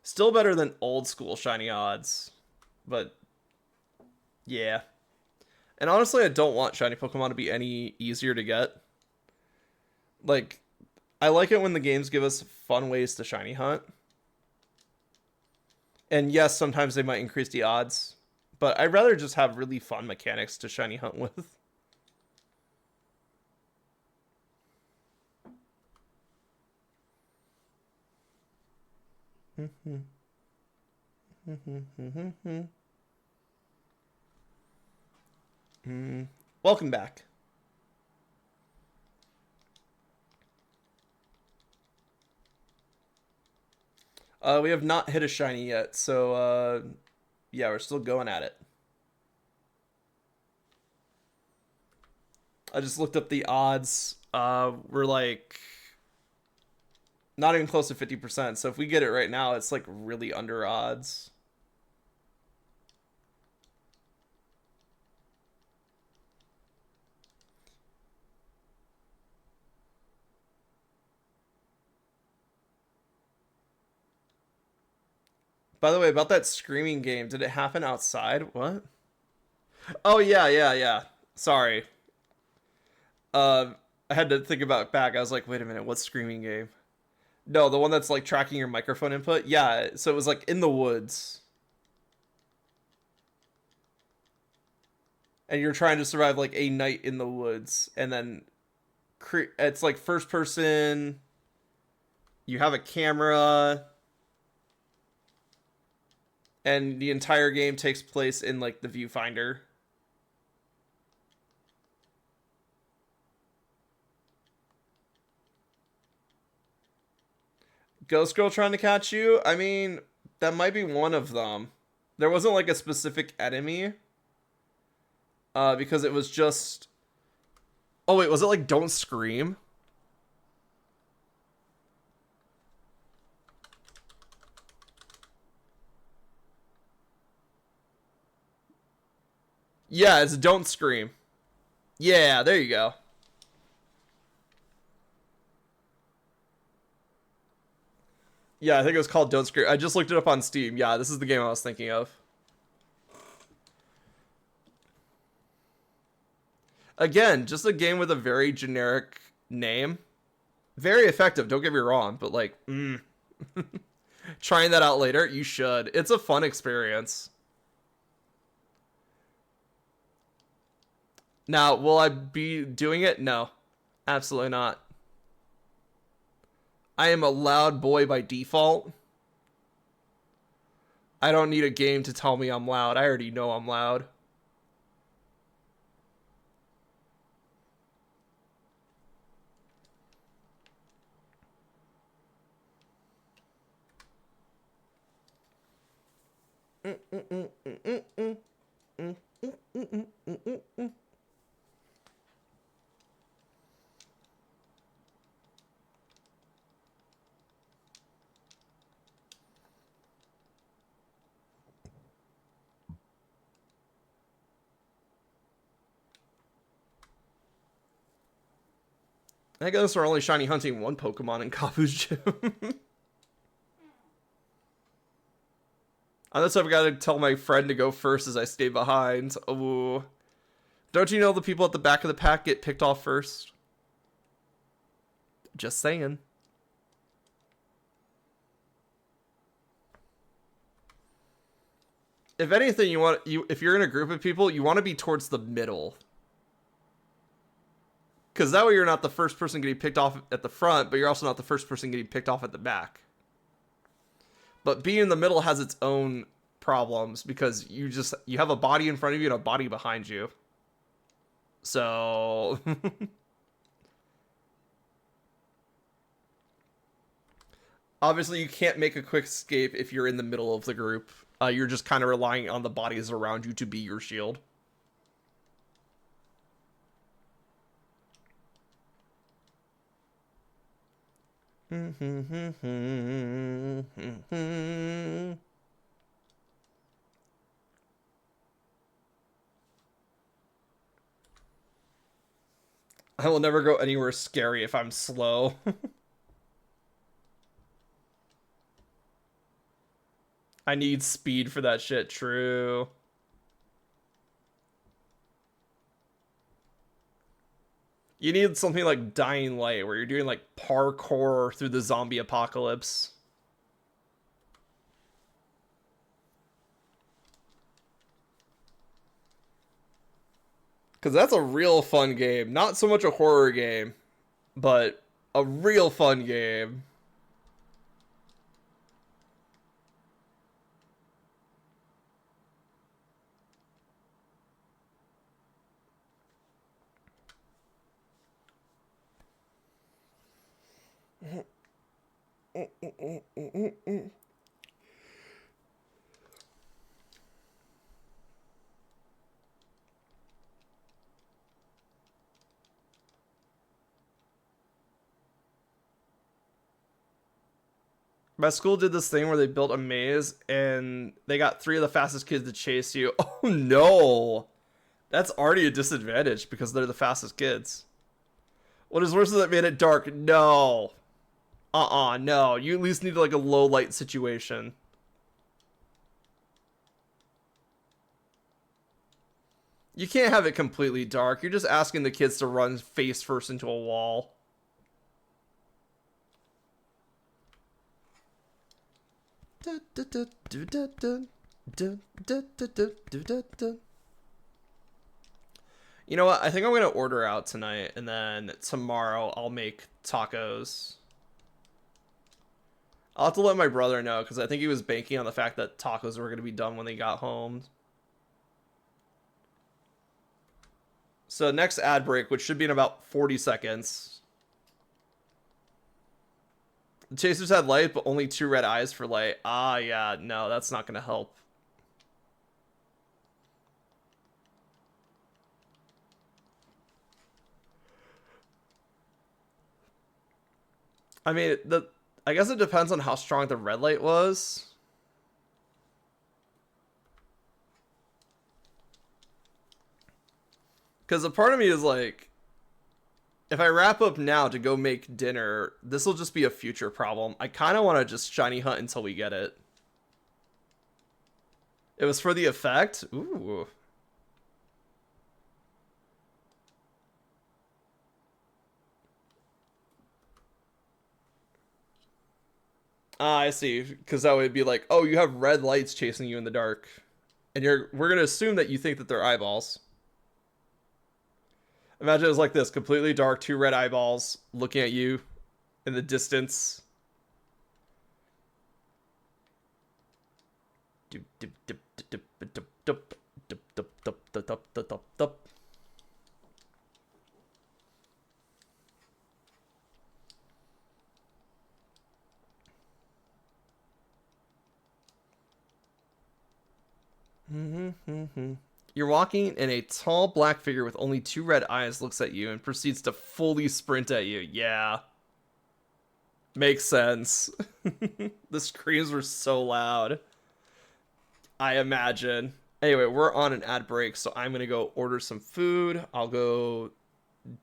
Still better than old school shiny odds, but yeah. And honestly, I don't want shiny Pokemon to be any easier to get. Like, I like it when the games give us fun ways to shiny hunt. And yes, sometimes they might increase the odds, but I'd rather just have really fun mechanics to shiny hunt with. Welcome back. We have not hit a shiny yet, so yeah, we're still going at it. I just looked up the odds. We're like not even close to 50%. So if we get it right now, it's like really under odds. By the way, about that screaming game, did it happen outside? What? Oh yeah. Sorry. I had to think about it back. I was like, wait a minute, what screaming game? No, the one that's like tracking your microphone input. Yeah, so it was like in the woods. And you're trying to survive like a night in the woods, and then it's like first person. You have a camera, and the entire game takes place in like the viewfinder. Ghost Girl trying to catch you? I mean, that might be one of them. There wasn't like a specific enemy. Because it was just... Oh wait, was it like Don't Scream? Yeah, it's Don't Scream. Yeah, there you go. Yeah, I think it was called Don't Scream. I just looked it up on Steam. Yeah, this is the game I was thinking of. Again, just a game with a very generic name. Very effective, don't get me wrong, but like, trying that out later, you should. It's a fun experience. Now, will I be doing it? No, absolutely not. I am a loud boy by default. I don't need a game to tell me I'm loud. I already know I'm loud. I guess we're only shiny hunting one Pokemon in Kabu's gym. Unless I've got to tell my friend to go first as I stay behind. Ooh. Don't you know the people at the back of the pack get picked off first? Just saying. If anything, if you're in a group of people, you want to be towards the middle. Because that way you're not the first person getting picked off at the front, but you're also not the first person getting picked off at the back. But being in the middle has its own problems because you have a body in front of you and a body behind you. So obviously you can't make a quick escape if you're in the middle of the group. You're just kind of relying on the bodies around you to be your shield. I will never go anywhere scary if I'm slow. I need speed for that shit, true. You need something like Dying Light, where you're doing like parkour through the zombie apocalypse. Because that's a real fun game. Not so much a horror game, but a real fun game. My school did this thing where they built a maze and they got 3 of the fastest kids to chase you. Oh no! That's already a disadvantage because they're the fastest kids. What is worse is that made it dark? No. No. You at least need like a low light situation. You can't have it completely dark. You're just asking the kids to run face first into a wall. You know what? I think I'm gonna order out tonight, and then tomorrow I'll make tacos. I'll have to let my brother know because I think he was banking on the fact that tacos were gonna be done when they got home. So next ad break, which should be in about 40 seconds. The chasers had light, but only 2 red eyes for light. Ah, yeah, no, that's not gonna help. I mean, I guess it depends on how strong the red light was. Because a part of me is like, if I wrap up now to go make dinner, this will just be a future problem. I kind of want to just shiny hunt until we get it. It was for the effect? Ooh. Ah, I see. Because that would be like, oh, you have red lights chasing you in the dark. And we're going to assume that you think that they're eyeballs. Imagine it was like this, completely dark, two red eyeballs looking at you in the distance. You're walking, and a tall black figure with only two red eyes looks at you and proceeds to fully sprint at you. Yeah. Makes sense. The screams were so loud. I imagine. Anyway, we're on an ad break, so I'm going to go order some food. I'll go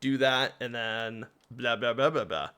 do that, and then blah, blah, blah, blah, blah.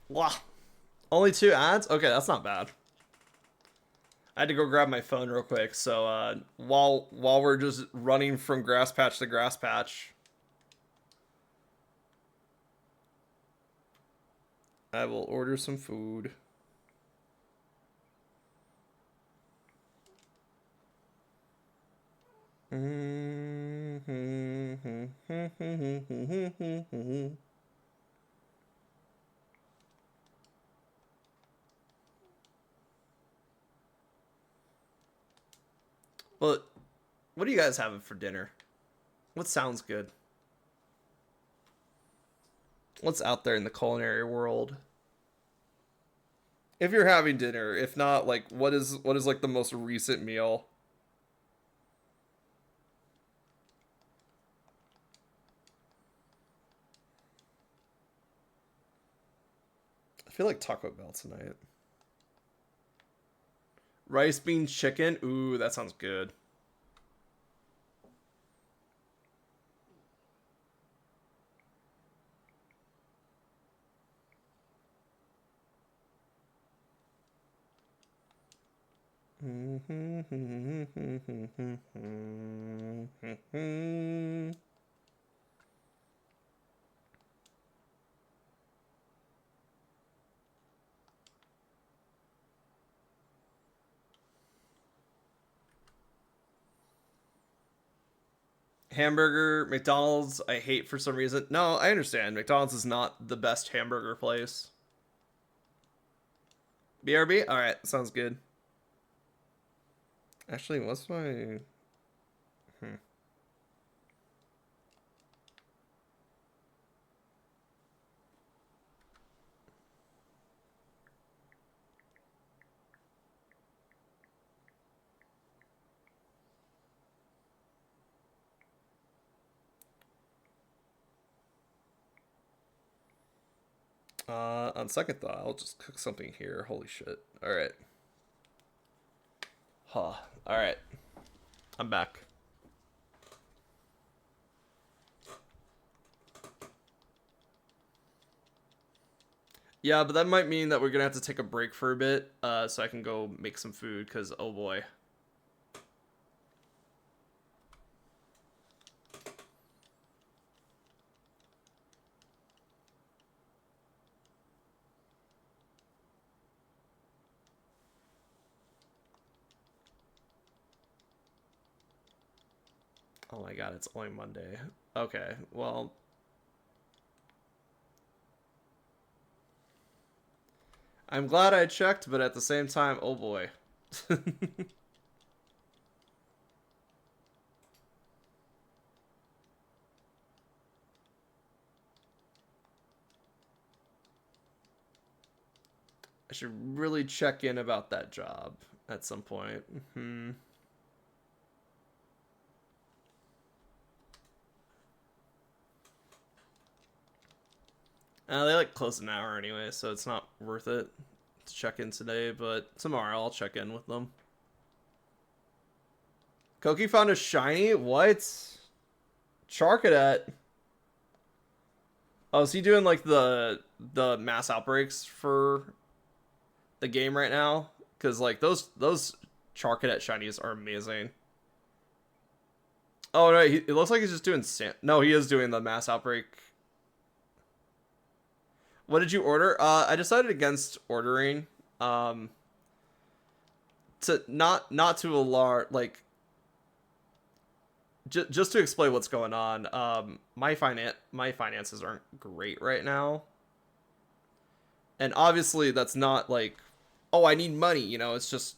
Wow. Only two ads? Okay, that's not bad. I had to go grab my phone real quick, so while we're just running from grass patch to grass patch, I will order some food. Well, what are you guys having for dinner? What sounds good? What's out there in the culinary world? If you're having dinner, if not, like what is like the most recent meal? I feel like Taco Bell tonight. Rice, beans, chicken. Ooh, that sounds good. Hamburger, McDonald's, I hate for some reason. No, I understand. McDonald's is not the best hamburger place. BRB? Alright, sounds good. Actually, what's my... Hmm. On second thought, I'll just cook something here. Holy shit. Alright. Huh. Alright. I'm back. Yeah, but that might mean that we're gonna have to take a break for a bit, so I can go make some food, because, oh boy. Oh my god, it's only Monday. Okay, well, I'm glad I checked, but at the same time, oh boy. I should really check in about that job at some point. They like close an hour anyway, so it's not worth it to check in today, but tomorrow I'll check in with them. Koki found a shiny? What? Charcadet. Oh, is he doing like the mass outbreaks for the game right now? Because like those Charcadet shinies are amazing. Oh no, it looks like he's just doing no, he is doing the mass outbreak. What did you order? I decided against ordering. Um, to not to alarm like just to explain what's going on. My finances aren't great right now, and obviously that's not like, oh, I need money. You know, it's just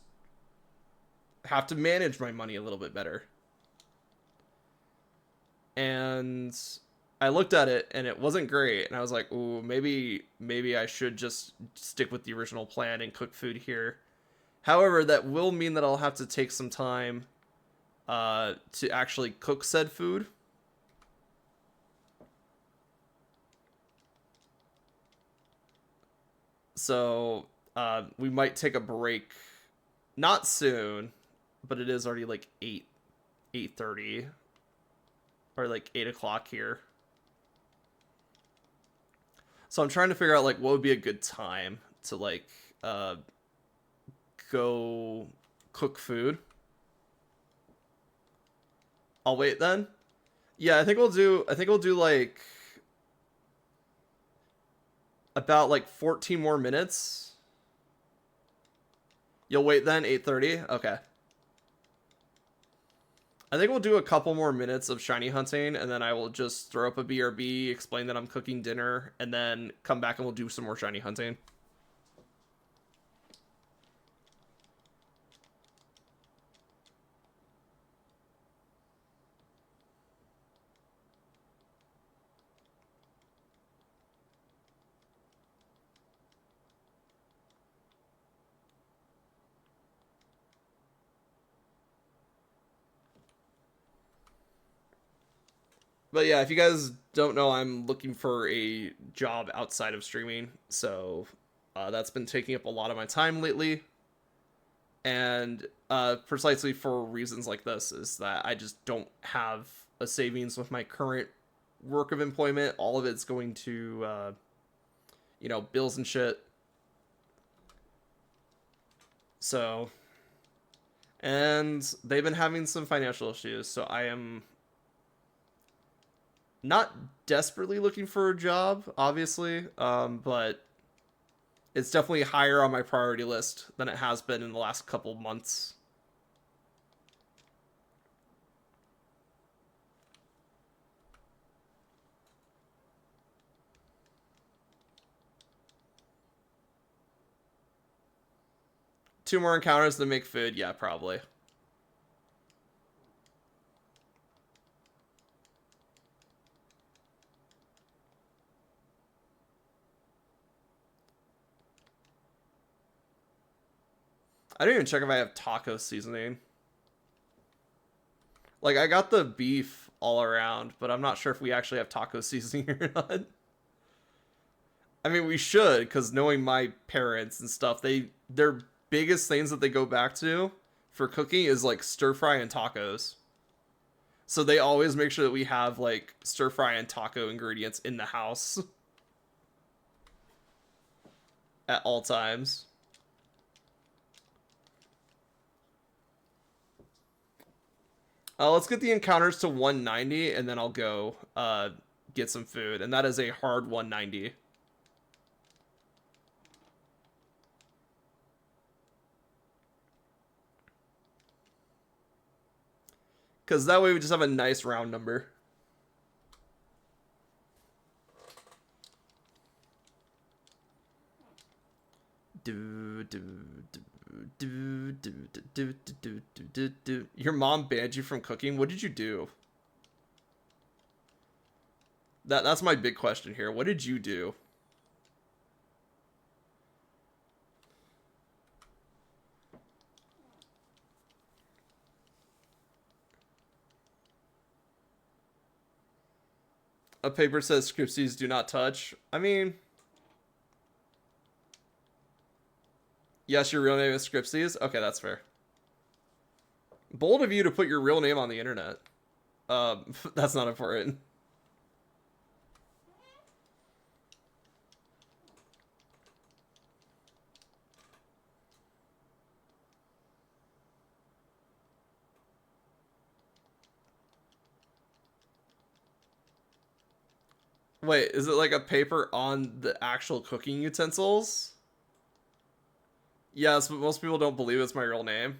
have to manage my money a little bit better. And I looked at it and it wasn't great, and I was like, ooh, maybe I should just stick with the original plan and cook food here. However, that will mean that I'll have to take some time to actually cook said food. So we might take a break. Not soon, but it is already like 8:30 or like 8 o'clock here. So I'm trying to figure out like what would be a good time to like go cook food. I'll wait then. Yeah, I think we'll do like about like 14 more minutes. You'll wait then, 8:30. Okay. I think we'll do a couple more minutes of shiny hunting, and then I will just throw up a BRB, explain that I'm cooking dinner, and then come back and we'll do some more shiny hunting. But yeah, if you guys don't know, I'm looking for a job outside of streaming, so that's been taking up a lot of my time lately. And precisely for reasons like this, is that I just don't have a savings with my current work of employment. All of it's going to, bills and shit. So, and they've been having some financial issues, so I am not desperately looking for a job, obviously, but it's definitely higher on my priority list than it has been in the last couple months. Two more encounters to make food, yeah, probably. I don't even check if I have taco seasoning. Like, I got the beef all around, but I'm not sure if we actually have taco seasoning or not. I mean, we should, because knowing my parents and stuff, their biggest things that they go back to for cooking is like stir fry and tacos. So they always make sure that we have like stir fry and taco ingredients in the house at all times. Let's get the encounters to 190, and then I'll go get some food. And that is a hard 190. Because that way we just have a nice round number. Your mom banned you from cooking? What did you do? That's my big question here. What did you do? A paper says Scriptsies do not touch. I mean, yes, your real name is Scriptsies. Okay, that's fair. Bold of you to put your real name on the internet. That's not important. Wait, is it like a paper on the actual cooking utensils? Yes, but most people don't believe it's my real name.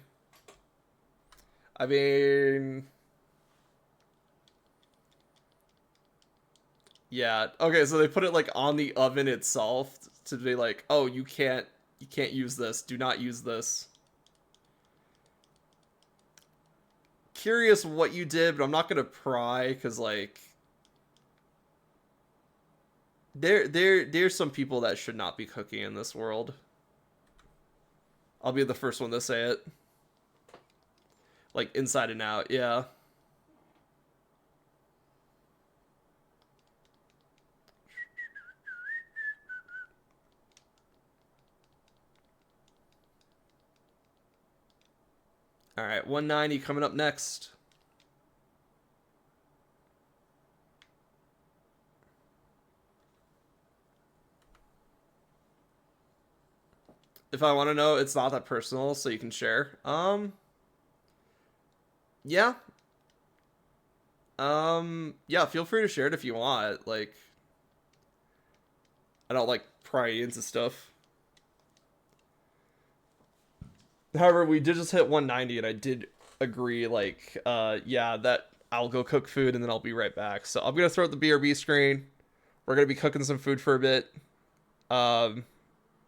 I mean, yeah. Okay, so they put it like on the oven itself to be like, "Oh, you can't use this. Do not use this." Curious what you did, but I'm not going to pry cuz like there's some people that should not be cooking in this world. I'll be the first one to say it. Like inside and out. Yeah. All right, 190 coming up next. If I want to know, it's not that personal, so you can share. Yeah. Yeah, feel free to share it if you want. Like, I don't like pry into stuff. However, we did just hit 190, and I did agree, like, yeah, that I'll go cook food and then I'll be right back. So I'm gonna throw out the BRB screen. We're gonna be cooking some food for a bit. Um,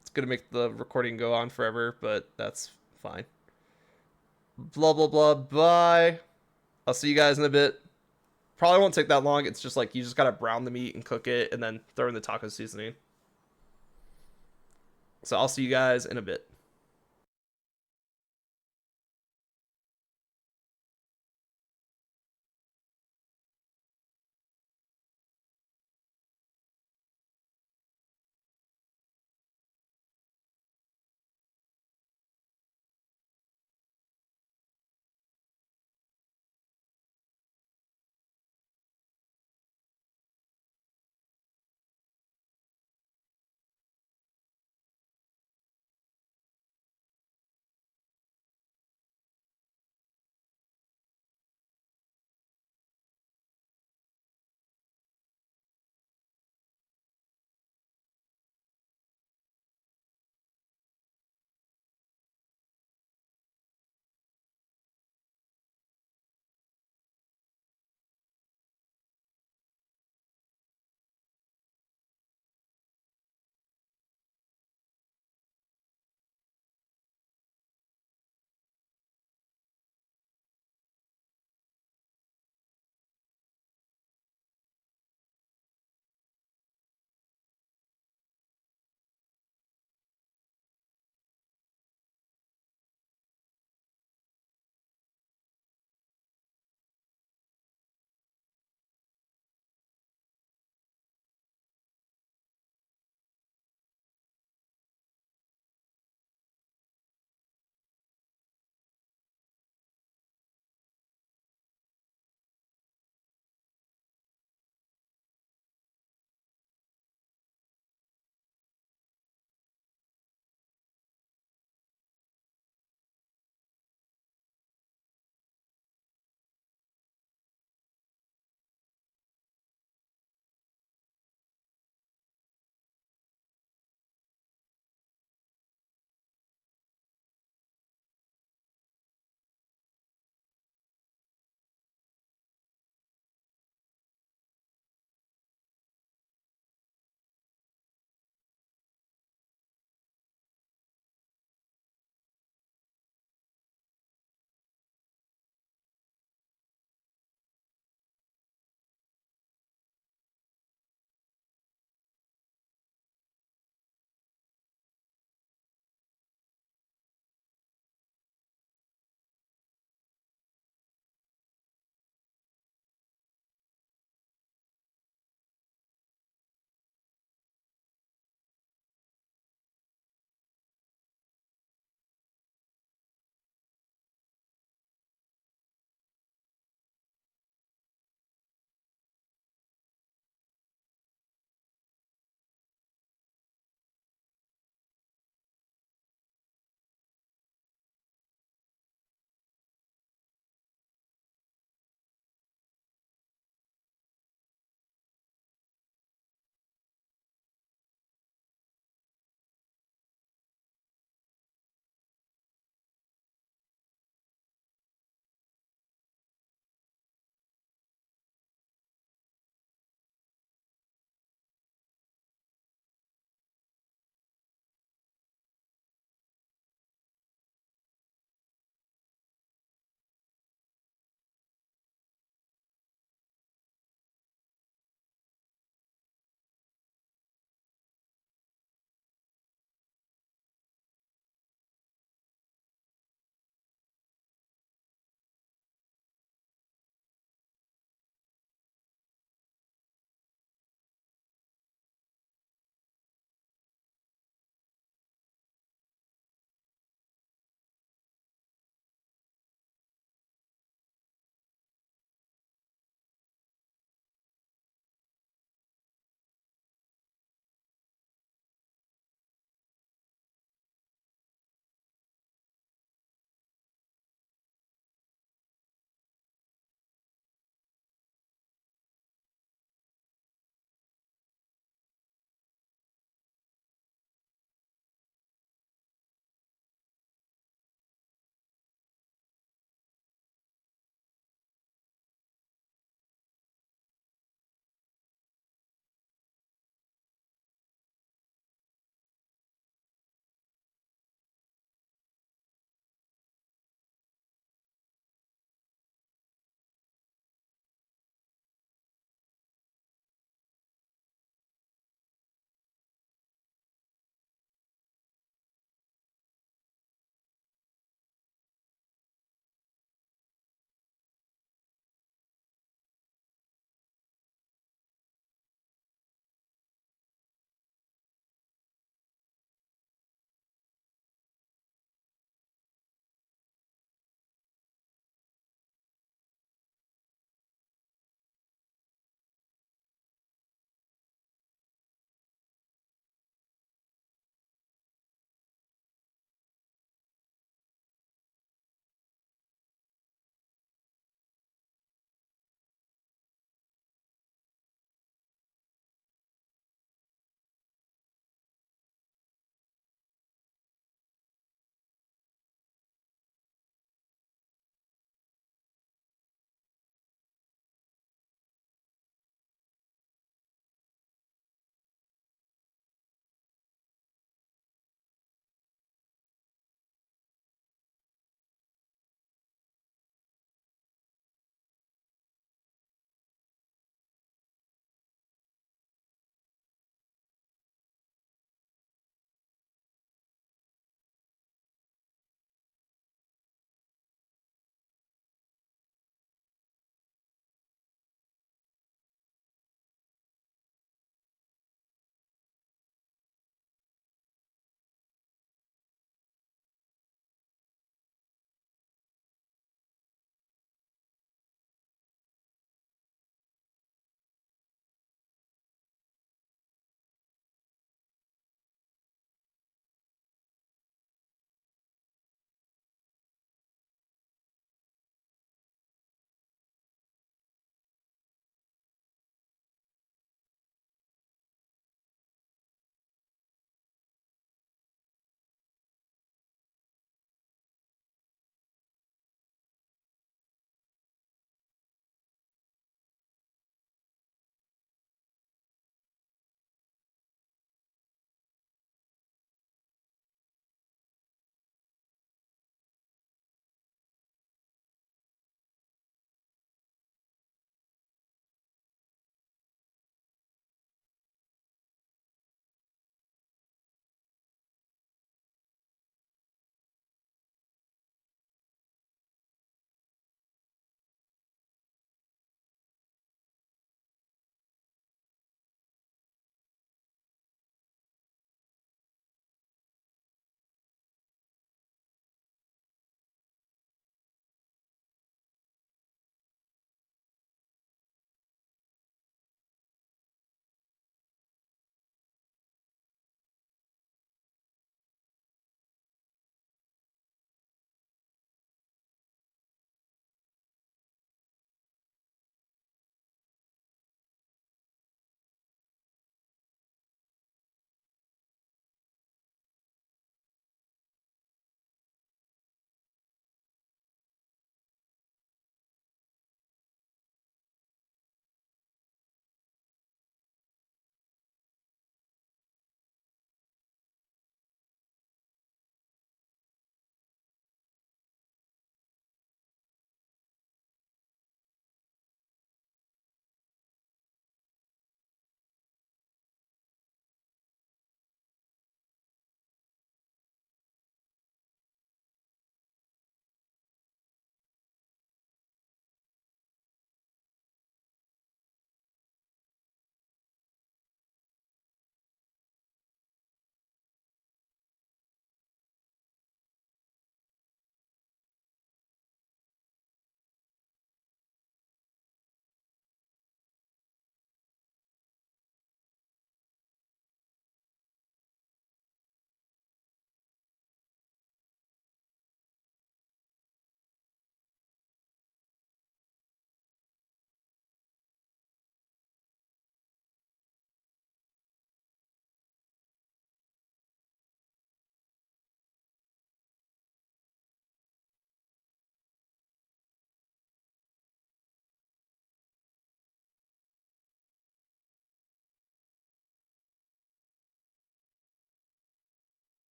it's gonna make the recording go on forever, but that's fine. Blah blah blah. Bye. I'll see you guys in a bit. Probably won't take that long. It's just like you just gotta brown the meat and cook it, and then throw in the taco seasoning. So I'll see you guys in a bit.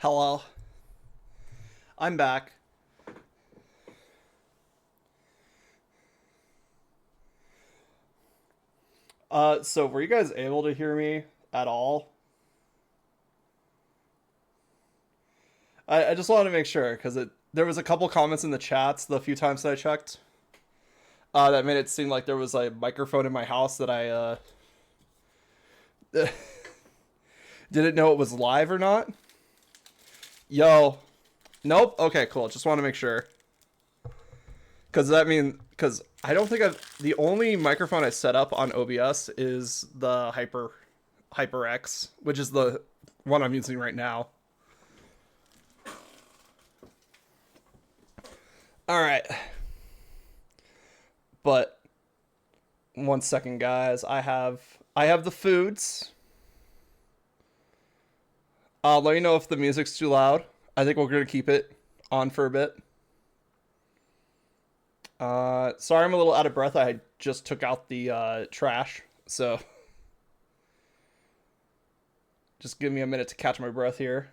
Hello. I'm back. So were you guys able to hear me at all? I just wanted to make sure because there was a couple comments in the chats the few times that I checked. That made it seem like there was a microphone in my house that I didn't know it was live or not. Yo, nope. Okay, cool. Just want to make sure. Because I don't think the only microphone I set up on OBS is the HyperX, which is the one I'm using right now. All right. But 1 second, guys. I have the foods. Let me know if the music's too loud. I think we're gonna keep it on for a bit. Sorry, I'm a little out of breath. I just took out the trash, so just give me a minute to catch my breath here.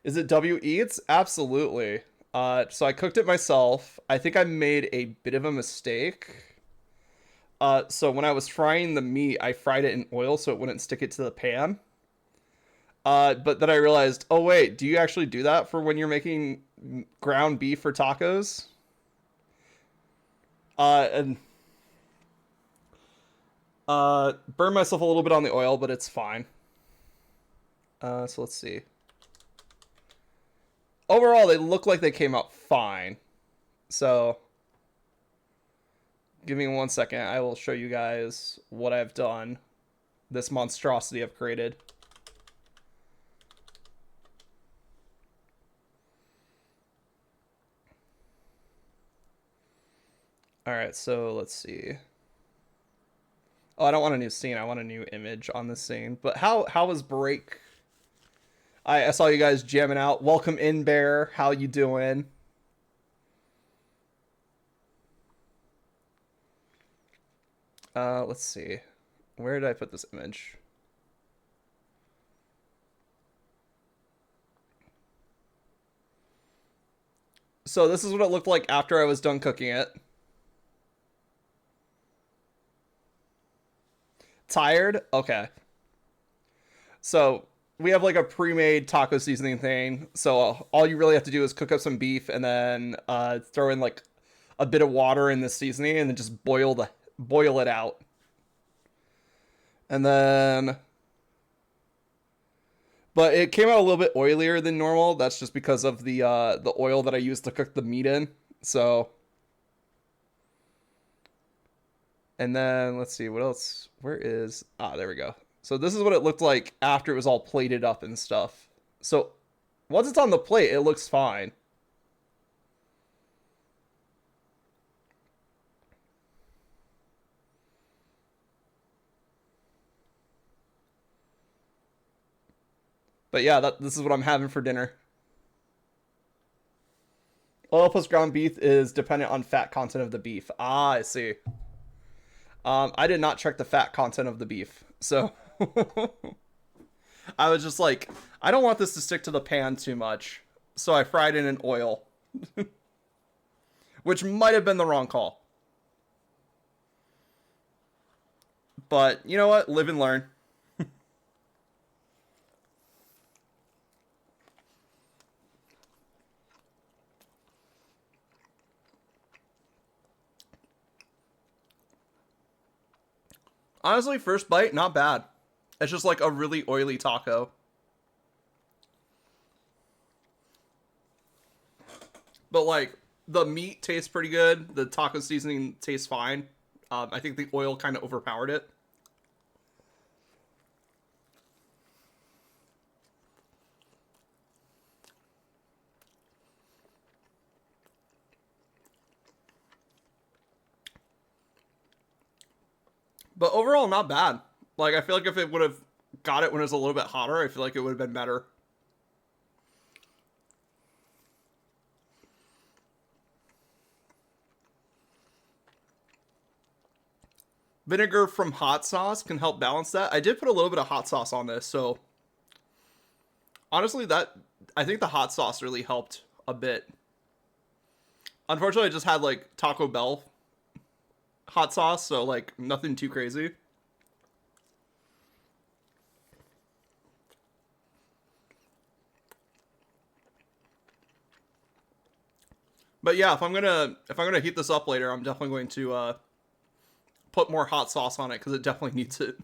Is it W Eats? Absolutely. So I cooked it myself. I think I made a bit of a mistake. So when I was frying the meat, I fried it in oil so it wouldn't stick it to the pan. But then I realized, oh wait, do you actually do that for when you're making ground beef for tacos? And burned myself a little bit on the oil, but it's fine. So let's see. Overall, they look like they came out fine. So, give me 1 second. I will show you guys what I've done. This monstrosity I've created. Alright, so let's see. Oh, I don't want a new scene. I want a new image on this scene. But how was break? I saw you guys jamming out. Welcome in, Bear. How you doing? Let's see. Where did I put this image? So this is what it looked like after I was done cooking it. Tired? Okay. So we have like a pre-made taco seasoning thing. So all you really have to do is cook up some beef and then throw in like a bit of water in the seasoning and then just boil it out. And then, but it came out a little bit oilier than normal. That's just because of the oil that I used to cook the meat in. So, and then let's see what else. Where is there we go. So this is what it looked like after it was all plated up and stuff. So once it's on the plate, it looks fine. But yeah, this is what I'm having for dinner. Oil plus ground beef is dependent on fat content of the beef. Ah, I see. I did not check the fat content of the beef, so I was just like, I don't want this to stick to the pan too much, so I fried it in oil, which might have been the wrong call. But you know what? Live and learn. Honestly, first bite, not bad. It's just like a really oily taco. But like the meat tastes pretty good. The taco seasoning tastes fine. I think the oil kind of overpowered it. But overall, not bad. Like I feel like if it would have got it when it was a little bit hotter, I feel like it would have been better. Vinegar from hot sauce can help balance that. I did put a little bit of hot sauce on this, so Honestly, that I think the hot sauce really helped a bit. Unfortunately, I just had like Taco Bell hot sauce, so like nothing too crazy. But yeah, if I'm gonna heat this up later, I'm definitely going to put more hot sauce on it because it definitely needs it.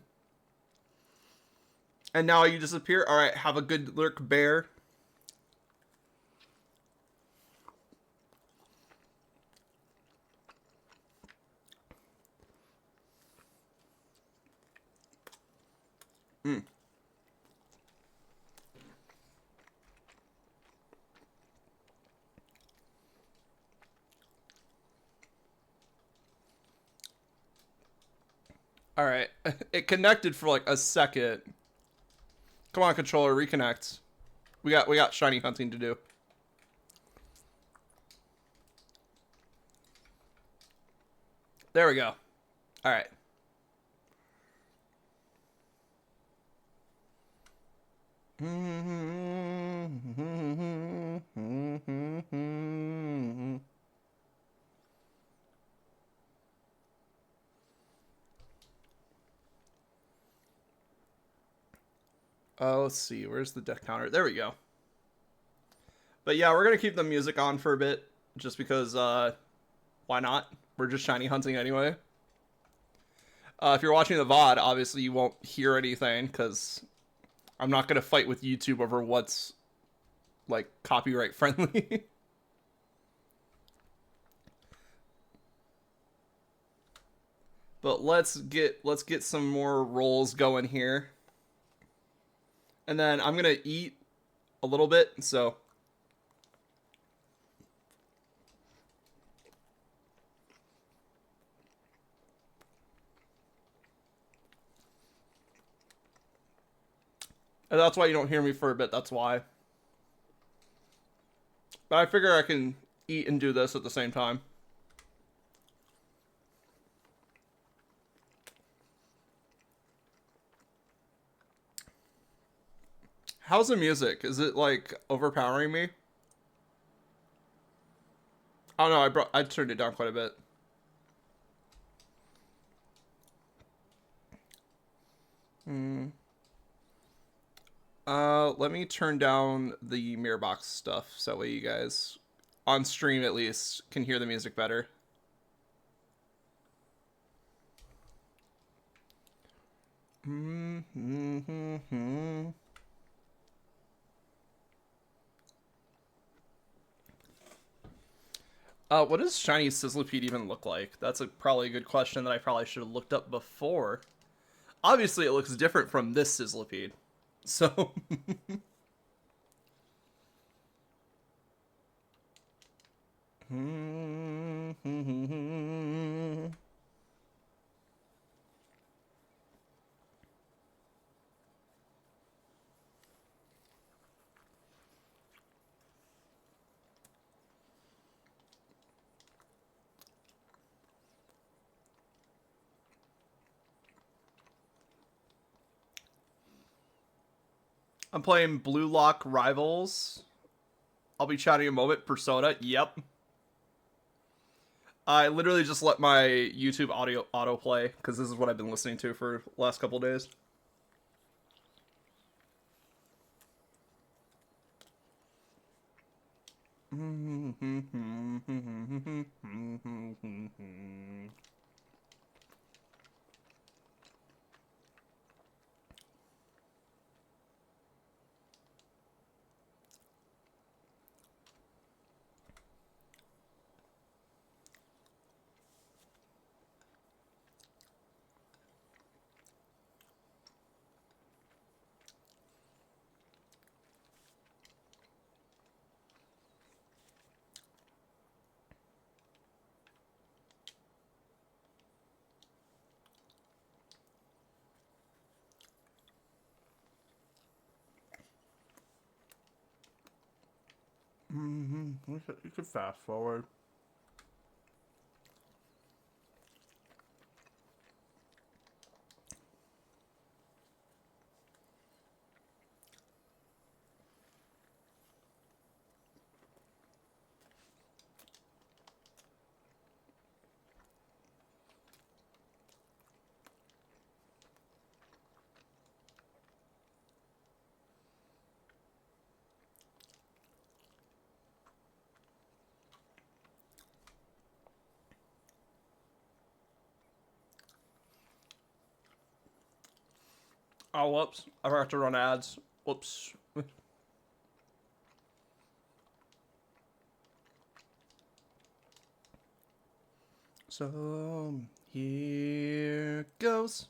And now you disappear. All right, have a good lurk, bear. Mm. All right, it connected for like a second. Come on, controller, reconnect. We got shiny hunting to do. There we go. All right. Let's see. Where's the deck counter? There we go. But yeah, we're gonna keep the music on for a bit, just because. Why not? We're just shiny hunting anyway. If you're watching the VOD, obviously you won't hear anything because I'm not gonna fight with YouTube over what's like copyright friendly. But let's get some more rolls going here. And then I'm gonna eat a little bit, so and that's why you don't hear me for a bit, that's why. But I figure I can eat and do this at the same time. How's the music? Is it like overpowering me? Oh no, I turned it down quite a bit. Hmm. Let me turn down the mirror box stuff so that way you guys, on stream at least, can hear the music better. What does shiny Sizzlipede even look like? That's probably a good question that I probably should have looked up before. Obviously, it looks different from this Sizzlipede. So, I'm playing Blue Lock Rivals. I'll be chatting a moment. Persona. Yep. I literally just let my YouTube audio autoplay because this is what I've been listening to for the last couple days. You could fast forward. Oh, whoops. I forgot to run ads. Whoops. So, here goes.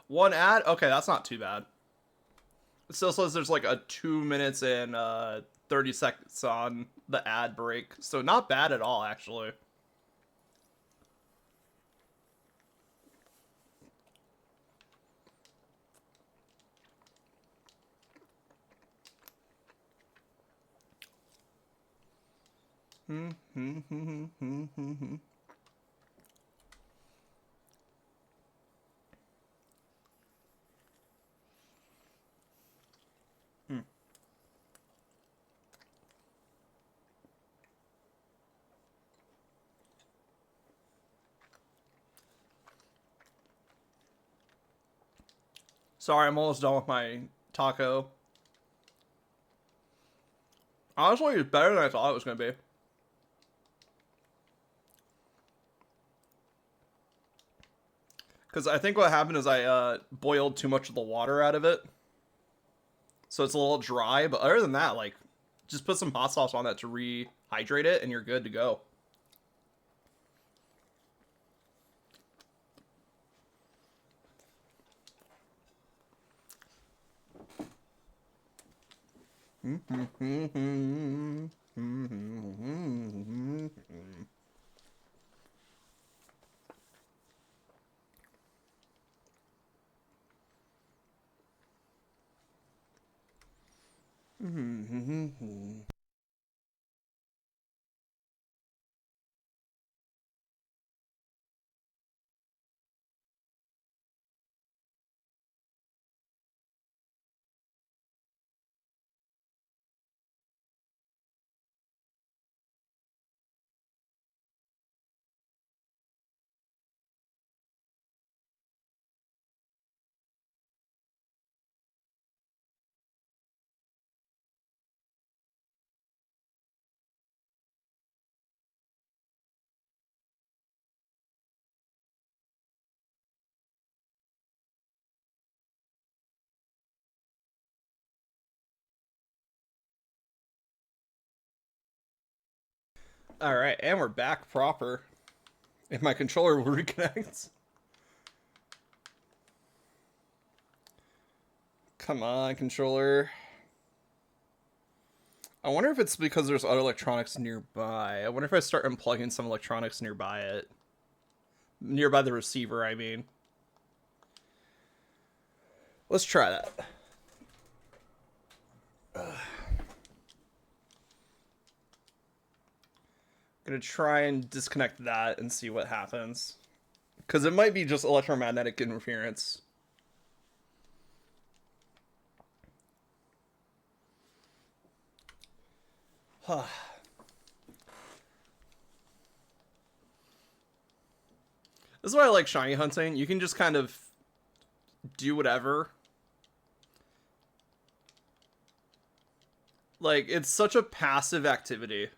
One ad? Okay, that's not too bad. It still says there's like a 2 minutes and 30 seconds on the ad break. So not bad at all, actually. Sorry, I'm almost done with my taco. Honestly, it's better than I thought it was going to be. Because I think what happened is I boiled too much of the water out of it. So it's a little dry. But other than that, like, just put some hot sauce on that to rehydrate it and you're good to go. All right, and we're back proper. If my controller will reconnect. Come on, controller. I wonder if it's because there's other electronics nearby. I wonder if I start unplugging some electronics nearby it. Nearby the receiver, I mean. Let's try that. Gonna try and disconnect that and see what happens. Because it might be just electromagnetic interference. Huh. This is why I like shiny hunting. You can just kind of do whatever. Like, it's such a passive activity.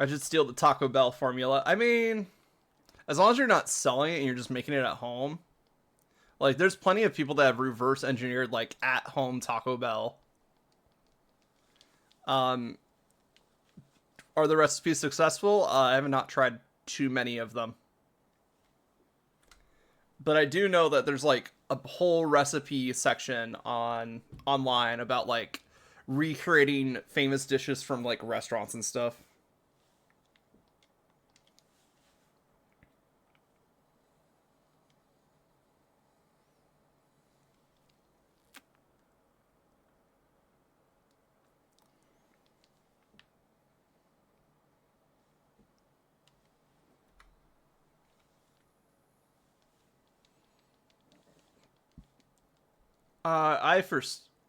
I should steal the Taco Bell formula. I mean, as long as you're not selling it and you're just making it at home. Like, there's plenty of people that have reverse engineered like at home Taco Bell. Um, are the recipes successful? I have not tried too many of them, but I do know that there's like a whole recipe section on online about like recreating famous dishes from like restaurants and stuff.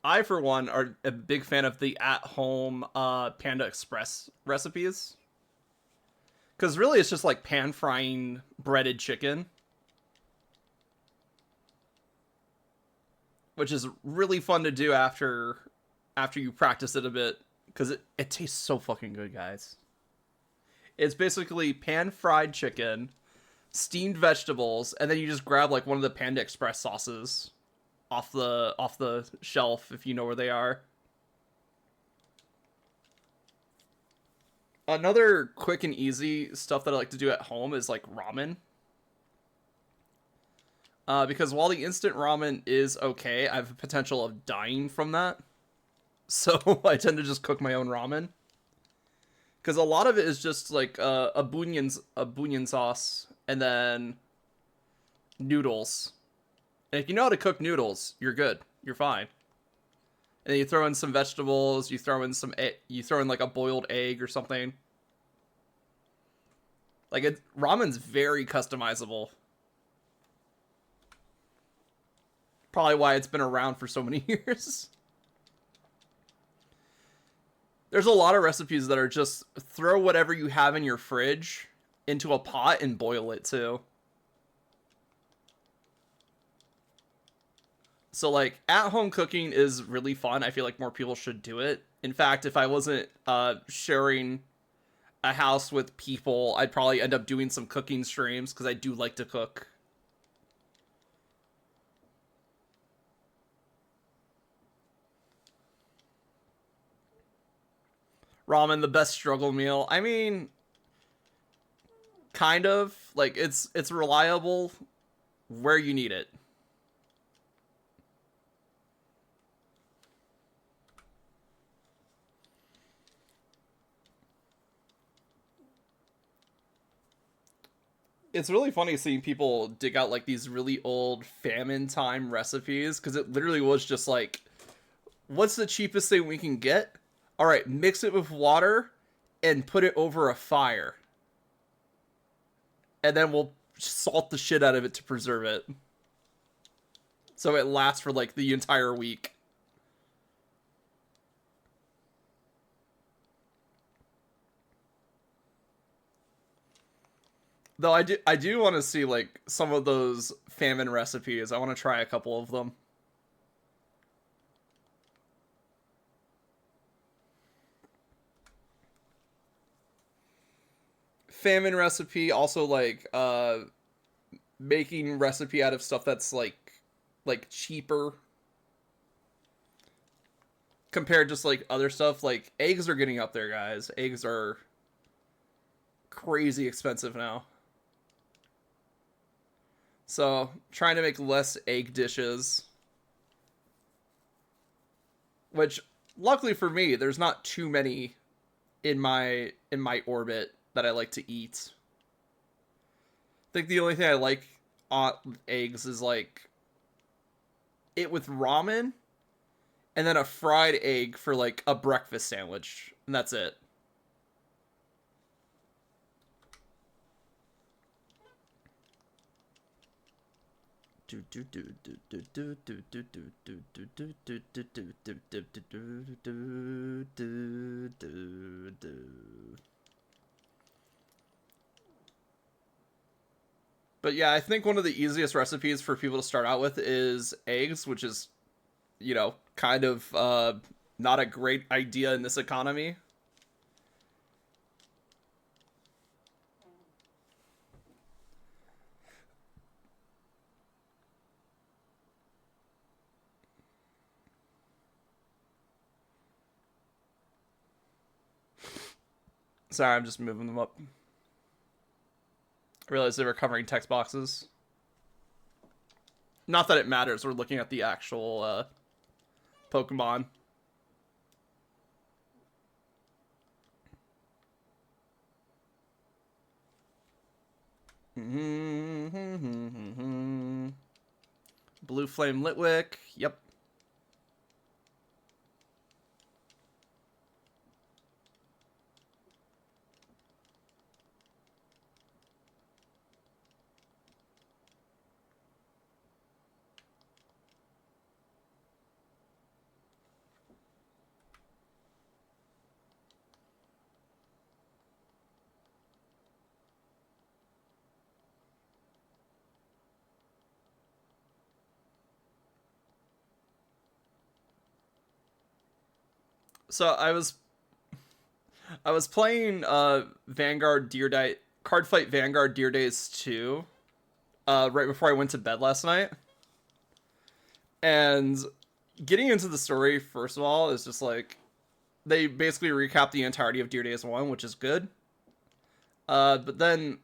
I for one are a big fan of the at home Panda Express recipes, because really it's just like pan frying breaded chicken, which is really fun to do after you practice it a bit, because it tastes so fucking good, guys. It's basically pan fried chicken, steamed vegetables, and then you just grab like one of the Panda Express sauces off the shelf if you know where they are. Another quick and easy stuff that I like to do at home is like ramen. Because while the instant ramen is okay, I have a potential of dying from that. So I tend to just cook my own ramen. Because a lot of it is just like a bunion sauce and then noodles. And if you know how to cook noodles, you're good. You're fine. And then you throw in some vegetables. You throw in like a boiled egg or something. Like ramen's very customizable. Probably why it's been around for so many years. There's a lot of recipes that are just throw whatever you have in your fridge into a pot and boil it too. So like at home cooking is really fun. I feel like more people should do it. In fact, if I wasn't sharing a house with people, I'd probably end up doing some cooking streams because I do like to cook. Ramen, the best struggle meal. I mean, kind of like it's reliable where you need it. It's really funny seeing people dig out like these really old famine time recipes because it literally was just like, what's the cheapest thing we can get? All right, mix it with water and put it over a fire. And then we'll salt the shit out of it to preserve it. So it lasts for like the entire week. Though I do want to see like some of those famine recipes. I want to try a couple of them. Famine recipe, also like making recipe out of stuff that's like cheaper compared to just like other stuff. Like eggs are getting up there, guys. Eggs are crazy expensive now. So trying to make less egg dishes, which luckily for me, there's not too many in my orbit that I like to eat. I think the only thing I like on eggs is like it with ramen and then a fried egg for like a breakfast sandwich, and that's it. But yeah, I think one of the easiest recipes for people to start out with is eggs, which is, kind of not a great idea in this economy. Sorry, I'm just moving them up. I realize they were covering text boxes. Not that it matters. We're looking at the actual Pokemon. Blue Flame Litwick. Yep. So I was playing Vanguard Deer Day Cardfight Vanguard Deer Days 2 right before I went to bed last night. And getting into the story, first of all, is just like they basically recap the entirety of Deer Days 1, which is good. But then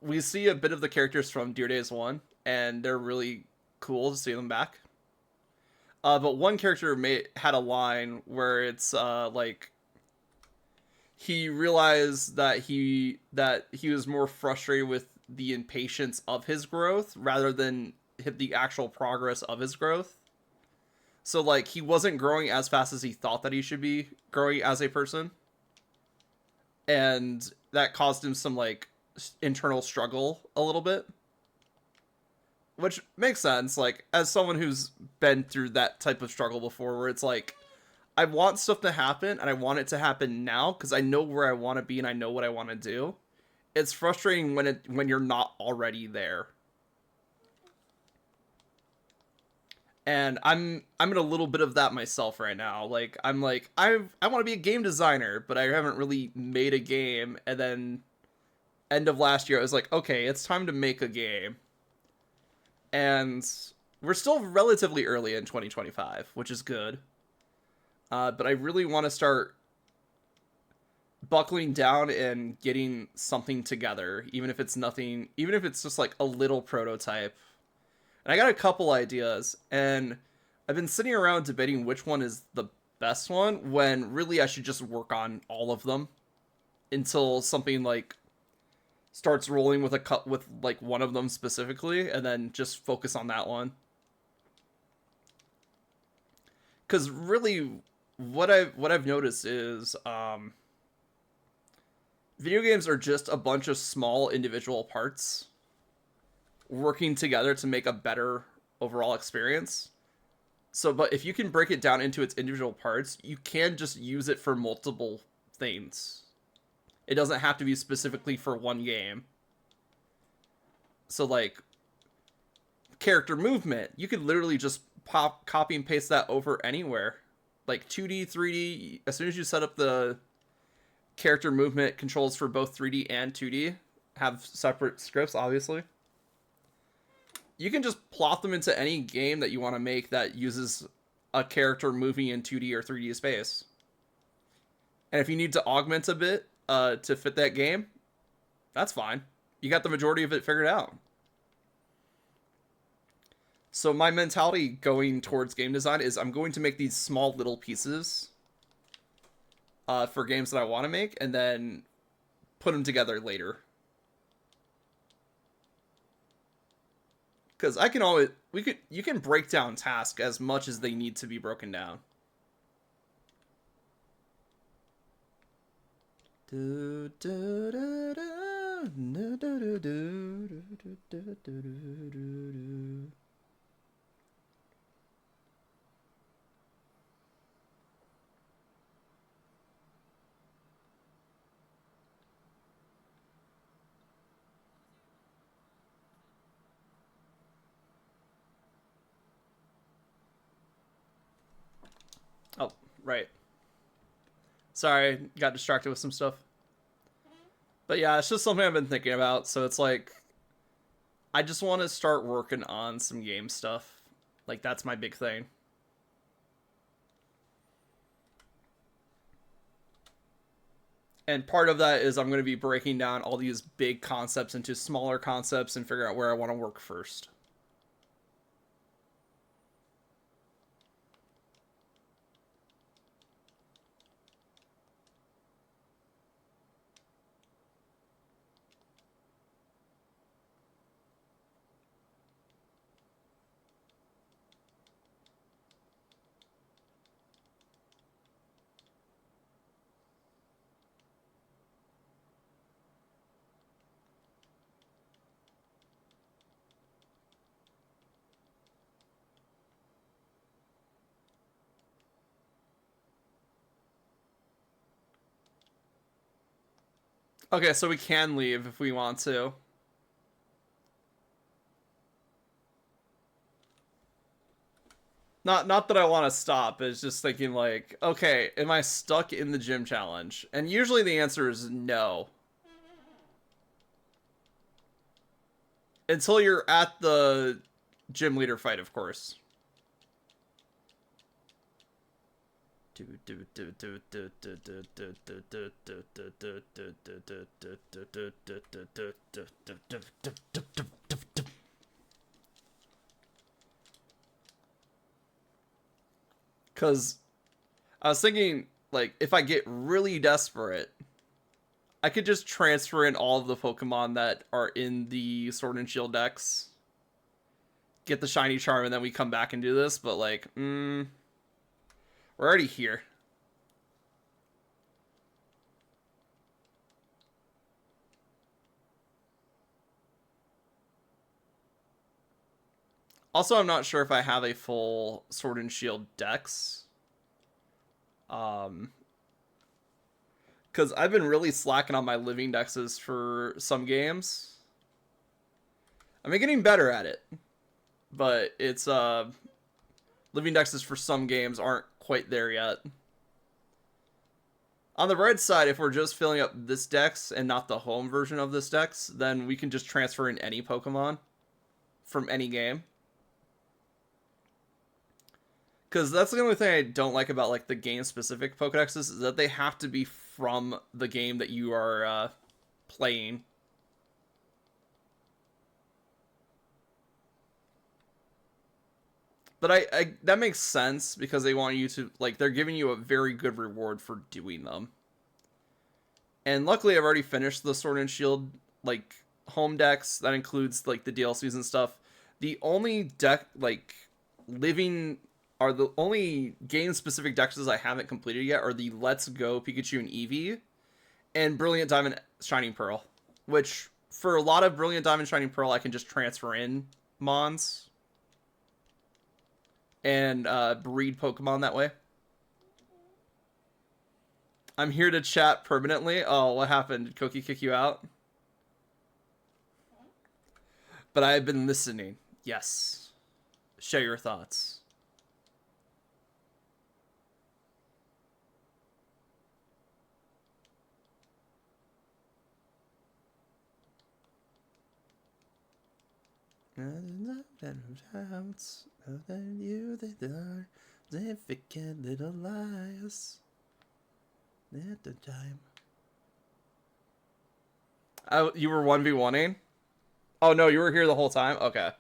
we see a bit of the characters from Deer Days 1, and they're really cool to see them back. But one character had a line where it's like he realized that he was more frustrated with the impatience of his growth rather than the actual progress of his growth. So like he wasn't growing as fast as he thought that he should be growing as a person, and that caused him some like internal struggle a little bit, which makes sense. Like as someone who's been through that type of struggle before, where it's like I want stuff to happen and I want it to happen now because I know where I want to be and I know what I want to do. It's frustrating when you're not already there. And I'm in a little bit of that myself right now. Like I'm like I want to be a game designer, but I haven't really made a game. And then end of last year I was like, okay, it's time to make a game. And we're still relatively early in 2025, which is good. But I really want to start buckling down and getting something together, even if it's nothing, even if it's just like a little prototype. And I got a couple ideas, and I've been sitting around debating which one is the best one, when really I should just work on all of them until something like starts rolling with with like one of them specifically, and then just focus on that one. Because really, what I've noticed is video games are just a bunch of small individual parts working together to make a better overall experience. So, but if you can break it down into its individual parts, you can just use it for multiple things. It doesn't have to be specifically for one game. So, like, character movement, you could literally just copy and paste that over anywhere. Like 2D, 3D, as soon as you set up the character movement controls for both 3D and 2D, have separate scripts, obviously. You can just plot them into any game that you want to make that uses a character moving in 2D or 3D space. And if you need to augment a bit to fit that game, that's fine. You got the majority of it figured out. So my mentality going towards game design is I'm going to make these small little pieces for games that I want to make, and then put them together later. Because I can always you can break down tasks as much as they need to be broken down. Oh, right. Sorry, got distracted with some stuff. But yeah, it's just something I've been thinking about. So it's like, I just want to start working on some game stuff. Like, that's my big thing. And part of that is I'm going to be breaking down all these big concepts into smaller concepts and figure out where I want to work first. Okay, so we can leave if we want to. Not that I want to stop, it's just thinking like, okay, am I stuck in the gym challenge? And usually the answer is no. Until you're at the gym leader fight, of course. Because I was thinking, like, if I get really desperate, I could just transfer in all of the Pokemon that are in the Sword and Shield decks, get the shiny charm, and then we come back and do this. But, like, we're already here. Also, I'm not sure if I have a full Sword and Shield dex. Because I've been really slacking on my living dexes for some games. I'm getting better at it, but it's living dexes for some games aren't quite there yet. On the right side, if we're just filling up this dex and not the home version of this dex, then we can just transfer in any Pokemon from any game. Because that's the only thing I don't like about like the game-specific Pokedexes is that they have to be from the game that you are playing. But I that makes sense because they want you to, like, they're giving you a very good reward for doing them. And luckily I've already finished the Sword and Shield, like, home decks. That includes, like, the DLCs and stuff. The only deck, like, living are the only game-specific decks I haven't completed yet are the Let's Go Pikachu and Eevee and Brilliant Diamond Shining Pearl, which for a lot of Brilliant Diamond Shining Pearl I can just transfer in Mons and breed Pokemon that way. I'm here to chat permanently. Oh, what happened? Did Koki kick you out? But I have been listening. Yes. Share your thoughts. Significant little lies. At the time. Oh, you were 1v1ing? Oh no, you were here the whole time? Okay.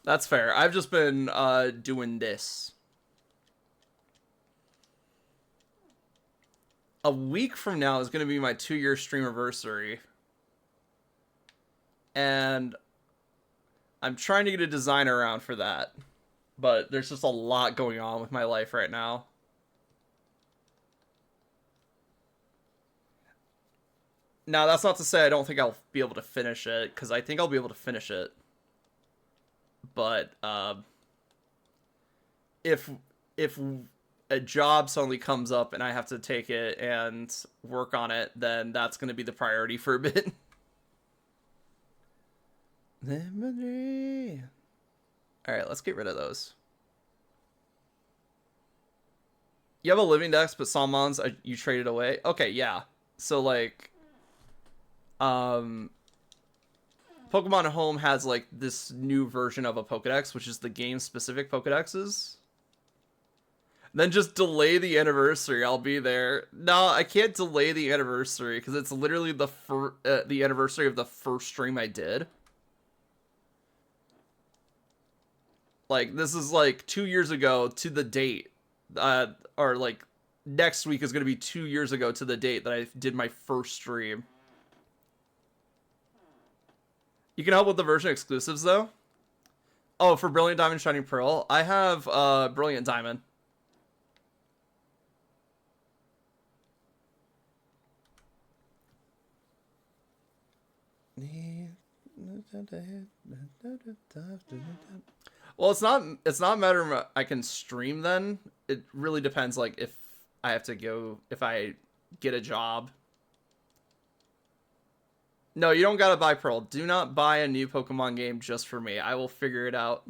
That's fair. I've just been doing this. A week from now is going to be my 2-year stream anniversary. And I'm trying to get a designer around for that. But there's just a lot going on with my life right now. Now, that's not to say I don't think I'll be able to finish it, because I think I'll be able to finish it. But if a job suddenly comes up and I have to take it and work on it, then that's going to be the priority for a bit. Alright, let's get rid of those. You have a living dex, but Salmon's you traded away? Okay, yeah. So, like, Pokemon Home has, like, this new version of a Pokedex, which is the game-specific Pokedexes. Then just delay the anniversary. I'll be there. No, I can't delay the anniversary because it's literally the anniversary of the first stream I did. Like, this is like 2 years ago to the date. Or like next week is going to be 2 years ago to the date that I did my first stream. You can help with the version exclusives though. Oh, for Brilliant Diamond Shining Pearl, I have Brilliant Diamond. Well, it's not a matter of I can stream then. It really depends like if I have to go, if I get a job. No, you don't gotta buy Pearl. Do not buy a new Pokemon game just for me. I will figure it out.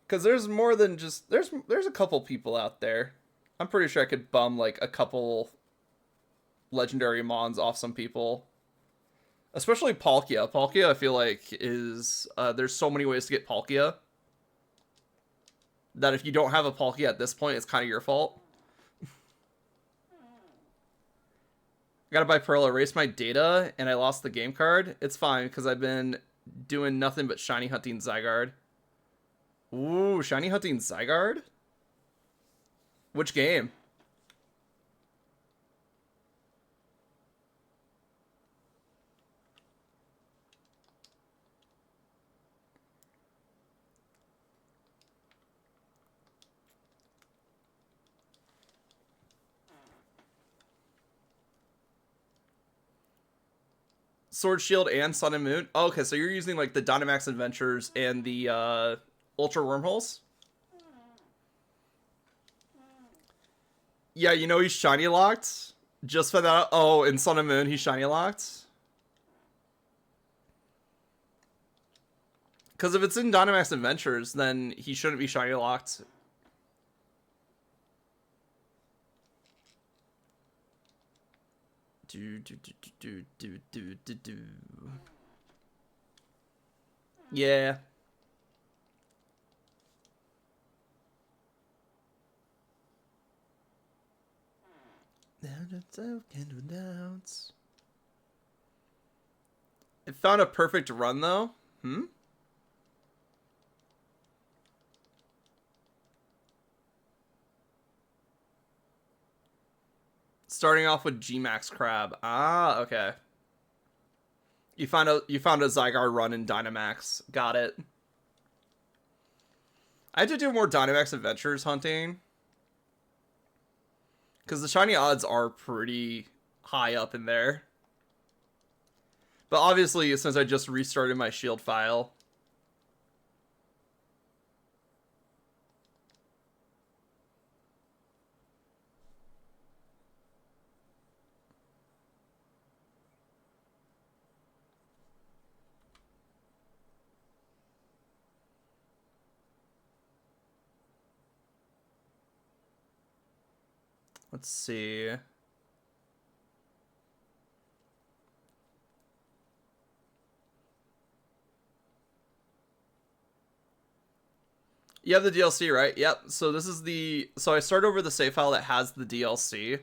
Cause there's more than just there's a couple people out there. I'm pretty sure I could bum like a couple legendary mons off some people. Especially Palkia. Palkia I feel like is there's so many ways to get Palkia that if you don't have a Palkia at this point, it's kind of your fault. I gotta buy Pearl, erase my data, and I lost the game card. It's fine, because I've been doing nothing but shiny hunting Zygarde. Ooh, shiny hunting Zygarde? Which game? Sword Shield and Sun and Moon? Oh, okay, so you're using like the Dynamax Adventures and the Ultra Wormholes? Yeah, you know he's shiny locked? Just for that. Oh, in Sun and Moon he's shiny locked? Because if it's in Dynamax Adventures, then he shouldn't be shiny locked. Yeah. It found a perfect run though. Starting off with G-Max Crab. Ah, okay. You found a Zygarde run in Dynamax. Got it. I had to do more Dynamax Adventures hunting. Because the shiny odds are pretty high up in there. But obviously, since I just restarted my shield file. Let's see. You have the DLC, right? Yep. So this is the... So I start over the save file that has the DLC.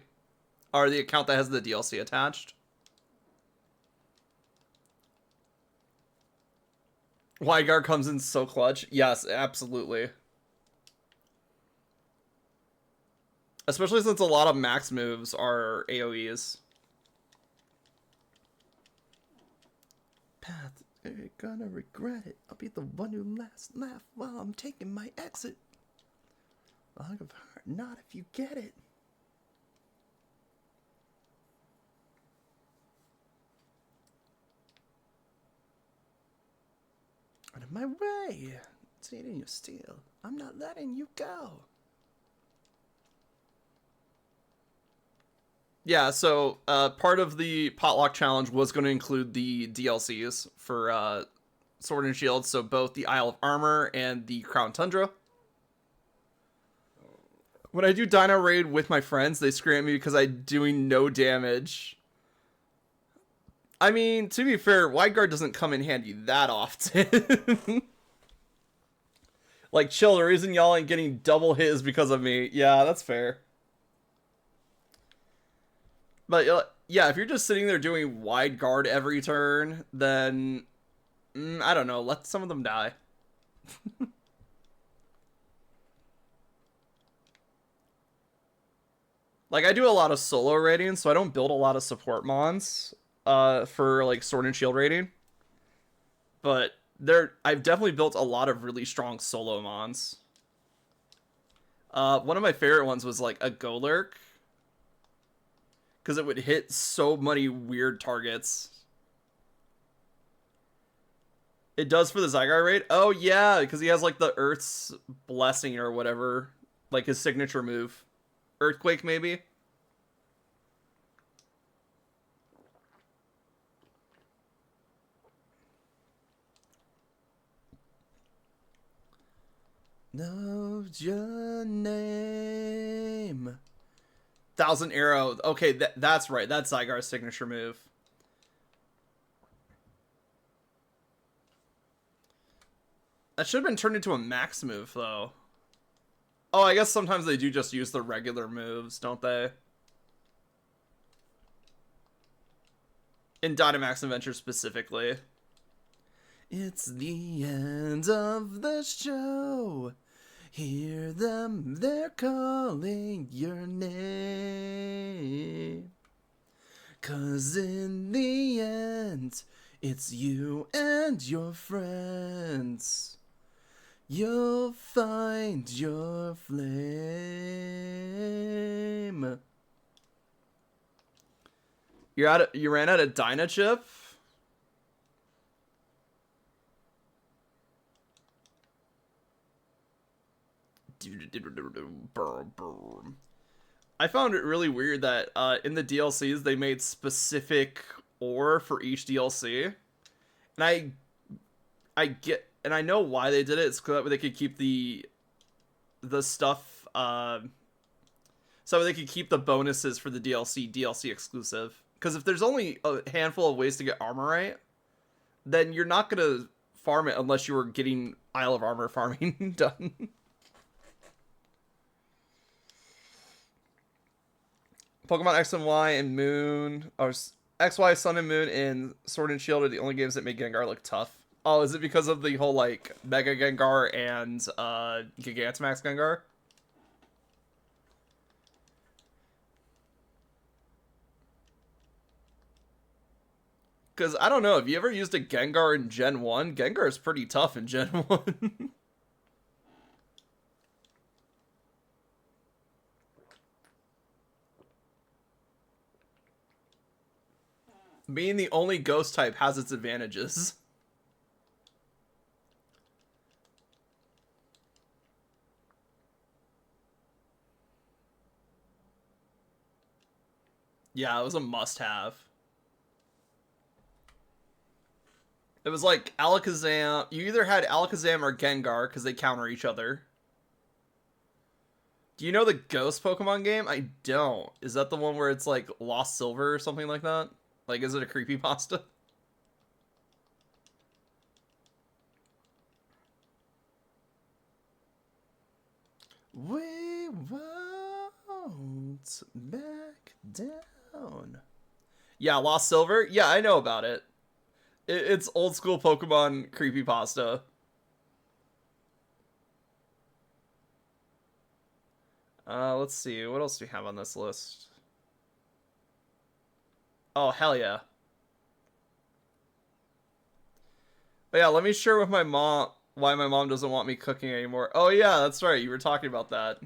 Or the account that has the DLC attached. Zygarde comes in so clutch. Yes, absolutely. Especially since a lot of max moves are AoEs. Path, you're gonna regret it. I'll be the one who last laugh while I'm taking my exit. Log of heart, not if you get it. Out of my way. It's eating your steel. I'm not letting you go. Yeah, so part of the Potluck challenge was going to include the DLCs for Sword and Shield, so both the Isle of Armor and the Crown Tundra. When I do Dino Raid with my friends, they scream at me because I'm doing no damage. I mean, to be fair, Zygarde doesn't come in handy that often. Like, chill, the reason y'all ain't getting double hit is because of me. Yeah, that's fair. But, yeah, if you're just sitting there doing wide guard every turn, then, I don't know, let some of them die. Like, I do a lot of solo raiding, so I don't build a lot of support mons for, like, sword and shield raiding. But I've definitely built a lot of really strong solo mons. One of my favorite ones was, like, a Golurk, because it would hit so many weird targets. It does for the Zygar raid? Oh, yeah, because he has, like, the Earth's Blessing or whatever. Like, his signature move. Earthquake, maybe? Know your name. Thousand Arrow. Okay, that's right. That's Zygar's signature move. That should have been turned into a max move, though. Oh, I guess sometimes they do just use the regular moves, don't they? In Dynamax Adventure specifically. It's the end of the show. Hear them, they're calling your name. 'Cause in the end, it's you and your friends. You'll find your flame. You ran out of Dyna Chip? I found it really weird that in the DLCs they made specific ore for each DLC, and I know why they did it. It's so that they could keep the stuff, so they could keep the bonuses for the DLC exclusive. Because if there's only a handful of ways to get Armorite, then you're not gonna farm it unless you were getting Isle of Armor farming done. Pokemon X and Y and Moon, or X, Y, Sun and Moon, and Sword and Shield are the only games that make Gengar look tough. Oh, is it because of the whole, like, Mega Gengar and Gigantamax Gengar? Because, I don't know, have you ever used a Gengar in Gen 1? Gengar is pretty tough in Gen 1. Being the only ghost type has its advantages. Yeah, it was a must-have. It was like Alakazam. You either had Alakazam or Gengar because they counter each other. Do you know the Ghost Pokemon game? I don't. Is that the one where it's like Lost Silver or something like that? Like, is it a creepypasta? We won't back down. Yeah, Lost Silver? Yeah, I know about it. It's old school Pokemon creepypasta. Let's see. What else do we have on this list? Oh, hell yeah. But yeah, let me share with my mom why my mom doesn't want me cooking anymore. Oh yeah, that's right. You were talking about that.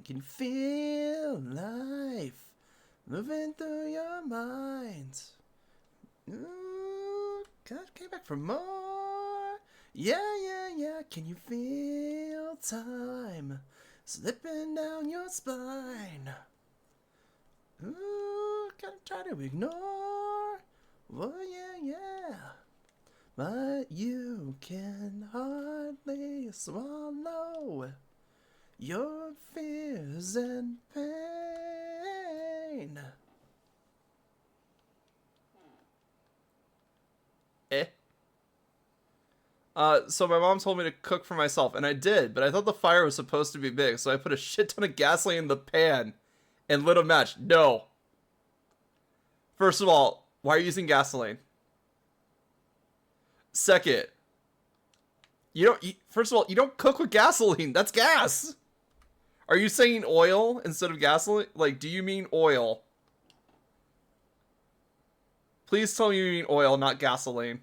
Can you feel life moving through your mind? Ooh, came back for more. Yeah, yeah, yeah. Can you feel time slipping down your spine? Ooh, gotta try to ignore. Oh, yeah, yeah. But you can hardly swallow your fears and pain. So my mom told me to cook for myself, and I did, but I thought the fire was supposed to be big, so I put a shit ton of gasoline in the pan and lit a match. No. First of all, why are you using gasoline? Second, first of all, you don't cook with gasoline. That's gas. Are you saying oil instead of gasoline? Like, do you mean oil? Please tell me you mean oil, not gasoline.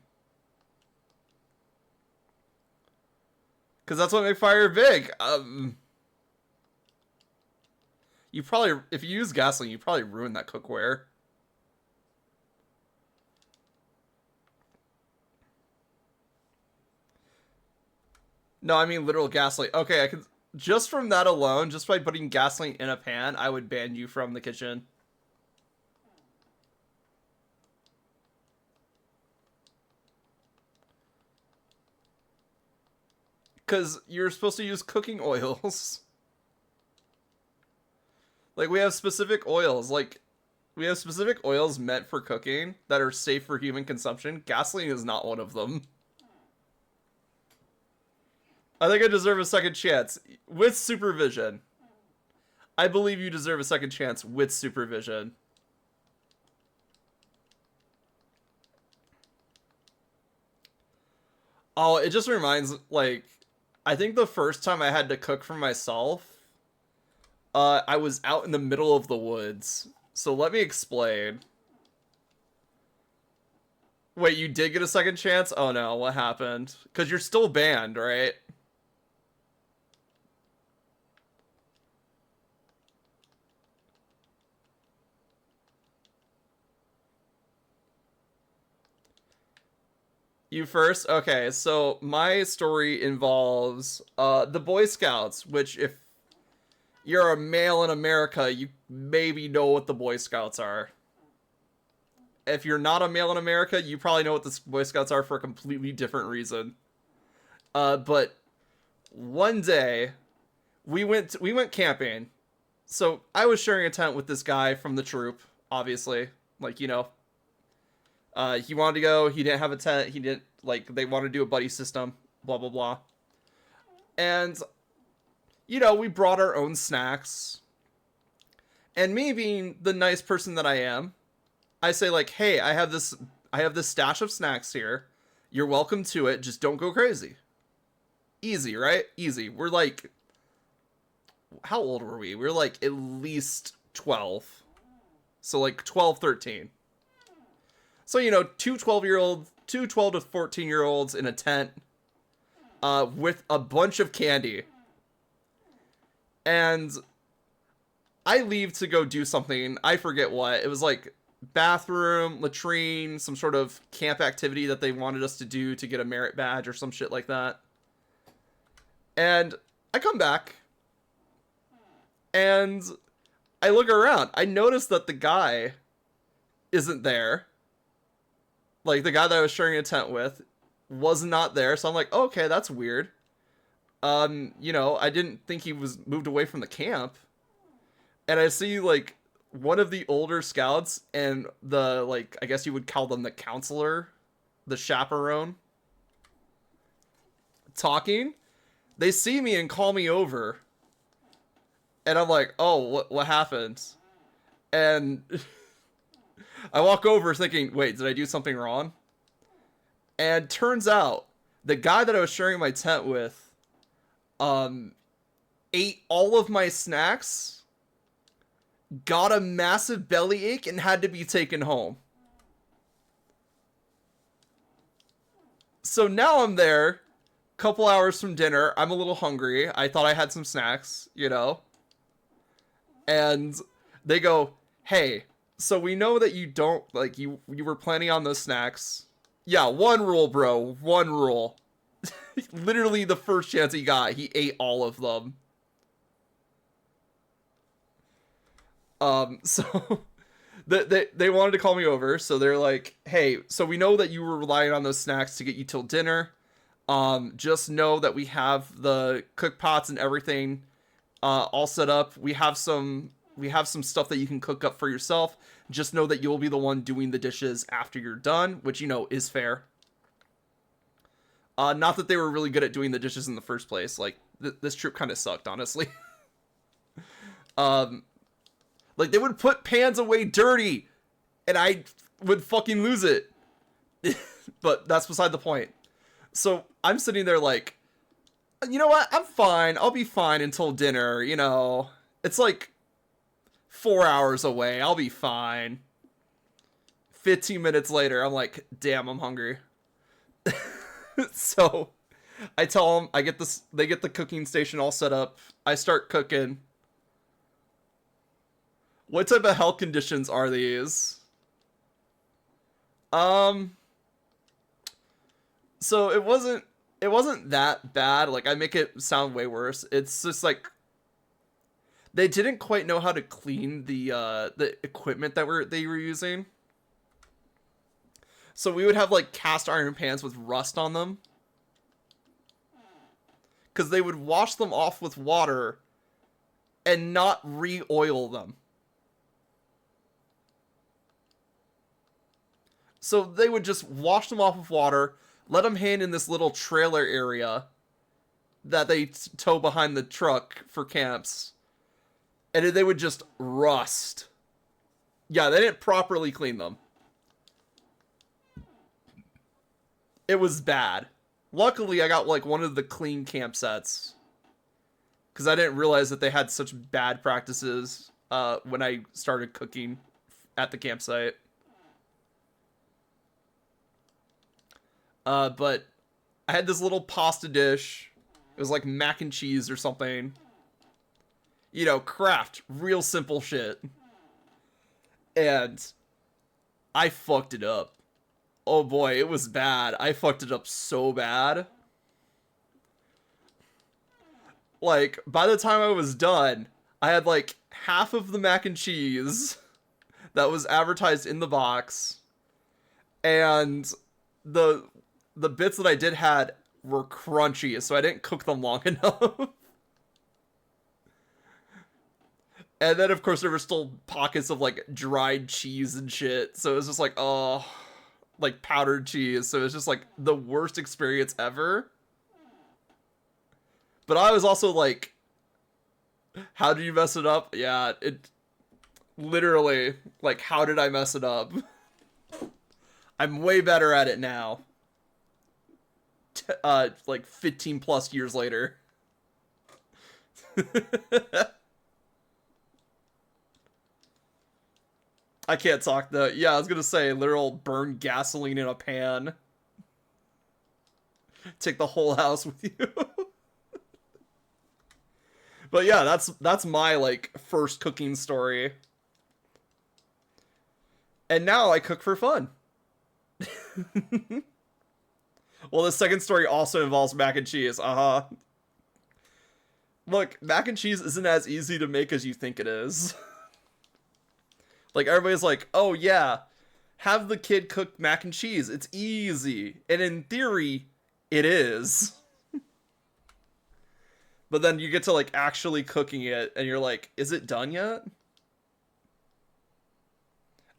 Because that's what makes fire big. You probably, if you use gasoline, you probably ruin that cookware. No, I mean literal gasoline. Okay, I can, just from that alone, just by putting gasoline in a pan, I would ban you from the kitchen. Because you're supposed to use cooking oils. Like, we have specific oils. Like, we have specific oils meant for cooking that are safe for human consumption. Gasoline is not one of them. I think I deserve a second chance with supervision. I believe you deserve a second chance with supervision. Oh, it just reminds, like, I think the first time I had to cook for myself, I was out in the middle of the woods. So let me explain. Wait, you did get a second chance? Oh no, what happened? Because you're still banned, right? You first? Okay, so my story involves the Boy Scouts, which if you're a male in America, you maybe know what the Boy Scouts are. If you're not a male in America, you probably know what the Boy Scouts are for a completely different reason. But one day we went camping. So I was sharing a tent with this guy from the troop, obviously. Like, he wanted to go, he didn't have a tent, he didn't, like, they wanted to do a buddy system, blah blah blah. And we brought our own snacks. And me being the nice person that I am, I say like, "Hey, I have this stash of snacks here. You're welcome to it. Just don't go crazy." Easy, right? Easy. We're like, how old were we? We were like at least 12. So like 12, 13. So, two 12 to 14-year-olds in a tent with a bunch of candy. And I leave to go do something. I forget what. It was like bathroom, latrine, some sort of camp activity that they wanted us to do to get a merit badge or some shit like that. And I come back and I look around. I notice that the guy isn't there. Like, the guy that I was sharing a tent with was not there. So I'm like, oh, okay, that's weird. I didn't think he was moved away from the camp. And I see, like, one of the older scouts and the, like, I guess you would call them the counselor, the chaperone, talking. They see me and call me over. And I'm like, oh, what happened? And I walk over thinking, wait, did I do something wrong? And turns out the guy that I was sharing my tent with ate all of my snacks, got a massive bellyache, and had to be taken home. So now I'm there, couple hours from dinner. I'm a little hungry. I thought I had some snacks, And they go, hey, so we know that you don't, like, you were planning on those snacks. Yeah, one rule, bro. One rule. Literally the first chance he got, he ate all of them. So they wanted to call me over, so they're like, hey, so we know that you were relying on those snacks to get you till dinner. Just know that we have the cook pots and everything all set up. We have some stuff that you can cook up for yourself. Just know that you'll be the one doing the dishes after you're done, which is fair. Not that they were really good at doing the dishes in the first place. Like this troop kind of sucked, honestly. um, like they would put pans away dirty, and I would fucking lose it. But that's beside the point. So I'm sitting there like, you know what? I'm fine. I'll be fine until dinner. You know, it's like 4 hours away. I'll be fine. 15 minutes later, I'm like, damn, I'm hungry. So I tell them, I get this, they get the cooking station all set up. I start cooking. What type of health conditions are these? So it wasn't that bad. Like I make it sound way worse. It's just like they didn't quite know how to clean the equipment that they were using. So we would have like cast iron pans with rust on them. Cuz they would wash them off with water and not re-oil them. So they would just wash them off with water, let them hang in this little trailer area that they tow behind the truck for camps. And they would just rust. Yeah, they didn't properly clean them. It was bad. Luckily, I got like one of the clean camp sets. Because I didn't realize that they had such bad practices when I started cooking at the campsite. But I had this little pasta dish. It was like mac and cheese or something. You know, craft. Real simple shit. And I fucked it up. Oh boy, it was bad. I fucked it up so bad. Like, by the time I was done, I had like half of the mac and cheese that was advertised in the box. And the bits that I did had were crunchy, so I didn't cook them long enough. And then, of course, there were still pockets of, like, dried cheese and shit. So it was just like, oh, like, powdered cheese. So it was just, like, the worst experience ever. But I was also like, how did you mess it up? Yeah, it literally, like, how did I mess it up? I'm way better at it now. Like 15 plus years later. I can't talk though. Yeah, I was gonna say literal burn gasoline in a pan. Take the whole house with you. But yeah, that's my like first cooking story. And now I cook for fun. Well, the second story also involves mac and cheese. Uh-huh. Look, mac and cheese isn't as easy to make as you think it is. Like, everybody's like, oh yeah, have the kid cook mac and cheese. It's easy. And in theory, it is. But then you get to, like, actually cooking it, and you're like, is it done yet?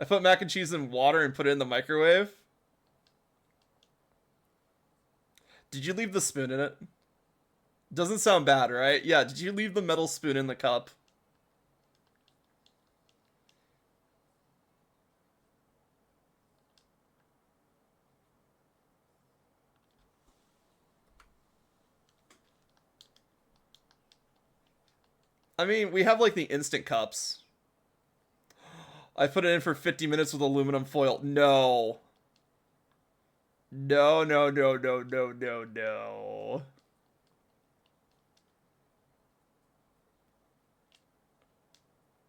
I put mac and cheese in water and put it in the microwave. Did you leave the spoon in it? Doesn't sound bad, right? Yeah, did you leave the metal spoon in the cup? I mean, we have like the instant cups. I put it in for 50 minutes with aluminum foil. No. No, no, no, no, no, no, no.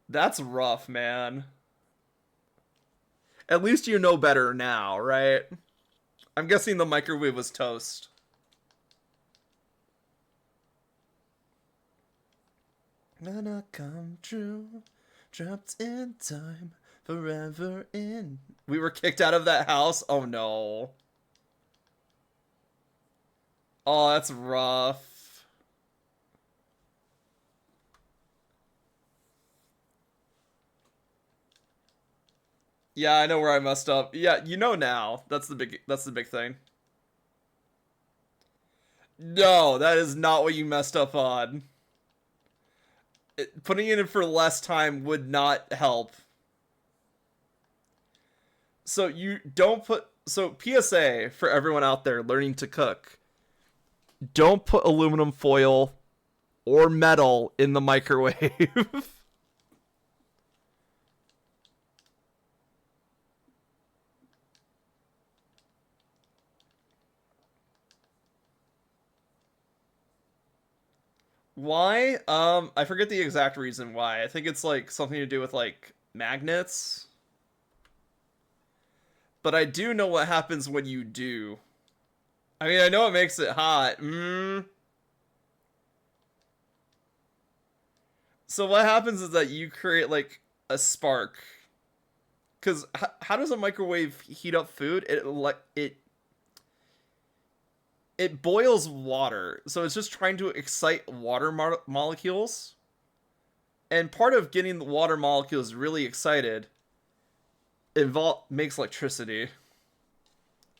That's rough, man. At least you know better now, right? I'm guessing the microwave was toast. Gonna come true, trapped in time, forever in. We were kicked out of that house? Oh no. Oh, that's rough. Yeah, I know where I messed up. Yeah, you know now. That's the big thing. No, that is not what you messed up on. Putting it in for less time would not help. So you don't put. So PSA for everyone out there learning to cook: don't put aluminum foil or metal in the microwave. Why? I forget the exact reason why. I think it's like something to do with like magnets. But I do know what happens when you do. I mean, I know it makes it hot. So what happens is that you create like a spark. Because how does a microwave heat up food? It boils water, so it's just trying to excite water molecules. And part of getting the water molecules really excited makes electricity.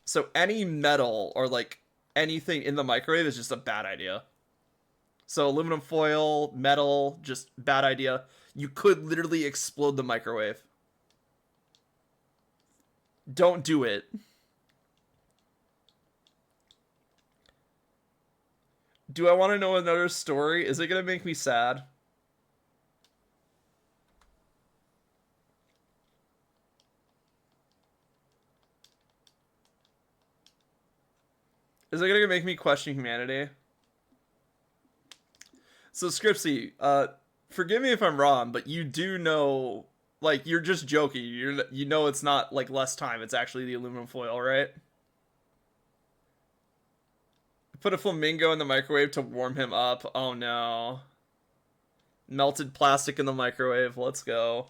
So any metal or like anything in the microwave is just a bad idea. So aluminum foil, metal, just bad idea. You could literally explode the microwave. Don't do it. Do I want to know another story? Is it going to make me sad? Is it going to make me question humanity? So Scripsy, forgive me if I'm wrong, but you do know, like, you're just joking. You know it's not like less time. It's actually the aluminum foil, right? Put a flamingo in the microwave to warm him up. Oh no. Melted plastic in the microwave. Let's go.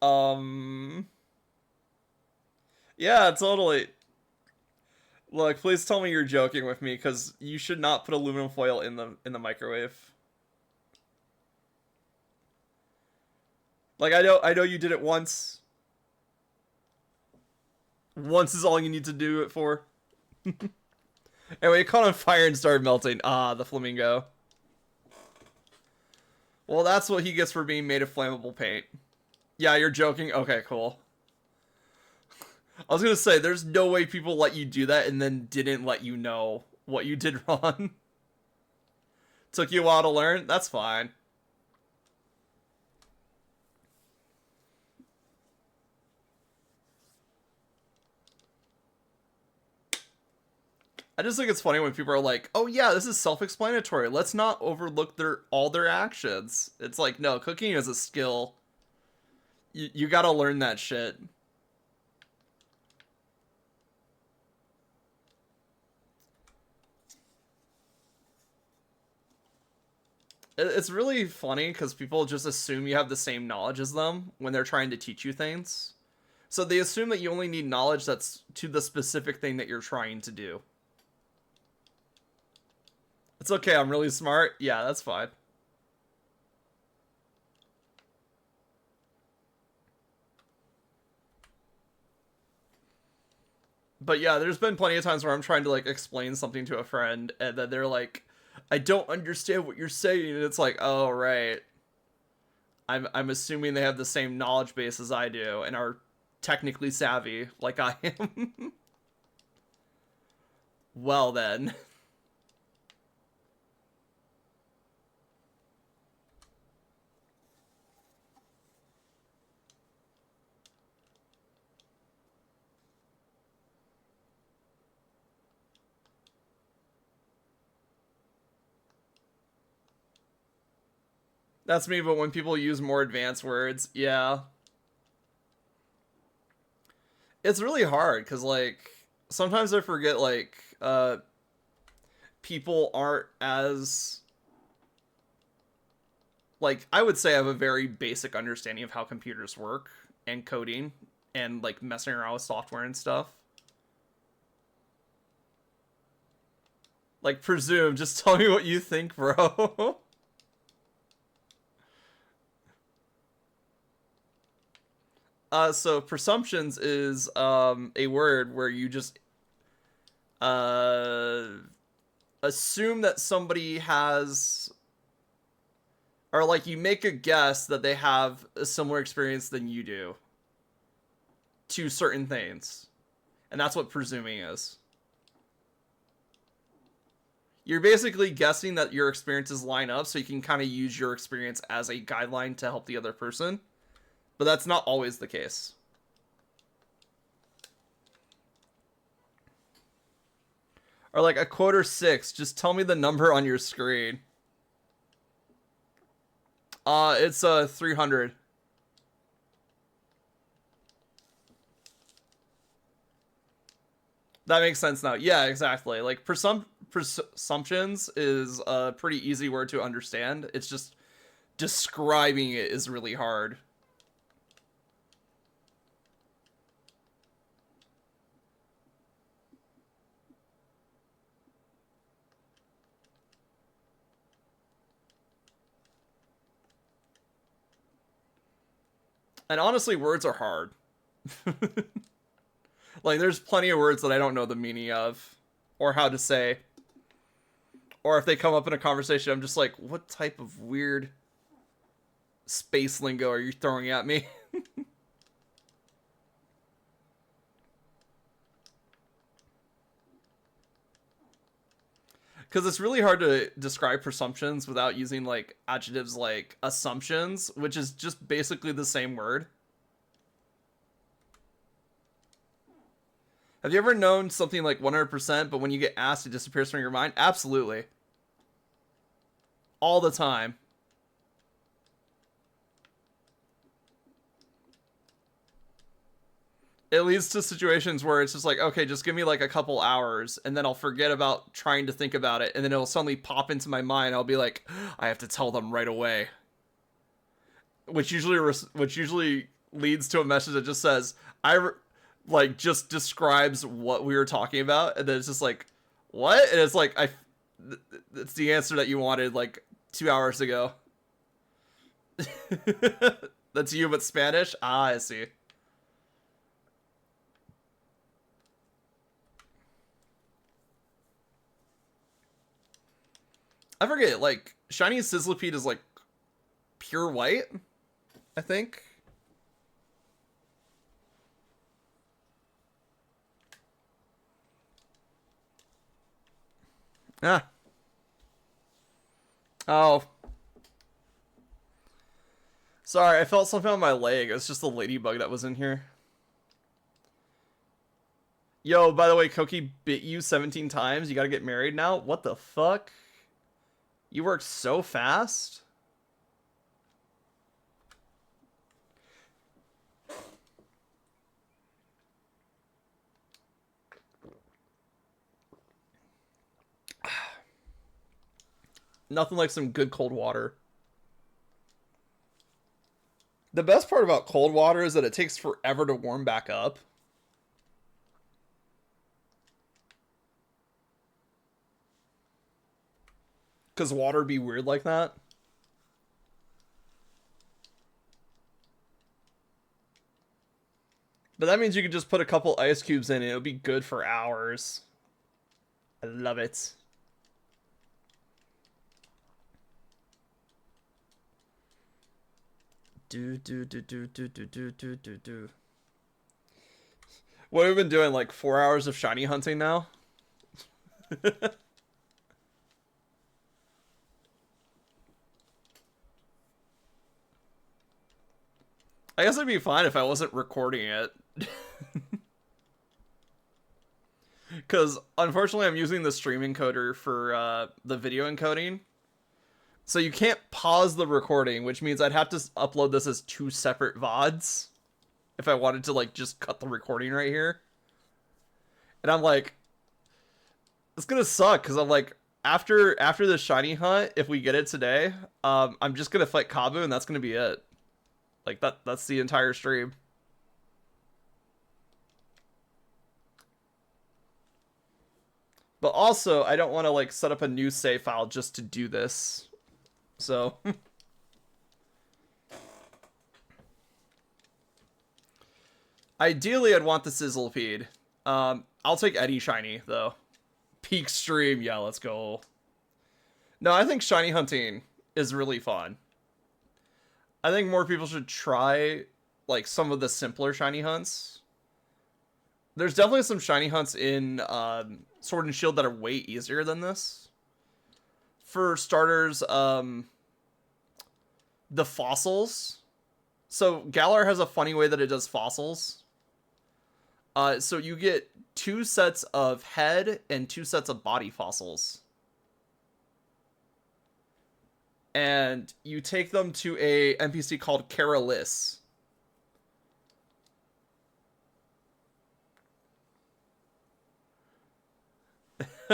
Um. Yeah, totally. Look, please tell me you're joking with me, because you should not put aluminum foil in the microwave. Like I know you did it once. Once is all you need to do it for. Anyway, it caught on fire and started melting. Ah, the flamingo. Well, that's what he gets for being made of flammable paint. Yeah, you're joking? Okay, cool. I was gonna say, there's no way people let you do that and then didn't let you know what you did wrong. Took you a while to learn? That's fine. I just think it's funny when people are like, "Oh yeah, this is self-explanatory. Let's not overlook all their actions." It's like, no, cooking is a skill. You gotta learn that shit. It's really funny because people just assume you have the same knowledge as them when they're trying to teach you things. So they assume that you only need knowledge that's to the specific thing that you're trying to do. It's okay, I'm really smart. Yeah, that's fine. But yeah, there's been plenty of times where I'm trying to like explain something to a friend and then they're like, "I don't understand what you're saying." And it's like, "Oh, right. I'm assuming they have the same knowledge base as I do and are technically savvy like I am." Well then. That's me, but when people use more advanced words, yeah. It's really hard cuz like sometimes I forget like people aren't as like I would say I have a very basic understanding of how computers work and coding and like messing around with software and stuff. Like presume, just tell me what you think, bro. So presumptions is a word where you just uh assume that somebody has, or like you make a guess that they have a similar experience than you do to certain things. And that's what presuming is. You're basically guessing that your experiences line up so you can kind of use your experience as a guideline to help the other person. But that's not always the case. Or like a quarter six, just tell me the number on your screen. It's 300. That makes sense now. Yeah, exactly. Like presumptions is a pretty easy word to understand. It's just describing it is really hard. And honestly, words are hard. Like, there's plenty of words that I don't know the meaning of or how to say. Or if they come up in a conversation, I'm just like, what type of weird space lingo are you throwing at me? Because it's really hard to describe presumptions without using like adjectives like assumptions, which is just basically the same word. Have you ever known something like 100%, but when you get asked, it disappears from your mind? Absolutely. All the time. It leads to situations where it's just like, okay, just give me like a couple hours, and then I'll forget about trying to think about it, and then it'll suddenly pop into my mind. I'll be like, I have to tell them right away. Which usually leads to a message that just says, like just describes what we were talking about, and then it's just like, what? And it's like, it's the answer that you wanted like 2 hours ago. That's you, but Spanish. Ah, I see. I forget. Like shiny sizzlipede is like pure white, I think. Ah. Oh. Sorry, I felt something on my leg. It's just the ladybug that was in here. Yo, by the way, Koki bit you 17 times. You gotta get married now? What the fuck? You worked so fast? Nothing like some good cold water. The best part about cold water is that it takes forever to warm back up. Because water be weird like that. But that means you could just put a couple ice cubes in and it'll be good for hours. I love it. Do. What have we been doing? Like 4 hours of shiny hunting now? I guess it'd be fine if I wasn't recording it. Because unfortunately I'm using the stream encoder for the video encoding. So you can't pause the recording, which means I'd have to upload this as 2 separate VODs if I wanted to like just cut the recording right here. And I'm like, it's gonna suck because I'm like, after the shiny hunt, if we get it today, I'm just gonna fight Kabu and that's gonna be it. Like that's the entire stream. But also, I don't want to like set up a new save file just to do this. So Ideally, I'd want the Sizzlepede. I'll take any shiny though. Peak stream, yeah, let's go. No, I think shiny hunting is really fun. I think more people should try like some of the simpler shiny hunts. There's definitely some shiny hunts in Sword and Shield that are way easier than this. For starters, the fossils. So Galar has a funny way that it does fossils. So you get 2 sets of head and 2 sets of body fossils. And you take them to a NPC called Caralis.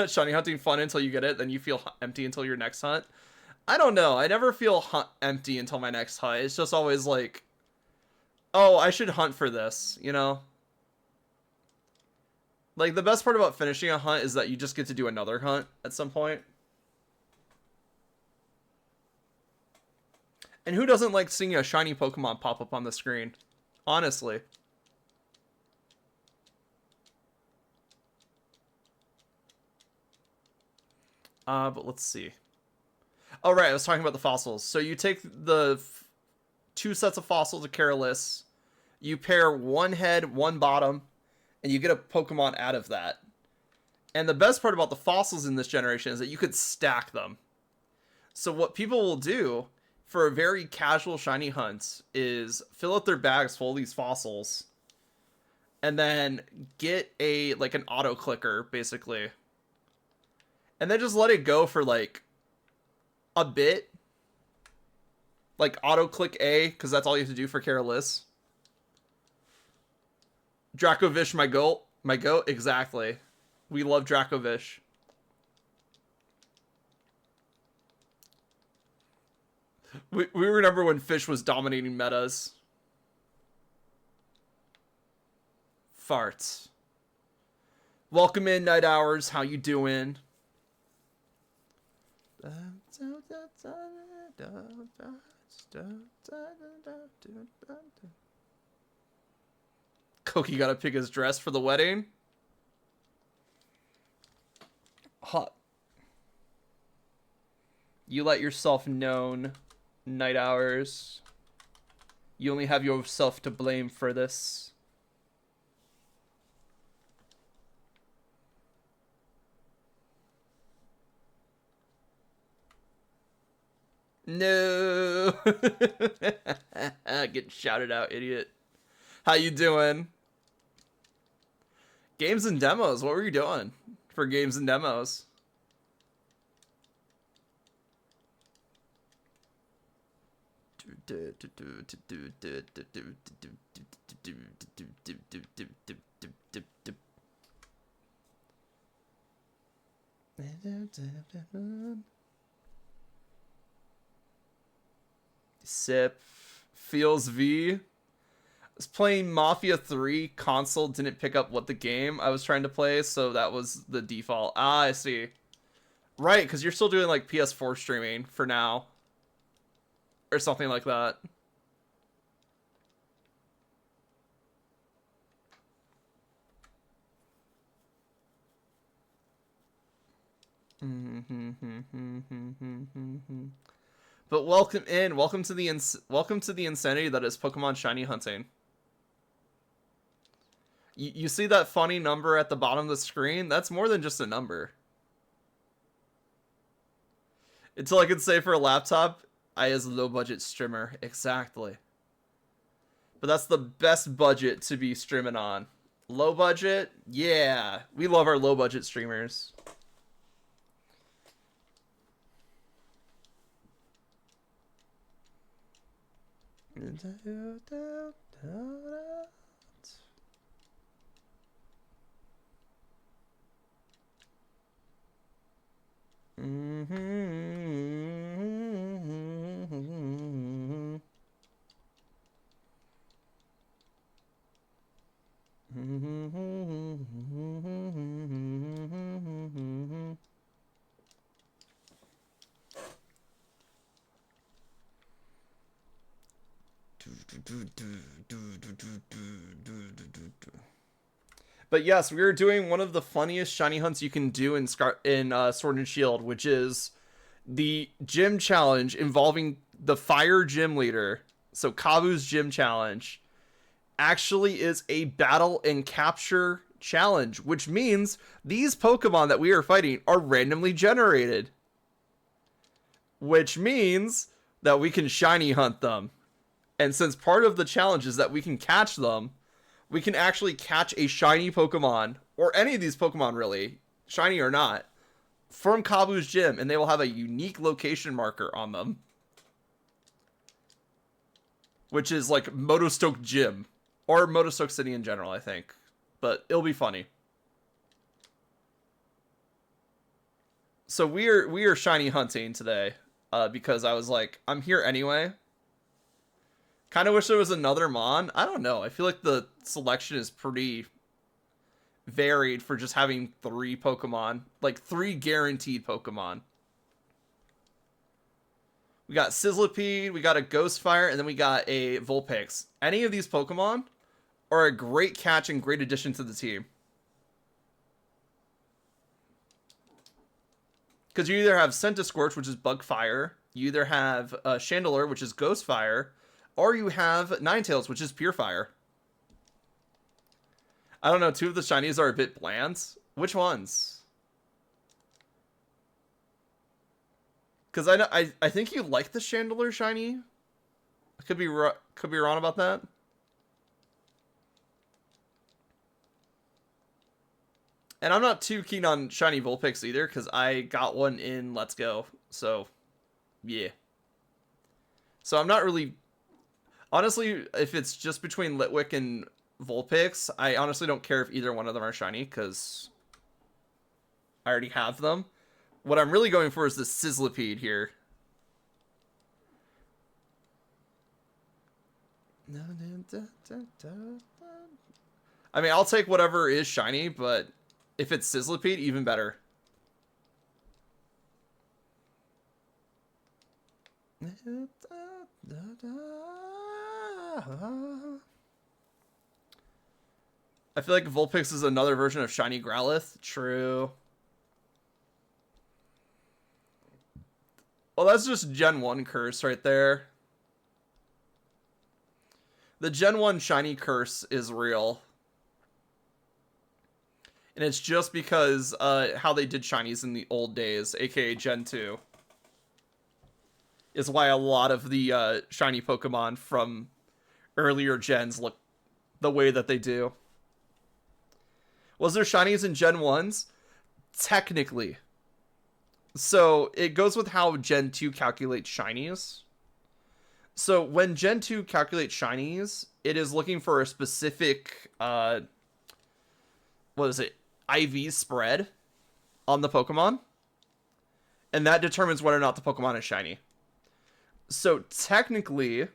Shiny hunting fun until you get it, then you feel empty until your next hunt. I don't know. I never feel empty until my next hunt. It's just always like, oh, I should hunt for this, you know? Like, the best part about finishing a hunt is that you just get to do another hunt at some point. And who doesn't like seeing a shiny Pokemon pop up on the screen? Honestly. But let's see. Oh, right, I was talking about the fossils. So you take the 2 sets of fossils of Caralis, you pair 1 head, 1 bottom, and you get a Pokemon out of that. And the best part about the fossils in this generation is that you could stack them. So what people will do for a very casual shiny hunt is fill up their bags full of these fossils, and then get like an auto clicker, basically. And then just let it go for like a bit. Like auto click A, because that's all you have to do for Caralis. Dracovish, my goat. My goat, exactly. We love Dracovish. We remember when Fish was dominating metas. Farts. Welcome in, Night Hours. How you doing? Koki gotta pick his dress for the wedding. Hot. You let yourself known, Night Hours. You only have yourself to blame for this. No. Getting shouted out, idiot. How you doing? Games and demos. What were you doing for games and demos? Sip. Feels V. I was playing Mafia 3. Console didn't pick up what the game I was trying to play, so that was the default. Ah, I see. Right, because you're still doing like PS4 streaming for now. Or something like that. But welcome in. Welcome to the insanity that is Pokemon shiny hunting. You see that funny number at the bottom of the screen? That's more than just a number. Until I could say for a laptop, I is a low budget streamer. Exactly. But that's the best budget to be streaming on. Low budget? Yeah. We love our low budget streamers. But yes, we are doing one of the funniest shiny hunts you can do in Sword and Shield, which is the gym challenge involving the fire gym leader. So Kabu's gym challenge actually is a battle and capture challenge, which means these Pokemon that we are fighting are randomly generated. Which means that we can shiny hunt them. And since part of the challenge is that we can catch them, we can actually catch a shiny Pokemon, or any of these Pokemon really, shiny or not, from Kabu's gym, and they will have a unique location marker on them. Which is like Motostoke Gym. Or Motostoke City in general, I think. But it'll be funny. So we are shiny hunting today. Because I was like, I'm here anyway. Kind of wish there was another Mon. I don't know. I feel like the selection is pretty varied for just having 3 Pokemon. Like 3 guaranteed Pokemon. We got Sizzlipede, we got a Ghostfire, and then we got a Vulpix. Any of these Pokemon are a great catch and great addition to the team. Because you either have Scentiscorch, which is Bug Fire, you either have Chandelure, which is Ghost Fire, or you have Ninetales, which is Pure Fire. I don't know, 2 of the shinies are a bit bland. Which ones? Because I think you like the Chandelure shiny. I could be wrong about that. And I'm not too keen on shiny Vulpix either, because I got one in Let's Go. So, yeah. So I'm not really... Honestly, if it's just between Litwick and Vulpix, I honestly don't care if either one of them are shiny, because I already have them. What I'm really going for is the Sizzlipede here. I mean, I'll take whatever is shiny, but if it's Sizzlipede, even better. I feel like Vulpix is another version of shiny Growlithe. True. Well, that's just Gen 1 curse right there. The Gen 1 shiny curse is real. And it's just because how they did shinies in the old days, aka Gen 2. Is why a lot of the shiny Pokemon from earlier gens look the way that they do. Was there shinies in Gen 1s? Technically. So it goes with how Gen 2 calculates shinies. So when Gen 2 calculates shinies, it is looking for a specific, what is it, IV spread on the Pokemon. And that determines whether or not the Pokemon is shiny. So technically,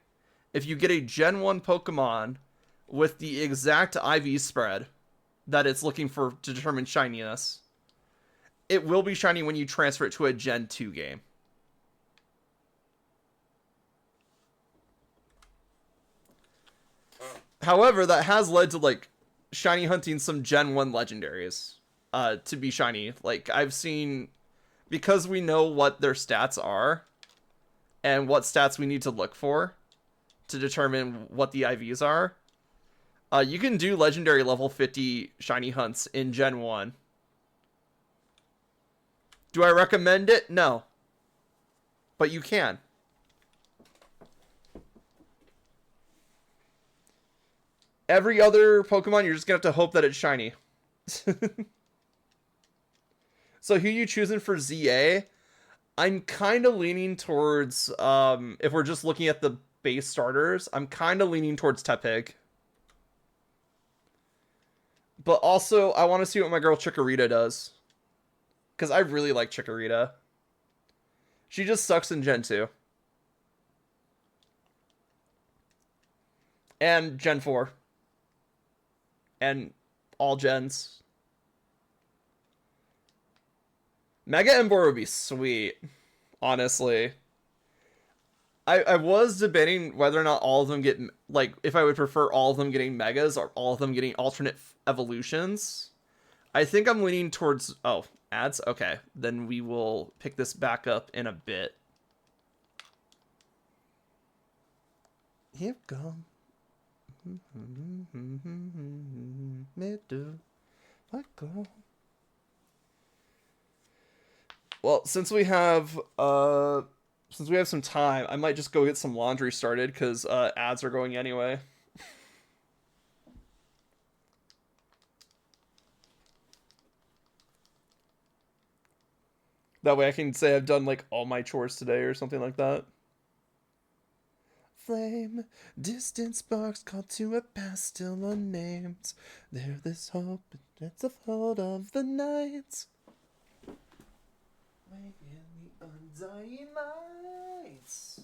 if you get a Gen 1 Pokemon with the exact IV spread that it's looking for to determine shininess, it will be shiny when you transfer it to a Gen 2 game. However, that has led to, like, shiny hunting some Gen 1 legendaries to be shiny. Like, I've seen, because we know what their stats are and what stats we need to look for to determine what the IVs are, you can do legendary level 50 shiny hunts in Gen 1. Do I recommend it? No. But you can. Every other Pokemon, you're just going to have to hope that it's shiny. So who you choosing for ZA? I'm kind of leaning towards, if we're just looking at the base starters, I'm kind of leaning towards Tepig. But also, I want to see what my girl Chikorita does. Because I really like Chikorita. She just sucks in Gen 2. And Gen 4. And all gens. Mega Emboar would be sweet. Honestly. I was debating whether or not all of them get, like, if I would prefer all of them getting megas or all of them getting alternate evolutions. I think I'm leaning towards, oh, ads? Okay, then we will pick this back up in a bit. Here come. Me do. What go? Well, since we have some time, I might just go get some laundry started because ads are going anyway. That way I can say I've done like all my chores today or something like that. Flame, distant sparks called to a past still unnamed. There this hope that's a hold of the night. Wake in the undying lights.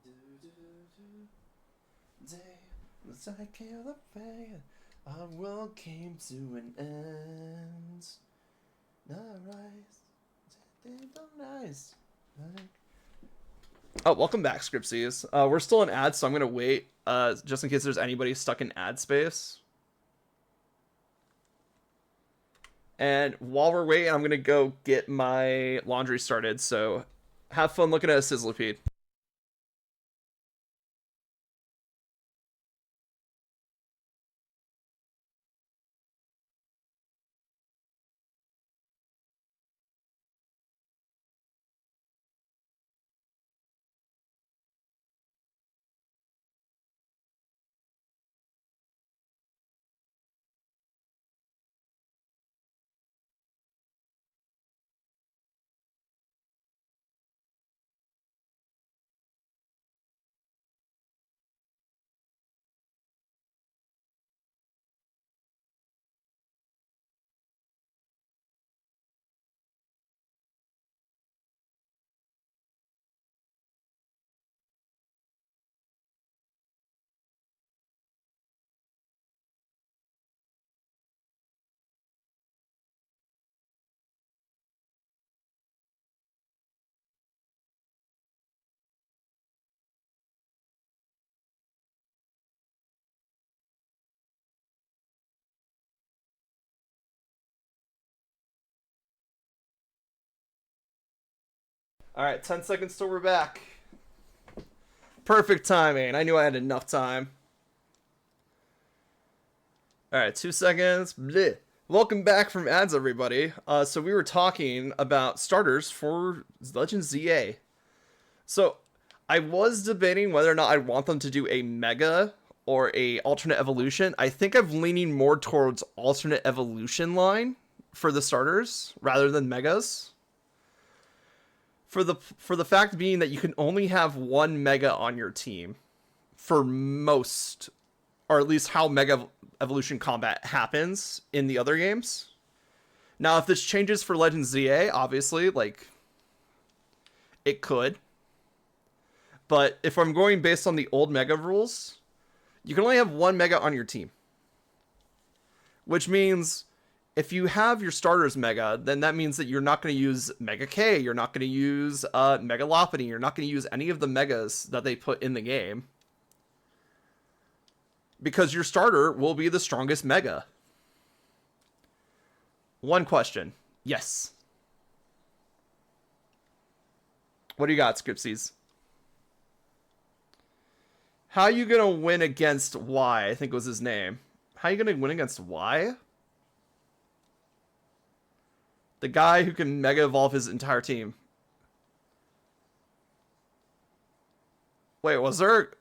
Do, do, do. Day was I kill the pain. Our world came to an end. The rise, the rise. Oh, welcome back, Scripsies. We're still in ads, so I'm gonna wait just in case there's anybody stuck in ad space. And while we're waiting, I'm gonna go get my laundry started. So have fun looking at a sizzlipede. All right, 10 seconds till we're back. Perfect timing. I knew I had enough time. All right, 2 seconds. Bleh. Welcome back from ads, everybody. So we were talking about starters for Legend ZA. So I was debating whether or not I want them to do a mega or a alternate evolution. I think I'm leaning more towards alternate evolution line for the starters rather than megas. For the fact being that you can only have one mega on your team for most, or at least how mega evolution combat happens in the other games. Now, if this changes for Legend ZA, obviously, like, it could. But if I'm going based on the old mega rules, you can only have one mega on your team. Which means if you have your starters mega, then that means that you're not going to use Mega K, you're not going to use Mega Lopunny, you're not going to use any of the megas that they put in the game. Because your starter will be the strongest mega. One question. Yes. What do you got, Scripsies? How are you going to win against Y? I think was his name. How are you going to win against Y? The guy who can mega evolve his entire team. Wait, was there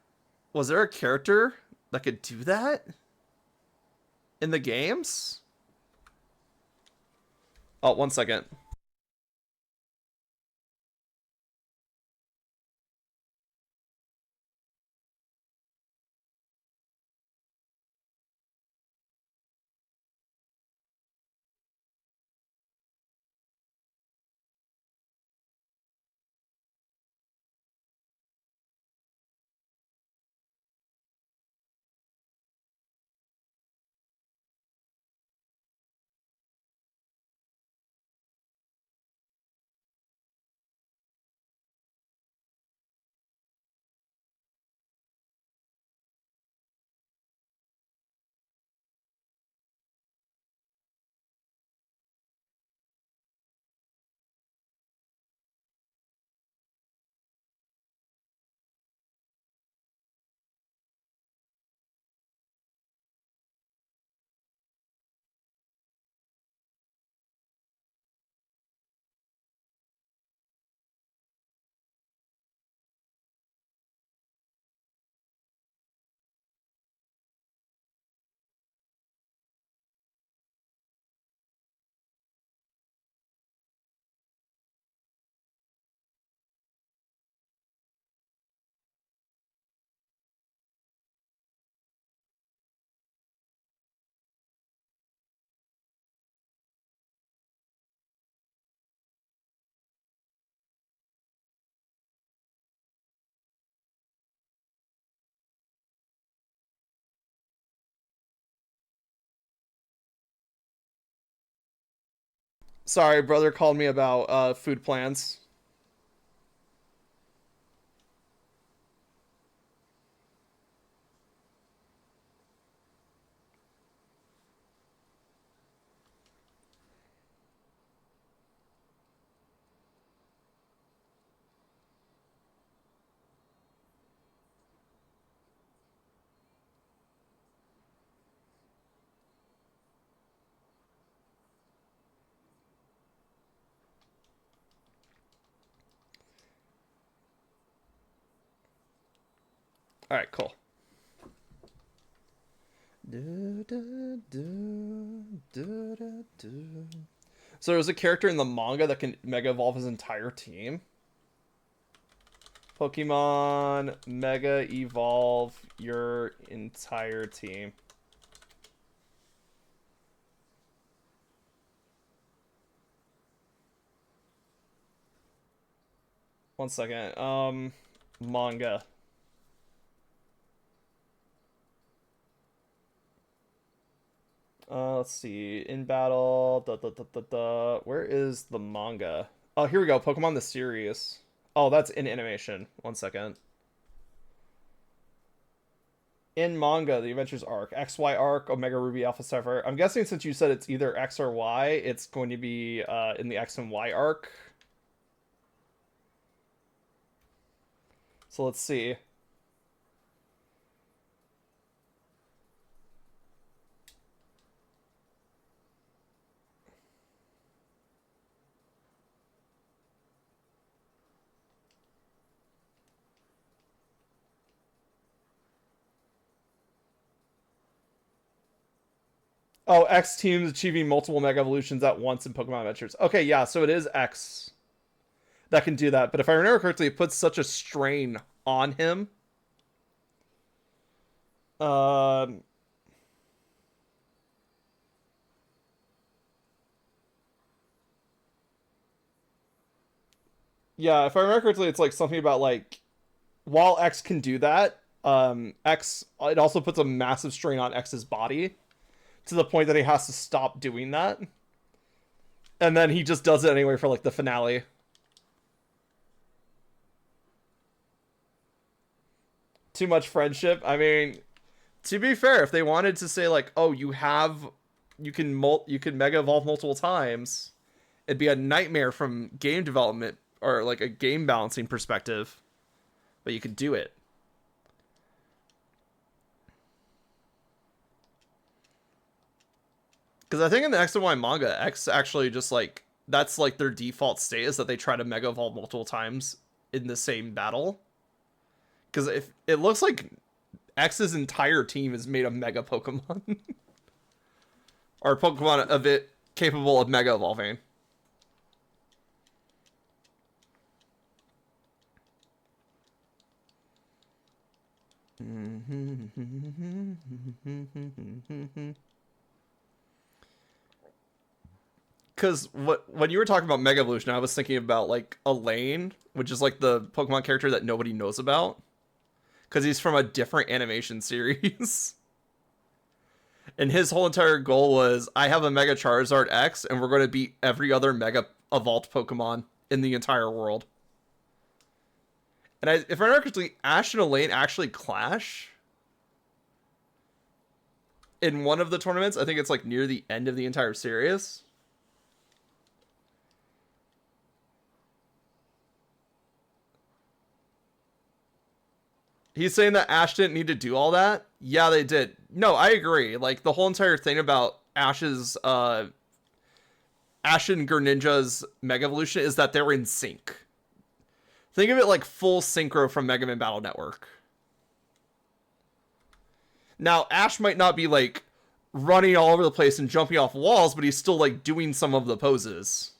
a character that could do that in the games? Oh, 1 second. Sorry, brother called me about food plans. All right, cool. So there's a character in the manga that can Mega Evolve his entire team. Pokemon Mega Evolve your entire team. One second. Manga. Let's see. In battle. Where is the manga? Oh, here we go. Pokemon the series. Oh, that's in animation. One second. In manga, the Adventures arc, XY arc, Omega Ruby Alpha Sapphire. I'm guessing since you said it's either X or Y, it's going to be in the X and Y arc. So let's see. Oh, X teams achieving multiple Mega Evolutions at once in Pokemon Adventures. Okay, yeah, so it is X that can do that. But if I remember correctly, it puts such a strain on him. Um, yeah, if I remember correctly, it's like something about like while X can do that, X it also puts a massive strain on X's body to the point that he has to stop doing that. And then he just does it anyway for like the finale. Too much friendship. I mean, to be fair, if they wanted to say like, "Oh, you can mega evolve multiple times," it'd be a nightmare from game development or like a game balancing perspective. But you could do it. Because I think in the X and Y manga, X actually just like that's like their default state is that they try to mega evolve multiple times in the same battle. Because if it looks like X's entire team is made of mega Pokemon, or Pokemon of it capable of mega evolving. Because when you were talking about Mega Evolution, I was thinking about like Elaine, which is like the Pokemon character that nobody knows about, because he's from a different animation series. And his whole entire goal was, I have a Mega Charizard X, and we're going to beat every other Mega Evolved Pokemon in the entire world. And if I remember correctly, Ash and Elaine actually clash in one of the tournaments. I think it's like near the end of the entire series. He's saying that Ash didn't need to do all that. Yeah, they did. No, I agree. Like the whole entire thing about Ash and Greninja's Mega Evolution is that they're in sync. Think of it like full synchro from Mega Man Battle Network. Now, Ash might not be like running all over the place and jumping off walls, but he's still like doing some of the poses.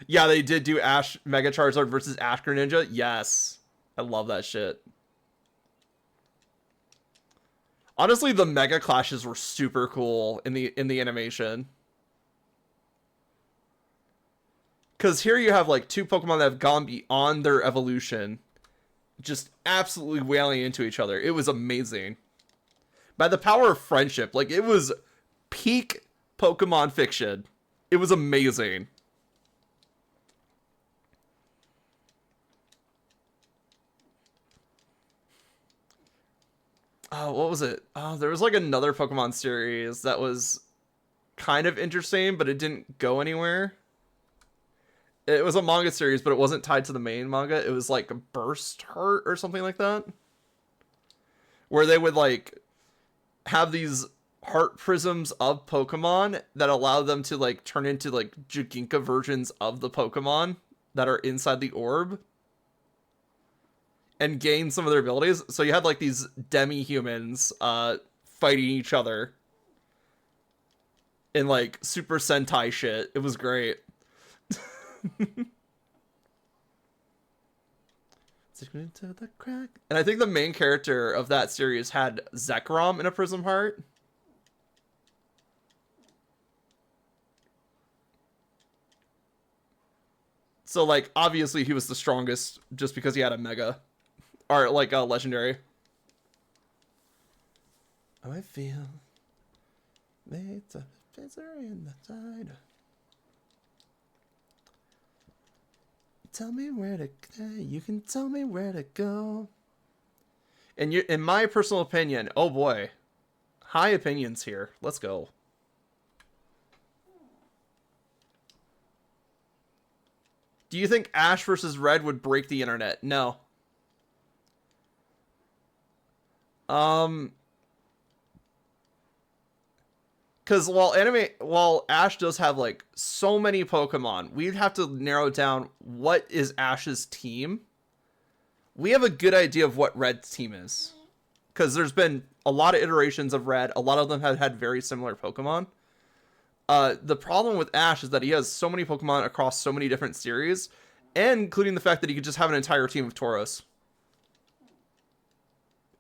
Yeah, they did do Ash Mega Charizard versus Ash Greninja. Yes. I love that shit. Honestly, the Mega Clashes were super cool in the animation. Because here you have like two Pokemon that have gone beyond their evolution, just absolutely wailing into each other. It was amazing. By the power of friendship, like it was peak Pokemon fiction. It was amazing. Oh, what was it? Oh, there was like another Pokemon series that was kind of interesting, but it didn't go anywhere. It was a manga series, but it wasn't tied to the main manga. It was like Burst Heart or something like that, where they would like have these heart prisms of Pokemon that allow them to like turn into like Jiginka versions of the Pokemon that are inside the orb and gain some of their abilities. So you had like these demi-humans fighting each other in like Super Sentai shit. It was great. Into the crack. And I think the main character of that series had Zekrom in a Prism Heart. So like obviously he was the strongest just because he had a Mega. Or like a Legendary. Oh, I feel it's a fizzer in the tide. Tell me where to go. You can tell me where to go. And you, in my personal opinion, oh boy, high opinions here. Let's go. Do you think Ash versus Red would break the internet? No. Because while Ash does have like so many Pokemon, we'd have to narrow down what is Ash's team. We have a good idea of what Red's team is, because there's been a lot of iterations of Red. A lot of them have had very similar Pokemon. The problem with Ash is that he has so many Pokemon across so many different series, and including the fact that he could just have an entire team of Tauros.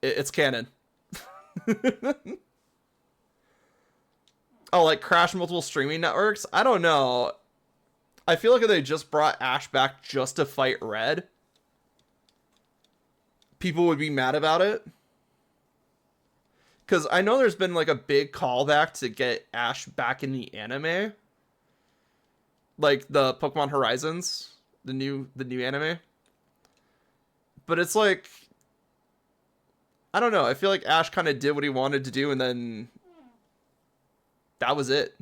It's canon. Oh, like crash multiple streaming networks? I don't know. I feel like if they just brought Ash back just to fight Red, people would be mad about it. Because I know there's been like a big callback to get Ash back in the anime. Like the Pokemon Horizons, the new anime. But it's like, I don't know. I feel like Ash kind of did what he wanted to do and then that was it.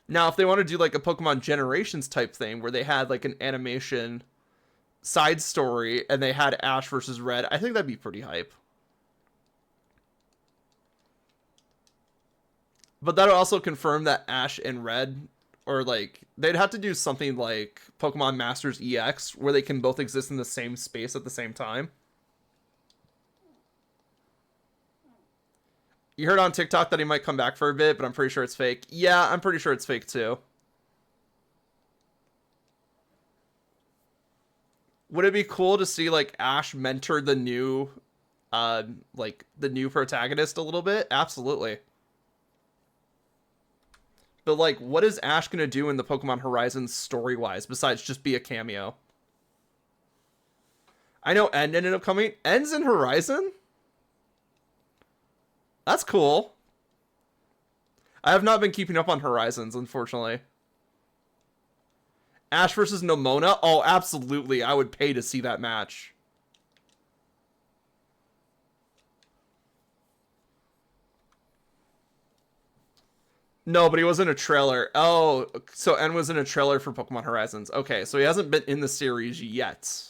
Now, if they want to do like a Pokemon Generations type thing where they had like an animation side story and they had Ash versus Red, I think that'd be pretty hype. But that'll also confirm that Ash and Red, or like, they'd have to do something like Pokemon Masters EX where they can both exist in the same space at the same time. You heard on TikTok that he might come back for a bit, but I'm pretty sure it's fake. Yeah, I'm pretty sure it's fake too. Would it be cool to see like Ash mentor the new the new protagonist a little bit? Absolutely. But like, what is Ash gonna do in the Pokemon Horizons story-wise besides just be a cameo? I know End ended up coming. End's in Horizon? That's cool. I have not been keeping up on Horizons, unfortunately. Ash versus Nomona? Oh, absolutely. I would pay to see that match. No, but he was in a trailer. Oh, so N was in a trailer for Pokemon Horizons. Okay, so he hasn't been in the series yet.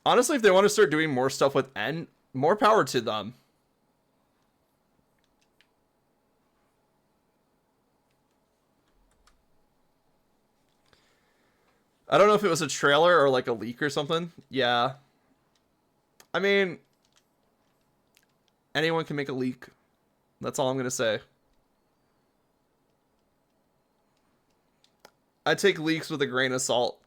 Honestly, if they want to start doing more stuff with N, more power to them. I don't know if it was a trailer or like a leak or something. Yeah. I mean, anyone can make a leak. That's all I'm going to say. I take leaks with a grain of salt.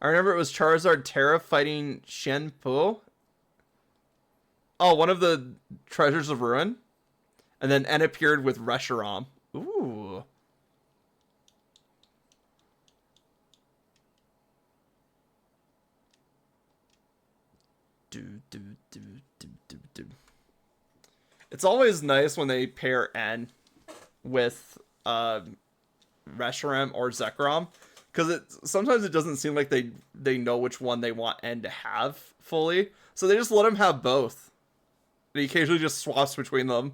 I remember it was Charizard Terra fighting Shenpo. Oh, one of the Treasures of Ruin? And then N appeared with Reshiram. Ooh. It's always nice when they pair N with Reshiram or Zekrom, because sometimes it doesn't seem like they know which one they want N to have fully, so they just let him have both. And he occasionally just swaps between them.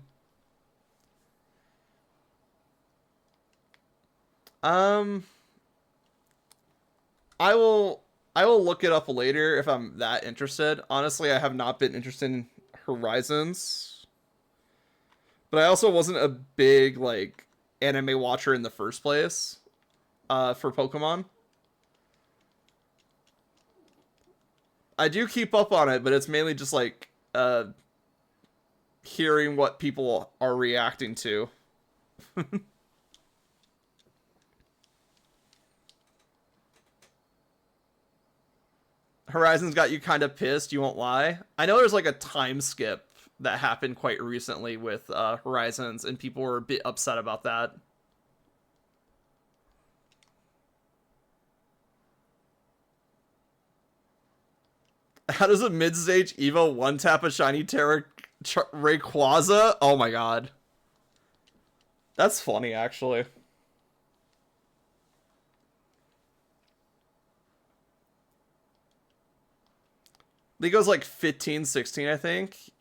Um, I will look it up later if I'm that interested. Honestly, I have not been interested in Horizons, but I also wasn't a big like anime watcher in the first place for Pokemon. I do keep up on it, but it's mainly just like hearing what people are reacting to. Horizons got you kind of pissed, you won't lie. I know there's like a time skip that happened quite recently with Horizons, and people were a bit upset about that. How does a mid-stage Evo one-tap a shiny Rayquaza? Oh my god. That's funny, actually. He goes like 15, 16, I think.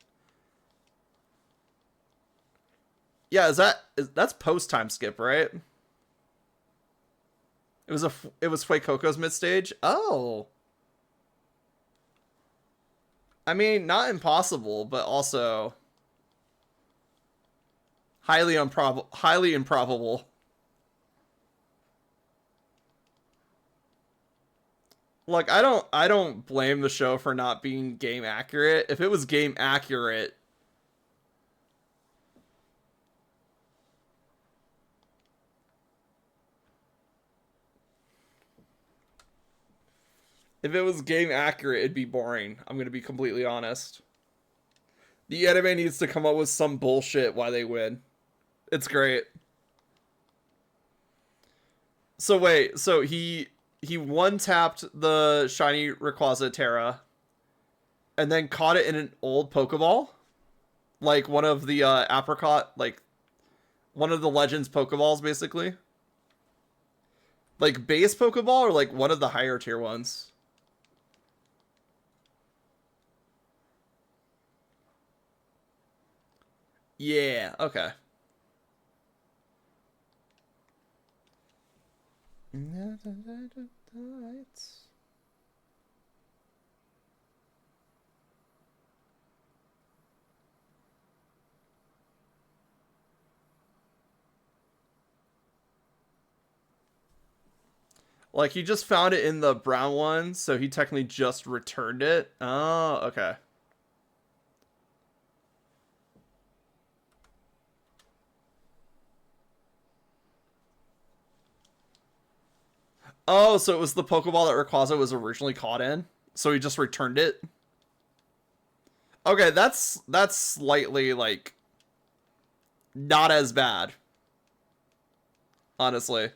Yeah, that's post time skip, right? It was Fuecoco's mid stage. Oh, I mean, not impossible, but also highly improbable. Like I don't blame the show for not being game accurate. If it was game accurate, it'd be boring. I'm gonna be completely honest. The anime needs to come up with some bullshit why they win. It's great. So wait, so he one tapped the shiny Rayquaza Terra, and then caught it in an old Pokeball, like one of the apricot, like one of the Legends Pokeballs, basically. Like base Pokeball or like one of the higher tier ones. Yeah. Okay. Like he just found it in the brown one, so he technically just returned it. Oh, okay. Oh, so it was the Pokeball that Rayquaza was originally caught in, so he just returned it. Okay, that's slightly like not as bad, honestly.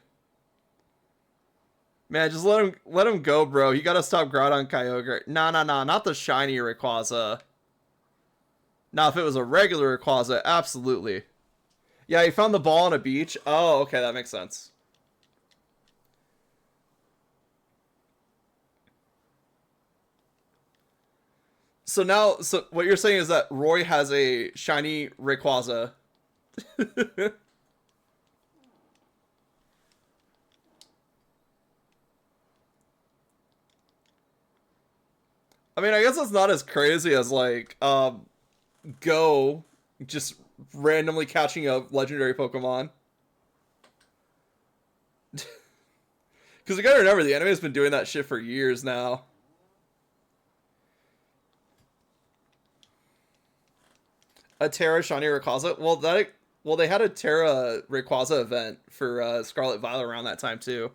Man, just let him go, bro. You gotta stop Groudon Kyogre. Nah, nah, nah, not the shiny Rayquaza. Now, if it was a regular Rayquaza, absolutely. Yeah, he found the ball on a beach. Oh, okay, that makes sense. So what you're saying is that Roy has a shiny Rayquaza. I mean, I guess it's not as crazy as like Go just randomly catching a legendary Pokemon. Because you gotta remember, the anime's been doing that shit for years now. A Terra Shiny Rayquaza? Well, they had a Terra Rayquaza event for Scarlet Violet around that time too.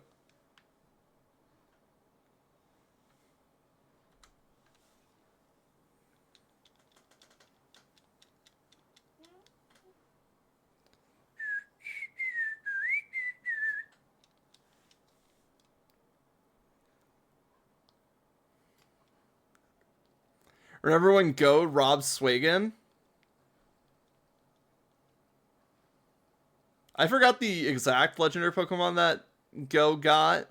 Remember when Go robbed Swagan? I forgot the exact legendary Pokemon that Go got.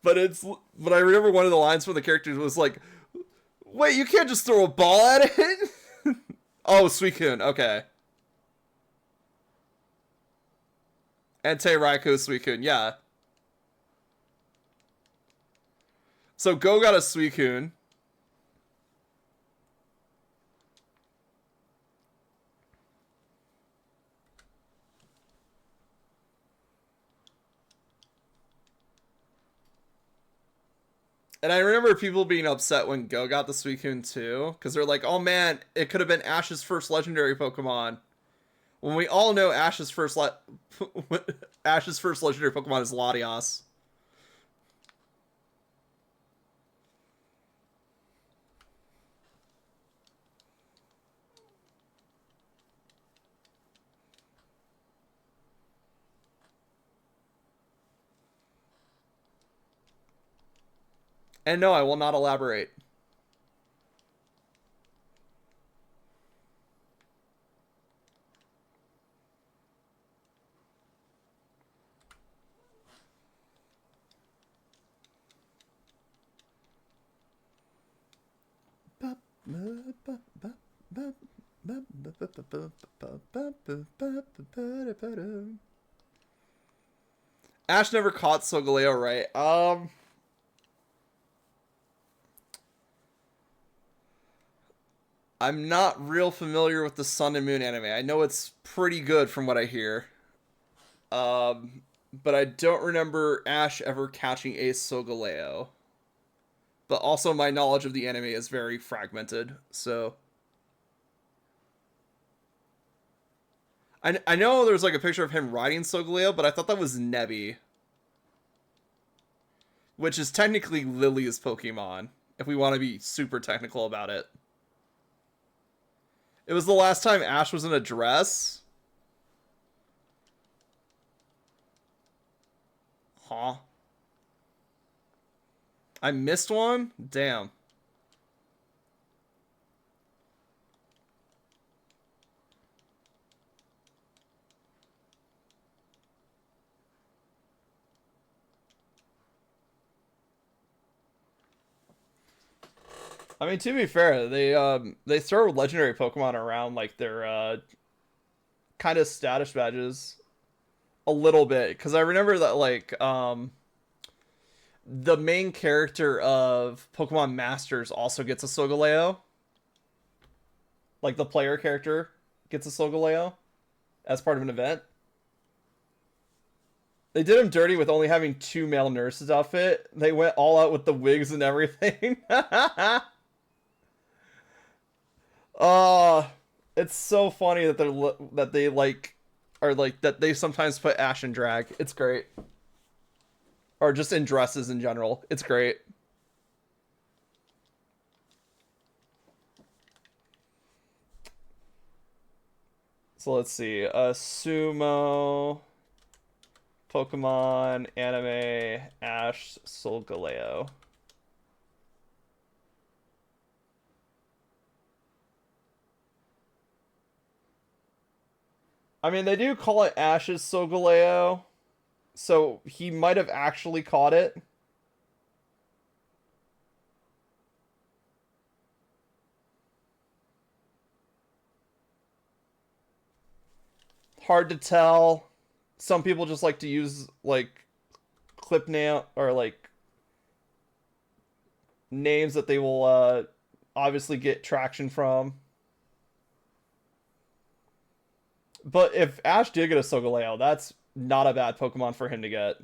But I remember one of the lines from the characters was like, "Wait, you can't just throw a ball at it." Oh, Suicune. Okay. Entei, Raikou, Suicune. Yeah. So Go got a Suicune. And I remember people being upset when Go got the Suicune too, because they're like, "Oh man, it could have been Ash's first legendary Pokemon." When we all know Ash's first legendary Pokemon is Latias. And no, I will not elaborate. Ash never caught Solgaleo, right? I'm not real familiar with the Sun and Moon anime. I know it's pretty good from what I hear. But I don't remember Ash ever catching a Solgaleo. But also my knowledge of the anime is very fragmented, so I know there's like a picture of him riding Solgaleo, but I thought that was Nebby, which is technically Lily's Pokemon, if we want to be super technical about it. It was the last time Ash was in a dress. Huh. I missed one? Damn. I mean, to be fair, they throw legendary Pokemon around like they're kind of status badges a little bit, because I remember that like the main character of Pokemon Masters also gets a Solgaleo. Like the player character gets a Solgaleo as part of an event. They did him dirty with only having 2 male nurses outfit. They went all out with the wigs and everything. Oh, it's so funny that they like are like that they sometimes put Ash in drag. It's great. Or just in dresses in general. It's great. So let's see. Sumo, Pokemon, anime, Ash, Solgaleo. I mean, they do call it Ash's Solgaleo, so he might have actually caught it. Hard to tell. Some people just like to use like clip name or like names that they will obviously get traction from. But if Ash did get a Solgaleo, that's not a bad Pokemon for him to get.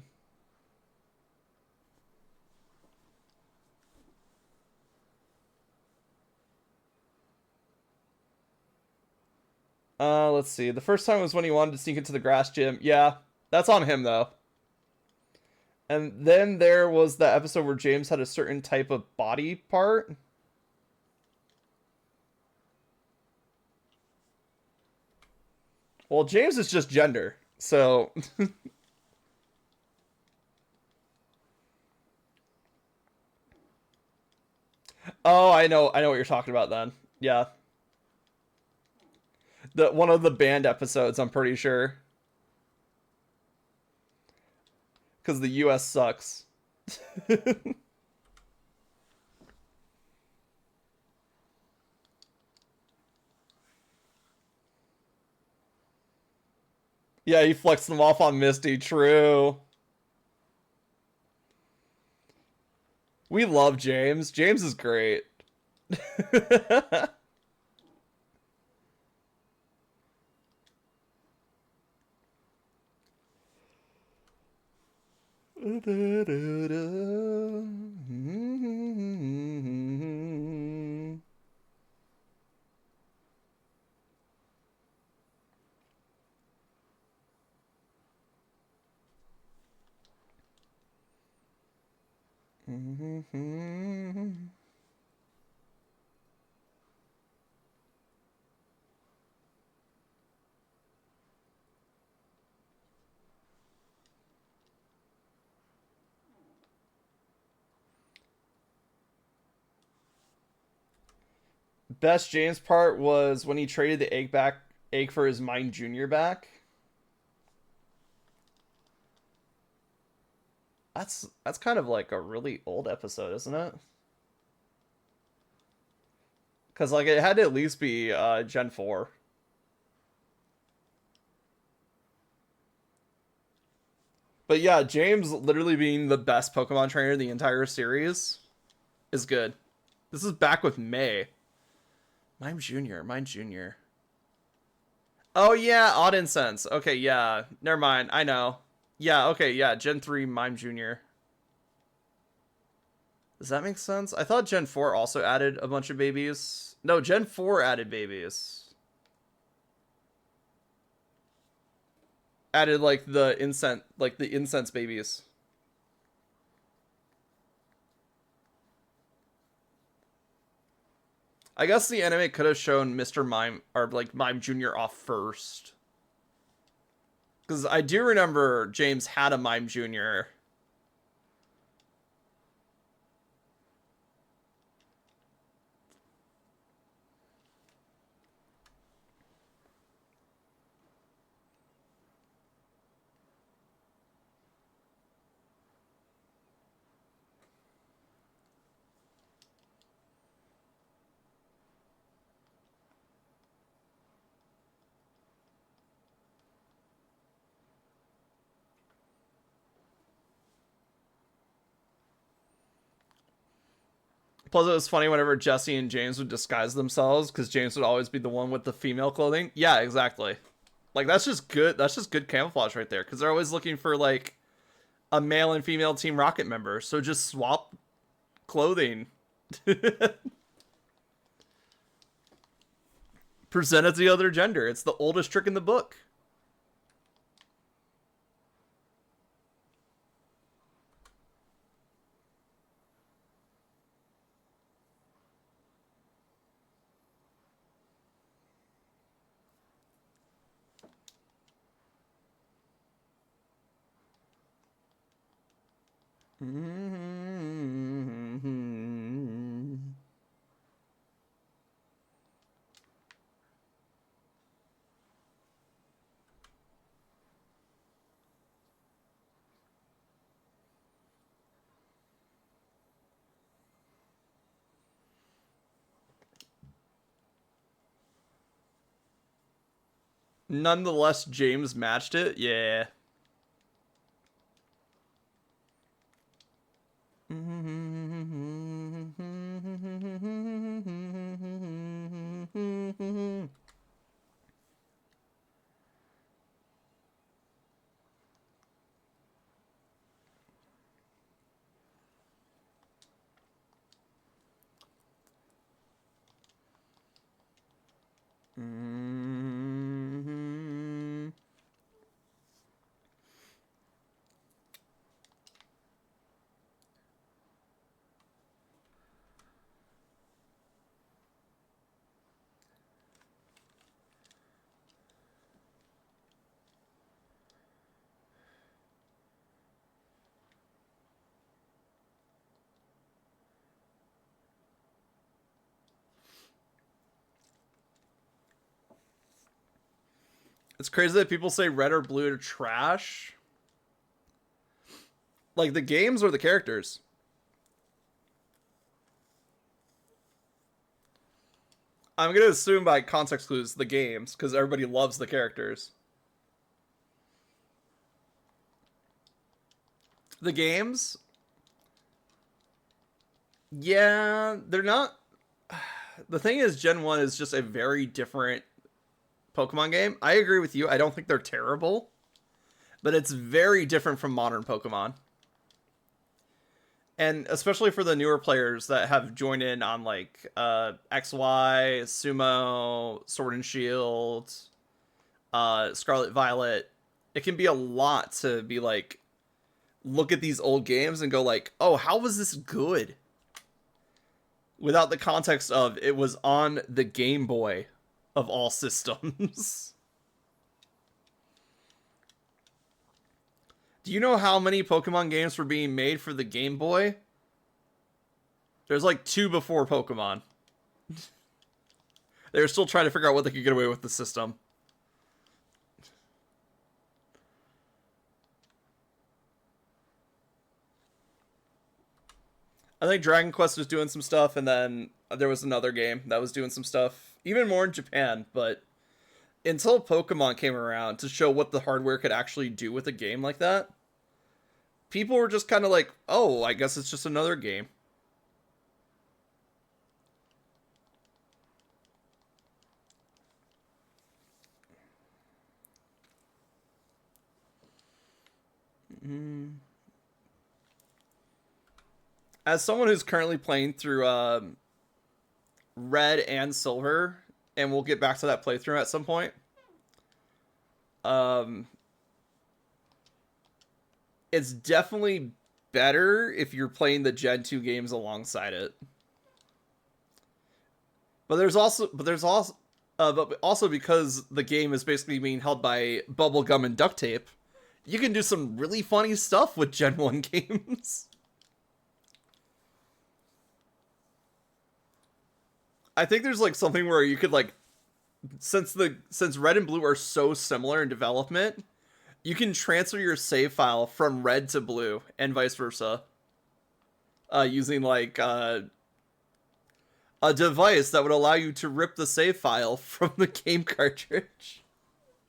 Let's see. The first time was when he wanted to sneak into the grass gym. Yeah, that's on him though. And then there was the episode where James had a certain type of body part. Well, James is just gender, so Oh, I know what you're talking about then. Yeah. The one of the banned episodes, I'm pretty sure. Because the US sucks. Yeah, he flexed them off on Misty, true. We love James. James is great. Best James part was when he traded the egg for his Mime Junior back. That's kind of like a really old episode, isn't it? Because like it had to at least be Gen 4. But yeah, James literally being the best Pokemon trainer in the entire series is good. This is back with May. Mime Junior, Mime Junior. Oh yeah, Odd Incense. Okay, yeah. Never mind. I know. Yeah, okay, yeah. Gen 3 Mime Junior. Does that make sense? I thought Gen 4 also added a bunch of babies. No, Gen 4 added babies. Added like the incense babies. I guess the anime could have shown Mr. Mime or like Mime Jr. off first. Because I do remember James had a Mime Jr. Plus, it was funny whenever Jesse and James would disguise themselves because James would always be the one with the female clothing. Yeah, exactly. Like that's just good. That's just good camouflage right there because they're always looking for like a male and female Team Rocket member. So just swap clothing. Present as the other gender. It's the oldest trick in the book. Nonetheless, James matched it. Yeah. It's crazy that people say red or blue are trash. Like the games or the characters? I'm gonna assume by context clues the games, because everybody loves the characters. The games, yeah, they're not. The thing is, Gen 1 is just a very different Pokemon game. I agree with you. I don't think they're terrible, but it's very different from modern Pokemon. And especially for the newer players that have joined in on like XY, Sumo, Sword and Shield, Scarlet Violet, it can be a lot to be like look at these old games and go like, "Oh, how was this good?" Without the context of it was on the Game Boy of all systems. Do you know how many Pokemon games were being made for the Game Boy? There's like 2 before Pokemon. They were still trying to figure out what they could get away with the system. I think Dragon Quest was doing some stuff, and then there was another game that was doing some stuff, even more in Japan, but until Pokemon came around to show what the hardware could actually do with a game like that, people were just kind of like, oh, I guess it's just another game. As someone who's currently playing through Red and Silver, and we'll get back to that playthrough at some point, um, it's definitely better if you're playing the Gen 2 games alongside it. But also because the game is basically being held by bubblegum and duct tape, you can do some really funny stuff with Gen 1 games. I think there's like something where you could like since Red and Blue are so similar in development, you can transfer your save file from Red to Blue and vice versa. Using like a device that would allow you to rip the save file from the game cartridge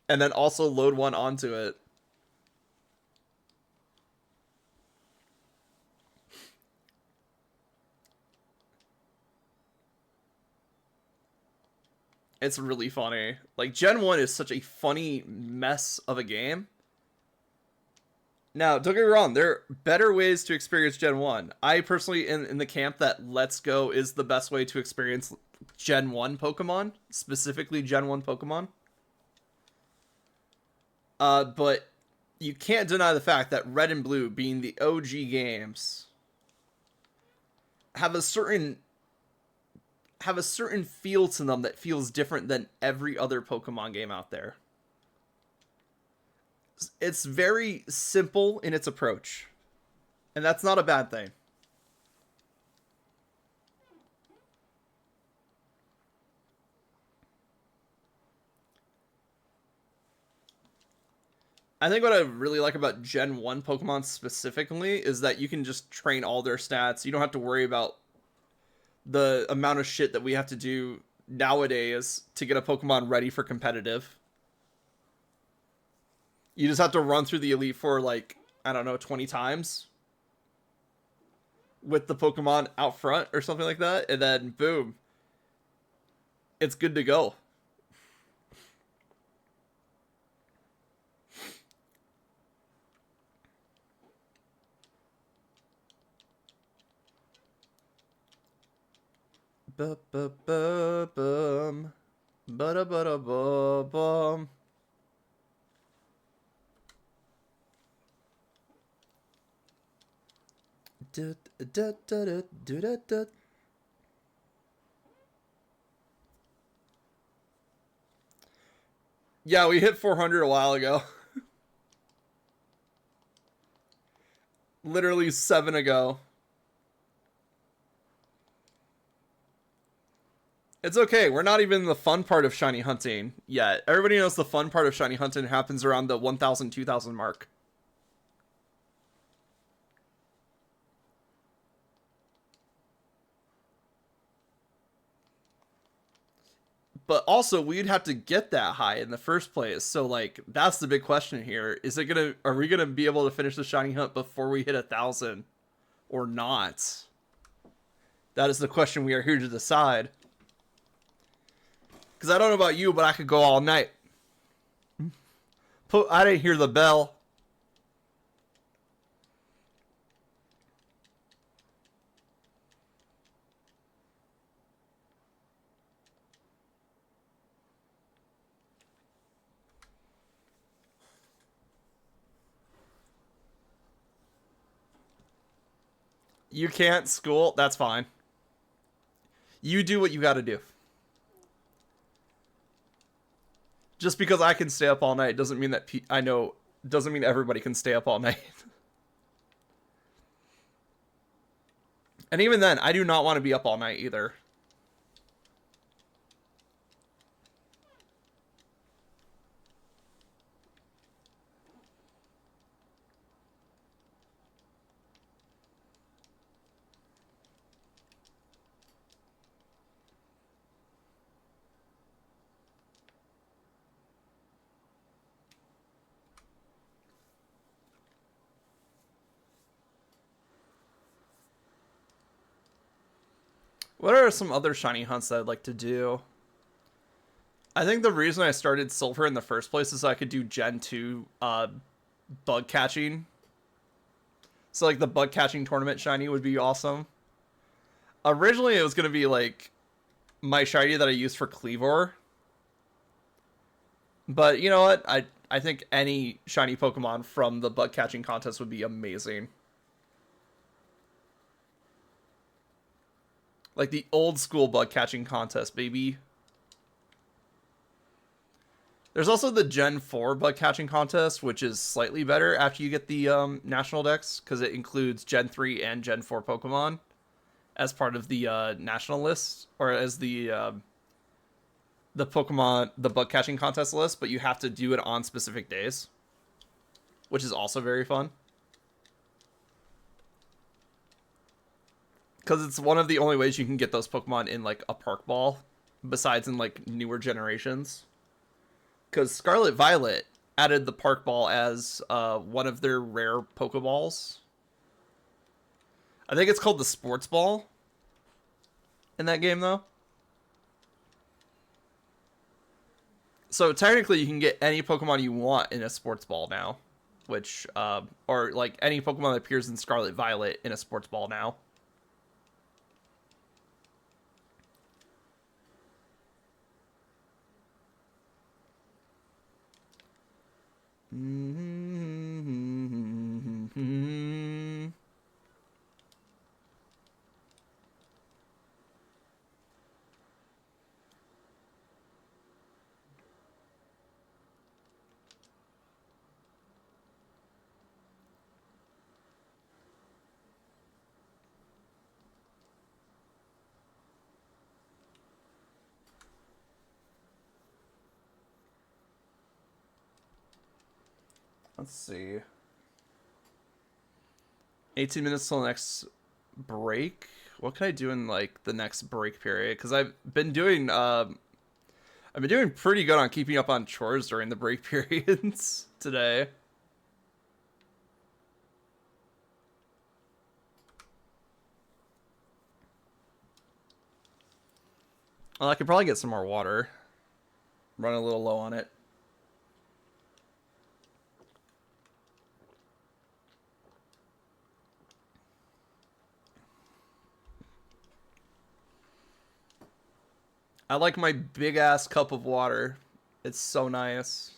and then also load one onto it. It's really funny. Like Gen 1 is such a funny mess of a game. Now, don't get me wrong, there are better ways to experience Gen 1. I personally in the camp that Let's Go is the best way to experience Gen 1 Pokemon, specifically Gen 1 Pokemon. But you can't deny the fact that Red and Blue, being the OG games, have a certain feel to them that feels different than every other Pokemon game out there. It's very simple in its approach, and that's not a bad thing. I think what I really like about Gen 1 Pokemon specifically is that you can just train all their stats. You don't have to worry about the amount of shit that we have to do nowadays to get a Pokemon ready for competitive. You just have to run through the Elite Four like, I don't know, 20 times with the Pokemon out front or something like that, and then boom, it's good to go. Ba-ba-ba-bum. Ba-da-ba-da-ba-bum. Yeah, we hit 400 a while ago. Literally 7 ago. It's okay. We're not even in the fun part of shiny hunting yet. Everybody knows the fun part of shiny hunting happens around the 1,000, 2,000 mark. But also, we'd have to get that high in the first place. So, like, that's the big question here. Are we gonna be able to finish the shiny hunt before we hit 1,000 or not? That is the question we are here to decide. Because I don't know about you, but I could go all night. I didn't hear the bell. You can't school? That's fine. You do what you gotta do. Just because I can stay up all night doesn't mean that doesn't mean everybody can stay up all night. And even then, I do not want to be up all night either. What are some other shiny hunts that I'd like to do? I think the reason I started Silver in the first place is so I could do Gen 2 bug catching. So, like, the bug catching tournament shiny would be awesome. Originally, it was going to be, like, my shiny that I used for Cleavor. But, you know what? I think any shiny Pokemon from the bug catching contest would be amazing. Like the old school bug catching contest, baby. There's also the Gen 4 bug catching contest, which is slightly better after you get the national dex, because it includes Gen 3 and Gen 4 Pokemon as part of the national list, or as the bug catching contest list, but you have to do it on specific days, which is also very fun. Because it's one of the only ways you can get those Pokemon in, like, a Park Ball, besides in, like, newer generations. Because Scarlet Violet added the Park Ball as one of their rare Pokeballs. I think it's called the Sports Ball in that game, though. So technically, you can get any Pokemon you want in a Sports Ball now. Which, or like any Pokemon that appears in Scarlet Violet in a Sports Ball now. Let's see. 18 minutes till the next break. What can I do in like the next break period? Because I've been doing pretty good on keeping up on chores during the break periods today. Well, I could probably get some more water. Run a little low on it. I like my big ass cup of water. It's so nice.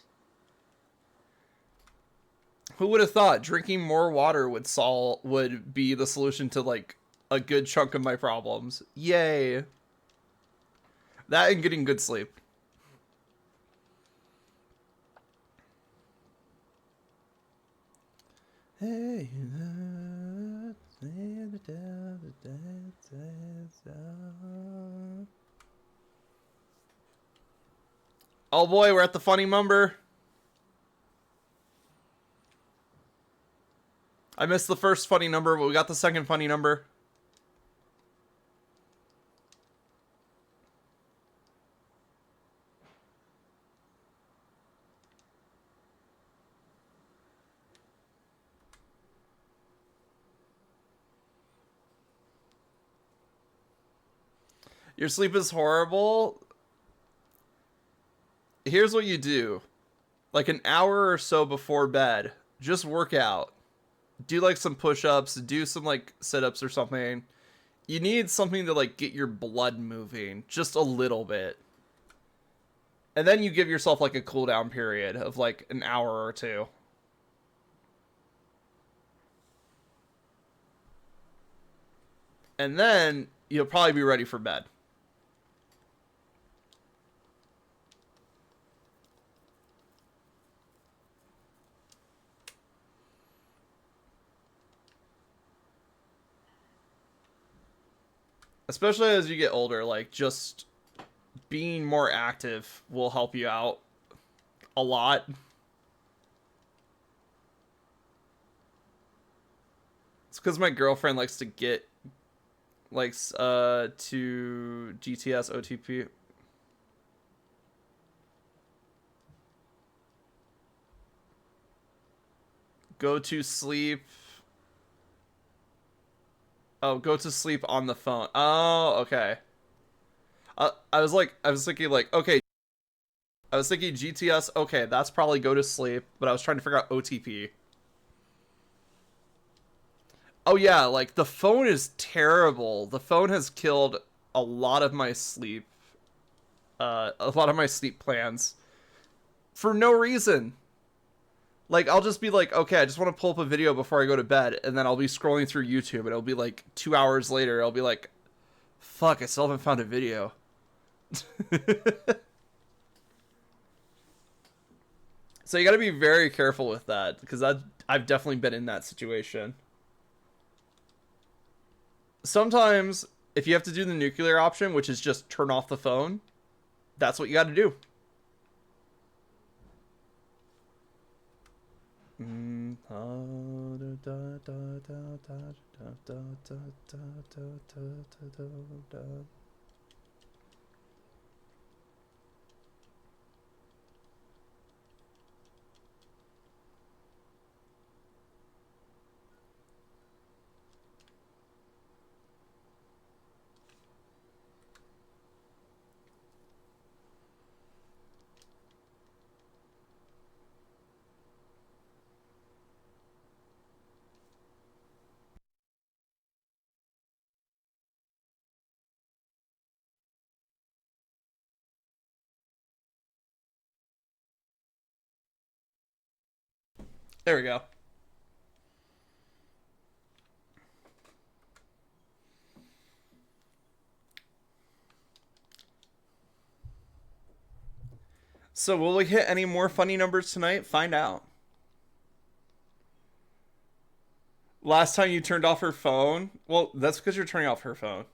Who would have thought drinking more water would be the solution to like a good chunk of my problems? Yay. That and getting good sleep. Hey, Oh boy, we're at the funny number. I missed the first funny number, but we got the second funny number. Your sleep is horrible. Here's what you do. Like an hour or so before bed, just work out. Do like some push-ups, do some like sit-ups or something. You need something to like get your blood moving just a little bit. And then you give yourself like a cool down period of like an hour or two. And then you'll probably be ready for bed. Especially as you get older, like just being more active will help you out a lot. It's because my girlfriend likes to get to GTS OTP. Go to sleep. Oh, go to sleep on the phone. Oh, okay. I was thinking like, okay, I was thinking GTS. Okay, that's probably go to sleep. But I was trying to figure out OTP. Oh yeah, like the phone is terrible. The phone has killed a lot of my sleep. A lot of my sleep plans for no reason. Like I'll just be like, okay, I just want to pull up a video before I go to bed, and then I'll be scrolling through YouTube, and it'll be like 2 hours later. I'll be like, fuck, I still haven't found a video. So you got to be very careful with that because I've definitely been in that situation. Sometimes if you have to do the nuclear option, which is just turn off the phone, that's what you got to do. There we go. So will we hit any more funny numbers tonight? Find out. Last time you turned off her phone? Well, that's because you're turning off her phone.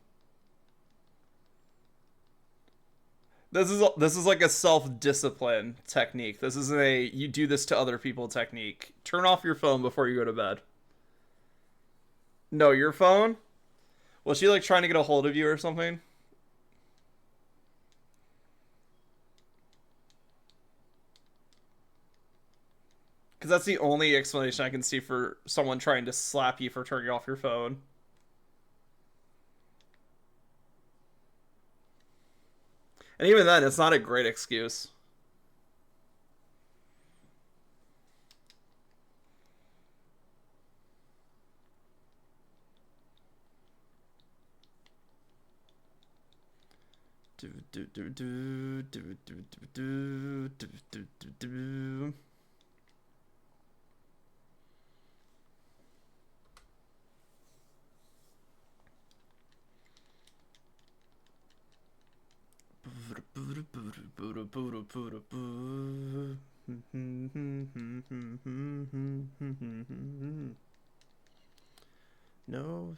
This is like a self-discipline technique. This isn't a you do this to other people technique. Turn off your phone before you go to bed. No, your phone? Was she like trying to get a hold of you or something? Because that's the only explanation I can see for someone trying to slap you for turning off your phone. And even then, it's not a great excuse. Do do do do do do do do do do do. No.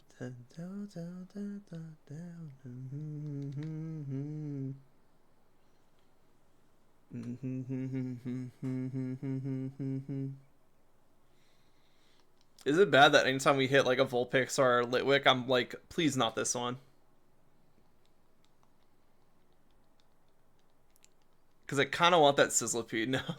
Is it bad that anytime we hit like a Vulpix or a Litwick, I'm like, please not this one? Because I kind of want that Sizzlipede now.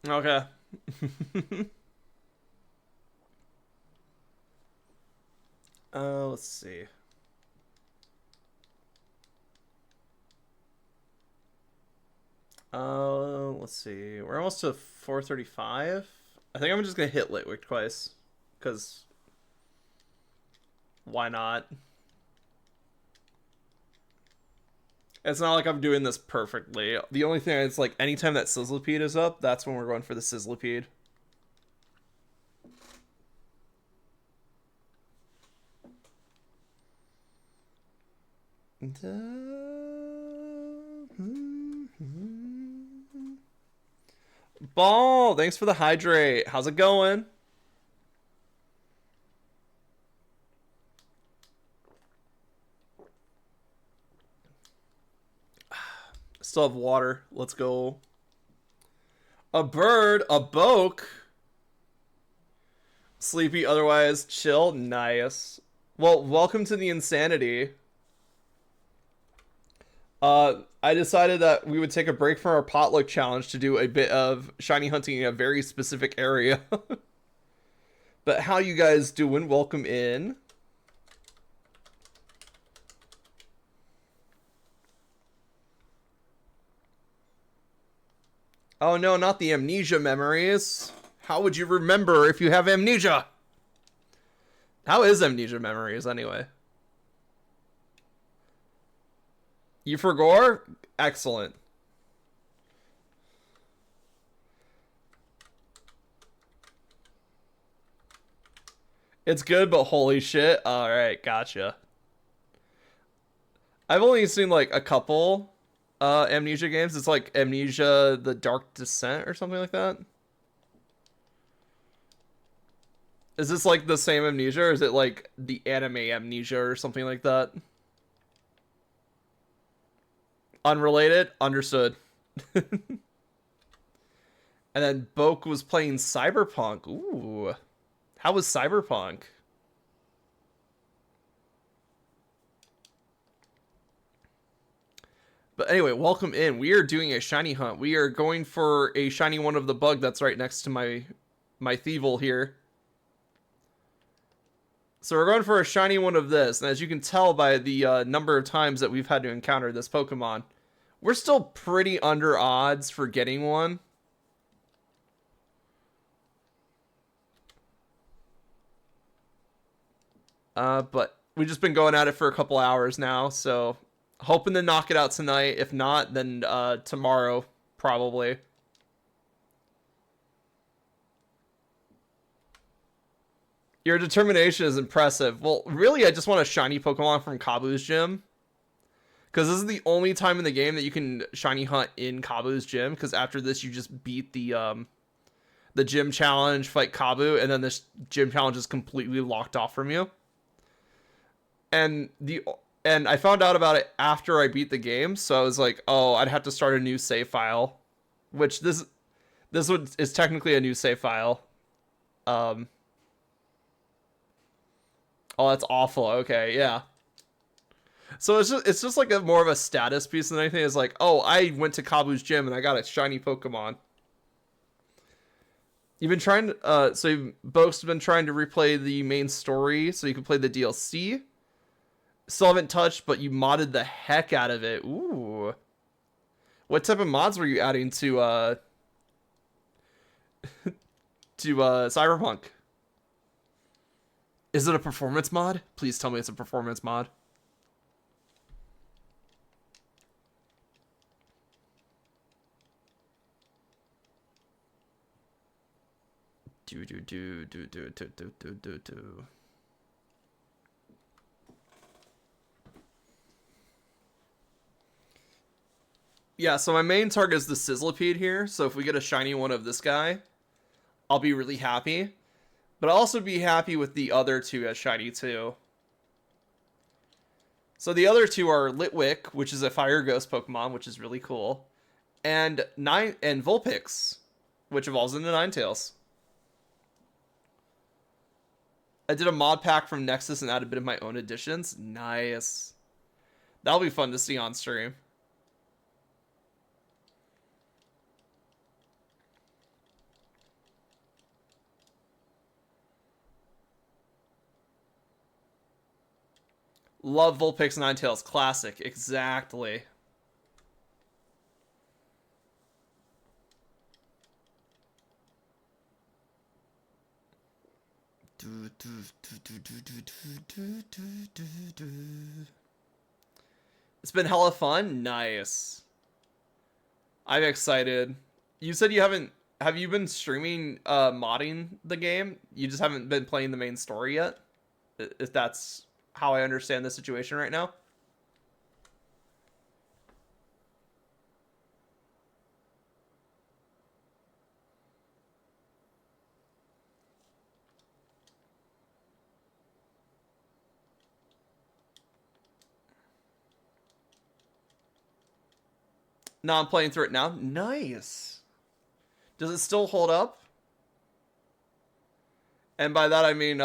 Okay. Let's see. Let's see. We're almost to 435. I think I'm just gonna hit Litwick twice, cause why not? It's not like I'm doing this perfectly. The only thing is like anytime that Sizzlipede is up, that's when we're going for the Sizzlipede. Ball, thanks for the hydrate. How's it going? Still have water. Let's go. A bird, a boke. Sleepy, otherwise chill. Nice. Well, welcome to the insanity. I decided that we would take a break from our potluck challenge to do a bit of shiny hunting in a very specific area. But how you guys doing? Welcome in. Oh no, not the amnesia memories. How would you remember if you have amnesia? How is amnesia memories anyway? You forgot? Excellent. It's good, but holy shit. Alright, gotcha. I've only seen like a couple Amnesia games. It's like Amnesia The Dark Descent or something like that. Is this like the same Amnesia or is it like the anime Amnesia or something like that? Unrelated? Understood. And then Boke was playing Cyberpunk. Ooh. How was Cyberpunk? But anyway, welcome in. We are doing a shiny hunt. We are going for a shiny one of the bug that's right next to my Thievul here. So we're going for a shiny one of this. And as you can tell by the number of times that we've had to encounter this Pokemon, we're still pretty under odds for getting one. But we've just been going at it for a couple hours now, so hoping to knock it out tonight. If not, then tomorrow, probably. Your determination is impressive. Well, really, I just want a shiny Pokemon from Kabu's gym. Because this is the only time in the game that you can shiny hunt in Kabu's gym. Because after this, you just beat the gym challenge, fight Kabu, and then this gym challenge is completely locked off from you. And And I found out about it after I beat the game, so I was like, oh, I'd have to start a new save file, which this one is technically a new save file. Um, oh, that's awful. Okay, yeah. So it's just like a more of a status piece than anything. It's like, oh, I went to Kabu's gym and I got a shiny Pokemon. You've been trying to, so you've both been trying to replay the main story so you can play the DLC. Still haven't touched, but you modded the heck out of it. Ooh. What type of mods were you adding to Cyberpunk? Is it a performance mod? Please tell me it's a performance mod. Do. Yeah, so my main target is the Sizzlipede here. So if we get a shiny one of this guy, I'll be really happy. But I'll also be happy with the other two as shiny too. So the other two are Litwick, which is a Fire Ghost Pokemon, which is really cool, and Vulpix, which evolves into Ninetales. I did a mod pack from Nexus and added a bit of my own additions. Nice. That'll be fun to see on stream. Love Vulpix Ninetales. Classic. Exactly. It's been hella fun. Nice. I'm excited. You said you haven't... Have you been streaming modding the game? You just haven't been playing the main story yet? If that's how I understand the situation right now. No, I'm playing through it now. Nice. Does it still hold up? And by that I mean,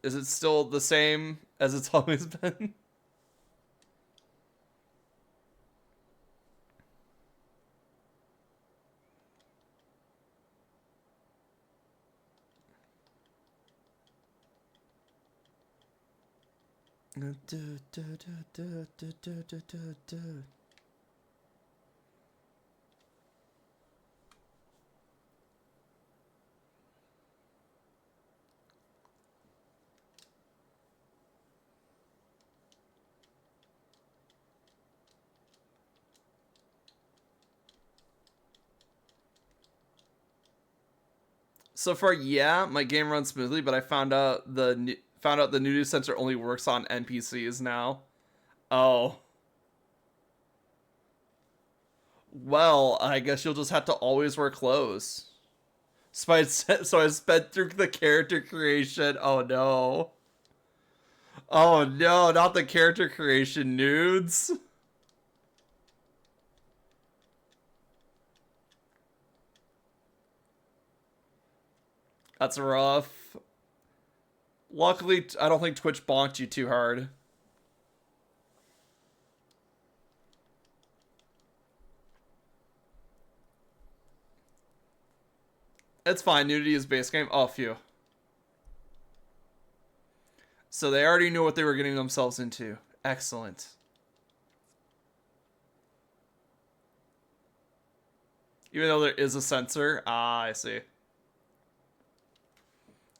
is it still the same as it's always been? So far, yeah, my game runs smoothly, but I found out the nudity sensor only works on NPCs now. Oh. Well, I guess you'll just have to always wear clothes. So I sped through the character creation. Oh no. Oh no, not the character creation nudes. That's rough. Luckily, I don't think Twitch bonked you too hard. It's fine. Nudity is base game. Oh, phew. So they already knew what they were getting themselves into. Excellent. Even though there is a censor. Ah, I see.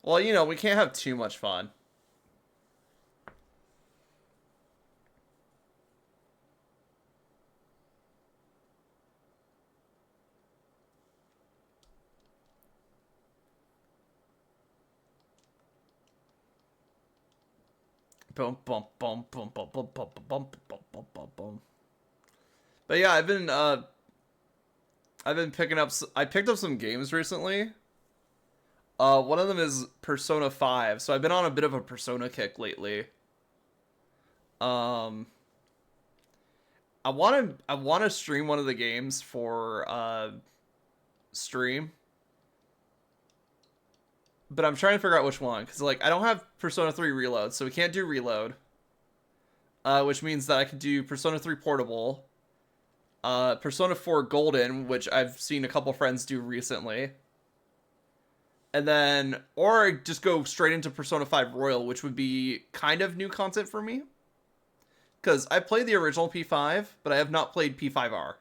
Well, you know, we can't have too much fun. Boom, boom, boom, boom, boom, boom, boom, boom, boom, boom, boom, boom. But yeah, I've been picking up. I picked up some games recently. One of them is Persona 5. So I've been on a bit of a Persona kick lately. Um, I want to stream one of the games for stream, but I'm trying to figure out which one because like I don't have Persona 3 Reload, so we can't do Reload. Which means that I could do Persona 3 Portable, Persona 4 Golden, which I've seen a couple friends do recently, and then or just go straight into Persona 5 Royal, which would be kind of new content for me because I played the original P5, but I have not played P5R.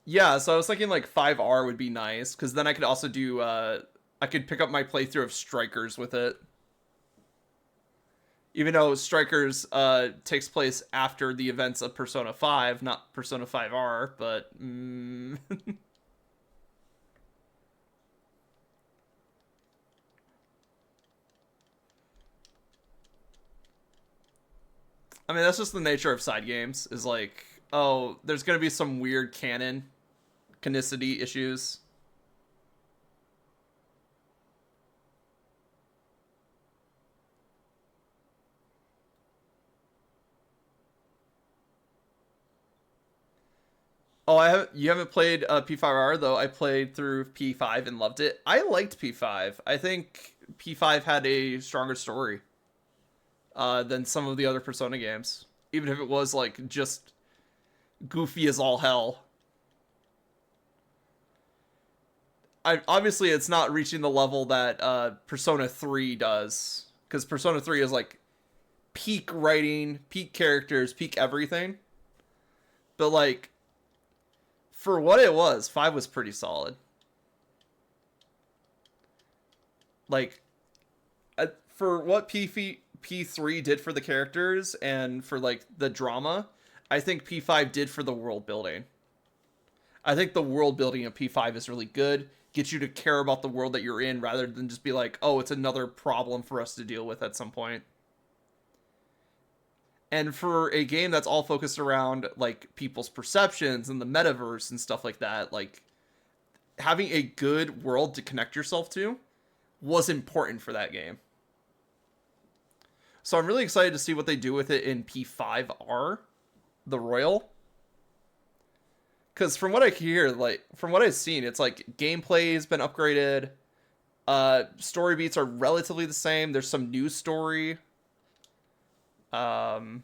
Yeah, so I was thinking like 5R would be nice because then I could also do I could pick up my playthrough of Strikers with it. Even though Strikers takes place after the events of Persona 5, not Persona 5R, but I mean that's just the nature of side games. Is like, oh, there's gonna be some weird canonicity issues. Oh, you haven't played P5R though. I played through P5 and loved it. I liked P5. I think P5 had a stronger story than some of the other Persona games, even if it was like just goofy as all hell. Obviously it's not reaching the level that Persona 3 does, because Persona 3 is like peak writing, peak characters, peak everything. But like for what it was, 5 was pretty solid. Like for what P3 did for the characters and for like the drama, I think P5 did for the world building. I think the world building of P5 is really good. Gets you to care about the world that you're in rather than just be like, oh, it's another problem for us to deal with at some point. And for a game that's all focused around like people's perceptions and the metaverse and stuff like that, like having a good world to connect yourself to was important for that game. So I'm really excited to see what they do with it in P5R, the Royal. Because from what I hear, like from what I've seen, it's like gameplay has been upgraded. Story beats are relatively the same. There's some new story. Um,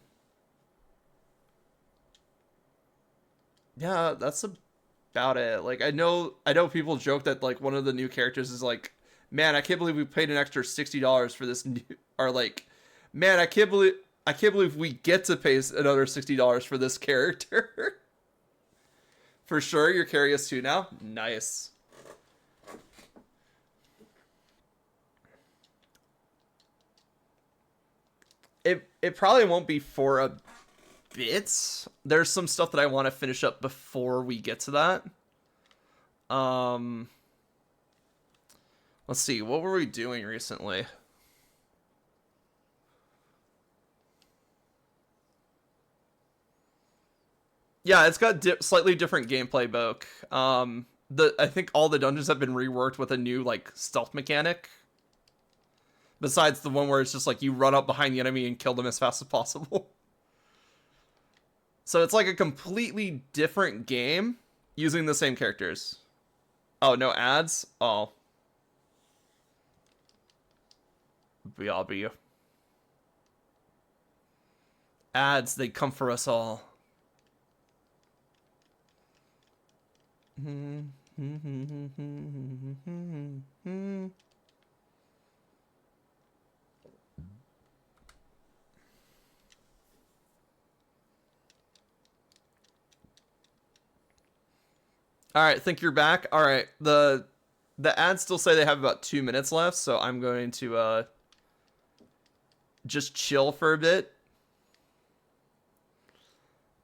yeah, that's about it. Like I know people joke that like one of the new characters is like, man, I can't believe we paid an extra $60 for this new, or like, man, I can't believe we get to pay another $60 for this character. For sure, you're curious too now. Nice. It probably won't be for a bit. There's some stuff that I want to finish up before we get to that. Um, let's see. What were we doing recently? Yeah, it's got slightly different gameplay, Boke. The I think all the dungeons have been reworked with a new like stealth mechanic. Besides the one where it's just like you run up behind the enemy and kill them as fast as possible. So it's like a completely different game using the same characters. Oh, no ads? Oh. BRB. Ads, they come for us all. All right, think you're back. All right, the ads still say they have about 2 minutes left, so I'm going to just chill for a bit.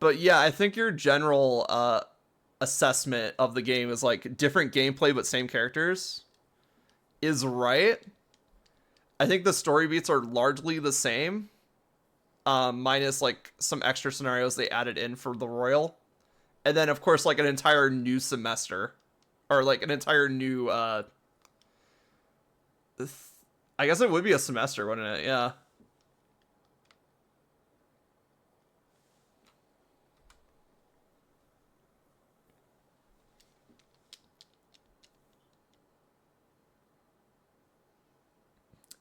But yeah, I think your general assessment of the game is like different gameplay but same characters is right. I think the story beats are largely the same, minus like some extra scenarios they added in for the Royal. And then, of course, like an entire new semester. Or like an entire new, I guess it would be a semester, wouldn't it? Yeah.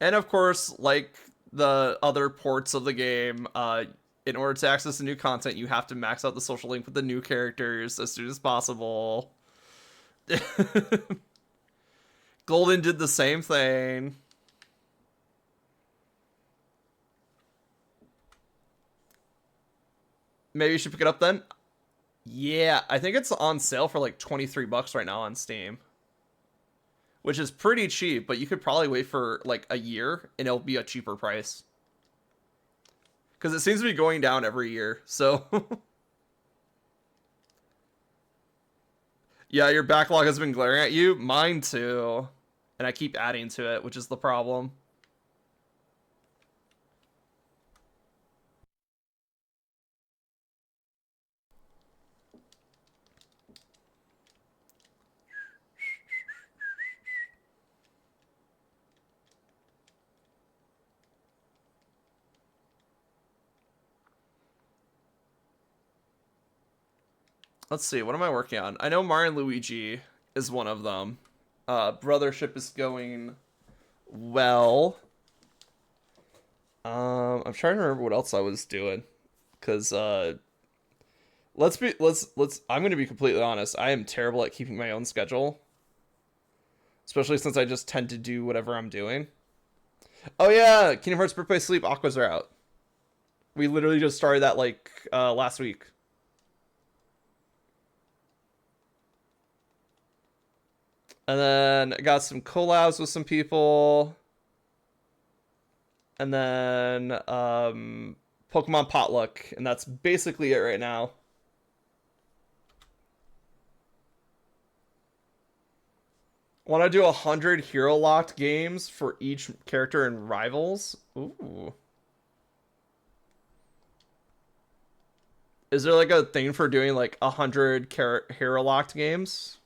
And of course, like the other ports of the game, in order to access the new content, you have to max out the social link with the new characters as soon as possible. Golden did the same thing. Maybe you should pick it up then. Yeah, I think it's on sale for like 23 bucks right now on Steam, which is pretty cheap, but you could probably wait for like a year and it'll be a cheaper price. Because it seems to be going down every year. So, yeah, your backlog has been glaring at you. Mine too. And I keep adding to it, which is the problem. Let's see, what am I working on? I know Mario and Luigi is one of them. Brothership is going well. I'm trying to remember what else I was doing, cause let's. I'm gonna be completely honest. I am terrible at keeping my own schedule, especially since I just tend to do whatever I'm doing. Oh yeah, Kingdom Hearts Birth by Sleep Aquas are out. We literally just started that like last week. And then I got some collabs with some people. And then Pokemon Potluck, and that's basically it right now. Want to do 100 hero locked games for each character in Rivals? Ooh. Is there like a thing for doing like 100 hero locked games?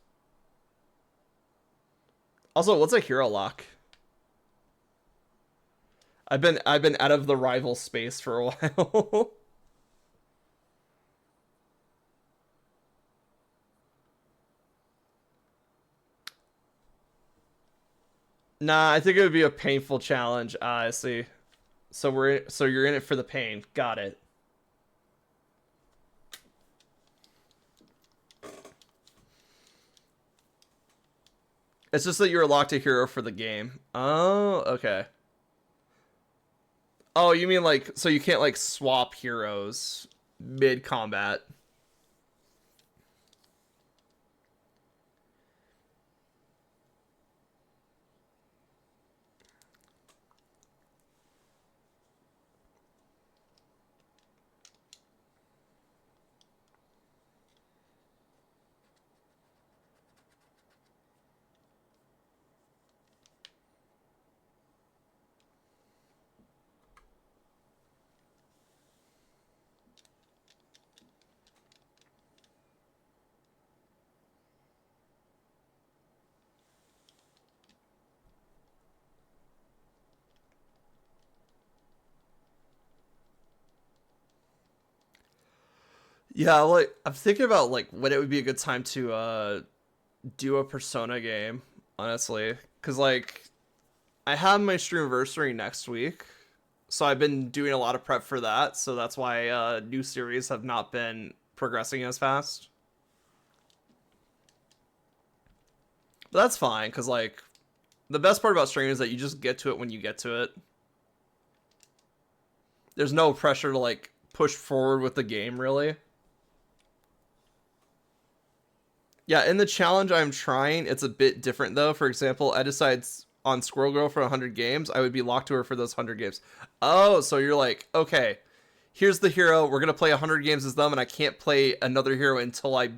Also, what's a hero lock? I've been out of the rival space for a while. Nah, I think it would be a painful challenge. Ah, I see. So you're in it for the pain. Got it. It's just that you're locked a hero for the game. Oh, okay. Oh, you mean like so you can't like swap heroes mid combat? Yeah, like I'm thinking about like when it would be a good time to do a Persona game, honestly, because like I have my streamiversary next week, so I've been doing a lot of prep for that. So that's why new series have not been progressing as fast. But that's fine, because like the best part about streaming is that you just get to it when you get to it. There's no pressure to like push forward with the game, really. Yeah, in the challenge I'm trying, it's a bit different though. For example, I decide on Squirrel Girl for 100 games, I would be locked to her for those 100 games. Oh, so you're like, okay, here's the hero. We're gonna play 100 games as them, and I can't play another hero until I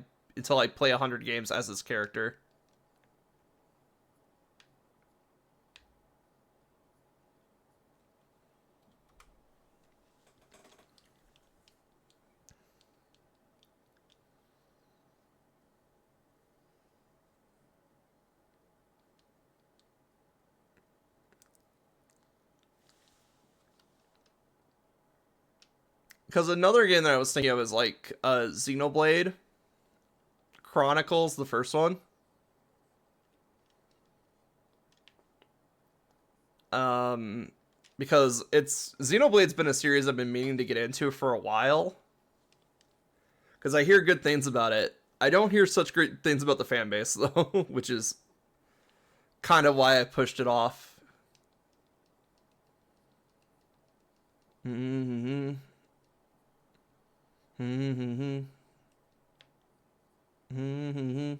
play 100 games as this character. Because another game that I was thinking of is like Xenoblade Chronicles, the first one. Because Xenoblade's been a series I've been meaning to get into for a while. Because I hear good things about it. I don't hear such great things about the fan base though, which is kind of why I pushed it off. Mm-hmm. Mm-hmm. Mm-hmm.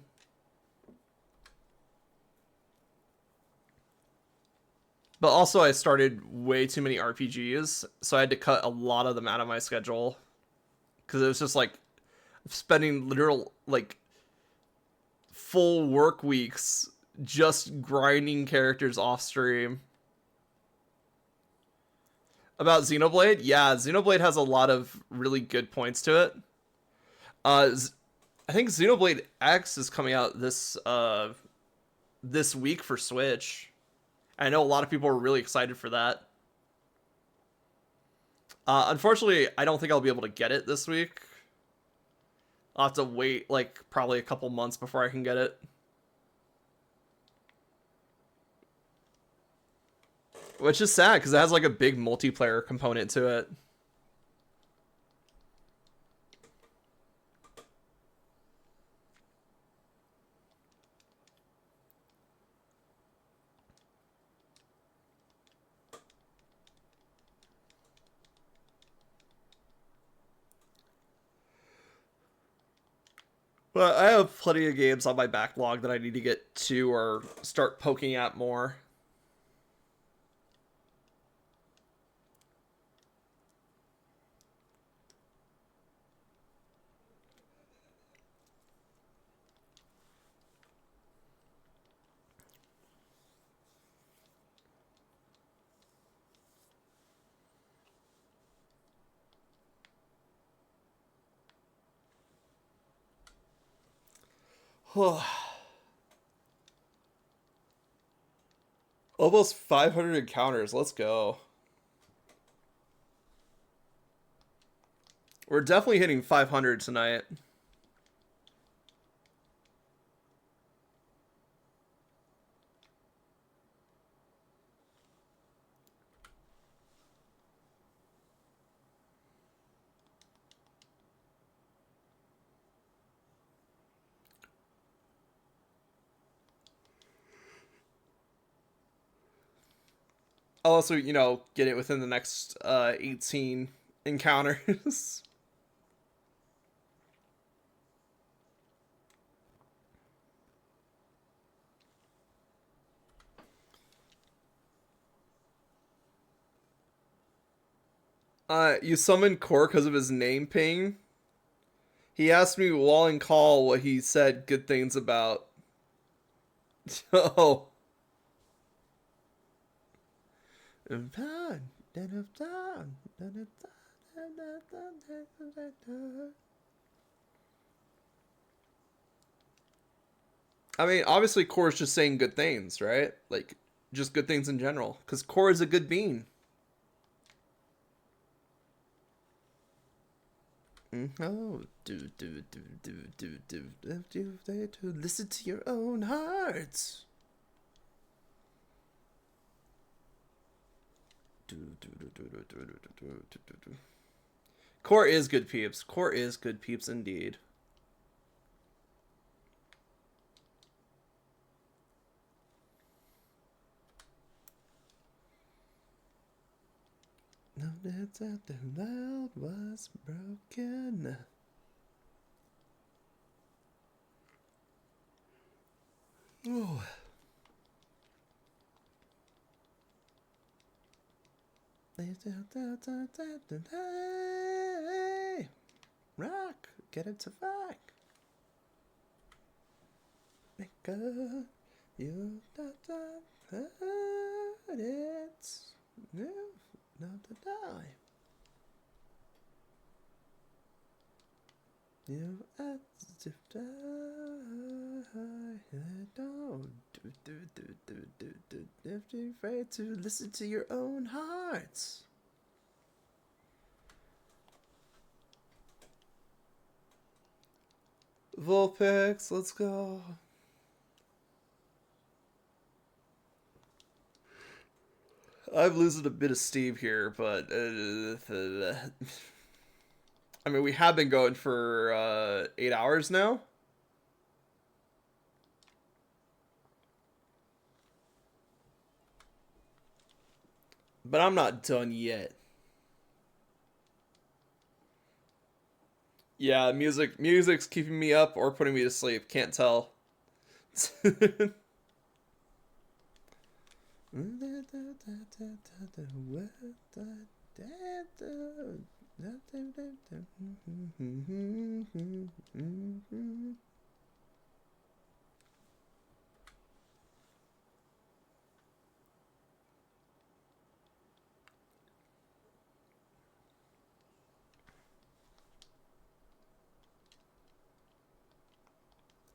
But also, I started way too many RPGs, so I had to cut a lot of them out of my schedule because it was just like spending literal like full work weeks just grinding characters off stream. About Xenoblade, yeah, Xenoblade has a lot of really good points to it. Uh, I think Xenoblade X is coming out this week for Switch. I know a lot of people are really excited for that. Unfortunately, I don't think I'll be able to get it this week. I'll have to wait like probably a couple months before I can get it. Which is sad because it has like a big multiplayer component to it. But I have plenty of games on my backlog that I need to get to or start poking at more. Almost 500 encounters. Let's go. We're definitely hitting 500 tonight. I'll also, get it within the next 18 encounters. You summoned Core because of his name ping. He asked me while in call what he said good things about. Oh. I mean, obviously, Core is just saying good things, right? Like, just good things in general. Because Core is a good bean. Oh, listen to your own hearts. Core is good peeps. Core is good peeps indeed. No, that's after the world was broken. Oh. Hey, rock, get it to rock. Because you heard it's no, not to die. You have to die. Don't be afraid to listen to your own hearts. Vulpix, let's go. I'm losing a bit of steam here, but I mean, we have been going for 8 hours now. But I'm not done yet. Yeah, music's keeping me up or putting me to sleep. Can't tell.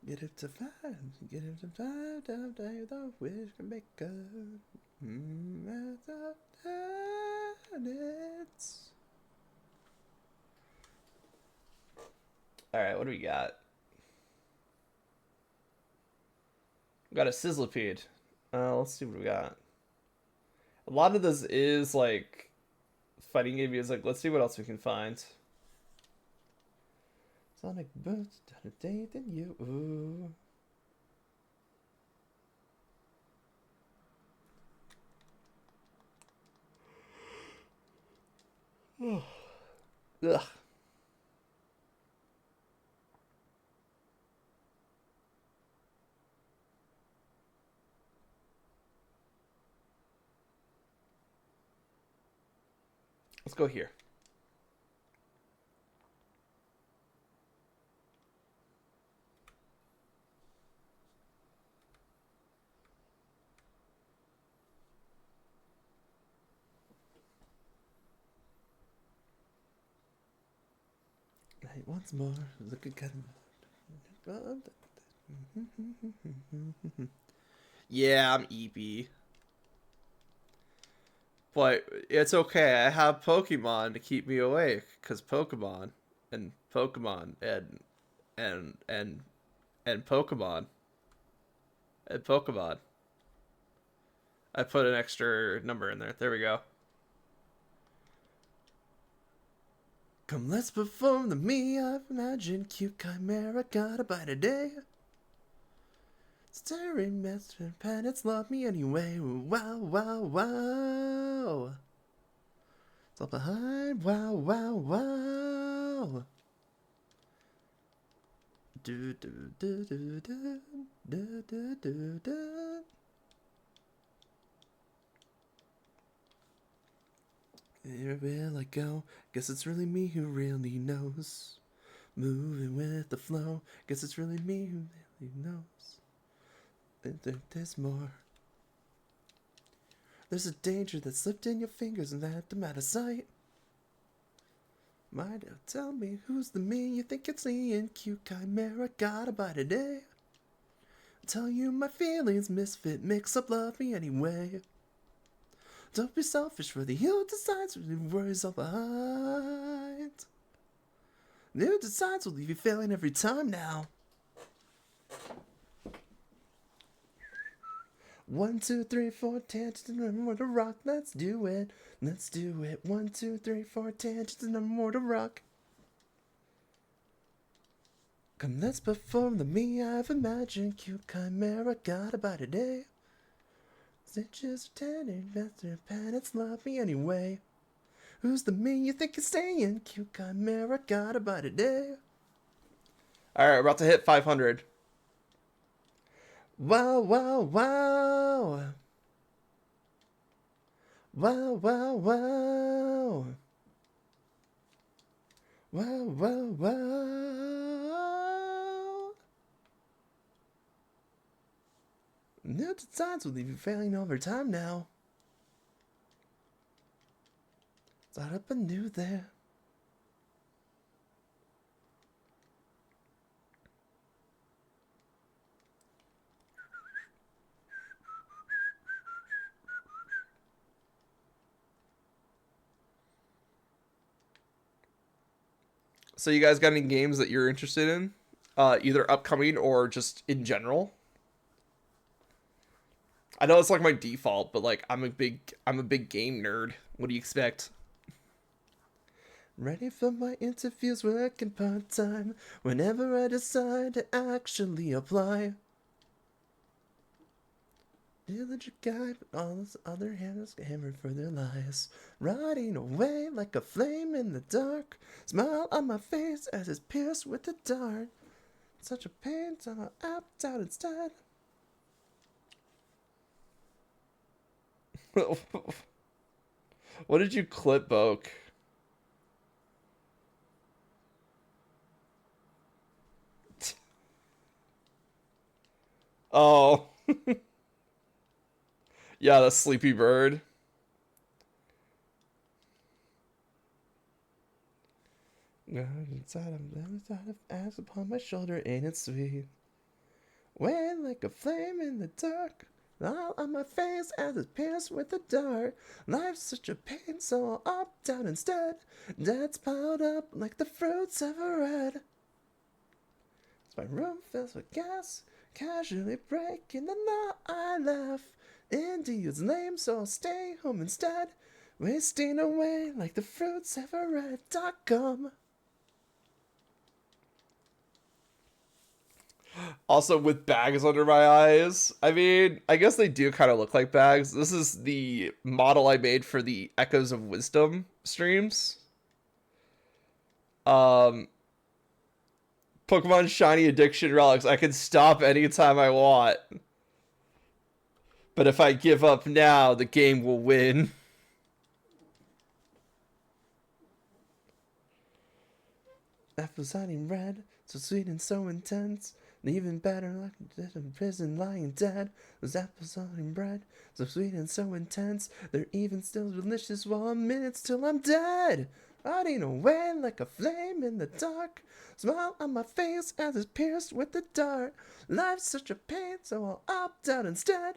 Get it to five, get it to five, down there, the wish can make up. Alright, what do we got? We got a Sizzlipede. Let's see what we got. A lot of this is like fighting game music. Let's see what else we can find. Sonic Boots, done a day than you. Ooh. Ugh. Let's go here. Night once more, look at Yeah, I'm EP. But it's okay. I have Pokemon to keep me awake, cause Pokemon and Pokemon and and and Pokemon and Pokemon. I put an extra number in there. There we go. Come, let's perform the me I've imagined. Cute chimera got a bite a day. Staring master planets love me anyway. Wow, wow, wow. It's all behind. Wow, wow, wow. Do do do do do do do do do. Here will I go? Guess it's really me who really knows. Moving with the flow. Guess it's really me who really knows. There's more. There's a danger that slipped in your fingers and left them out of sight. Might tell me who's the me you think you're seeing. Cute chimera got a bite today. Tell you my feelings, misfit, mix up, love me anyway. Don't be selfish for the who decides what worries all behind. The who decides will leave you failing every time now. 1, 2, 3, 4 tangents and number more to rock. Let's do it. Let's do it. 1, 2, 3, 4 tangents and number more to rock. Come, let's perform the me I've imagined. Cute chimera got a bite today. Stitches pretending master planets love me anyway. Who's the me you think you're staying? Cute chimera got a bite today. Alright, we're about to hit 500. Wow, wow, wow. Wow, wow, wow. Wow, wow, wow. New designs will leave you failing over time now. Start up anew there. So you guys got any games that you're interested in? Either upcoming or just in general? I know it's like my default, but like I'm a big game nerd. What do you expect? Ready for my interviews, working part-time whenever I decide to actually apply. Diligent guy, but on his other hand is hammered for their lies. Riding away like a flame in the dark. Smile on my face as it's pierced with a dart. Such a pain, so I opt out instead. What did you clip, Boke? Oh. Yeah, the sleepy bird. Inside of ass upon my shoulder, ain't it sweet? Way like a flame in the dark. All on my face as it's pierced with a dart. Life's such a pain, so I'll opt out instead. Dad's piled up like the fruits of a red. As my room fills with gas, casually breaking the law, I laugh. India's lame, so I'll stay home instead. Wasting away like the fruits of a red.com. Also with bags under my eyes. I mean, I guess they do kind of look like bags. This is the model I made for the Echoes of Wisdom streams. Um, Pokemon Shiny Addiction Relics. I can stop anytime I want. But if I give up now, the game will win. Apple signing red, so sweet and so intense. And even better, like in prison lying dead. Those apples on bread, so sweet and so intense. They're even still delicious while I'm minutes till I'm dead. Riding away like a flame in the dark. Smile on my face as it's pierced with the dart. Life's such a pain, so I'll opt out instead.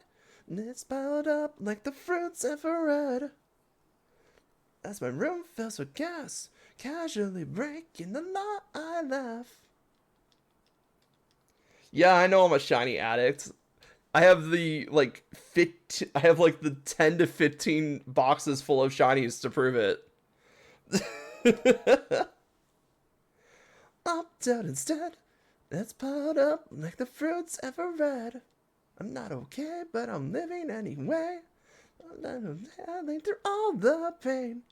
And it's piled up like the fruits ever red. As my room fills with gas, casually breaking the law, I laugh. Yeah, I know I'm a shiny addict. I have the like I have like the 10 to 15 boxes full of shinies to prove it. Opt out instead. That's piled up like the fruits ever red. I'm not okay, but I'm living anyway. I'm handling through all the pain.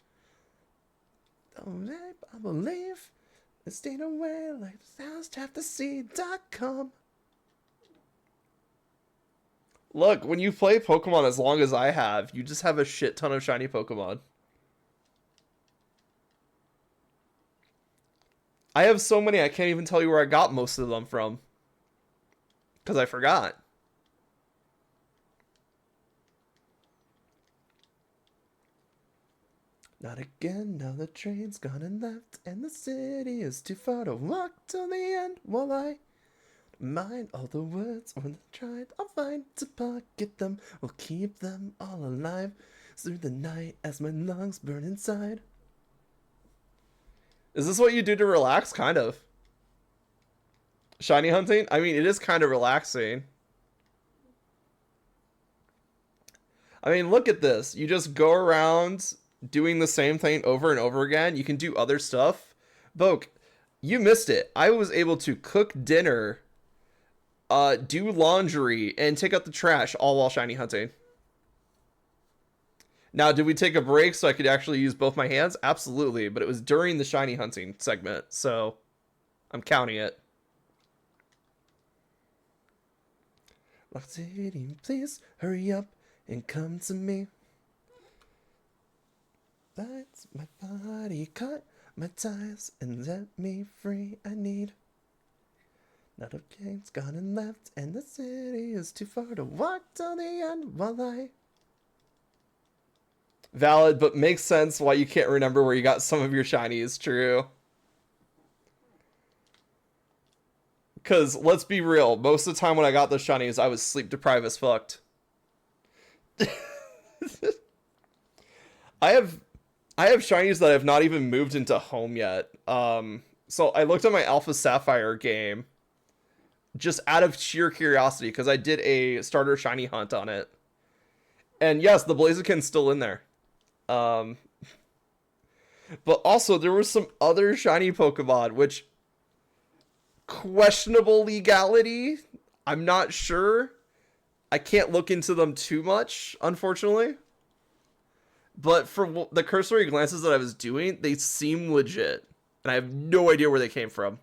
Oh, babe, I believe it's staying away like the last half the sea.com. Look, when you play Pokemon as long as I have, you just have a shit ton of shiny Pokemon. I have so many I can't even tell you where I got most of them from. Because I forgot. Not again, now the train's gone and left, and the city is too far to walk till the end. While I mind all the words when I tried, I'll find to pocket them. We'll keep them all alive through the night as my lungs burn inside. Is this what you do to relax? Kind of. Shiny hunting? I mean, it is kind of relaxing. I mean, look at this. You just go around doing the same thing over and over again. You can do other stuff. Boke, you missed it. I was able to cook dinner, do laundry, and take out the trash all while shiny hunting. Now, did we take a break so I could actually use both my hands? Absolutely, but it was during the shiny hunting segment, so I'm counting it. City, please hurry up and come to me. Bites my body, cut my ties, and set me free. I need not a game's gone and left, and the city is too far to walk till the end. While I Valid, but makes sense why you can't remember where you got some of your shinies. True. Because let's be real, most of the time when I got those shinies, I was sleep deprived as fucked. I have shinies that have not even moved into home yet. So I looked at my Alpha Sapphire game just out of sheer curiosity because I did a starter shiny hunt on it. And yes, the Blaziken's still in there. Um, but also there was some other shiny Pokemon which questionable legality. I'm not sure. I can't look into them too much, unfortunately. But for the cursory glances that I was doing, they seem legit. And I have no idea where they came from.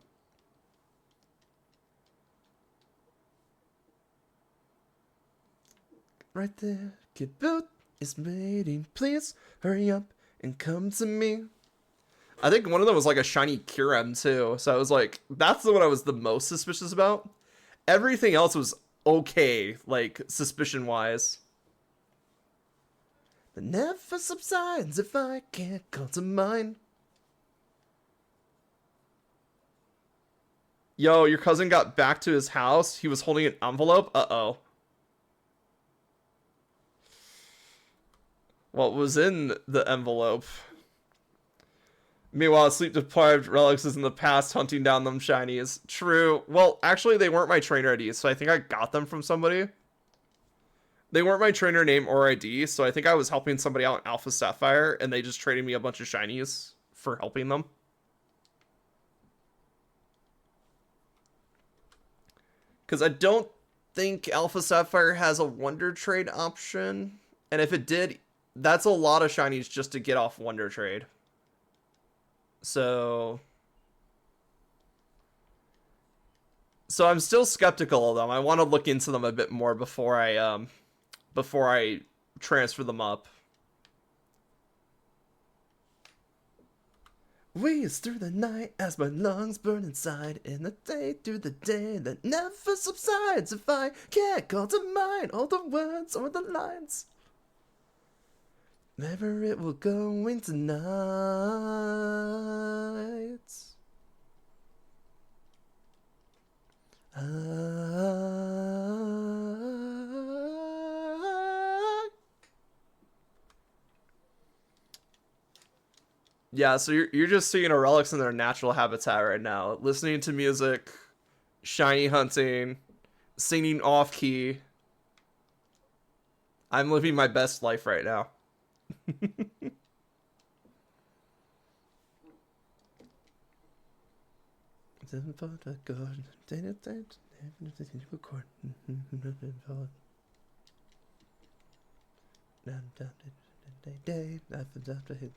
Right there, Kid Boot is waiting. Please hurry up and come to me. I think one of them was like a shiny Kyurem too. So I was like, that's the one I was the most suspicious about. Everything else was okay, like suspicion wise. But never subsides if I can't call to mind. Yo, your cousin got back to his house. He was holding an envelope. Uh-oh. What was in the envelope? Meanwhile, sleep-deprived Relics is in the past hunting down them shinies. True. Well, actually, they weren't my trainer IDs, so I think I got them from somebody. They weren't my trainer name or ID, so I think I was helping somebody out in Alpha Sapphire, and they just traded me a bunch of shinies for helping them. Because I don't think Alpha Sapphire has a Wonder Trade option. And if it did, that's a lot of shinies just to get off Wonder Trade. So I'm still skeptical of them. I want to look into them a bit more before I transfer them up. Wheeze through the night as my lungs burn inside. In the day through the day that never subsides if I can't call to mind all the words or the lines. Never it will go into nights. Yeah, so you're just seeing a Relics in their natural habitat right now, listening to music, shiny hunting, singing off key. I'm living my best life right now.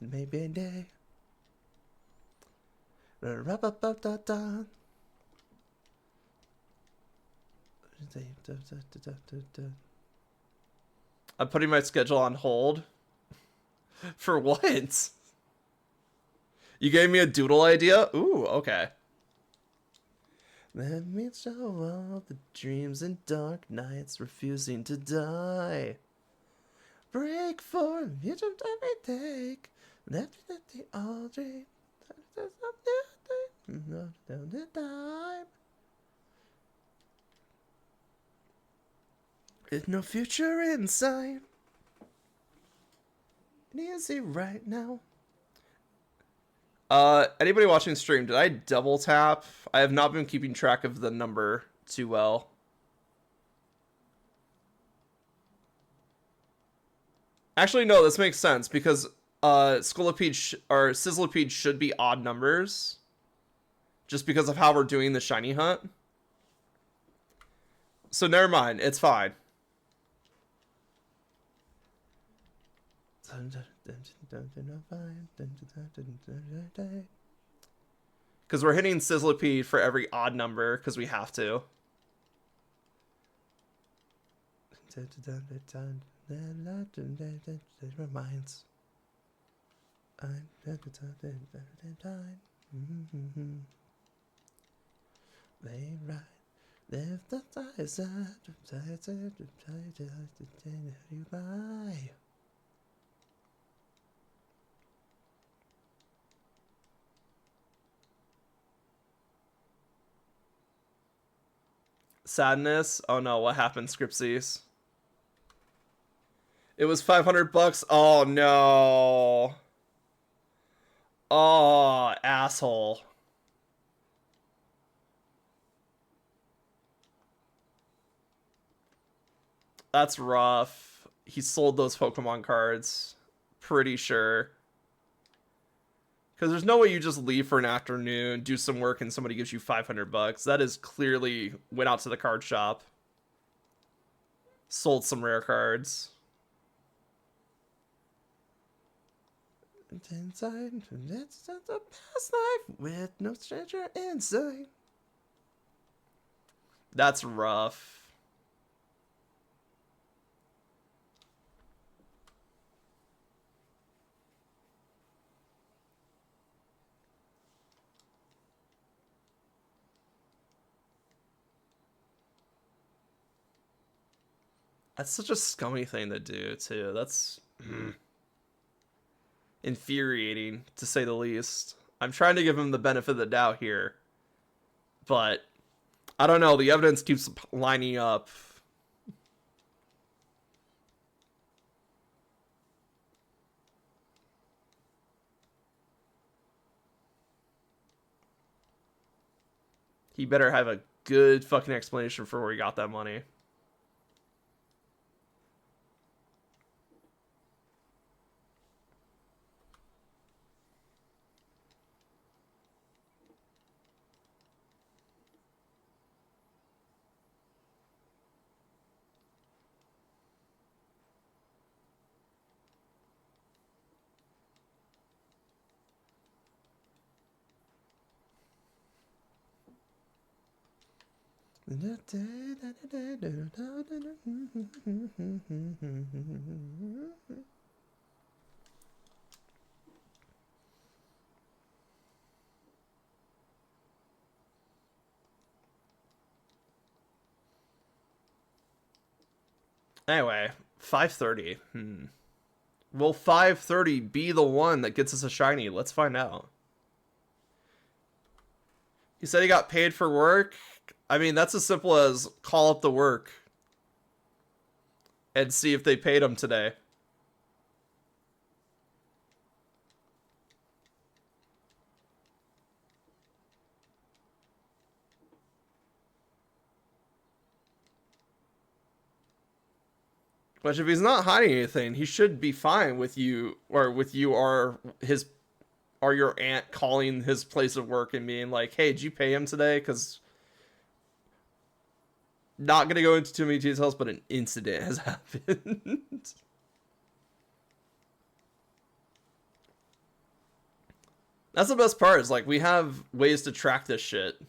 Maybe a day. I'm putting my schedule on hold. For what? You gave me a doodle idea? Ooh, okay. Let me show all the dreams and dark nights refusing to die. Break for each of every take. Left that they all dream. Down the time. There's no future in sight. Easy right now. Anybody watching stream, did I double tap? I have not been keeping track of the number too well. Actually, no, this makes sense because Scolipede or Sizzlipede should be odd numbers. Just because of how we're doing the shiny hunt. So never mind, it's fine. Because we're hitting Sizzlipede for every odd number because we have to. Reminds. They ride. Lift the ties you by. Sadness. Oh no, what happened, Scripsies? It was $500. Oh no. Oh, asshole. That's rough. he sold those Pokemon cards. Pretty sure. Because there's no way you just leave for an afternoon, do some work, and somebody gives you $500. That is clearly went out to the card shop, sold some rare cards. Inside, it's just a past life with no stranger inside. That's rough. That's such a scummy thing to do, too. That's infuriating, to say the least. I'm trying to give him the benefit of the doubt here. But, I don't know. The evidence keeps lining up. He better have a good fucking explanation for where he got that money. Anyway, 530. Will 530 be the one that gets us a shiny? Let's find out. He said he got paid for work. I mean, that's as simple as call up the work and see if they paid him today. Which, if he's not hiding anything, he should be fine with you, or his, or your aunt calling his place of work and being like, "Hey, did you pay him today?" Because not gonna go into too many details, but an incident has happened. That's the best part. Is like we have ways to track this shit.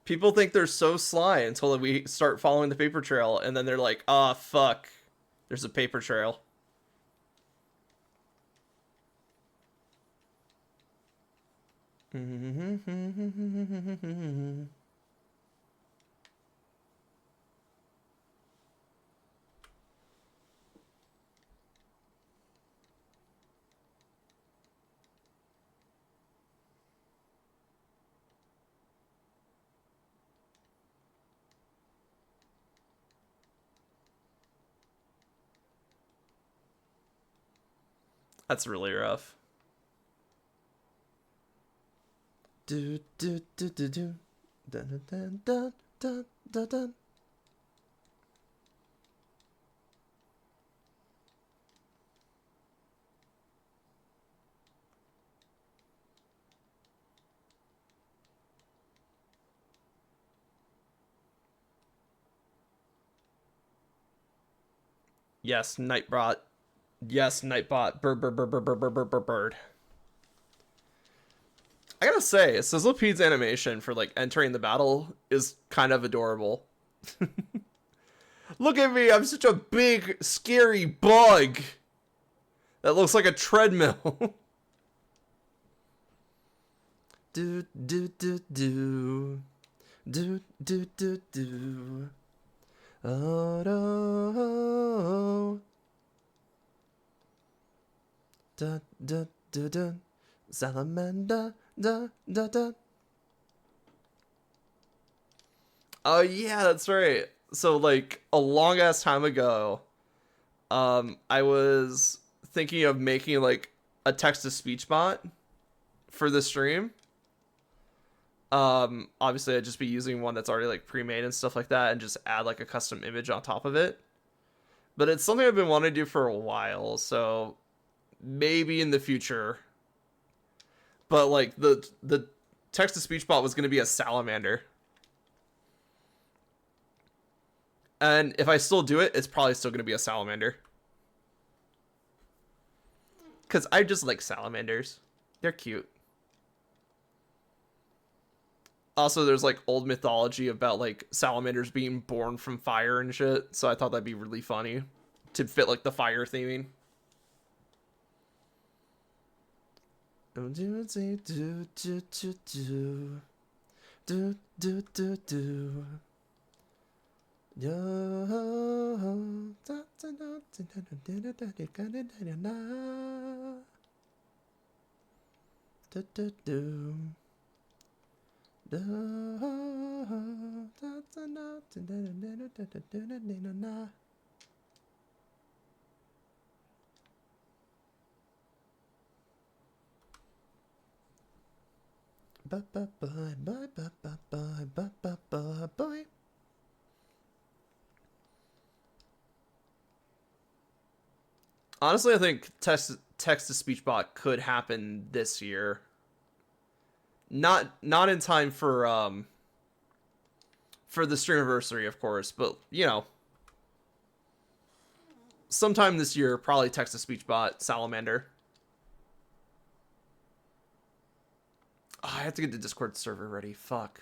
People think they're so sly until we start following the paper trail, and then they're like, "Ah, fuck, there's a paper trail." That's really rough. Do do do do do. Dun dun dun dun dun dun. Yes, Nightbot. Yes, Nightbot. Bird. I gotta say, Sizzlepede's animation for like entering the battle is kind of adorable. Look at me, I'm such a big, scary bug that looks like a treadmill. Do do do do. Do do do do. Oh no. Da da da da. Salamander. Da da da. Oh yeah, that's right. So like a long ass time ago, I was thinking of making like a text to speech bot for the stream. Obviously I'd just be using one that's already like pre-made and stuff like that, and just add like a custom image on top of it. But it's something I've been wanting to do for a while, so maybe in the future. But like the text to speech bot was going to be a salamander. And if I still do it, it's probably still going to be a salamander. Cuz I just like salamanders. They're cute. Also, there's like old mythology about like salamanders being born from fire and shit, so I thought that'd be really funny to fit like the fire theming. Do do do do do do do do do do. Yo, bye bye bye bye bye bye bye bye bye bye. Honestly, I think text to speech bot could happen this year. Not in time for the stream anniversary, of course, but you know, sometime this year, probably text to speech bot salamander. Oh, I have to get the Discord server ready. Fuck.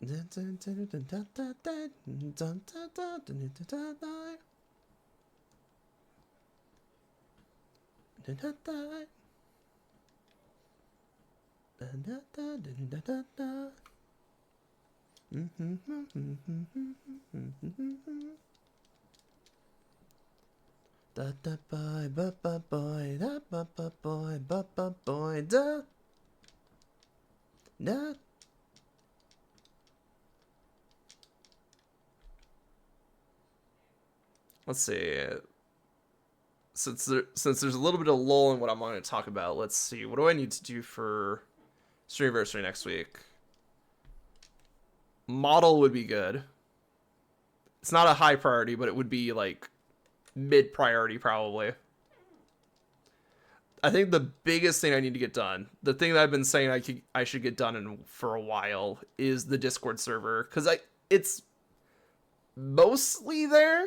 Da da boy, ba ba boy, da ba ba boy, ba ba boy, da da. Let's see. Since there's a little bit of lull in what I'm going to talk about, let's see. What do I need to do for Streamiversary next week? Model would be good. It's not a high priority, but it would be like mid priority probably. I think the biggest thing I need to get done, the thing that I've been saying I should get done for a while, is the Discord server, because it's mostly there.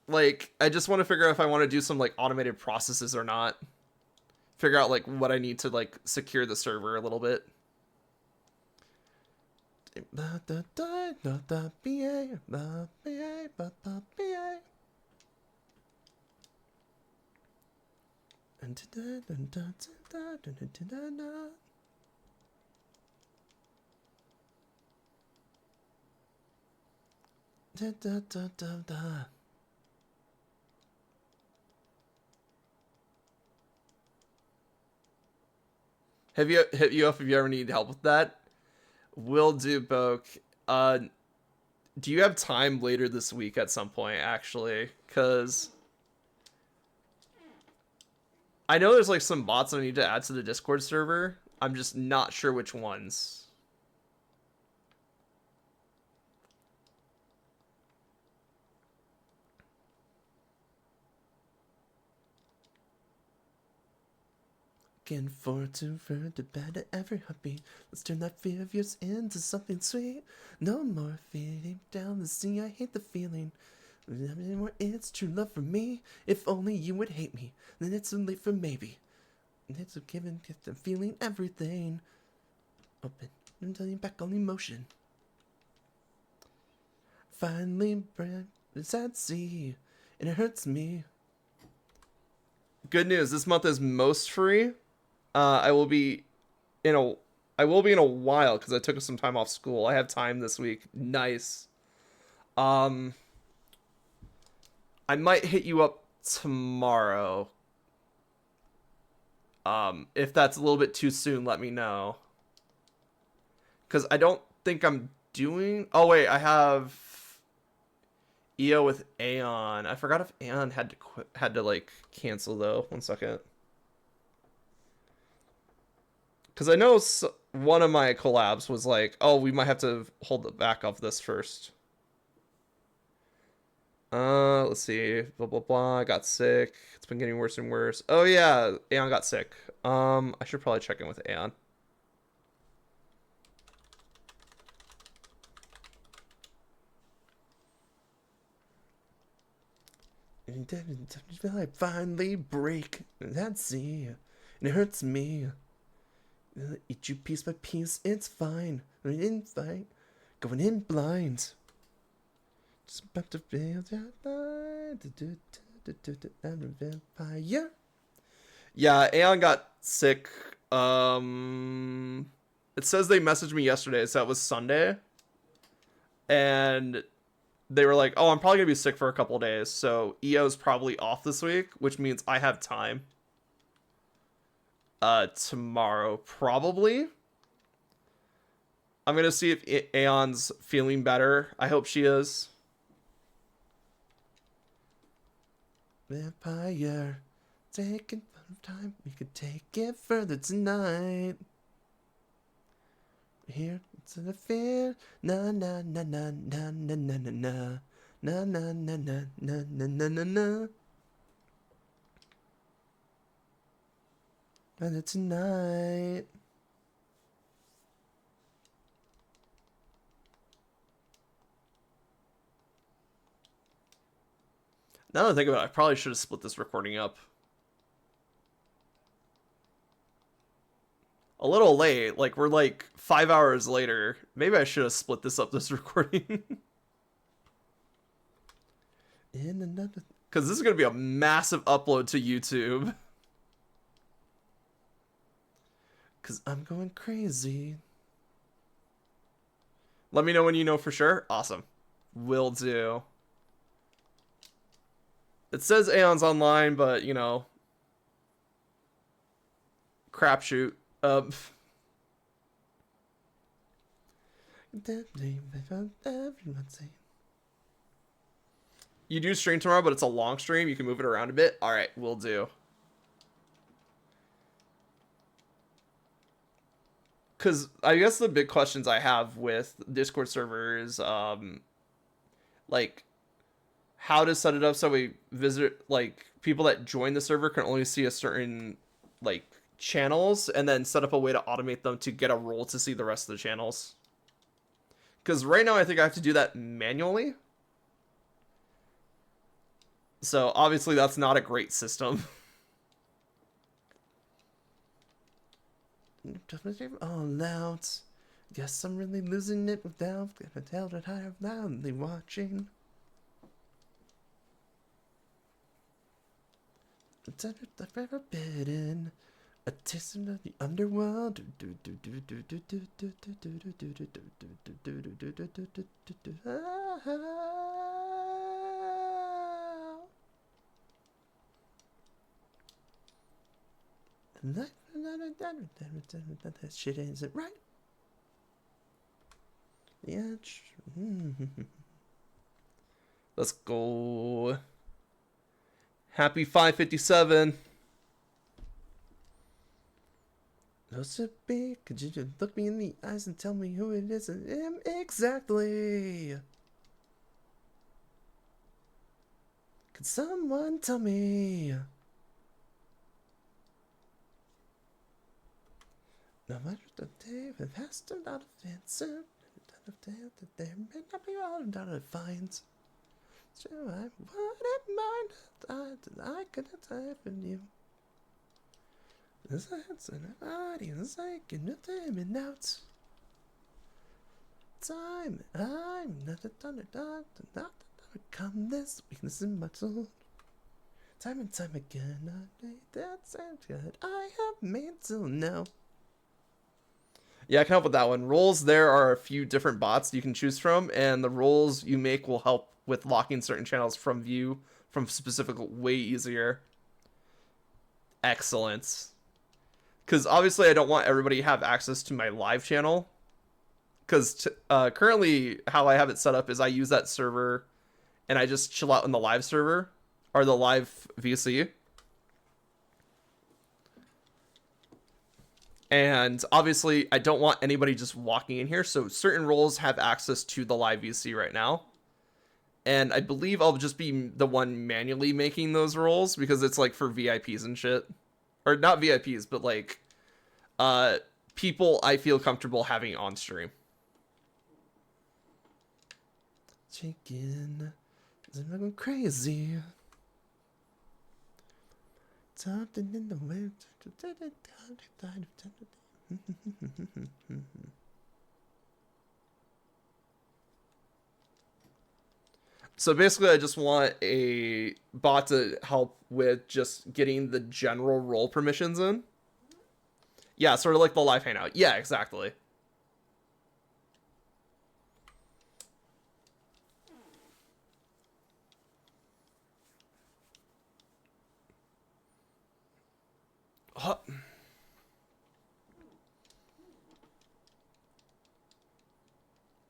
Like, I just want to figure out if I want to do some like automated processes or not. Figure out like what I need to like secure the server a little bit. Have you hit you up if you ever need help with that? Will do, Boke. Do you have time later this week at some point, actually? Because I know there's like some bots I need to add to the Discord server. I'm just not sure which ones. Looking forward to further better every heartbeat. Let's turn that fear of yours into something sweet. No more feeling down the sea. I hate the feeling. Anymore, it's true love for me. If only you would hate me, then it's too late for maybe. It's a given gift. I'm feeling everything. Open and telling back on emotion. Finally, breath is at sea, and it hurts me. Good news. This month is most free. I will be in a while because I took some time off school. I have time this week. Nice. I might hit you up tomorrow. If that's a little bit too soon, let me know. Because I don't think I'm doing... Oh, wait, I have EO with Aeon. I forgot if Aeon had to like, cancel, though. 1 second. Because I know one of my collabs was like, oh, we might have to hold the back of this first. Let's see. Blah, blah, blah. I got sick. It's been getting worse and worse. Oh, yeah. Aeon got sick. I should probably check in with Aeon. I finally break that sea, and it hurts me. Eat you piece by piece, it's fine. I didn't fight, going in blind. Just about to feel that vampire. Yeah, Aeon got sick. It says they messaged me yesterday, so that was Sunday. And they were like, oh, I'm probably going to be sick for a couple days. So EO's probably off this week, which means I have time. Tomorrow, probably. I'm going to see if Aeon's feeling better. I hope she is. Vampire, taking time, we could take it further tonight. Here, it's the fear, na na na na na na na na na na na na na na na na na na. And tonight. Now that I think about it, I probably should have split this recording up. A little late. Like, we're like 5 hours later. Maybe I should have split this up, this recording. Because this is going to be a massive upload to YouTube. Because I'm going crazy. Let me know when you know for sure. Awesome. Will do. It says Aeon's online, but, you know. Crapshoot. You do stream tomorrow, but it's a long stream. You can move it around a bit. All right, will do. Because I guess the big questions I have with Discord servers, like, how to set it up so we visit, like, people that join the server can only see a certain, like, channels, and then set up a way to automate them to get a role to see the rest of the channels. Because right now I think I have to do that manually. So obviously that's not a great system. All out. Guess I'm really losing it without gonna tell that I am loudly watching. I've ever been a taste of the underworld. That shit isn't right. Yeah. Let's go. Happy 557. Those to be, could you just look me in the eyes and tell me who it is and am exactly? Could someone tell me? No matter the day, it has to not offensive. There may not be all that I find. So I wouldn't mind I could have time for you. There's a hands and a body and it's like nothing and out. Time, I'm not a thunder, not overcome this weakness in my soul. Time and time again, I made that sound good I have made till now. Yeah, I can help with that one. Roles, there are a few different bots you can choose from, and the roles you make will help with locking certain channels from view from specific way easier. Excellent. Because obviously I don't want everybody to have access to my live channel. Because currently how I have it set up is I use that server and I just chill out in the live server, or the live VC. And obviously, I don't want anybody just walking in here, so certain roles have access to the live VC right now. And I believe I'll just be the one manually making those roles because it's like for VIPs and shit. Or not VIPs, but like people I feel comfortable having on stream. Chicken, I'm going crazy. Something in the way. So basically, I just want a bot to help with just getting the general role permissions in. Yeah, sort of like the live hangout. Yeah, exactly. Huh.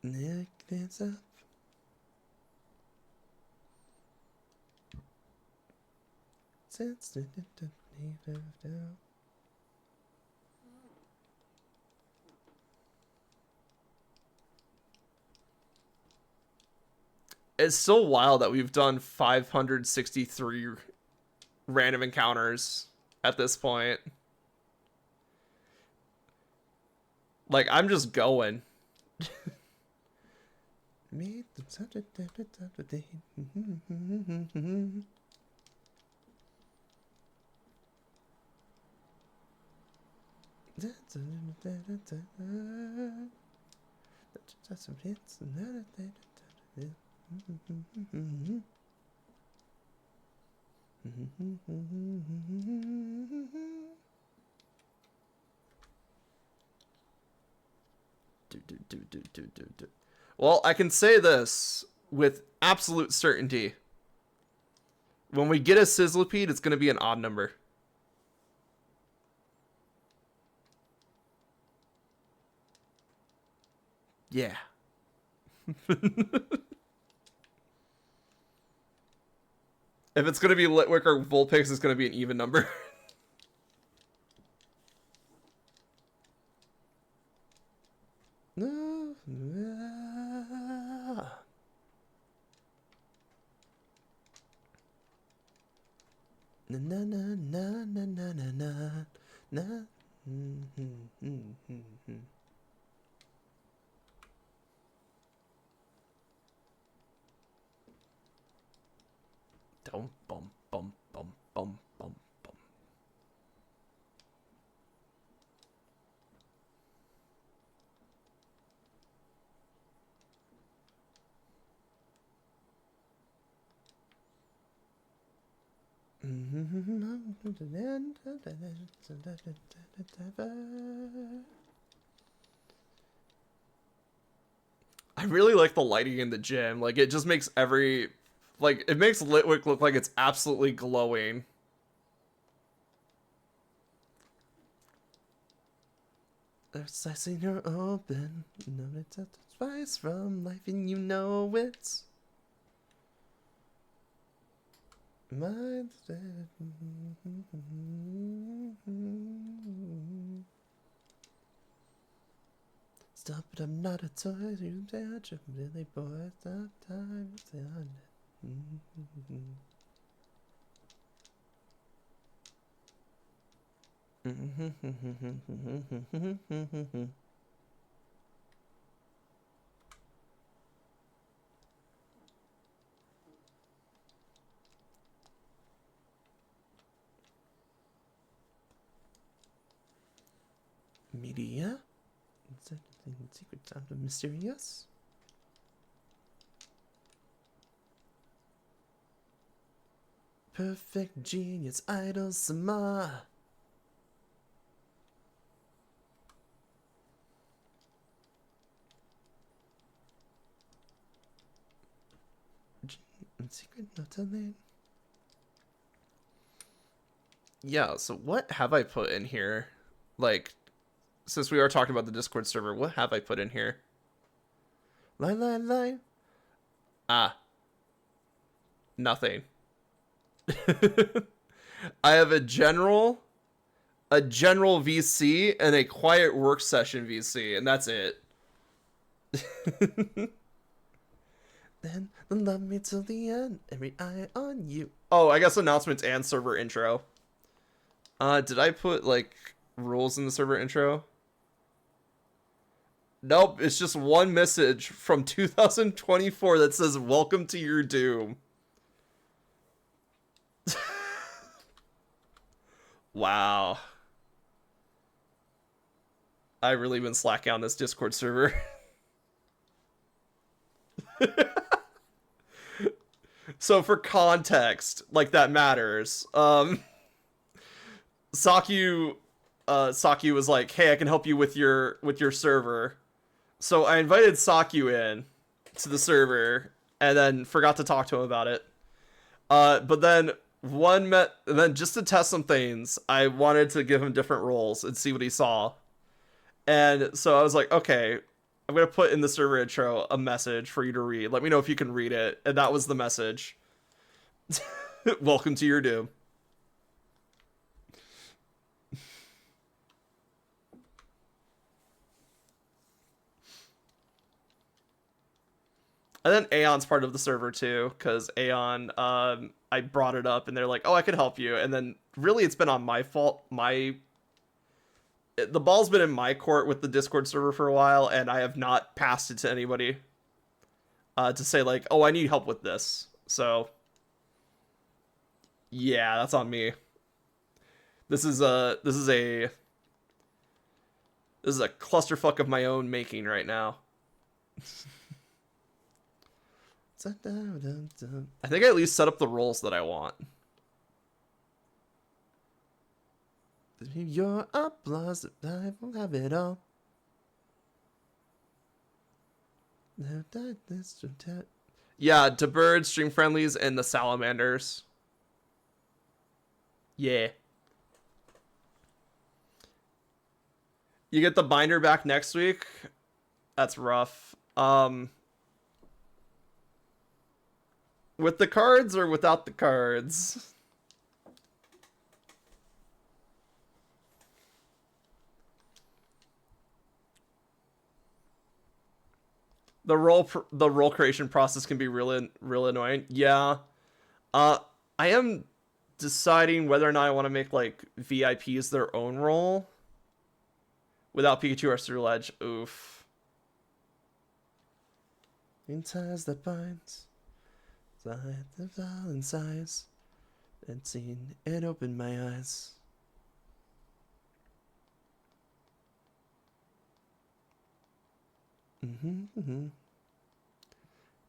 Nick, dance up. It's so wild that we've done 563 random encounters at this point. Like, I'm just going. Meet the subject of the day. Well, I can say this with absolute certainty. When we get a Sizzlipede, it's going to be an odd number. Yeah. If it's going to be Litwick or Vulpix, it's going to be an even number. No. Na na na na na na na na na. Dum bum bum bum bum bum bum. I really like the lighting in the gym. Like, it just makes it makes Litwick look like it's absolutely glowing. There's I seen her open. No, it's a spice from life, and you know it's mine. Stop it, I'm not a toy. You touch a really boy. Sometimes on it. Media? Secret sound of mysterious? Perfect genius, idol, sama. Secret notes on there. Yeah, so what have I put in here? Like, since we are talking about the Discord server, what have I put in here? Lie. Ah. Nothing. I have a general, a general VC, and a quiet work session VC, and that's it. Then love me till the end, every eye on you. Oh, I guess announcements and server intro. Did I put like rules in the server intro? Nope, it's just one message from 2024 that says welcome to your doom. Wow. I've really been slacking on this Discord server. So for context, like that matters. Sakyu was like, "Hey, I can help you with your server." So I invited Sakyu in to the server and then forgot to talk to him about it. But then then just to test some things, I wanted to give him different roles and see what he saw. And so I was like, "Okay, I'm going to put in the server intro a message for you to read. Let me know if you can read it." And that was the message. Welcome to your doom. And then Aeon's part of the server too, because Aeon, I brought it up and they're like, "Oh, I could help you." And then really it's been on my fault. The ball's been in my court with the Discord server for a while, and I have not passed it to anybody to say like, "Oh, I need help with this." So yeah, that's on me. This is a clusterfuck of my own making right now. I think I at least set up the roles that I want. Your applause, I will have it all. Yeah, to birds, stream friendlies, and the salamanders. Yeah. You get the binder back next week. That's rough. With the cards or without the cards? The role creation process can be really annoying. Yeah. I am deciding whether or not I want to make like VIPs their own role without Pikachu or Ceruledge. Oof. In ties that binds, side the fallen sighs, and seen it open my eyes.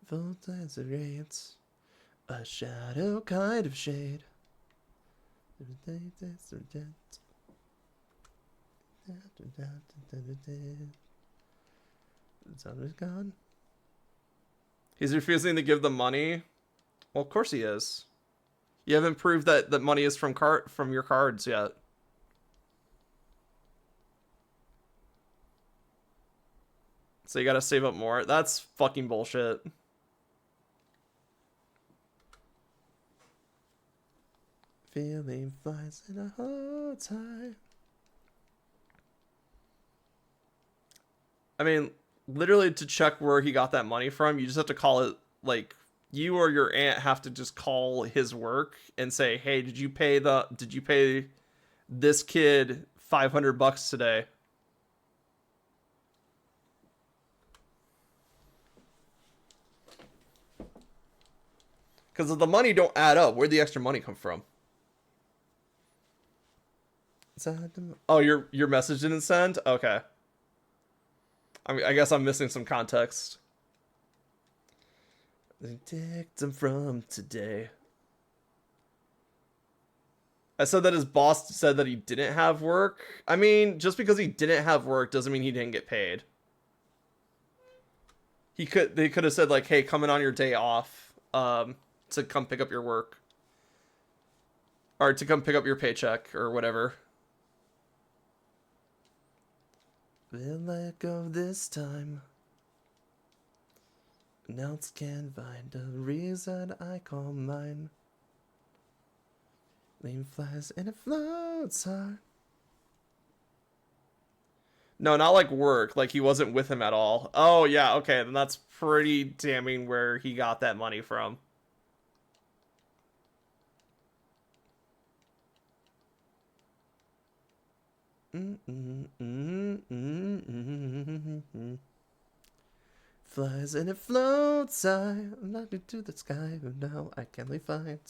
Full tides of raids, a shadow kind of shade. The sun is gone. He's refusing to give the money. Well, of course he is. You haven't proved that the money is from your cards yet. So you gotta save up more. That's fucking bullshit. Feeling flies in a whole time. I mean, literally to check where he got that money from, you just have to call it, like, you or your aunt have to just call his work and say, "Hey, did you pay this kid $500 today?" Because if the money don't add up, where'd the extra money come from? Oh, your message didn't send? Okay. I guess I'm missing some context. The dictum from today. I said that his boss said that he didn't have work. I mean, just because he didn't have work doesn't mean he didn't get paid. They could have said like, "Hey, come in on your day off to come pick up your work." Or to come pick up your paycheck or whatever. We'll let go this time. No one else can find a reason I call mine. Lean flies and it floats hard. No, not like work. Like he wasn't with him at all. Oh yeah, okay, then that's pretty damning where he got that money from. Flies and it floats, I love you to the sky, but now I can't really find.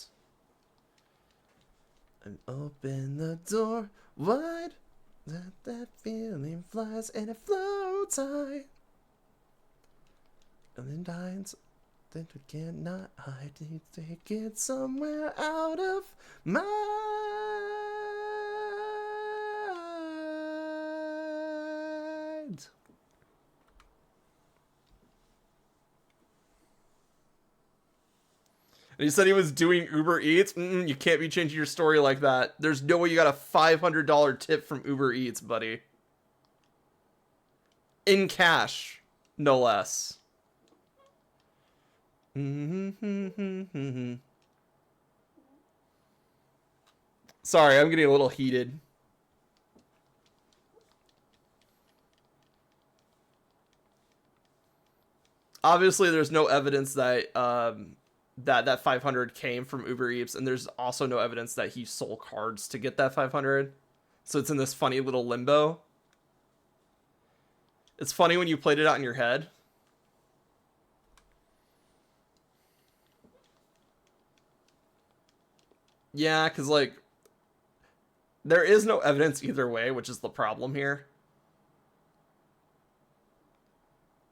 And open the door wide, let that feeling flies and it floats, I. And then dies, then we cannot hide. You take it somewhere out of mind. And he said he was doing Uber Eats. You can't be changing your story like that. There's no way you got a $500 tip from Uber Eats, buddy. In cash, no less. Sorry, I'm getting a little heated. Obviously, there's no evidence that that 500 came from Uber Eats, and there's also no evidence that he sold cards to get that 500. So it's in this funny little limbo. It's funny when you played it out in your head. Yeah, because, like, there is no evidence either way, which is the problem here.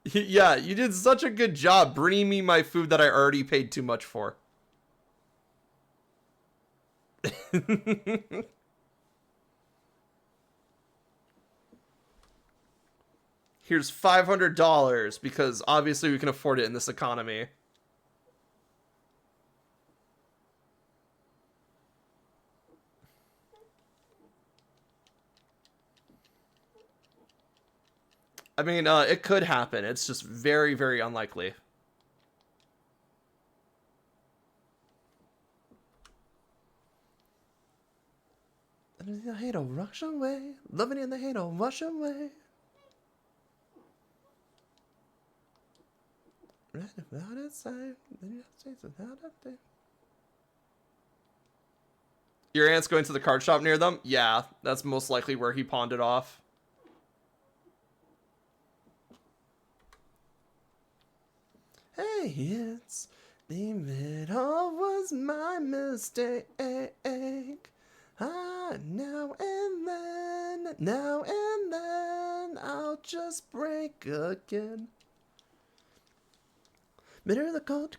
Yeah, you did such a good job bringing me my food that I already paid too much for. Here's $500 because obviously we can afford it in this economy. I mean, it could happen. It's just very, very unlikely. The hate-'ll rush away, loving in the hate-'ll rush away. Right about it, side, then you say without a thing. Your aunt's going to the card shop near them? Yeah, that's most likely where he pawned it off. Hey, it's the all was my mistake. Now and then, I'll just break again. Bitter the cold,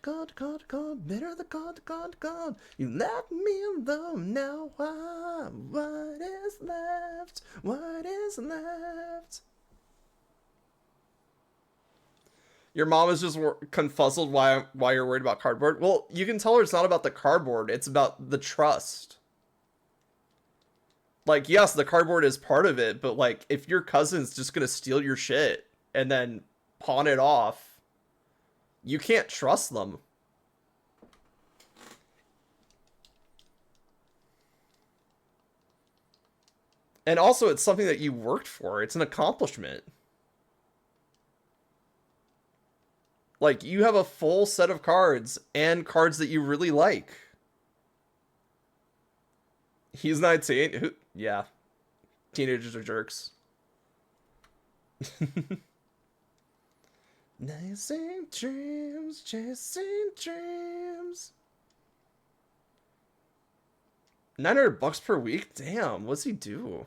bitter the cold. You left me alone, now what is left? What is left? Your mom is just confuzzled why you're worried about cardboard. Well, you can tell her it's not about the cardboard. It's about the trust. Like, yes, the cardboard is part of it, but, like, if your cousin's just gonna steal your shit and then pawn it off, you can't trust them. And also, it's something that you worked for. It's an accomplishment. Like, you have a full set of cards and cards that you really like. He's 19. Who? Yeah. Teenagers are jerks. Chasing dreams, chasing dreams. $900 per week? Damn, what's he do?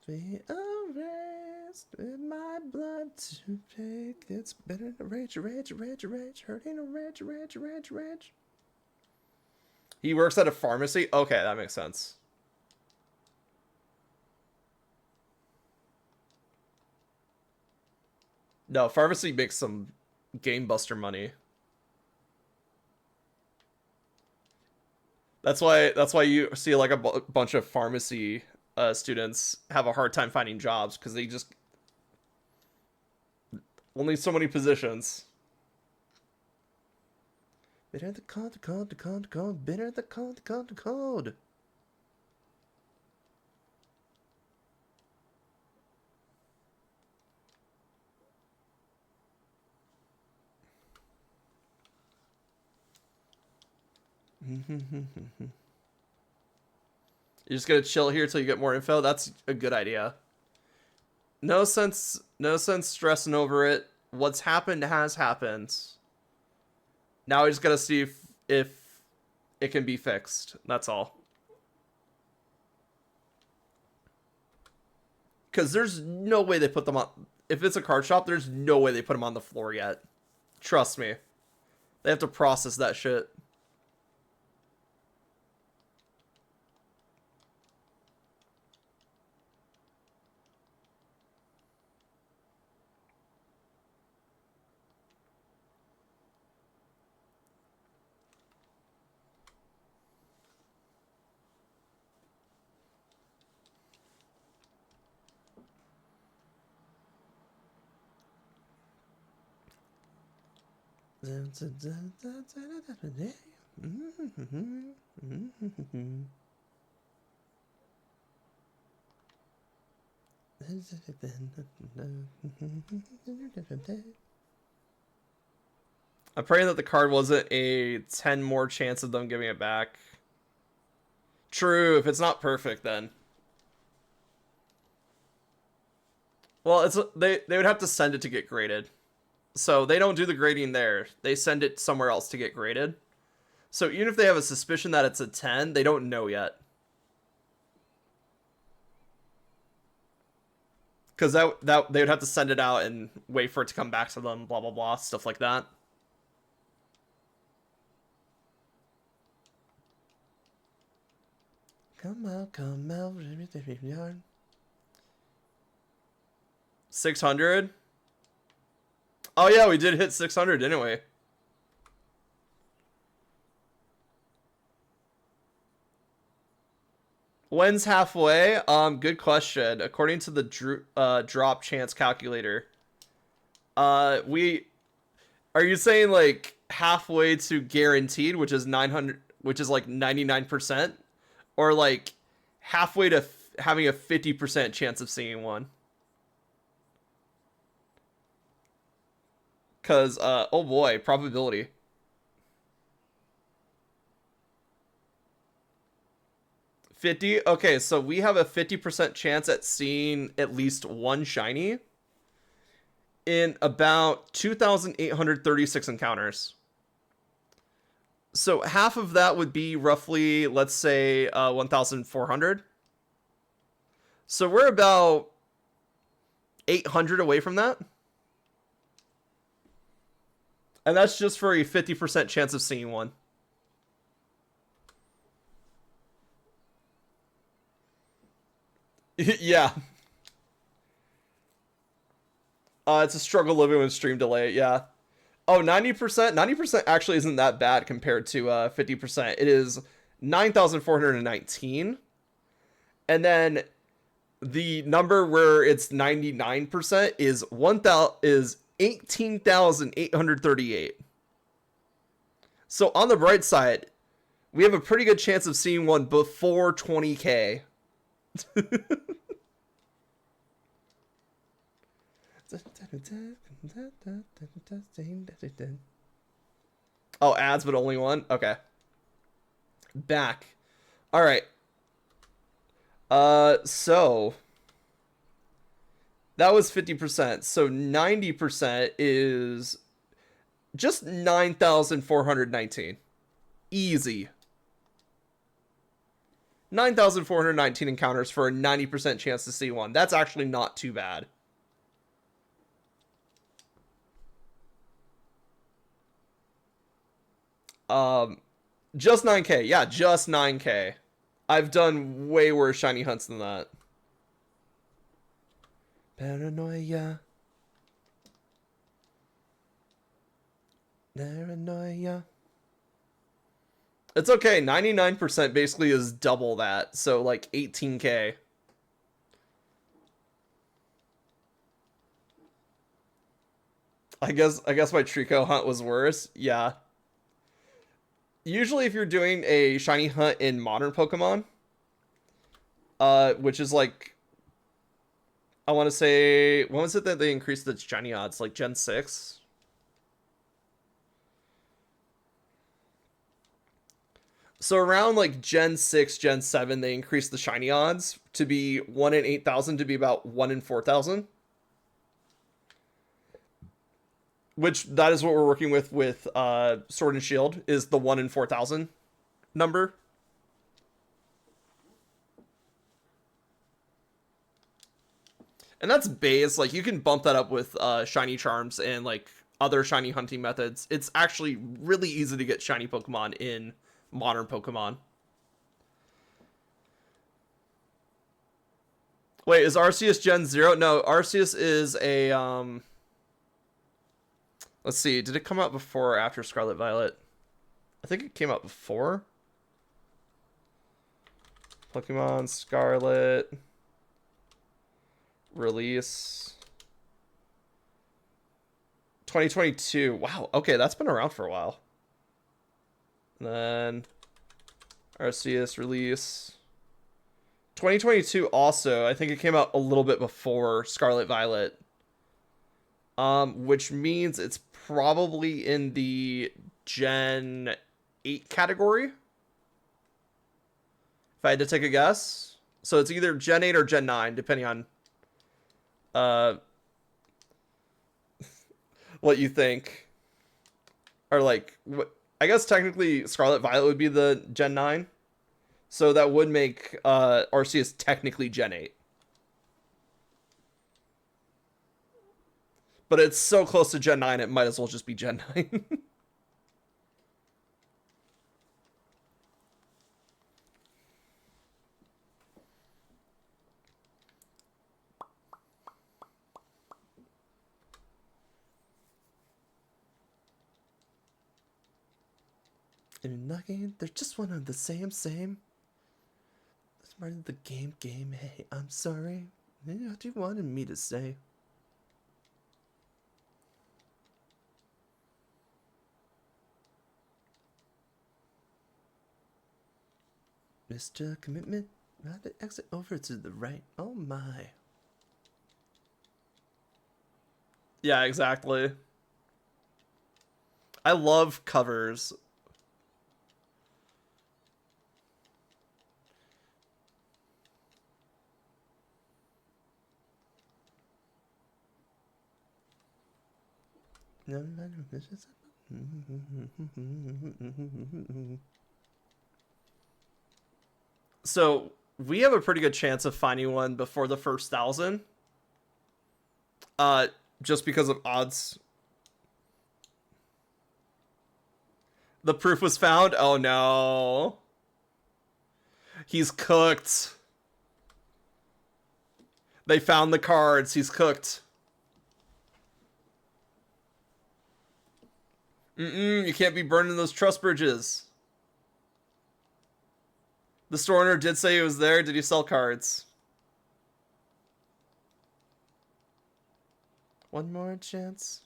Be erased with my blood to take. It's better to rage, hurting to rage. He works at a pharmacy? Okay, that makes sense. No, pharmacy makes some game buster money. That's why you see like a bunch of pharmacy students have a hard time finding jobs because they just only so many positions. Bitter the cold, the cold, the cold, the cold. Bitter the cold, the cold, the cold. You're just gonna chill here till you get more info. That's a good idea. No sense stressing over it. What's happened has happened. Now we just gotta see if it can be fixed. That's all. Because there's no way they put them on. If it's a card shop, there's no way they put them on the floor yet. Trust me. They have to process that shit. I'm praying that the card wasn't a 10 more chance of them giving it back. True, if it's not perfect then. Well, they would have to send it to get graded. So they don't do the grading there. They send it somewhere else to get graded. So even if they have a suspicion that it's a 10, they don't know yet. Because that they would have to send it out and wait for it to come back to them, blah, blah, blah, stuff like that. Come out. 600? Oh yeah, we did hit 600, didn't we? When's halfway? Good question. According to the drop chance calculator, we are you saying like halfway to guaranteed, which is 900, which is like 99%, or like halfway to having a 50% chance of seeing one? Cause oh boy, probability. 50? Okay, so we have a 50% chance at seeing at least one shiny in about 2,836 encounters. So half of that would be roughly, let's say, 1,400. So we're about 800 away from that. And that's just for a 50% chance of seeing one. Yeah. It's a struggle living with stream delay, yeah. Oh, 90%? 90% actually isn't that bad compared to 50%. It is 9,419. And then the number where it's 99% is 18,838. So on the bright side, we have a pretty good chance of seeing one before 20k. Oh, ads, but only one? Okay. Back. All right. So that was 50%. So 90% is just 9,419. Easy. 9,419 encounters for a 90% chance to see one. That's actually not too bad. Just 9k. Yeah, just 9k. I've done way worse shiny hunts than that. Paranoia. Paranoia. It's okay. 99% basically is double that. So like 18k. I guess my Trico hunt was worse. Yeah. Usually if you're doing a shiny hunt in modern Pokemon, which is like, I want to say, when was it that they increased the shiny odds? Like Gen 6? So around like Gen 6, Gen 7, they increased the shiny odds to be 1 in 8,000 to be about 1 in 4,000. Which that is what we're working with Sword and Shield, is the 1 in 4,000 number. And that's base. Like, you can bump that up with shiny charms and like other shiny hunting methods. It's actually really easy to get shiny Pokemon in modern Pokemon. Wait, is Arceus Gen 0? No, Arceus is a let's see, did it come out before or after Scarlet Violet? I think it came out before. Pokemon Scarlet release 2022. Wow, okay, that's been around for a while. And then Arceus release 2022 also. I think it came out a little bit before Scarlet Violet. Which means it's probably in the Gen 8 category. If I had to take a guess. So it's either Gen 8 or Gen 9, depending on uh what you think. Or like what, I guess technically Scarlet Violet would be the Gen 9. So that would make Arceus technically Gen 8. But it's so close to Gen 9, it might as well just be Gen 9. And nothing, they're just one of the same. That's part of the game. Hey, I'm sorry. What you wanted me to say? Mr. Commitment, rather exit over to the right. Oh my. Yeah, exactly. I love covers. So we have a pretty good chance of finding one before the first 1,000. Uh, just because of odds. The proof was found. Oh no, he's cooked. They found the cards. He's cooked. You can't be burning those trust bridges. The store owner did say he was there. Did he sell cards? One more chance.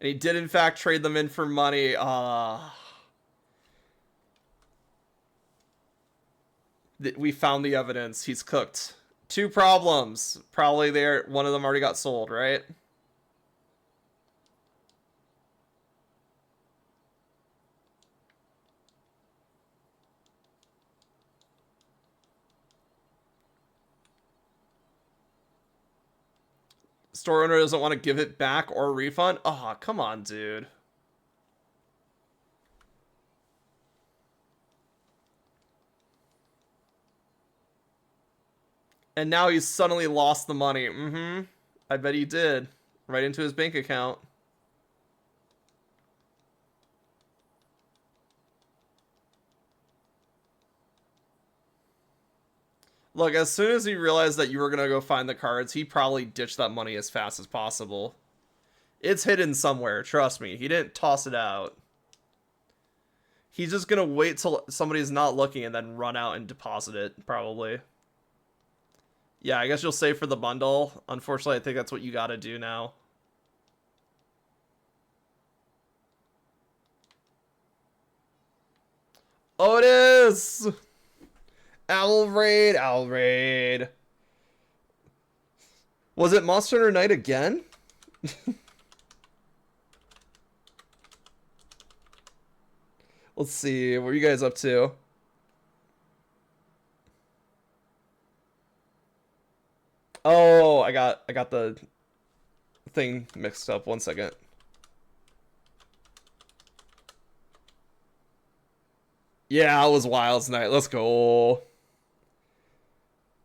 And he did, in fact, trade them in for money. We found the evidence. He's cooked. 2 problems. Probably there. One of them already got sold, right? Store owner doesn't want to give it back or refund. Oh, come on, dude. And now he's suddenly lost the money. I bet he did. Right into his bank account. Look, as soon as he realized that you were going to go find the cards, he probably ditched that money as fast as possible. It's hidden somewhere, trust me. He didn't toss it out. He's just going to wait till somebody's not looking and then run out and deposit it, probably. Yeah, I guess you'll save for the bundle. Unfortunately, I think that's what you gotta do now. Otis! Owl Raid, Owl Raid. Was it Monster Hunter Night again? Let's see, what are you guys up to? Oh, I got the thing mixed up. 1 second. Yeah, it was Wild's Night. Let's go.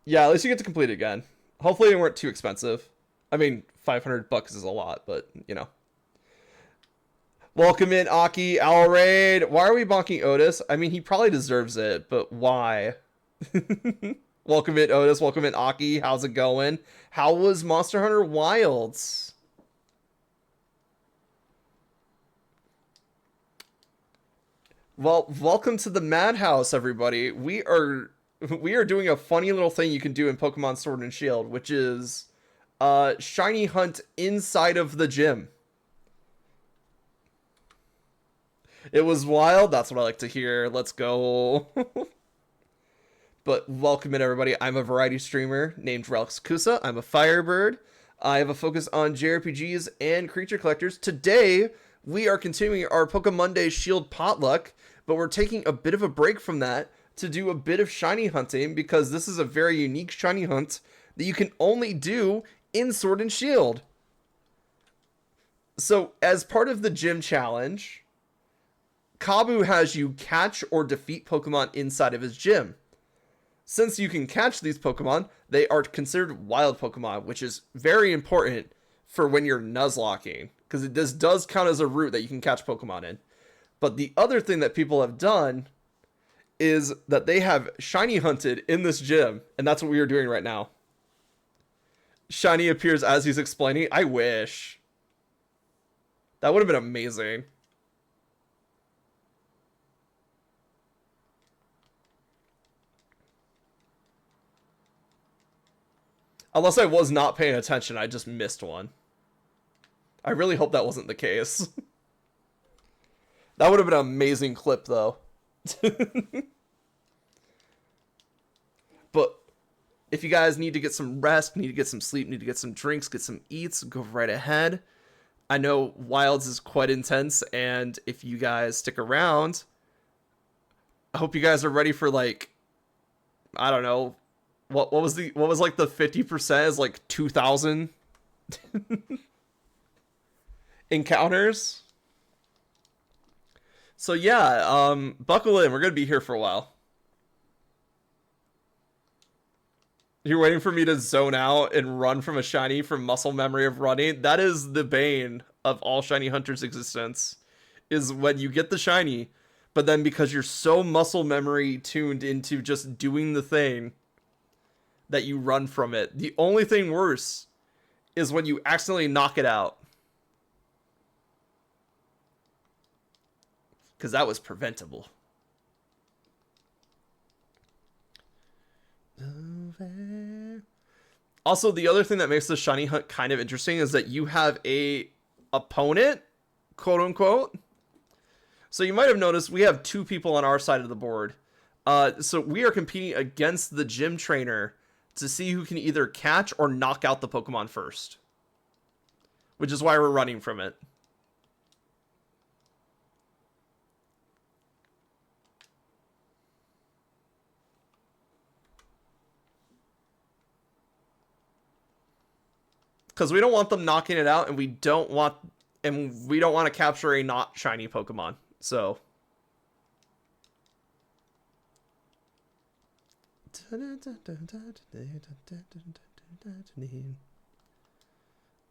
Yeah, at least you get to complete it again. Hopefully they weren't too expensive. I mean, $500 is a lot, but you know. Welcome in, Aki, Owl Raid. Why are we bonking Otis? I mean, he probably deserves it, but why? Welcome in, Otis. Welcome in, Aki. How's it going? How was Monster Hunter Wilds? Well, welcome to the Madhouse, everybody. We are doing a funny little thing you can do in Pokemon Sword and Shield, which is shiny hunt inside of the gym. It was wild. That's what I like to hear. Let's go. But welcome in, everybody. I'm a variety streamer named Relix Kusa. I'm a Firebird. I have a focus on JRPGs and creature collectors. Today, we are continuing our Pokemonday Shield Potluck, but we're taking a bit of a break from that to do a bit of shiny hunting because this is a very unique shiny hunt that you can only do in Sword and Shield. So, as part of the gym challenge, Kabu has you catch or defeat Pokemon inside of his gym. Since you can catch these Pokemon, they are considered wild Pokemon, which is very important for when you're Nuzlocking, because this does count as a route that you can catch Pokemon in. But the other thing that people have done is that they have shiny hunted in this gym, and that's what we are doing right now. Shiny appears as he's explaining. I wish. That would have been amazing. Unless I was not paying attention, I just missed one. I really hope that wasn't the case. That would have been an amazing clip, though. But if you guys need to get some rest, need to get some sleep, need to get some drinks, get some eats, go right ahead. I know Wilds is quite intense, and if you guys stick around, I hope you guys are ready for, like, I don't know, what was like the 50% is like 2,000 encounters. So yeah, buckle in. We're gonna be here for a while. You're waiting for me to zone out and run from a shiny from muscle memory of running. That is the bane of all shiny hunters' existence, is when you get the shiny, but then because you're so muscle memory tuned into just doing the thing, that you run from it. The only thing worse is when you accidentally knock it out. Because that was preventable. Also, the other thing that makes the shiny hunt kind of interesting is that you have a opponent, quote unquote. So you might have noticed we have two people on our side of the board. So we are competing against the gym trainer to see who can either catch or knock out the Pokemon first. Which is why we're running from it. Because we don't want them knocking it out, and we don't want to capture a not shiny Pokemon. So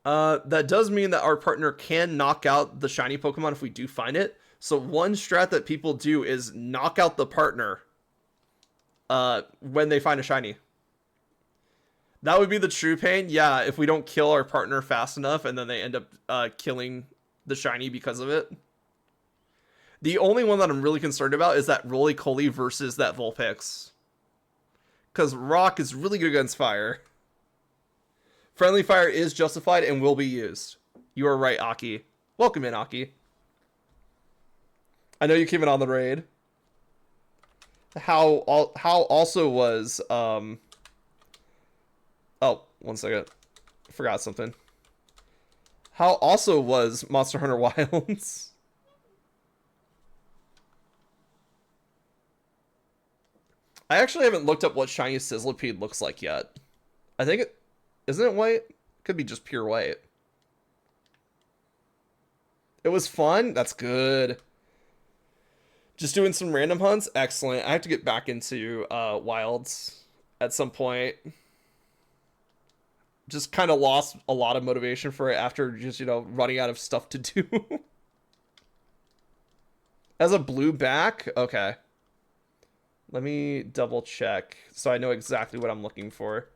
that does mean that our partner can knock out the shiny Pokemon if we do find it. So one strat that people do is knock out the partner when they find a shiny. That would be the true pain. Yeah, if we don't kill our partner fast enough and then they end up killing the shiny because of it. The only one that I'm really concerned about is that Roly-Coly versus that Vulpix. Because Rock is really good against fire. Friendly fire is justified and will be used. You are right, Aki. Welcome in, Aki. I know you came in on the raid. how also was oh, one second. I forgot something. How also was Monster Hunter Wilds? I actually haven't looked up what shiny Sizzlipede looks like yet. I think it isn't it white? Could be just pure white. It was fun. That's good. Just doing some random hunts. Excellent. I have to get back into Wilds at some point. Just kind of lost a lot of motivation for it after just, running out of stuff to do. As a blue back? Okay. Let me double check so I know exactly what I'm looking for.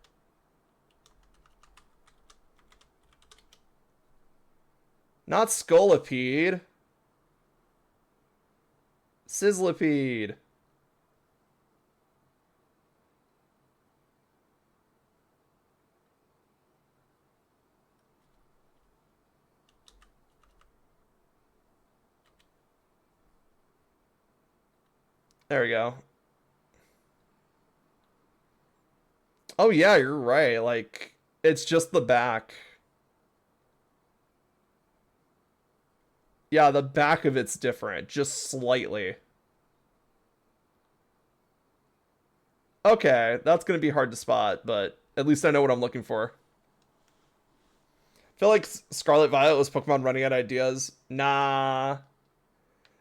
Not Scolipede. Sizzlipede. There we go. Oh yeah, you're right. Like, it's just the back. Yeah, the back of it's different, just slightly. Okay, that's gonna be hard to spot, but at least I know what I'm looking for. I feel like Scarlet Violet was Pokemon running out of ideas. Nah.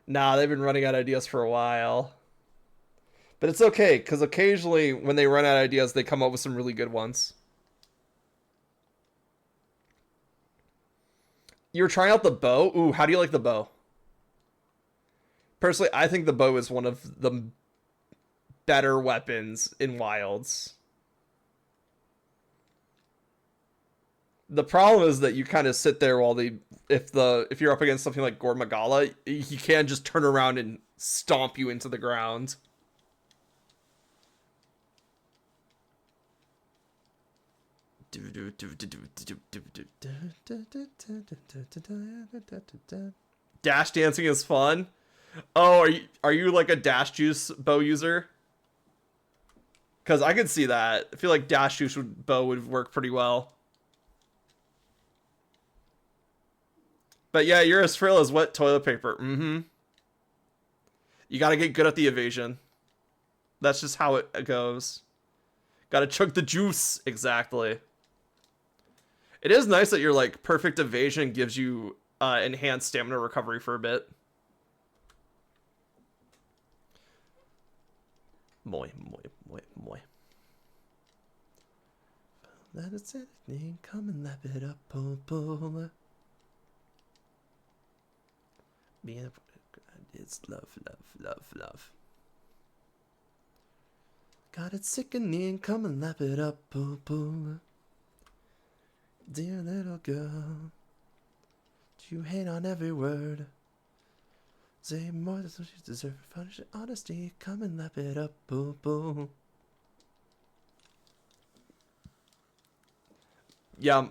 Nah, they've been running out of ideas for a while. But it's okay, because occasionally when they run out of ideas, they come up with some really good ones. You're trying out the bow? Ooh, how do you like the bow? Personally, I think the bow is one of the better weapons in Wilds. The problem is that you kind of sit there while if you're up against something like Gormagala, he can just turn around and stomp you into the ground. Dash dancing is fun. Oh, are you like a Dash Juice bow user? Because I could see that. I feel like Dash Juice bow would work pretty well. But yeah, you're as frail as wet toilet paper. Mm-hmm. You gotta get good at the evasion. That's just how it goes. Gotta chug the juice. Exactly. It is nice that your like perfect evasion gives you enhanced stamina recovery for a bit. Moi, moi, moi, moi. That is it. Come and lap it up, pull. It's love, love, love, love. Got it sickening, come and lap it up, pull. Dear little girl, you hate on every word. Say more than you deserve. Punish honesty, come and lap it up, pull. Yeah,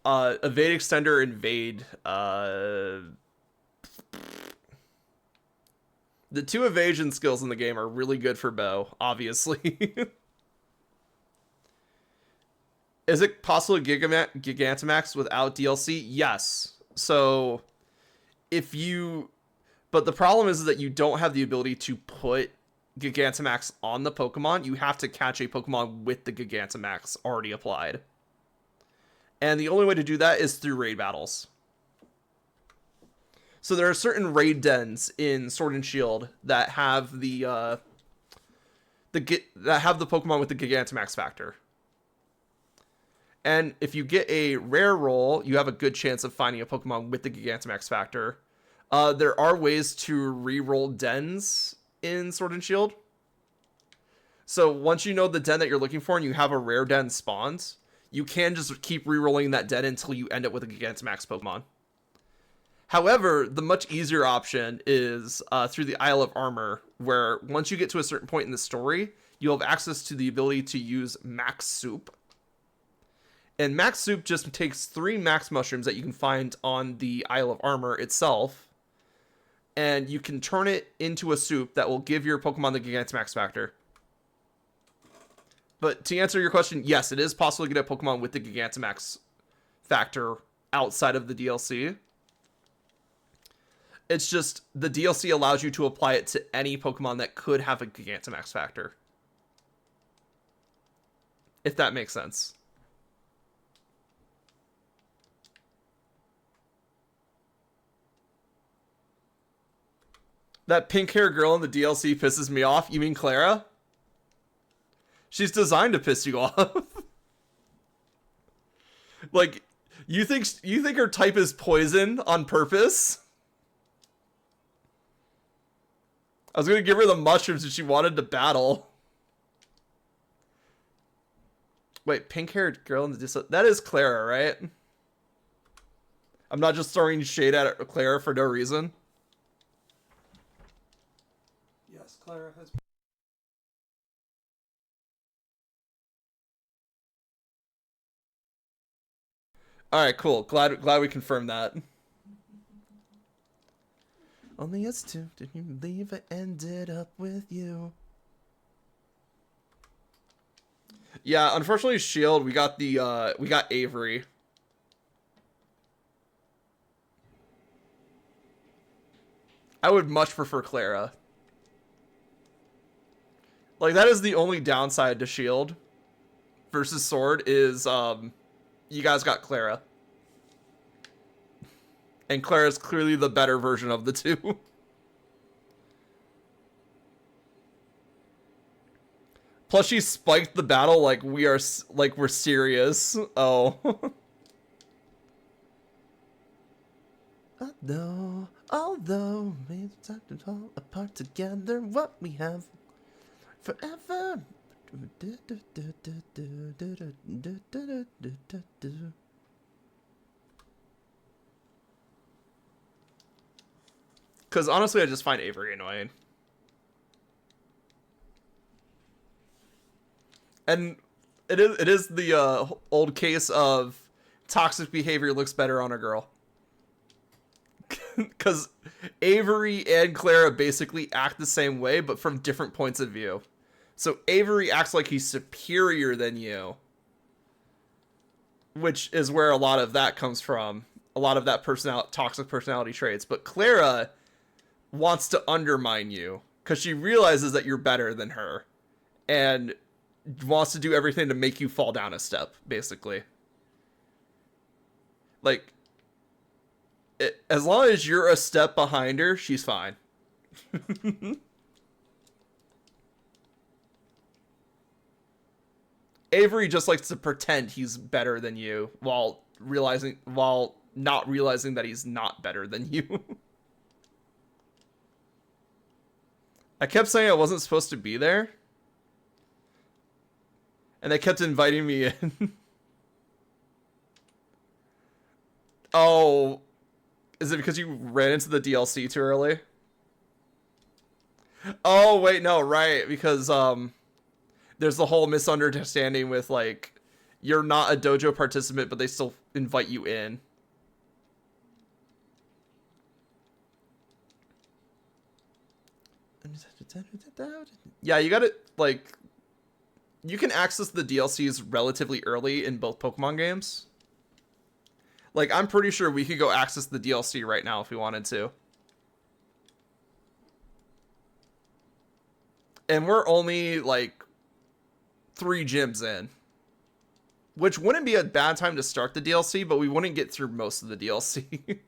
evade extender, invade. The two evasion skills in the game are really good for bow, obviously. Is it possible to Gigantamax without DLC? Yes. So, but the problem is that you don't have the ability to put Gigantamax on the Pokemon. You have to catch a Pokemon with the Gigantamax already applied. And the only way to do that is through raid battles. So there are certain raid dens in Sword and Shield that have the Pokemon with the Gigantamax factor. And if you get a rare roll, you have a good chance of finding a Pokemon with the Gigantamax factor. There are ways to re-roll dens in Sword and Shield. So once you know the den that you're looking for and you have a rare den spawned, you can just keep re-rolling that den until you end up with a Gigantamax Pokemon. However, the much easier option is through the Isle of Armor, where once you get to a certain point in the story, you'll have access to the ability to use Max Soup. And Max Soup just takes 3 Max Mushrooms that you can find on the Isle of Armor itself, and you can turn it into a soup that will give your Pokemon the Gigantamax factor. But to answer your question, yes, it is possible to get a Pokemon with the Gigantamax factor outside of the DLC. It's just the DLC allows you to apply it to any Pokemon that could have a Gigantamax factor. If that makes sense. That pink-haired girl in the DLC pisses me off. You mean Clara? She's designed to piss you off. Like, you think her type is poison on purpose? I was gonna give her the mushrooms if she wanted to battle. Wait, pink-haired girl in the DLC. That is Clara, right? I'm not just throwing shade at Clara for no reason. Yes, Clara has. All right, cool. Glad we confirmed that. Only us two. Did you believe I ended up with you? Yeah, unfortunately, Shield. We got Avery. I would much prefer Clara. Like, that is the only downside to Shield versus Sword is you guys got Clara. And Clara is clearly the better version of the two. Plus, she spiked the battle like we're serious. Oh. Although we've talked it all apart together, what we have forever. Because honestly, I just find Avery annoying. And it is the old case of toxic behavior looks better on a girl. Because Avery and Clara basically act the same way, but from different points of view. So Avery acts like he's superior than you, which is where a lot of that comes from. A lot of that toxic personality traits. But Clara wants to undermine you because she realizes that you're better than her and wants to do everything to make you fall down a step, basically. Like, as long as you're a step behind her, she's fine. Avery just likes to pretend he's better than you while not realizing that he's not better than you. I kept saying I wasn't supposed to be there. And they kept inviting me in. Oh, is it because you ran into the DLC too early? Oh, wait, no, right, because there's the whole misunderstanding with, like, you're not a dojo participant, but they still invite you in. Yeah, you gotta, like, you can access the DLCs relatively early in both Pokemon games. Like, I'm pretty sure we could go access the DLC right now if we wanted to. And we're only, like, 3 gyms in. Which wouldn't be a bad time to start the DLC, but we wouldn't get through most of the DLC.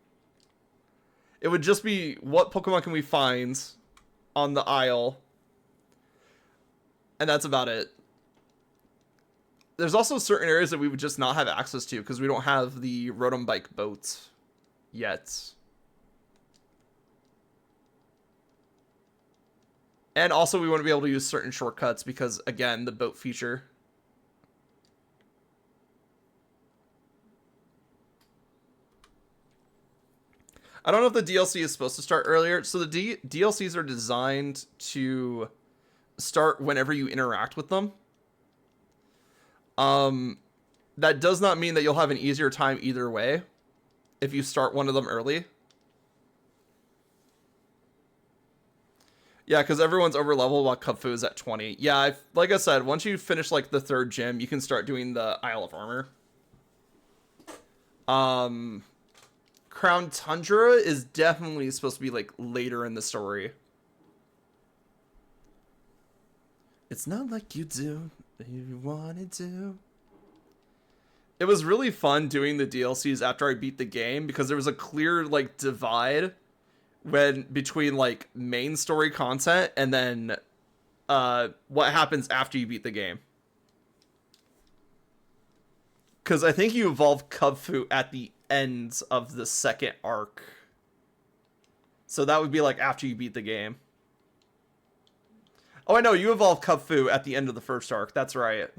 It would just be, what Pokemon can we find on the Isle? And that's about it. There's also certain areas that we would just not have access to because we don't have the Rotom Bike boats yet. And also we wouldn't be able to use certain shortcuts because, again, the boat feature. I don't know if the DLC is supposed to start earlier. So the DLCs are designed to start whenever you interact with them. That does not mean that you'll have an easier time either way if you start one of them early. Yeah, because everyone's over leveled while Kubfu is at 20. Yeah, like I said, once you finish like the third gym, you can start doing the Isle of Armor. Crown Tundra is definitely supposed to be like later in the story. It's not like you do, you wanted to. It was really fun doing the DLCs after I beat the game because there was a clear like divide when between like main story content and then what happens after you beat the game. Because I think you evolve Kubfu at the end of the second arc. So that would be like after you beat the game. Oh, I know, you evolve Kubfu at the end of the first arc. That's right.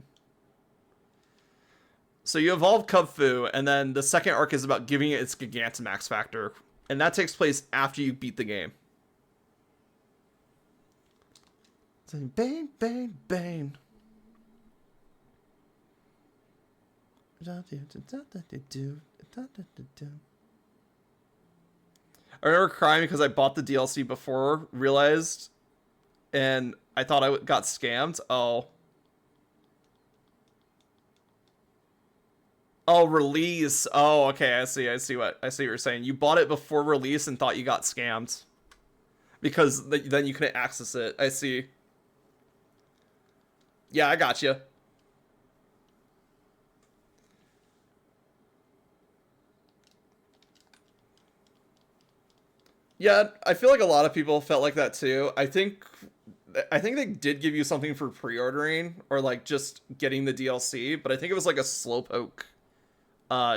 So you evolve Kubfu, and then the second arc is about giving it its Gigantamax factor. And that takes place after you beat the game. Bang, bang, bang. I remember crying because I bought the DLC before, realized, and I thought I got scammed. Oh. Oh, release. Oh, okay, I see what you're saying. You bought it before release and thought you got scammed. Because then you couldn't access it. I see. Yeah, I got you. Yeah, I feel like a lot of people felt like that too. I think they did give you something for pre-ordering or like just getting the DLC, but I think it was like a Slowpoke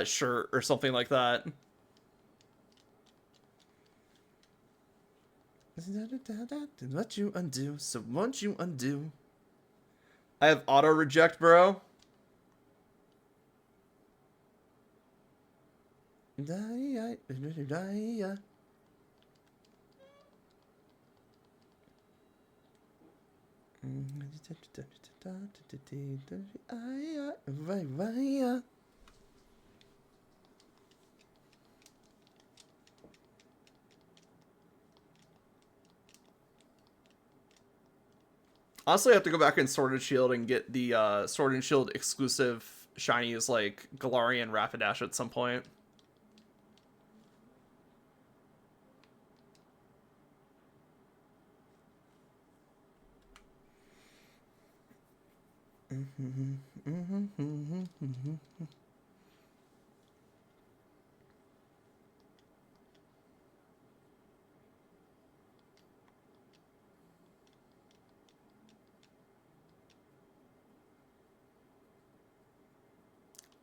shirt or something like that. What you undo, so won't you undo? I have auto reject, bro. Honestly, I have to go back in Sword and Shield and get the Sword and Shield exclusive shinies like Galarian Rapidash at some point.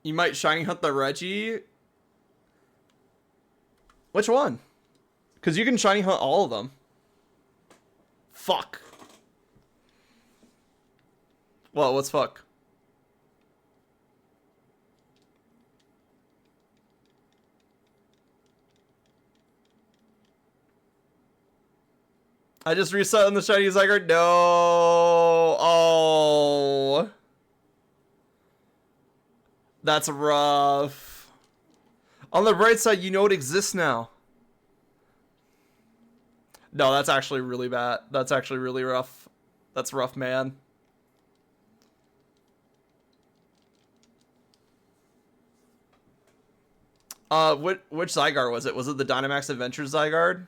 You might shiny hunt the Reggie. Which one? Because you can shiny hunt all of them. Fuck. Well, what's fuck? I just reset on the shiny Zygarde. No. Oh. That's rough. On the bright side, you know it exists now. No, that's actually really bad. That's actually really rough. That's rough, man. Which Zygarde was it? Was it the Dynamax Adventures Zygarde?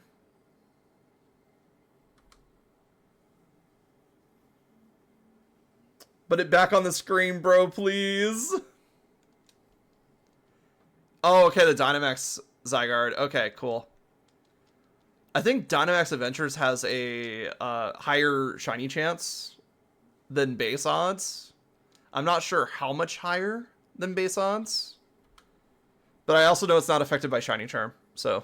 Put it back on the screen, bro, please. Oh, okay, the Dynamax Zygarde. Okay, cool. I think Dynamax Adventures has a higher shiny chance than base odds. I'm not sure how much higher than base odds. But I also know it's not affected by Shiny Charm, so.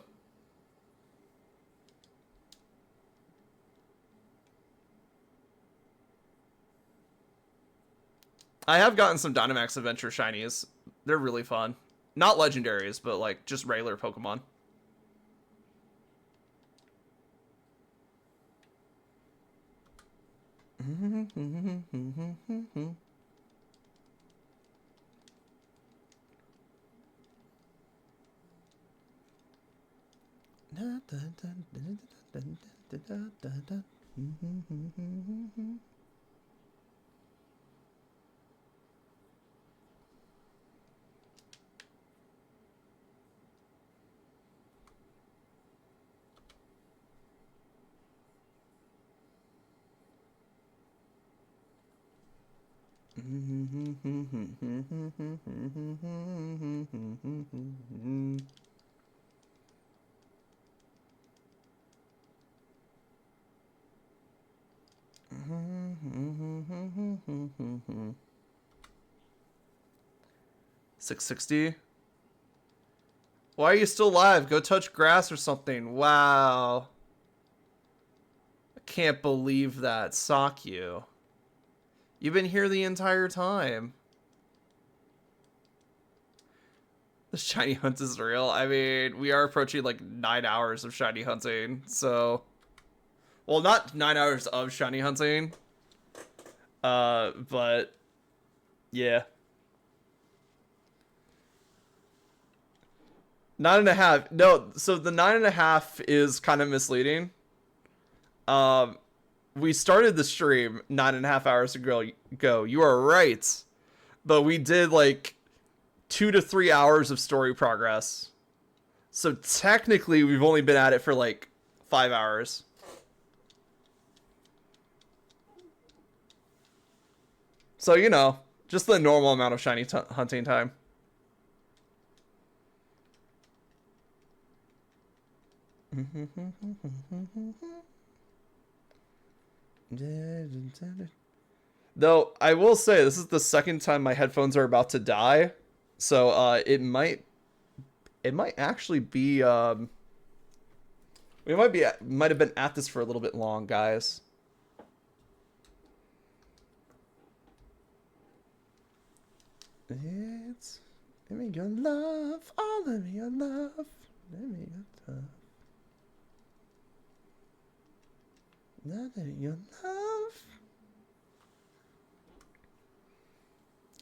I have gotten some Dynamax Adventure Shinies. They're really fun. Not legendaries, but like just regular Pokemon. $660. Why are you still alive? Go touch grass or something. Wow. I can't believe that. Sock you. You've been here the entire time. The shiny hunt is real. I mean, we are approaching like 9 hours of shiny hunting, so... Well, not 9 hours of shiny hunting. But... Yeah. 9.5. No, so the 9.5 is kind of misleading. We started the stream 9.5 hours ago. You are right. But we did like 2 to 3 hours of story progress. So technically, we've only been at it for like 5 hours. So, you know, just the normal amount of shiny hunting time. Though, I will say, this is the second time my headphones are about to die. So, it might actually be, we might have been at this for a little bit long, guys. It's let me your love, oh let me your love, let me your love, let me your love.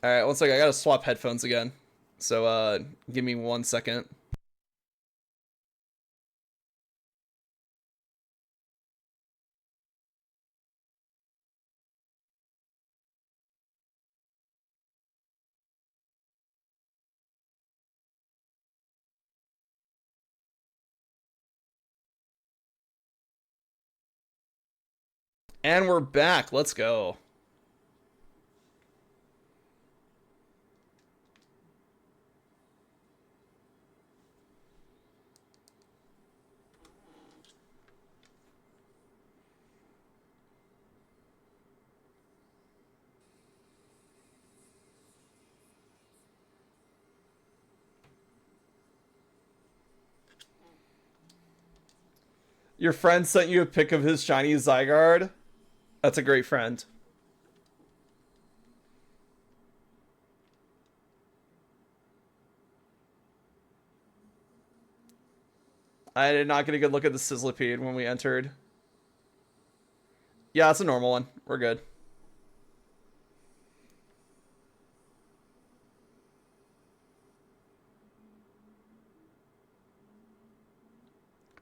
All right, one second. I gotta swap headphones again. So give me 1 second. And we're back. Let's go. Your friend sent you a pic of his shiny Zygarde? That's a great friend. I did not get a good look at the Sizzlipede when we entered. Yeah, it's a normal one. We're good.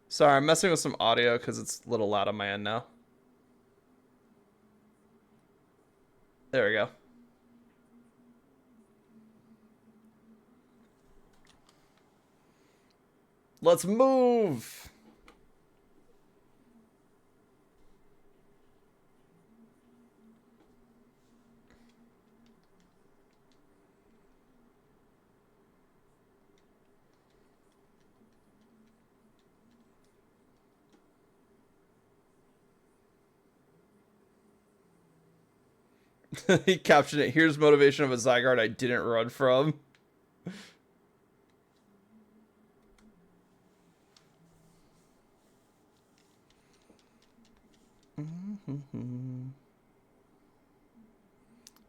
Sorry, I'm messing with some audio because it's a little loud on my end now. There we go. Let's move. He captioned it. Here's motivation of a Zygarde I didn't run from.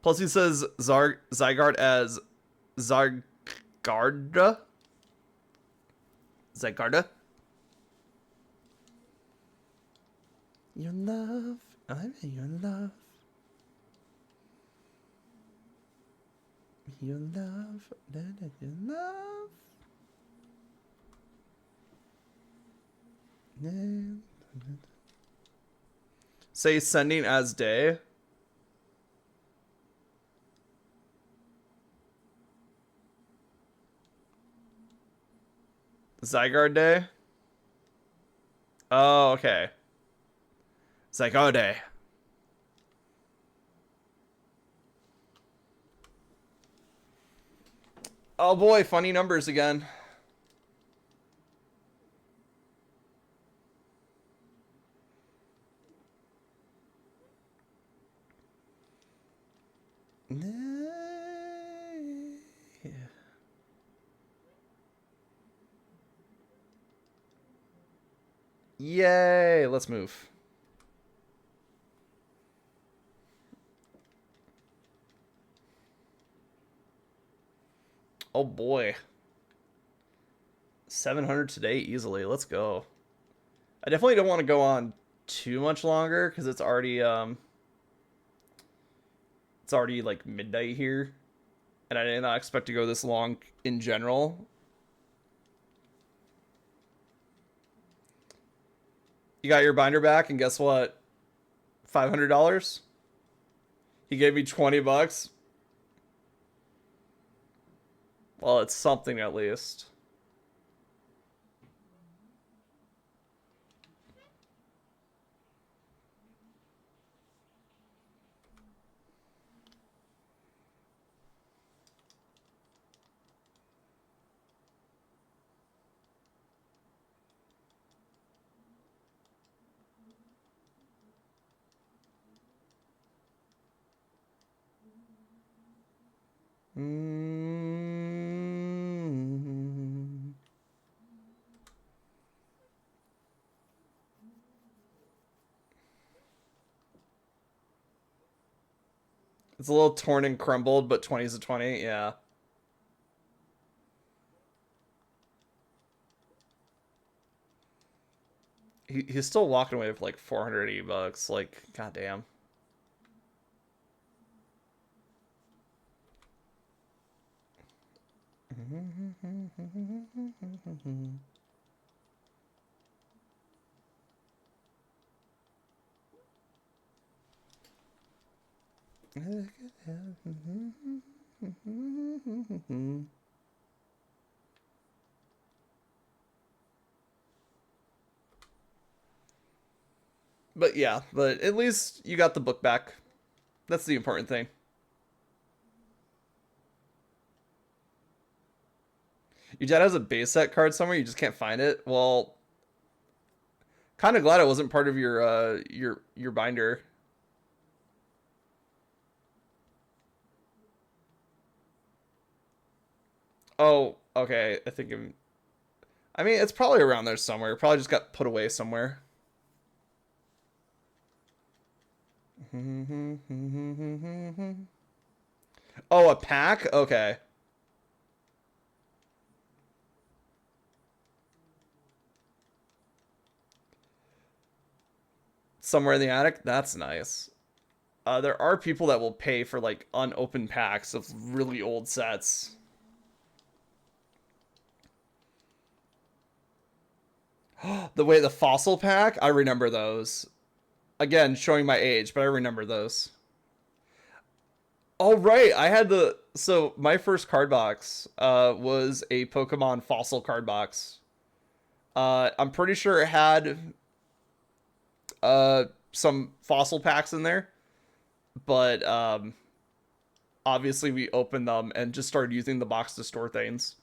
Plus, he says Zygarde as Zygarda. Zygarda. Your love, I'm your love. Your love, your love. Say sending as day. Zygarde day. Oh, okay. Zygarde. Oh boy, funny numbers again. Yay, let's move. Oh boy. 700 today easily. Let's go. I definitely don't want to go on too much longer because it's already like midnight here, and I did not expect to go this long in general. You got your binder back, and guess what? $500. He gave me $20. Well, it's something at least. Mm. It's a little torn and crumbled, but 20 is a 20. Yeah. He's still walking away with like $480. Like, goddamn. But yeah, but at least you got the book back. That's the important thing. Your dad has a base set card somewhere, you just can't find it. Well, kind of glad it wasn't part of your binder. Oh, okay. I mean, it's probably around there somewhere. It probably just got put away somewhere. Oh, a pack? Okay. Somewhere in the attic? That's nice. There are people that will pay for like unopened packs of really old sets. The fossil pack, I remember those. Again, showing my age, but I remember those. Oh right, I had the so my first card box was a Pokemon fossil card box. I'm pretty sure it had some fossil packs in there, but obviously we opened them and just started using the box to store things.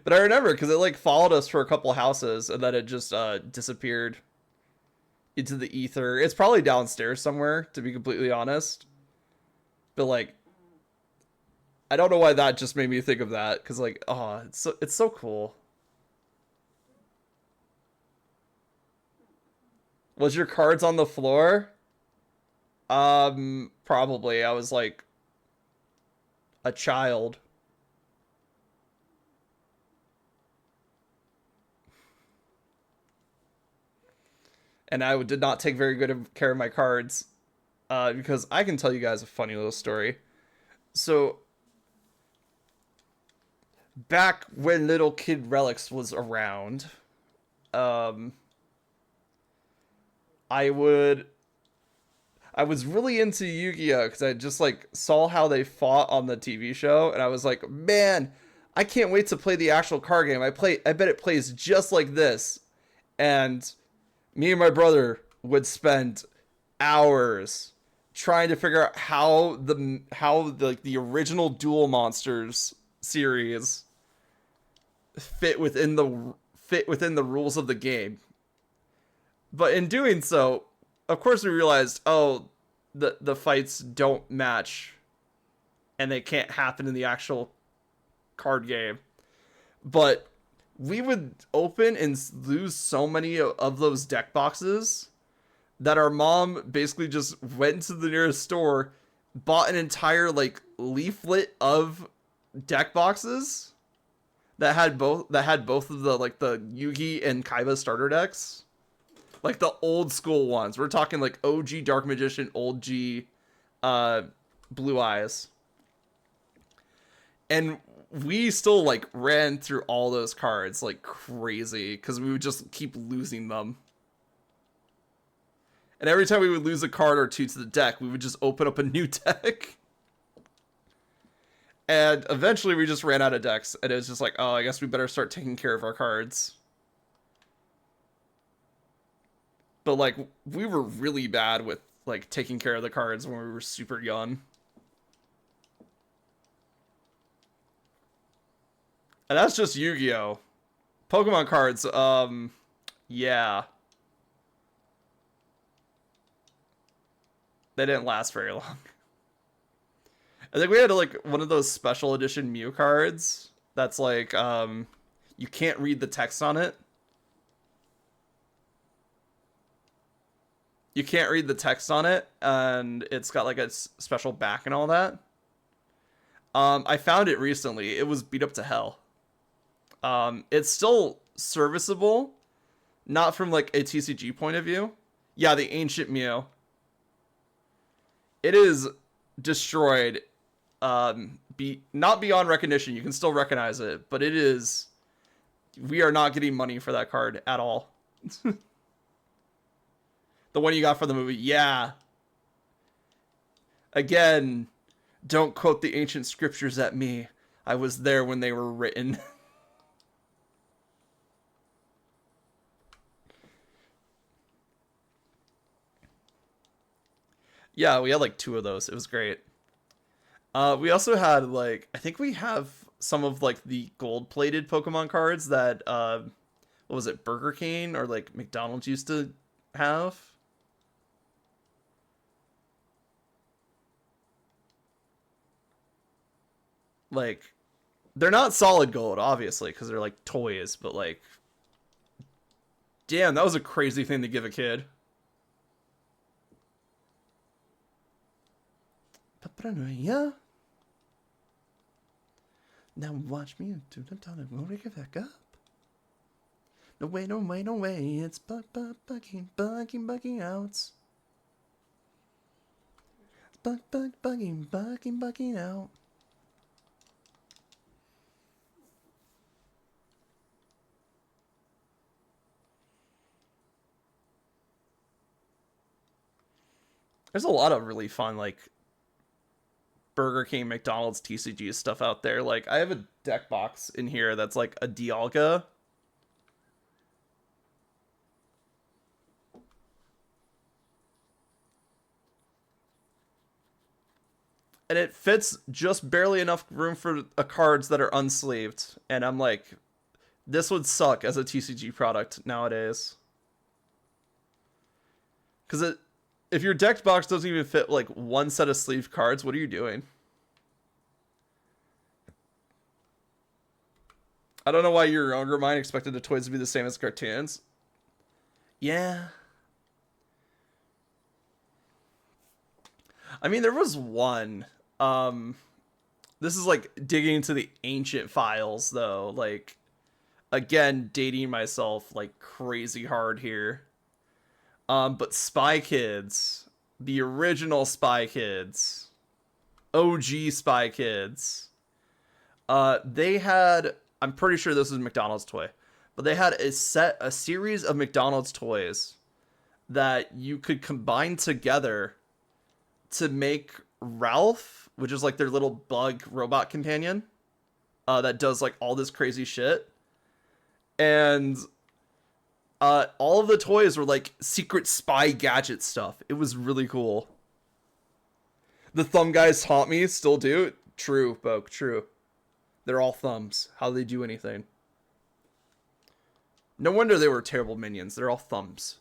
But I remember because it like followed us for a couple houses and then it just disappeared into the ether. It's probably downstairs somewhere, to be completely honest. But like, I don't know why that just made me think of that because like, oh, it's so cool. Was your cards on the floor? Probably. I was like a child, and I did not take very good care of my cards. Because I can tell you guys a funny little story. So back when Little Kid Relics was around, um, I would I was really into Yu-Gi-Oh because I just like saw how they fought on the TV show, and I was like, man, I can't wait to play the actual card game. I bet it plays just like this. And me and my brother would spend hours trying to figure out how the original Duel Monsters series fit within the rules of the game. But in doing so, of course we realized, oh, the fights don't match and they can't happen in the actual card game. But we would open and lose so many of those deck boxes that our mom basically just went to the nearest store, bought an entire like leaflet of deck boxes that had both of the Yugi and Kaiba starter decks, like the old school ones. We're talking like OG Dark Magician, old G, Blue Eyes, and we still like ran through all those cards like crazy because we would just keep losing them. And every time we would lose a card or two to the deck, we would just open up a new deck. And eventually we just ran out of decks, and it was just like, oh, I guess we better start taking care of our cards. But like, we were really bad with like taking care of the cards when we were super young. And that's just Yu-Gi-Oh! Pokemon cards, yeah. They didn't last very long. I think we had like one of those special edition Mew cards that's like, you can't read the text on it. You can't read the text on it, and it's got like a special back and all that. I found it recently. It was beat up to hell. It's still serviceable, not from like a TCG point of view. Yeah, the ancient Mew. It is destroyed. Not beyond recognition. You can still recognize it, but it is. We are not getting money for that card at all. The one you got for the movie, yeah. Again, don't quote the ancient scriptures at me. I was there when they were written. Yeah, we had like two of those. It was great. We also had like, I think we have some of like the gold-plated Pokemon cards that what was it, Burger King or like McDonald's used to have. Like, they're not solid gold, obviously, because they're like toys, but like, damn, that was a crazy thing to give a kid. Yeah. Now watch me do the time. Won't get back up? No way, no way, no way. It's bugging out. Bugging out. There's a lot of really fun like Burger King, McDonald's, TCG stuff out there. Like, I have a deck box in here that's like a Dialga. And it fits just barely enough room for cards that are unsleeved. And I'm like, this would suck as a TCG product nowadays. Because if your deck box doesn't even fit like one set of sleeved cards, what are you doing? I don't know why your younger mind expected the toys to be the same as cartoons. Yeah. I mean, there was one. This is like digging into the ancient files, though. Like, again, dating myself like crazy hard here. But Spy Kids, the original Spy Kids, OG Spy Kids, they had, I'm pretty sure this was McDonald's toy, but they had a series of McDonald's toys that you could combine together to make Ralph, which is like their little bug robot companion, that does like all this crazy shit. And all of the toys were like secret spy gadget stuff. It was really cool. The thumb guys taught me, still do. True, Boke, true. They're all thumbs. How do they do anything? No wonder they were terrible minions. They're all thumbs.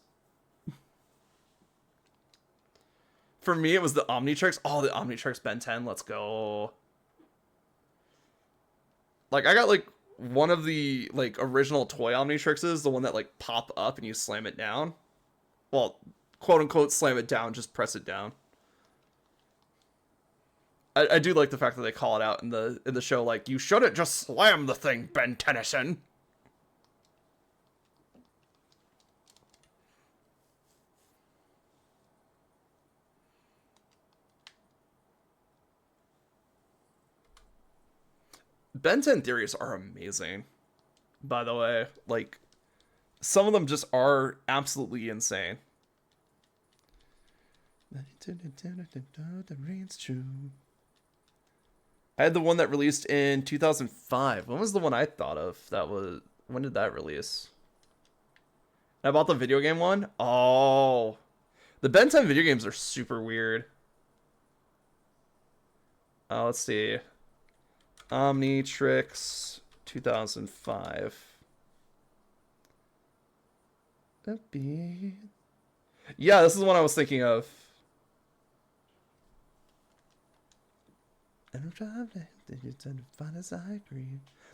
For me, it was the Omnitrix. Oh, the Omnitrix Ben 10. Let's go. Like, I got, like, one of the, like, original toy Omnitrixes. The one that, like, pop up and you slam it down. Well, quote-unquote slam it down. Just press it down. I do like the fact that they call it out in the show. Like, you shouldn't just slam the thing, Ben Tennyson. Ben 10 theories are amazing, by the way. Like, some of them just are absolutely insane. The rain's true. I had the one that released in 2005. When was the one I thought of? When did that release? I bought the video game one? Oh. The Ben 10 video games are super weird. Let's see. Omnitrix 2005. Yeah, this is the one I was thinking of.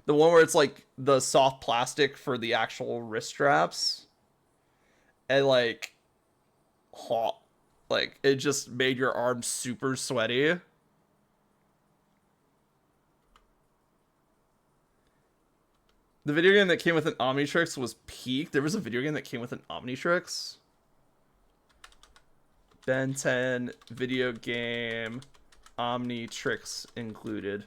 The one where it's like the soft plastic for the actual wrist straps. And like hot. Like it just made your arms super sweaty. The video game that came with an Omnitrix was Peak. There was a video game that came with an Omnitrix. Ben 10 video game Omnitrix included.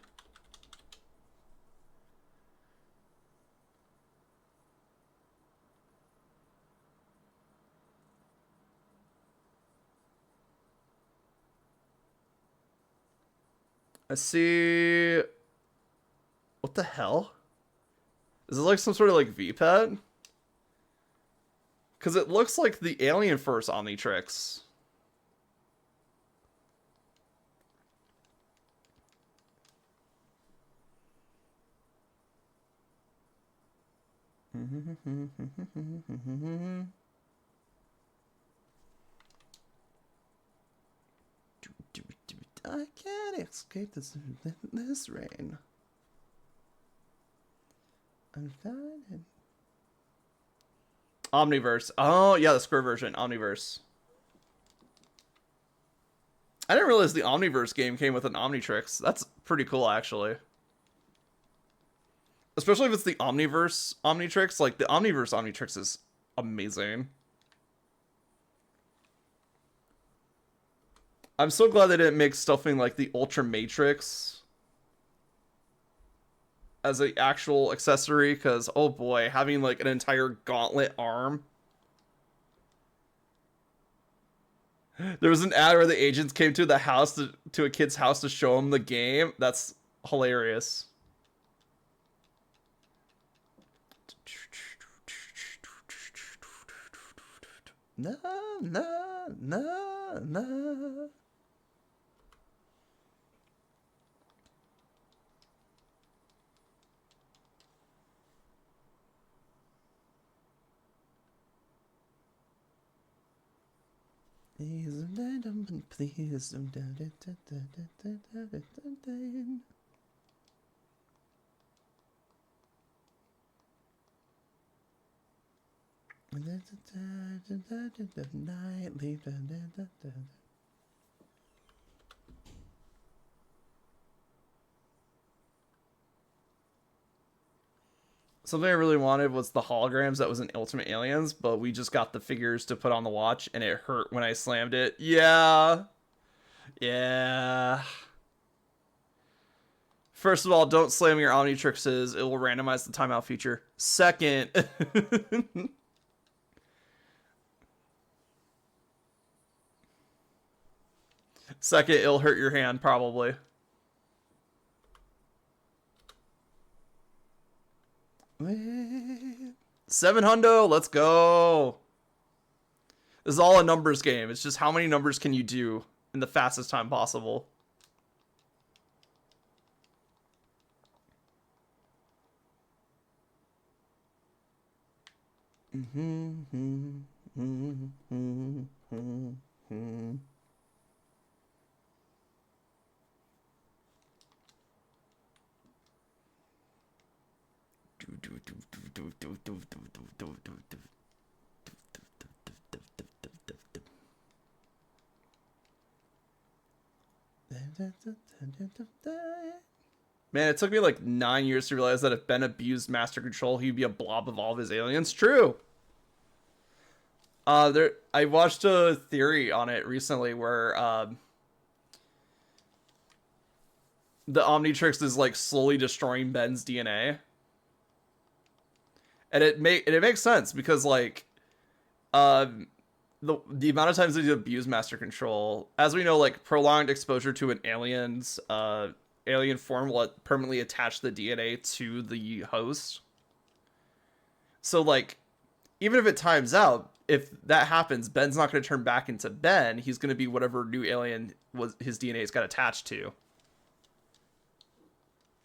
I see. What the hell? Is it like some sort of like V-pad? Because it looks like the Alien Force Omnitrix. I can't escape this rain. I'm fine. Omniverse. Oh, yeah, the square version. Omniverse. I didn't realize the Omniverse game came with an Omnitrix. That's pretty cool, actually. Especially if it's the Omniverse Omnitrix. Like, the Omniverse Omnitrix is amazing. I'm so glad they didn't make stuffing like the Ultra Matrix as an actual accessory, because, oh boy, having like an entire gauntlet arm. There was an ad where the agents came to the house, to a kid's house to show him the game. That's hilarious. No, no, no, no. Please don't, please don't. Something I really wanted was the holograms that was in Ultimate Aliens, but we just got the figures to put on the watch, and it hurt when I slammed it. Yeah. Yeah. First of all, don't slam your Omnitrixes. It will randomize the timeout feature. Second. Second, it'll hurt your hand, probably. $700, let's go. This is all a numbers game. It's just how many numbers can you do in the fastest time possible. Man, it took me like 9 years to realize that if Ben abused master control, he'd be a blob of all of his aliens. True. I watched a theory on it recently where the Omnitrix is like slowly destroying Ben's DNA, and it makes sense because like um the amount of times that he abused master control, as we know, like prolonged exposure to an alien form will permanently attach the DNA to the host. So like even if it times out, if that happens, Ben's not going to turn back into Ben. He's going to be whatever new alien was his DNA's got attached to.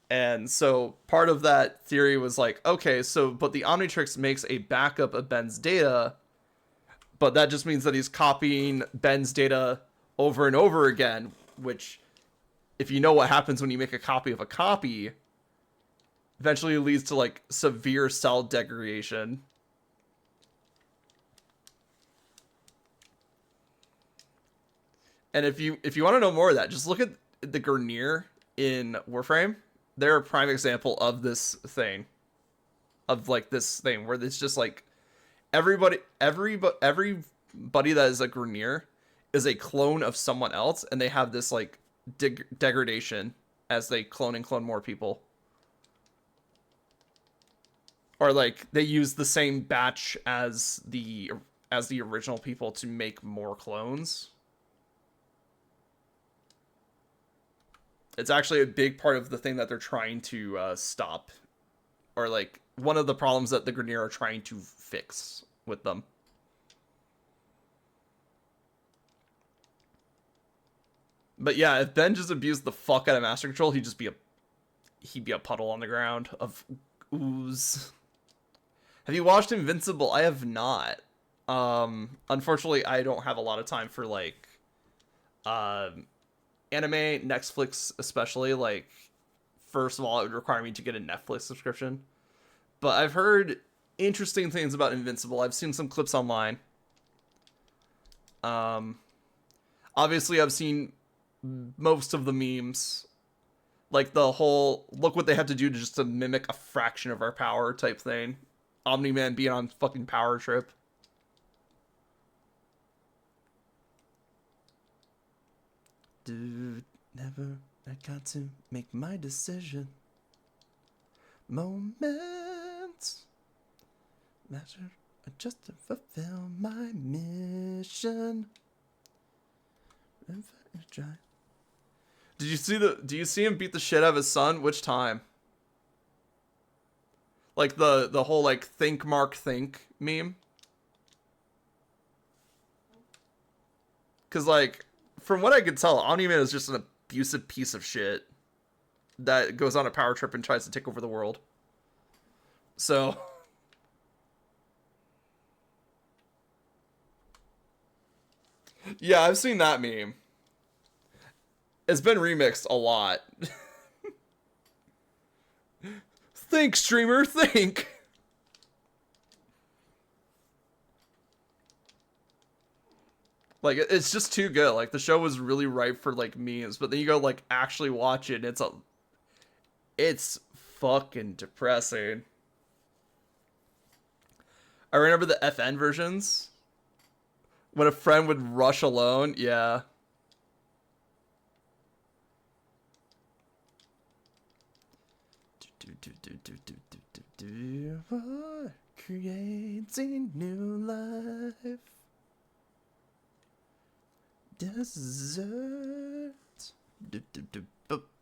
And so part of that theory was like, okay, so but the Omnitrix makes a backup of Ben's data, but that just means that he's copying Ben's data over and over again, which if you know what happens when you make a copy of a copy, eventually leads to like severe cell degradation. And if you want to know more of that, just look at the Grineer in Warframe. They're a prime example of this thing, of like this thing where it's just like everybody that is a Grineer is a clone of someone else, and they have this like degradation as they clone and clone more people, or like they use the same batch as the original people to make more clones. It's actually a big part of the thing that they're trying to stop, or like one of the problems that the Grineer are trying to fix with them. But yeah, if Ben just abused the fuck out of master control, he'd be a puddle on the ground of ooze. Have you watched Invincible? I have not. Unfortunately, I don't have a lot of time for like anime, Netflix especially. Like, first of all, it would require me to get a Netflix subscription. But I've heard interesting things about Invincible. I've seen some clips online. Obviously, I've seen most of the memes, like the whole look what they have to do to mimic a fraction of our power type thing. Omni-Man being on fucking power trip. Dude, never I got to make my decision. Moments matter just to fulfill my mission. If I try. Do you see him beat the shit out of his son? Which time? Like the whole like think Mark think meme? Cause like from what I could tell, Omni-Man is just an abusive piece of shit that goes on a power trip and tries to take over the world. So yeah, I've seen that meme. It's been remixed a lot. Think, streamer, think. Like, it's just too good. Like, the show was really ripe for like memes, but then you go like actually watch it, and it's fucking depressing. I remember the FN versions when a friend would rush alone. Yeah. Creating new life. Desert.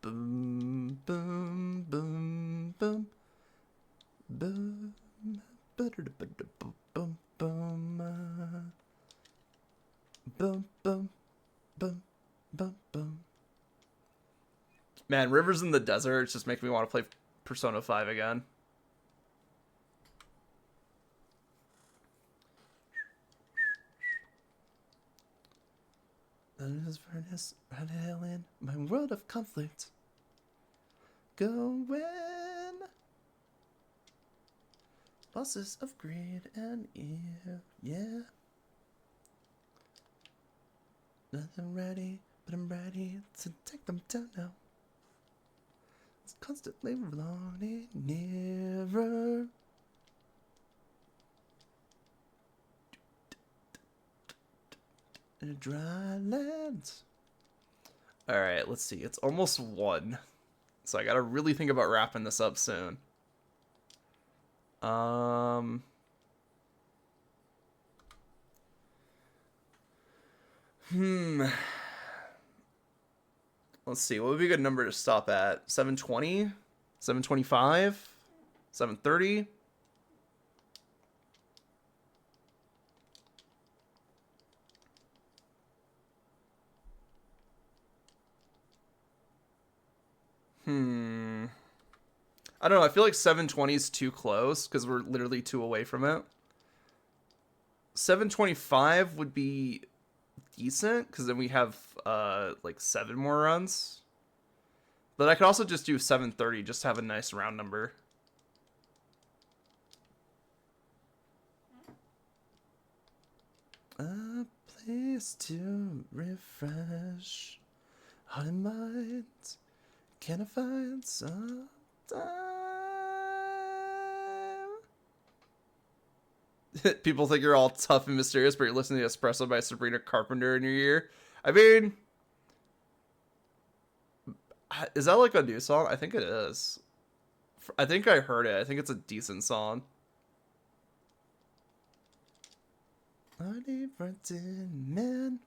Boom, boom, boom, boom, boom. Boom. Boom, boom, boom. Boom, boom, boom, boom, boom. Man, Rivers in the Desert just make me want to play Persona 5 again. this furnace, in my world of conflict. Going. Bosses of greed and evil, yeah. Nothing ready, but I'm ready to take them down now. It's constantly rolling nearer. In a dry land. Alright, let's see. It's almost 1. So I gotta really think about wrapping this up soon. Let's see. What would be a good number to stop at? 720? 725? 730? I don't know. I feel like 720 is too close because we're literally 2 away from it. 725 would be decent because then we have like 7 more runs. But I could also just do 730 just to have a nice round number. A place to refresh heart and mind. Can I find some time? People think you're all tough and mysterious, but you're listening to Espresso by Sabrina Carpenter in your ear. I mean, is that like a new song? I think it is. I think I heard it. I think it's a decent song. Man.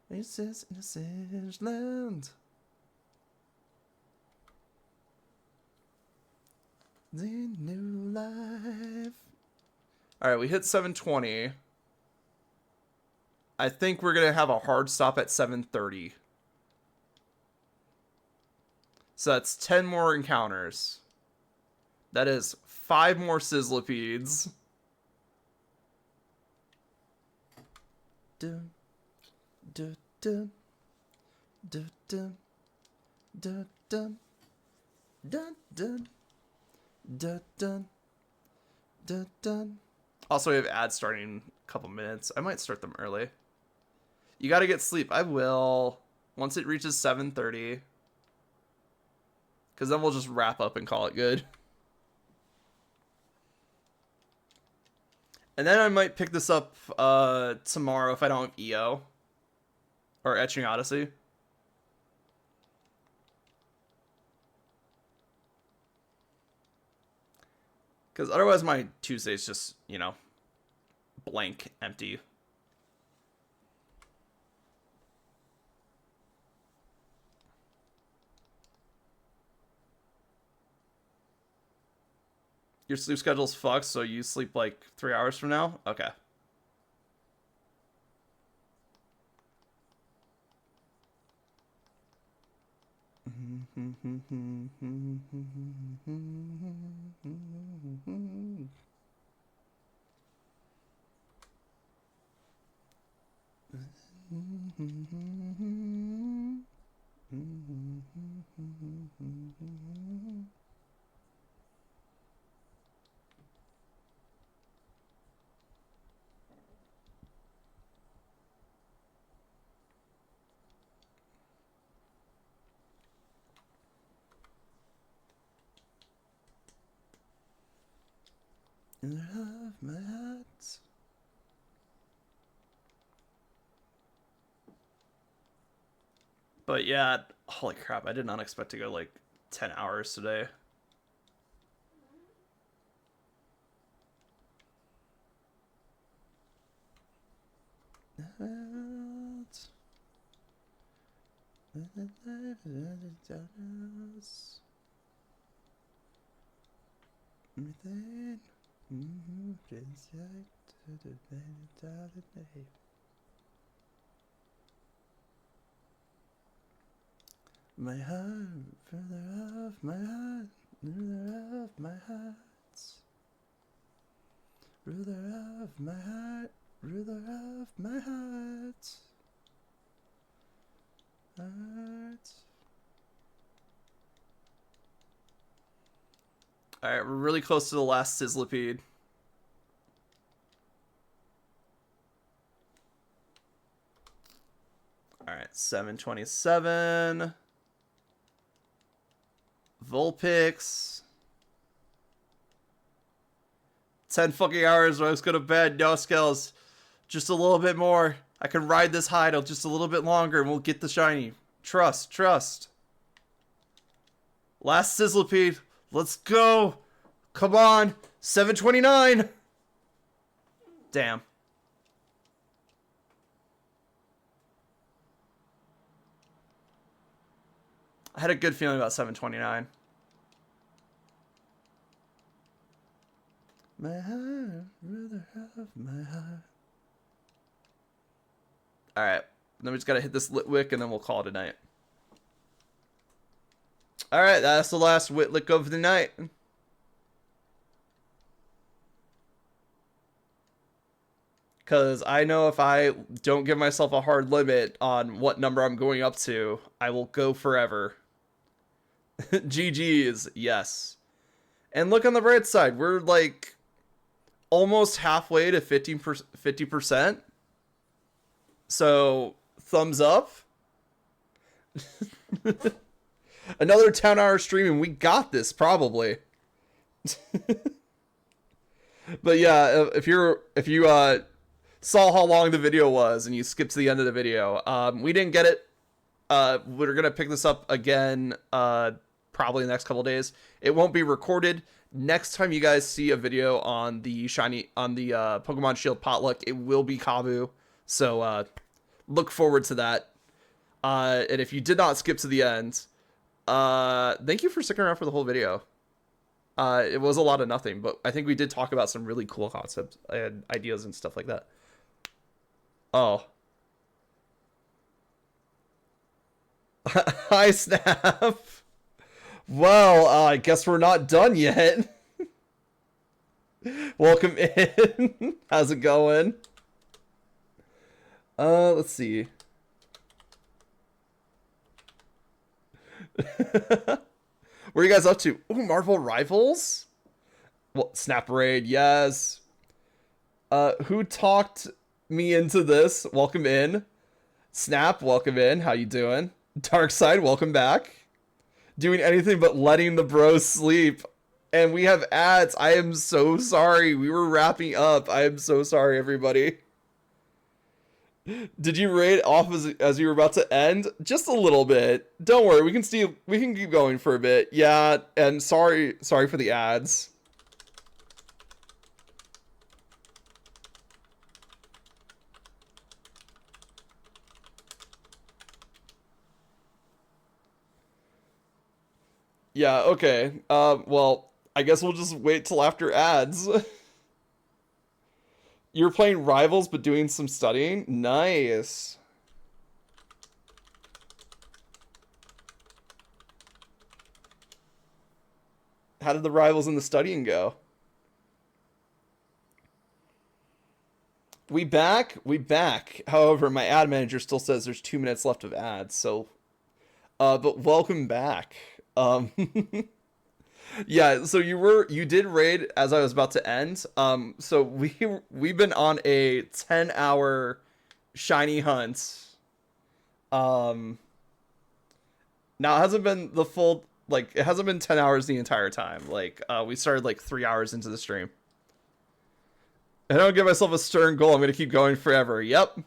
Races in a savage land. The new life. Alright, we hit 720. I think we're going to have a hard stop at 730. So that's 10 more encounters. That is 5 more Sizzlipedes. Dun, dun, dun, dun, dun, dun, dun, dun, dun, dun, dun, dun, dun. Also, we have ads starting in a couple minutes. I might start them early. You gotta get sleep. I will. Once it reaches 7:30. Because then we'll just wrap up and call it good. And then I might pick this up tomorrow if I don't have EO. Or Etching Odyssey. Because otherwise my Tuesday's just, you know, blank, empty. Your sleep schedule's fucked, so you sleep like 3 hours from now? Okay. Love my heart. But yeah, holy crap, I did not expect to go like 10 hours today. My heart, ruler of my heart, ruler of my heart, ruler of my heart, ruler of my heart. Alright, we're really close to the last Sizzlipede. Alright, 727. Vulpix. 10 fucking hours or I was go to bed. No skills. Just a little bit more. I can ride this high till just a little bit longer and we'll get the shiny. Trust, trust. Last Sizzlipede. Let's go. Come on. 729. Damn. I had a good feeling about 729. My heart, rather have my heart. Alright. Then we just gotta hit this Litwick and then we'll call it a night. Alright, that's the last Whitlick of the night. Because I know if I don't give myself a hard limit on what number I'm going up to, I will go forever. GG's, yes. And look on the bright side, we're like almost halfway to 50%. So, thumbs up. Another 10-hour stream and we got this, probably. But yeah, if you saw how long the video was and you skipped to the end of the video, we didn't get it. We're gonna pick this up again probably in the next couple days. It won't be recorded. Next time you guys see a video on the Pokemon Shield Potluck, it will be Kabu. So look forward to that. And if you did not skip to the end, thank you for sticking around for the whole video. It was a lot of nothing, but I think we did talk about some really cool concepts and ideas and stuff like that. Oh. Hi, Snap. Well, I guess we're not done yet. Welcome in. How's it going? Let's see. What are you guys up to? Ooh, Marvel Rivals? Well, Snap Raid, yes. Who talked me into this? Welcome in. Snap, welcome in. How you doing? Darkside, welcome back. Doing anything but letting the bros sleep. And we have ads. I am so sorry. We were wrapping up. I am so sorry, everybody. Did you raid off as you were about to end? Just a little bit. Don't worry, we can keep going for a bit. Yeah, and sorry for the ads. Yeah, okay. Well, I guess we'll just wait till after ads. You're playing Rivals but doing some studying? Nice. How did the Rivals and the studying go? We back? We back. However, my ad manager still says there's 2 minutes left of ads, so... but welcome back. Yeah, so you did raid as I was about to end. So we've been on a 10-hour shiny hunt. Now it hasn't been the full, like, it hasn't been 10 hours the entire time. Like, we started like 3 hours into the stream. I don't give myself a stern goal. I'm gonna keep going forever. Yep.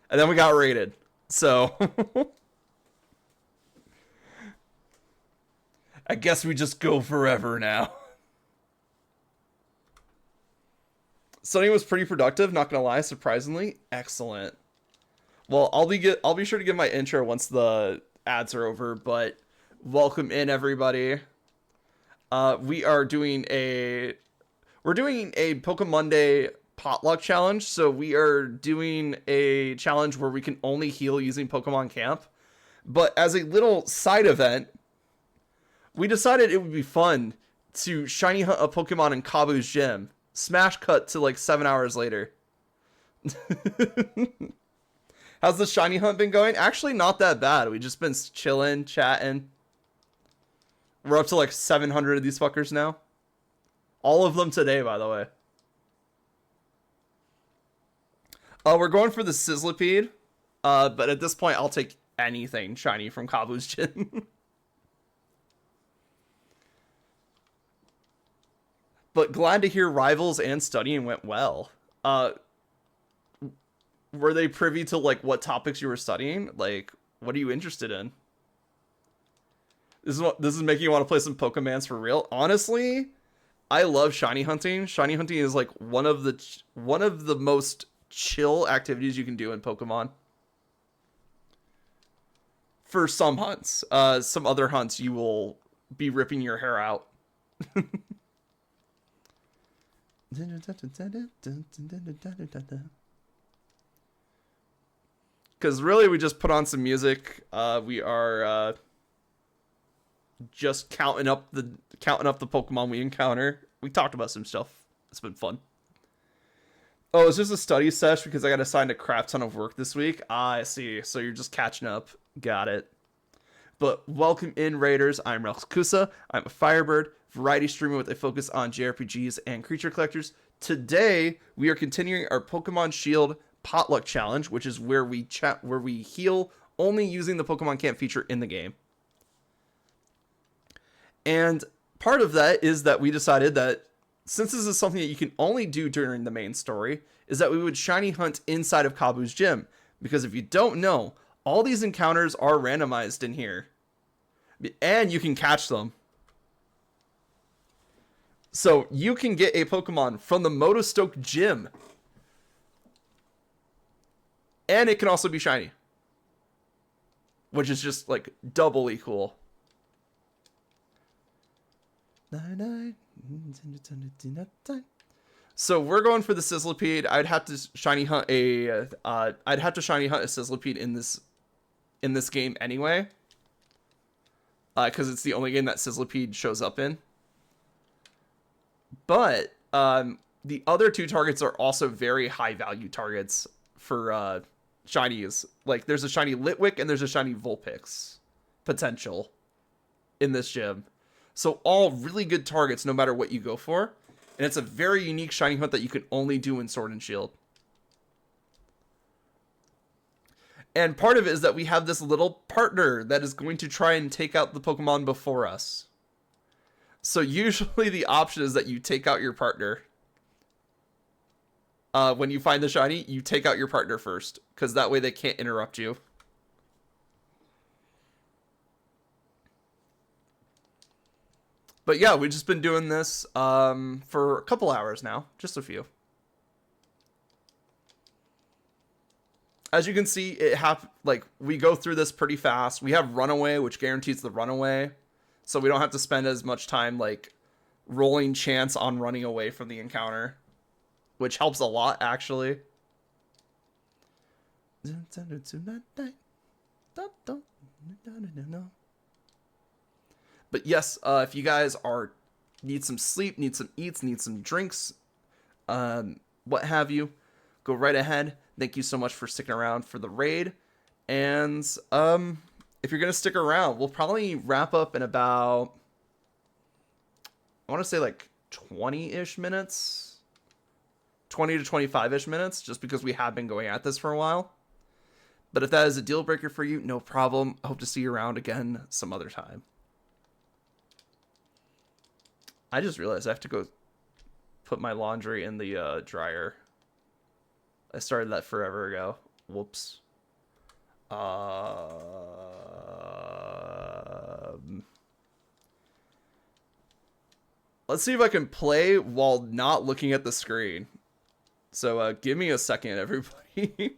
And then we got raided. So I guess we just go forever now. Sunny was pretty productive, not gonna lie, surprisingly. Excellent. Well, I'll be sure to give my intro once the ads are over, but welcome in, everybody. We're doing a Pokemon Monday Potluck challenge, so we are doing a challenge where we can only heal using Pokemon Camp. But as a little side event, we decided it would be fun to shiny hunt a Pokemon in Kabu's gym. Smash cut to like 7 hours later. How's the shiny hunt been going? Actually, not that bad. We just been chilling, chatting. We're up to like 700 of these fuckers now. All of them today, by the way. We're going for the Sizzlipede. But at this point, I'll take anything shiny from Kabu's gym. But glad to hear rivals and studying went well. Were they privy to like what topics you were studying? Like, what are you interested in? This is making you want to play some Pokemans for real. Honestly, I love shiny hunting. Shiny hunting is like one of the most chill activities you can do in Pokemon. For some hunts, some other hunts you will be ripping your hair out. Because really, we just put on some music. We are just counting up the Pokemon we encounter. We talked about some stuff. It's been fun. Oh, it's just a study sesh because I got assigned a crap ton of work this week. Ah, I see. So you're just catching up. Got it. But welcome in, Raiders. I'm Rex Kusa. I'm a Firebird, variety streamer with a focus on JRPGs and creature collectors. Today, we are continuing our Pokemon Shield Potluck Challenge, which is where we heal only using the Pokemon Camp feature in the game. And part of that is that we decided that since this is something that you can only do during the main story, is that we would shiny hunt inside of Kabu's gym. Because if you don't know, all these encounters are randomized in here. And you can catch them. So you can get a Pokemon from the Motostoke gym. And it can also be shiny. Which is just like doubly cool. So we're going for the Sizzlipede. I'd have to shiny hunt a Sizzlipede in this game anyway. Because it's the only game that Sizzlipede shows up in. But the other two targets are also very high value targets for shinies. Like there's a shiny Litwick and there's a shiny Vulpix potential in this gym. So all really good targets no matter what you go for. And it's a very unique shiny hunt that you can only do in Sword and Shield. And part of it is that we have this little partner that is going to try and take out the Pokemon before us. So usually the option is that you take out your partner. When you find the shiny, you take out your partner first. Because that way they can't interrupt you. But yeah, we've just been doing this for a couple hours now. Just a few. As you can see, we go through this pretty fast. We have Runaway, which guarantees the runaway. So we don't have to spend as much time like rolling chance on running away from the encounter. Which helps a lot, actually. But yes, if you guys need some sleep, need some eats, need some drinks, what have you, go right ahead. Thank you so much for sticking around for the raid. And if you're gonna stick around, we'll probably wrap up in about, I want to say like 20-ish minutes, 20 to 25-ish minutes, just because we have been going at this for a while. But if that is a deal breaker for you, no problem. I hope to see you around again some other time. I just realized I have to go put my laundry in the dryer. I started that forever ago. Whoops. Let's see if I can play while not looking at the screen. So give me a second, everybody.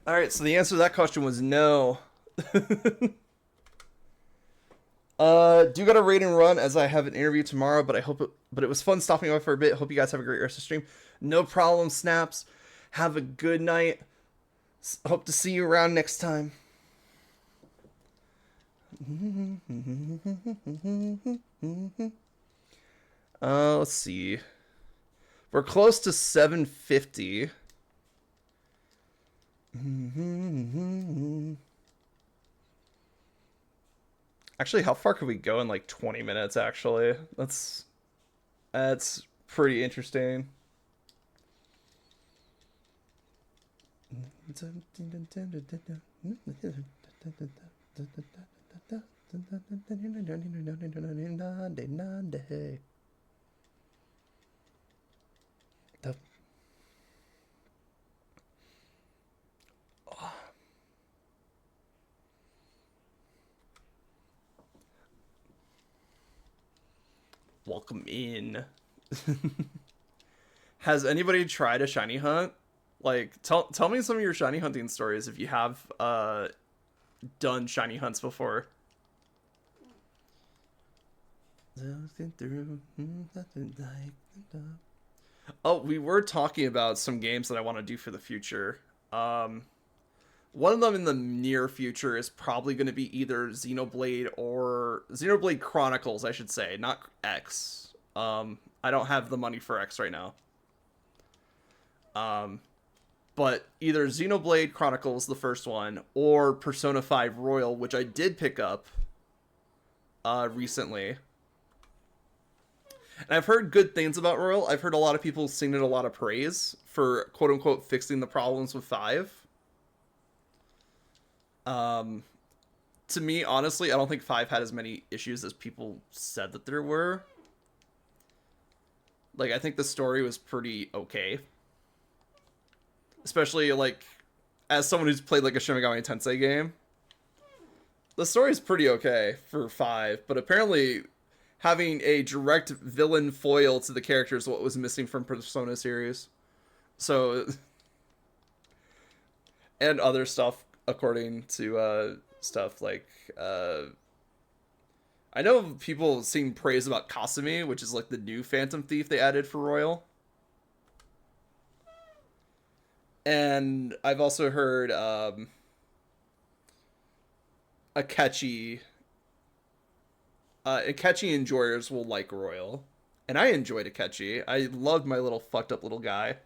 All right, so the answer to that question was no. Do got a raid and run as I have an interview tomorrow, but but it was fun stopping by for a bit. Hope you guys have a great rest of the stream. No problem, Snaps. Have a good night. Hope to see you around next time. Let's see. We're close to 750. Actually, how far could we go in like 20 minutes, actually? That's pretty interesting. Welcome in. Has anybody tried a shiny hunt? Like, tell me some of your shiny hunting stories if you have done shiny hunts before. Oh, we were talking about some games that I want to do for the future. One of them in the near future is probably going to be either Xenoblade or Xenoblade Chronicles, I should say, not X. I don't have the money for X right now. But either Xenoblade Chronicles, the first one, or Persona 5 Royal, which I did pick up recently. And I've heard good things about Royal. I've heard a lot of people singing a lot of praise for quote-unquote fixing the problems with 5. To me, honestly, I don't think 5 had as many issues as people said that there were. Like, I think the story was pretty okay. Especially, like, as someone who's played, like, a Shin Megami Tensei game. The story's pretty okay for 5, but apparently having a direct villain foil to the character is what was missing from Persona series. So, and other stuff, according to, stuff like, I know people sing praise about Kasumi, which is, like, the new Phantom Thief they added for Royal. And I've also heard Akechi enjoyers will like Royal. And I enjoyed Akechi. I loved my little fucked up little guy.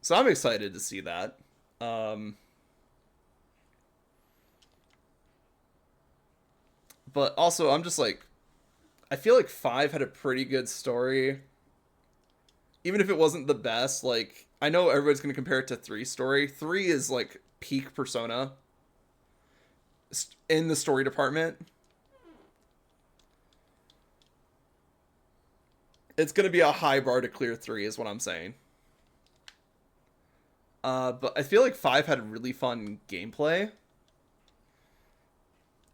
So I'm excited to see that. But also, I'm just like, I feel like 5 had a pretty good story. Even if it wasn't the best, like, I know everybody's going to compare it to 3's story. 3 is, like, peak Persona in the story department. It's going to be a high bar to clear 3 is what I'm saying. But I feel like 5 had really fun gameplay.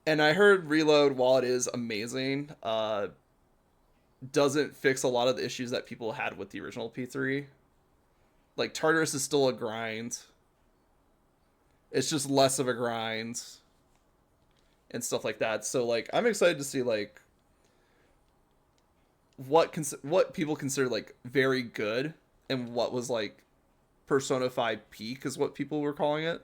And I heard Reload, while it is amazing, doesn't fix a lot of the issues that people had with the original P3. Like, Tartarus is still a grind. It's just less of a grind. And stuff like that. So, like, I'm excited to see, like, what people consider, like, very good. And what was, like, Persona 5 peak is what people were calling it.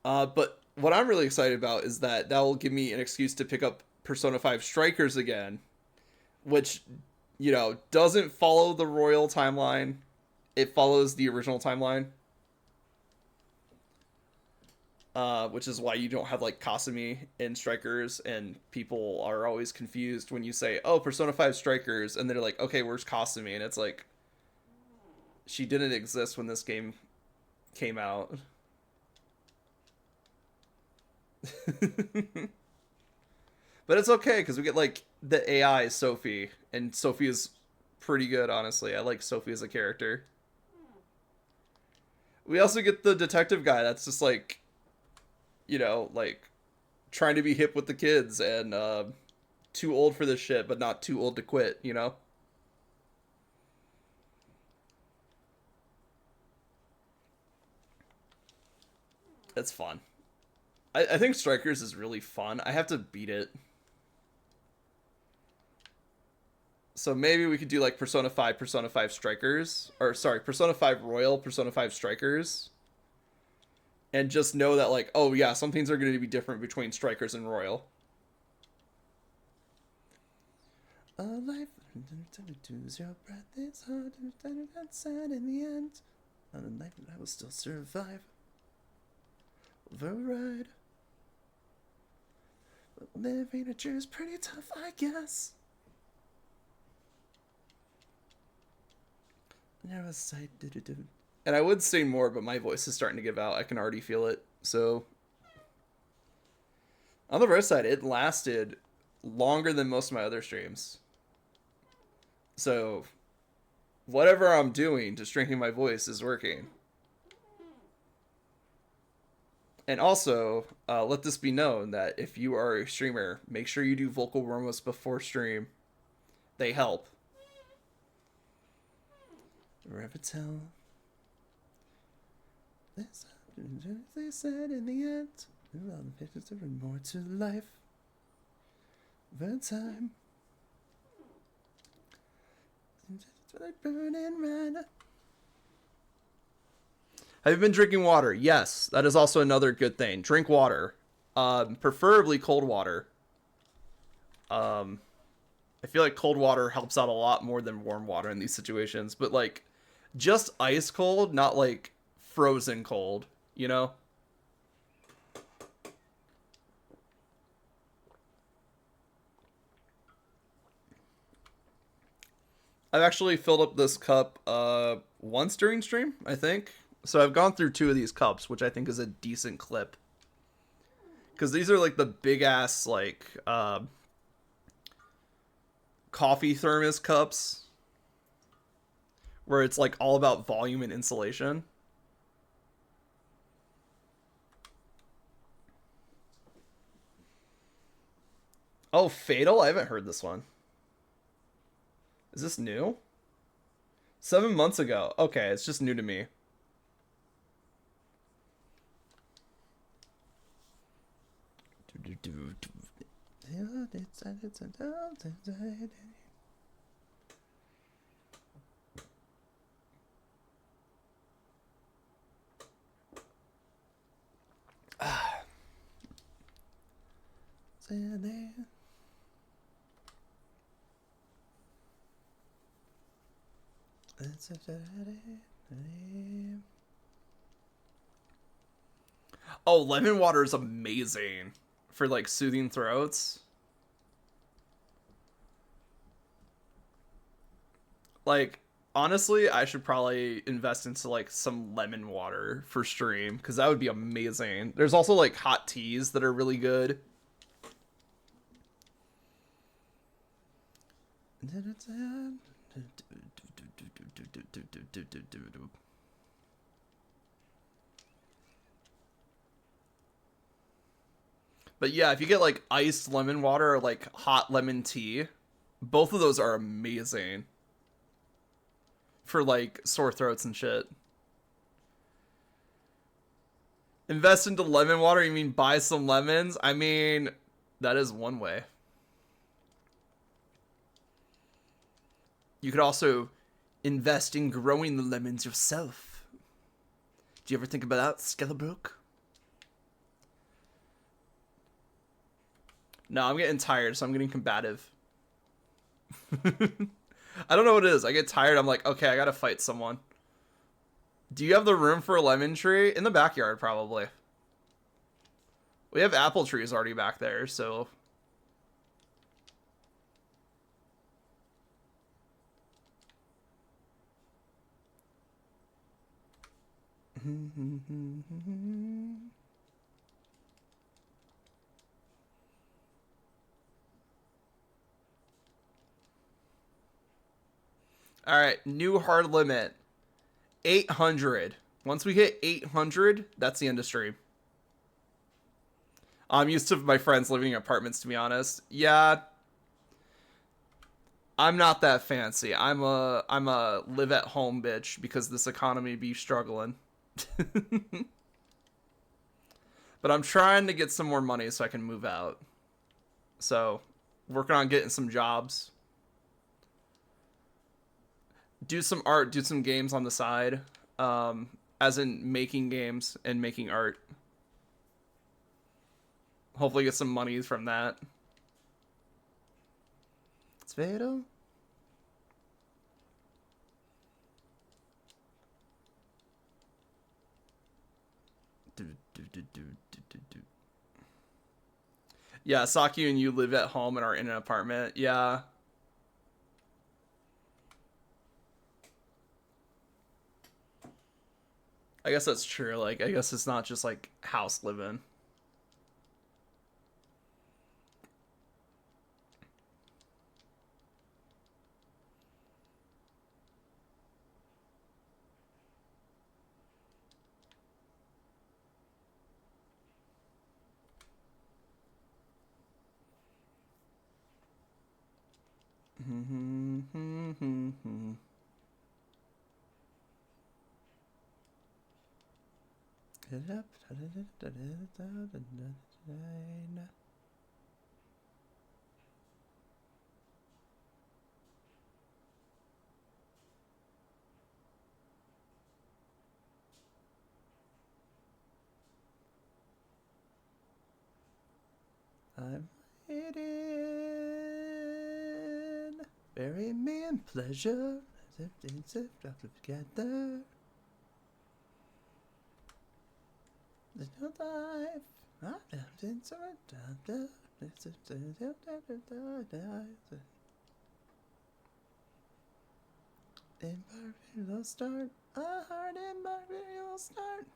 But what I'm really excited about is that will give me an excuse to pick up Persona 5 Strikers again, which, you know, doesn't follow the Royal timeline. It follows the original timeline. Which is why you don't have, like, Kasumi in Strikers, and people are always confused when you say, oh, Persona 5 Strikers, and they're like, okay, where's Kasumi? And it's like, she didn't exist when this game came out. But it's okay because we get, like, the AI Sophie, and Sophie is pretty good, honestly. I like Sophie as a character. We also get the detective guy that's just, like, you know, like, trying to be hip with the kids and, too old for this shit, but not too old to quit, you know? It's fun. I think Strikers is really fun. I have to beat it. So maybe we could do like Persona 5 Strikers. Or sorry, Persona 5 Royal, Persona 5 Strikers. And just know that like, oh yeah, some things are going to be different between Strikers and Royal. A life to lose your breath, it's hard to stand outside in the end. On a night I will still survive. The ride. But living a dream is pretty tough, I guess. Narrow sight, and I would sing more, but my voice is starting to give out. I can already feel it. So, on the bright side, it lasted longer than most of my other streams. So, whatever I'm doing to strengthen my voice is working. And also, let this be known that if you are a streamer, make sure you do vocal warm-ups before stream. They help. Revitel. They said in the end, all the pictures are more to life. The time. Burning red. Have you been drinking water? Yes, that is also another good thing. Drink water, preferably cold water. I feel like cold water helps out a lot more than warm water in these situations, but like just ice cold, not like frozen cold, you know? I've actually filled up this cup once during stream, I think. So I've gone through 2 of these cups, which I think is a decent clip. Because these are like the big ass like coffee thermos cups where it's like all about volume and insulation. Oh, Fatal? I haven't heard this one. Is this new? 7 months ago. Okay, it's just new to me. Oh, lemon water is amazing for like soothing throats. Like honestly, I should probably invest into like some lemon water for stream because that would be amazing. There's also like hot teas that are really good. But yeah, if you get like iced lemon water or like hot lemon tea, both of those are amazing for like sore throats and shit. Invest into lemon water? You mean buy some lemons? I mean, that is one way. You could also invest in growing the lemons yourself. Do you ever think about that, Skellebrook? No, I'm getting tired, so I'm getting combative. I don't know what it is. I get tired, I'm like, okay, I gotta fight someone. Do you have the room for a lemon tree? In the backyard, probably. We have apple trees already back there, so... Alright, new hard limit. 800. Once we hit 800, that's the end of stream. I'm used to my friends living in apartments, to be honest. Yeah. I'm not that fancy. I'm a live at home bitch because this economy be struggling. But I'm trying to get some more money so I can move out. So, working on getting some jobs. Do some art, do some games on the side. As in making games and making art. Hopefully get some money from that. It's fatal. Yeah, Saki and you live at home and are in an apartment. Yeah. I guess that's true. Like, I guess it's not just like house living. I'm waiting. Bury me in pleasure. As if things have dropped together. There's no life. I've been so adopted. Embark, will start. A hard embark, will start.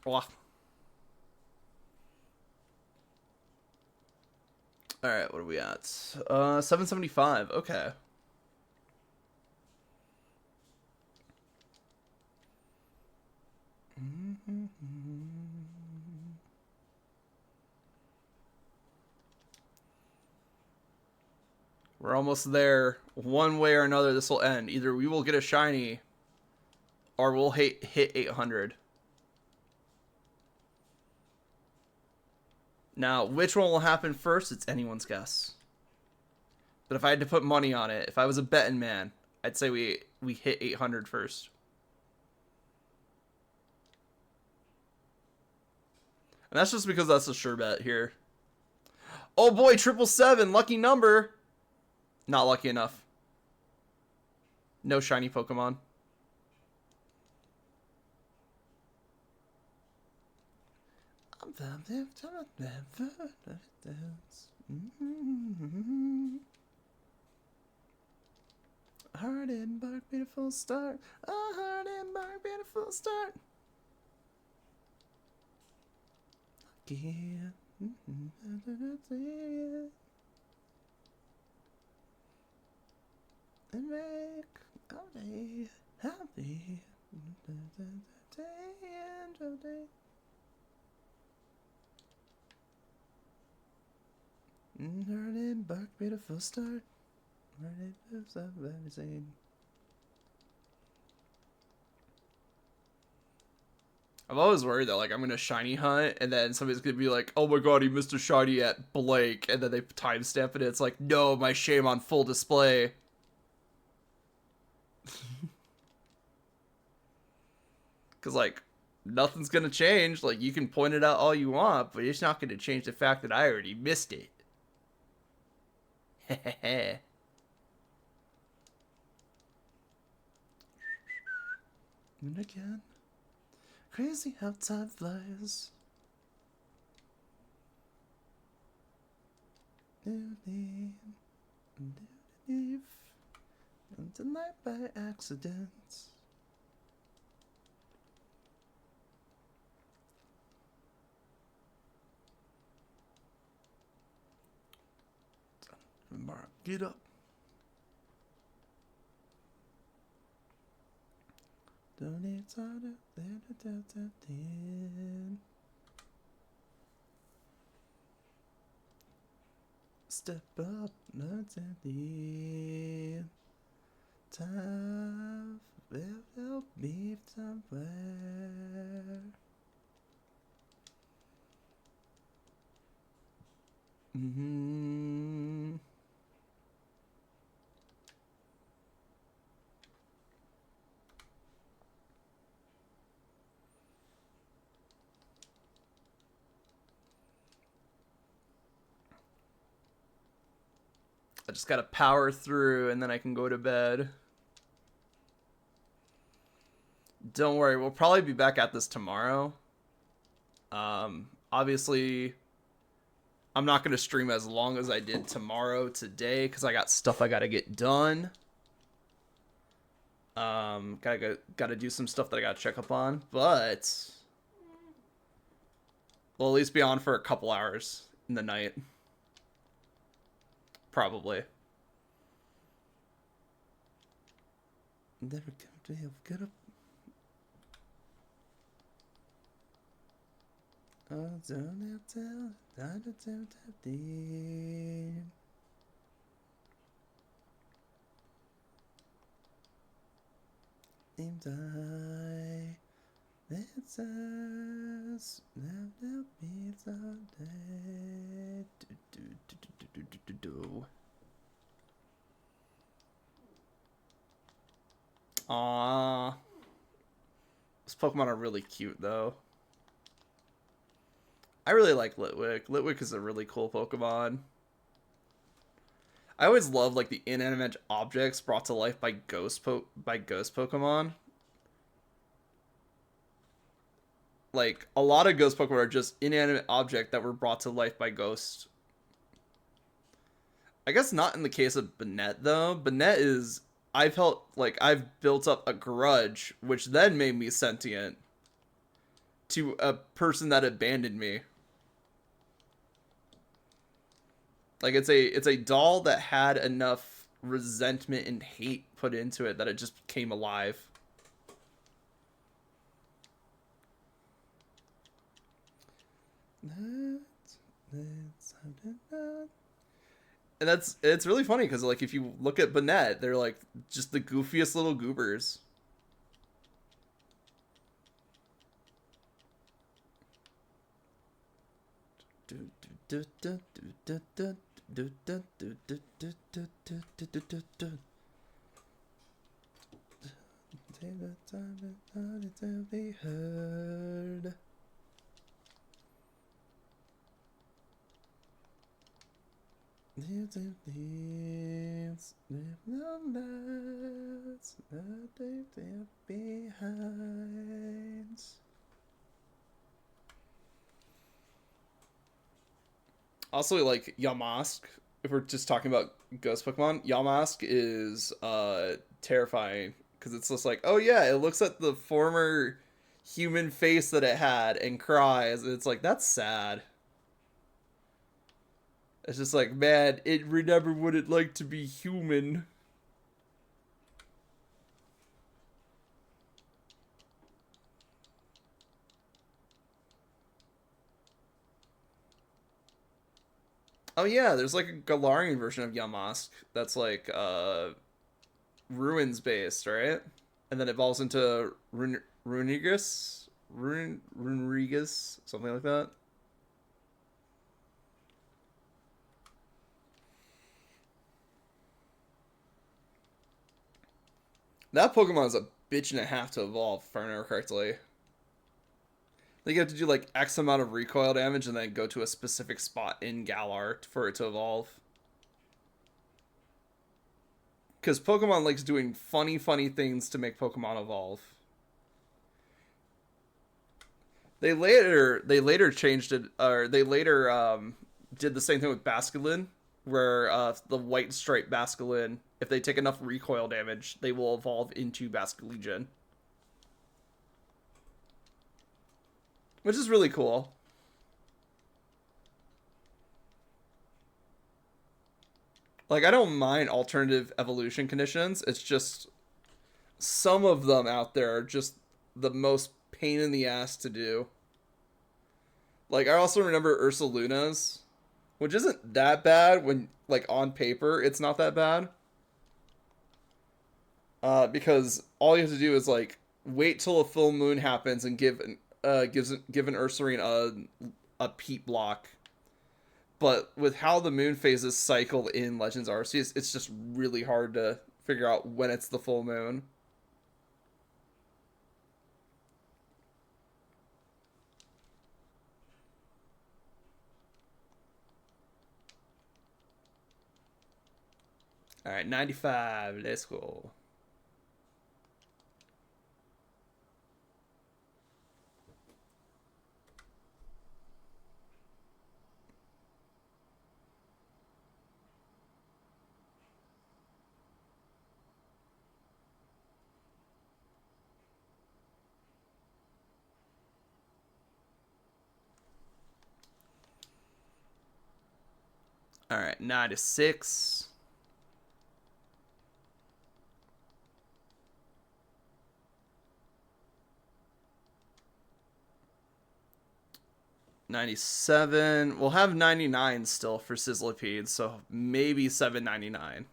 Wow. All right, what are we at? 775. Okay. We're almost there. One way or another, this will end. Either we will get a shiny, or we'll hit 800. Now, which one will happen first? It's anyone's guess. But if I had to put money on it, if I was a betting man, I'd say we hit 800 first. And that's just because that's a sure bet here. Oh boy, 777, lucky number. Not lucky enough. No shiny Pokemon. Hard embark, beautiful start. A hard embark, beautiful start. Lucky. And make our day happy. Hard embark, beautiful start. I've always worried that like I'm gonna shiny hunt and then somebody's gonna be like, "Oh my god, he missed a shiny at Blake," and then they timestamp it. It's like, no, my shame on full display. Because like nothing's gonna change. Like you can point it out all you want, but it's not gonna change the fact that I already missed it. And again, crazy how time flies. Tonight by accident. Mark, get up. Don't need time to step up, not at the tough, will be somewhere. Mm-hmm. I just gotta power through and then I can go to bed. Don't worry, we'll probably be back at this tomorrow. Obviously, I'm not gonna stream as long as I did tomorrow today because I got stuff I gotta get done. Gotta do some stuff that I gotta check up on, but we'll at least be on for a couple hours in the night. Probably. Never come to have good up. Oh, don't have to, don't have to. Seems I, it's us, never be someday. Aww. Those Pokemon are really cute, though. I really like Litwick. Litwick is a really cool Pokemon. I always love like the inanimate objects brought to life by ghost Pokemon. Like a lot of ghost Pokemon are just inanimate objects that were brought to life by ghosts. I guess not in the case of Banette though. Banette is I felt like I've built up a grudge, which then made me sentient to a person that abandoned me. Like it's a doll that had enough resentment and hate put into it that it just came alive. And it's really funny because like if you look at Banette, they're like just the goofiest little goobers. Heard. Behind. Also, like Yamask, if we're just talking about ghost Pokemon, Yamask is terrifying because it's just like, oh yeah, it looks at the former human face that it had and cries, and it's like that's sad. It's just like, man, it remembered what it like to be human. Oh yeah, there's like a Galarian version of Yamask that's like ruins based, right? And then evolves into Runerigus, something like that. That Pokemon is a bitch and a half to evolve, if I remember correctly. Like you have to do like X amount of recoil damage and then go to a specific spot in Galar for it to evolve. Because Pokemon likes doing funny things to make Pokemon evolve. They later changed it, or they later did the same thing with Basculin, where the white stripe Basculin, if they take enough recoil damage, they will evolve into Basculegion. Which is really cool. Like, I don't mind alternative evolution conditions. It's just some of them out there are just the most pain in the ass to do. Like, I also remember Ursaluna's, which isn't that bad when, like, on paper, it's not that bad. Because all you have to do is like wait till a full moon happens and give an Ursaring a peat block. But with how the moon phases cycle in Legends Arceus, it's just really hard to figure out when it's the full moon. All right, 95. Let's go. All right, 96. $97. We'll have 99 still for Sizzlipede, so maybe $7.99.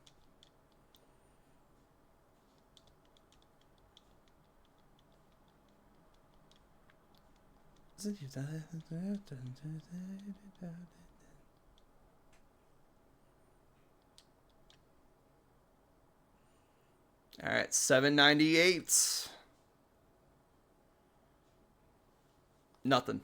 All right, $7.98. Nothing.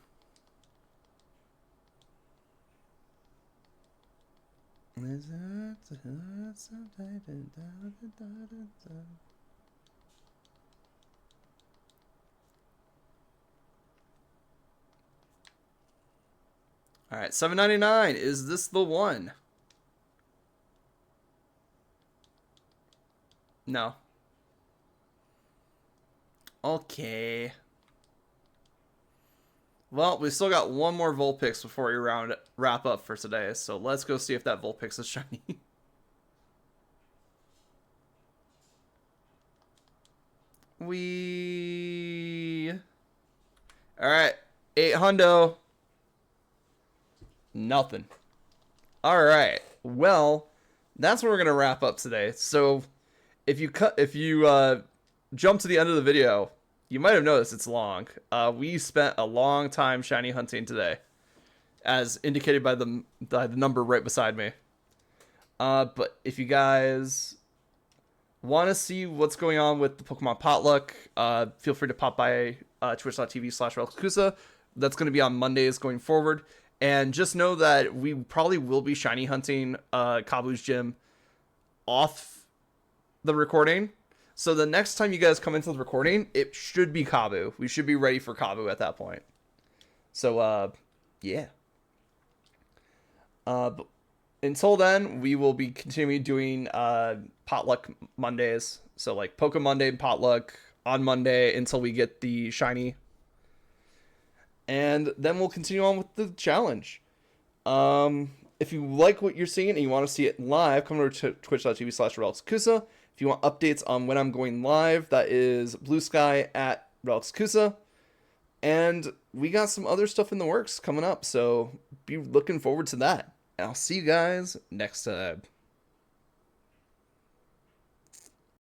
All right, $7.99. Is this the one? No. Okay. Well, we still got one more Vulpix before we wrap up for today, so let's go see if that Vulpix is shiny. Alright, 8 hundo. Nothing. Alright, well, that's where we're gonna wrap up today. So, if you jump to the end of the video, you might have noticed it's long. We spent a long time shiny hunting today, as indicated by the number right beside me. But if you guys want to see what's going on with the Pokemon Potluck, feel free to pop by twitch.tv/RelixKusa. That's going to be on Mondays going forward. And just know that we probably will be shiny hunting Kabu's gym off the recording. So the next time you guys come into the recording, it should be Kabu. We should be ready for Kabu at that point. So, yeah. But until then, we will be continuing doing Potluck Mondays. So, like, Poke Monday and Potluck on Monday until we get the shiny. And then we'll continue on with the challenge. If you like what you're seeing and you want to see it live, come over to twitch.tv/RelixKusa. If you want updates on when I'm going live, that is Blue Sky at RelixKusa. And we got some other stuff in the works coming up, so be looking forward to that. And I'll see you guys next time.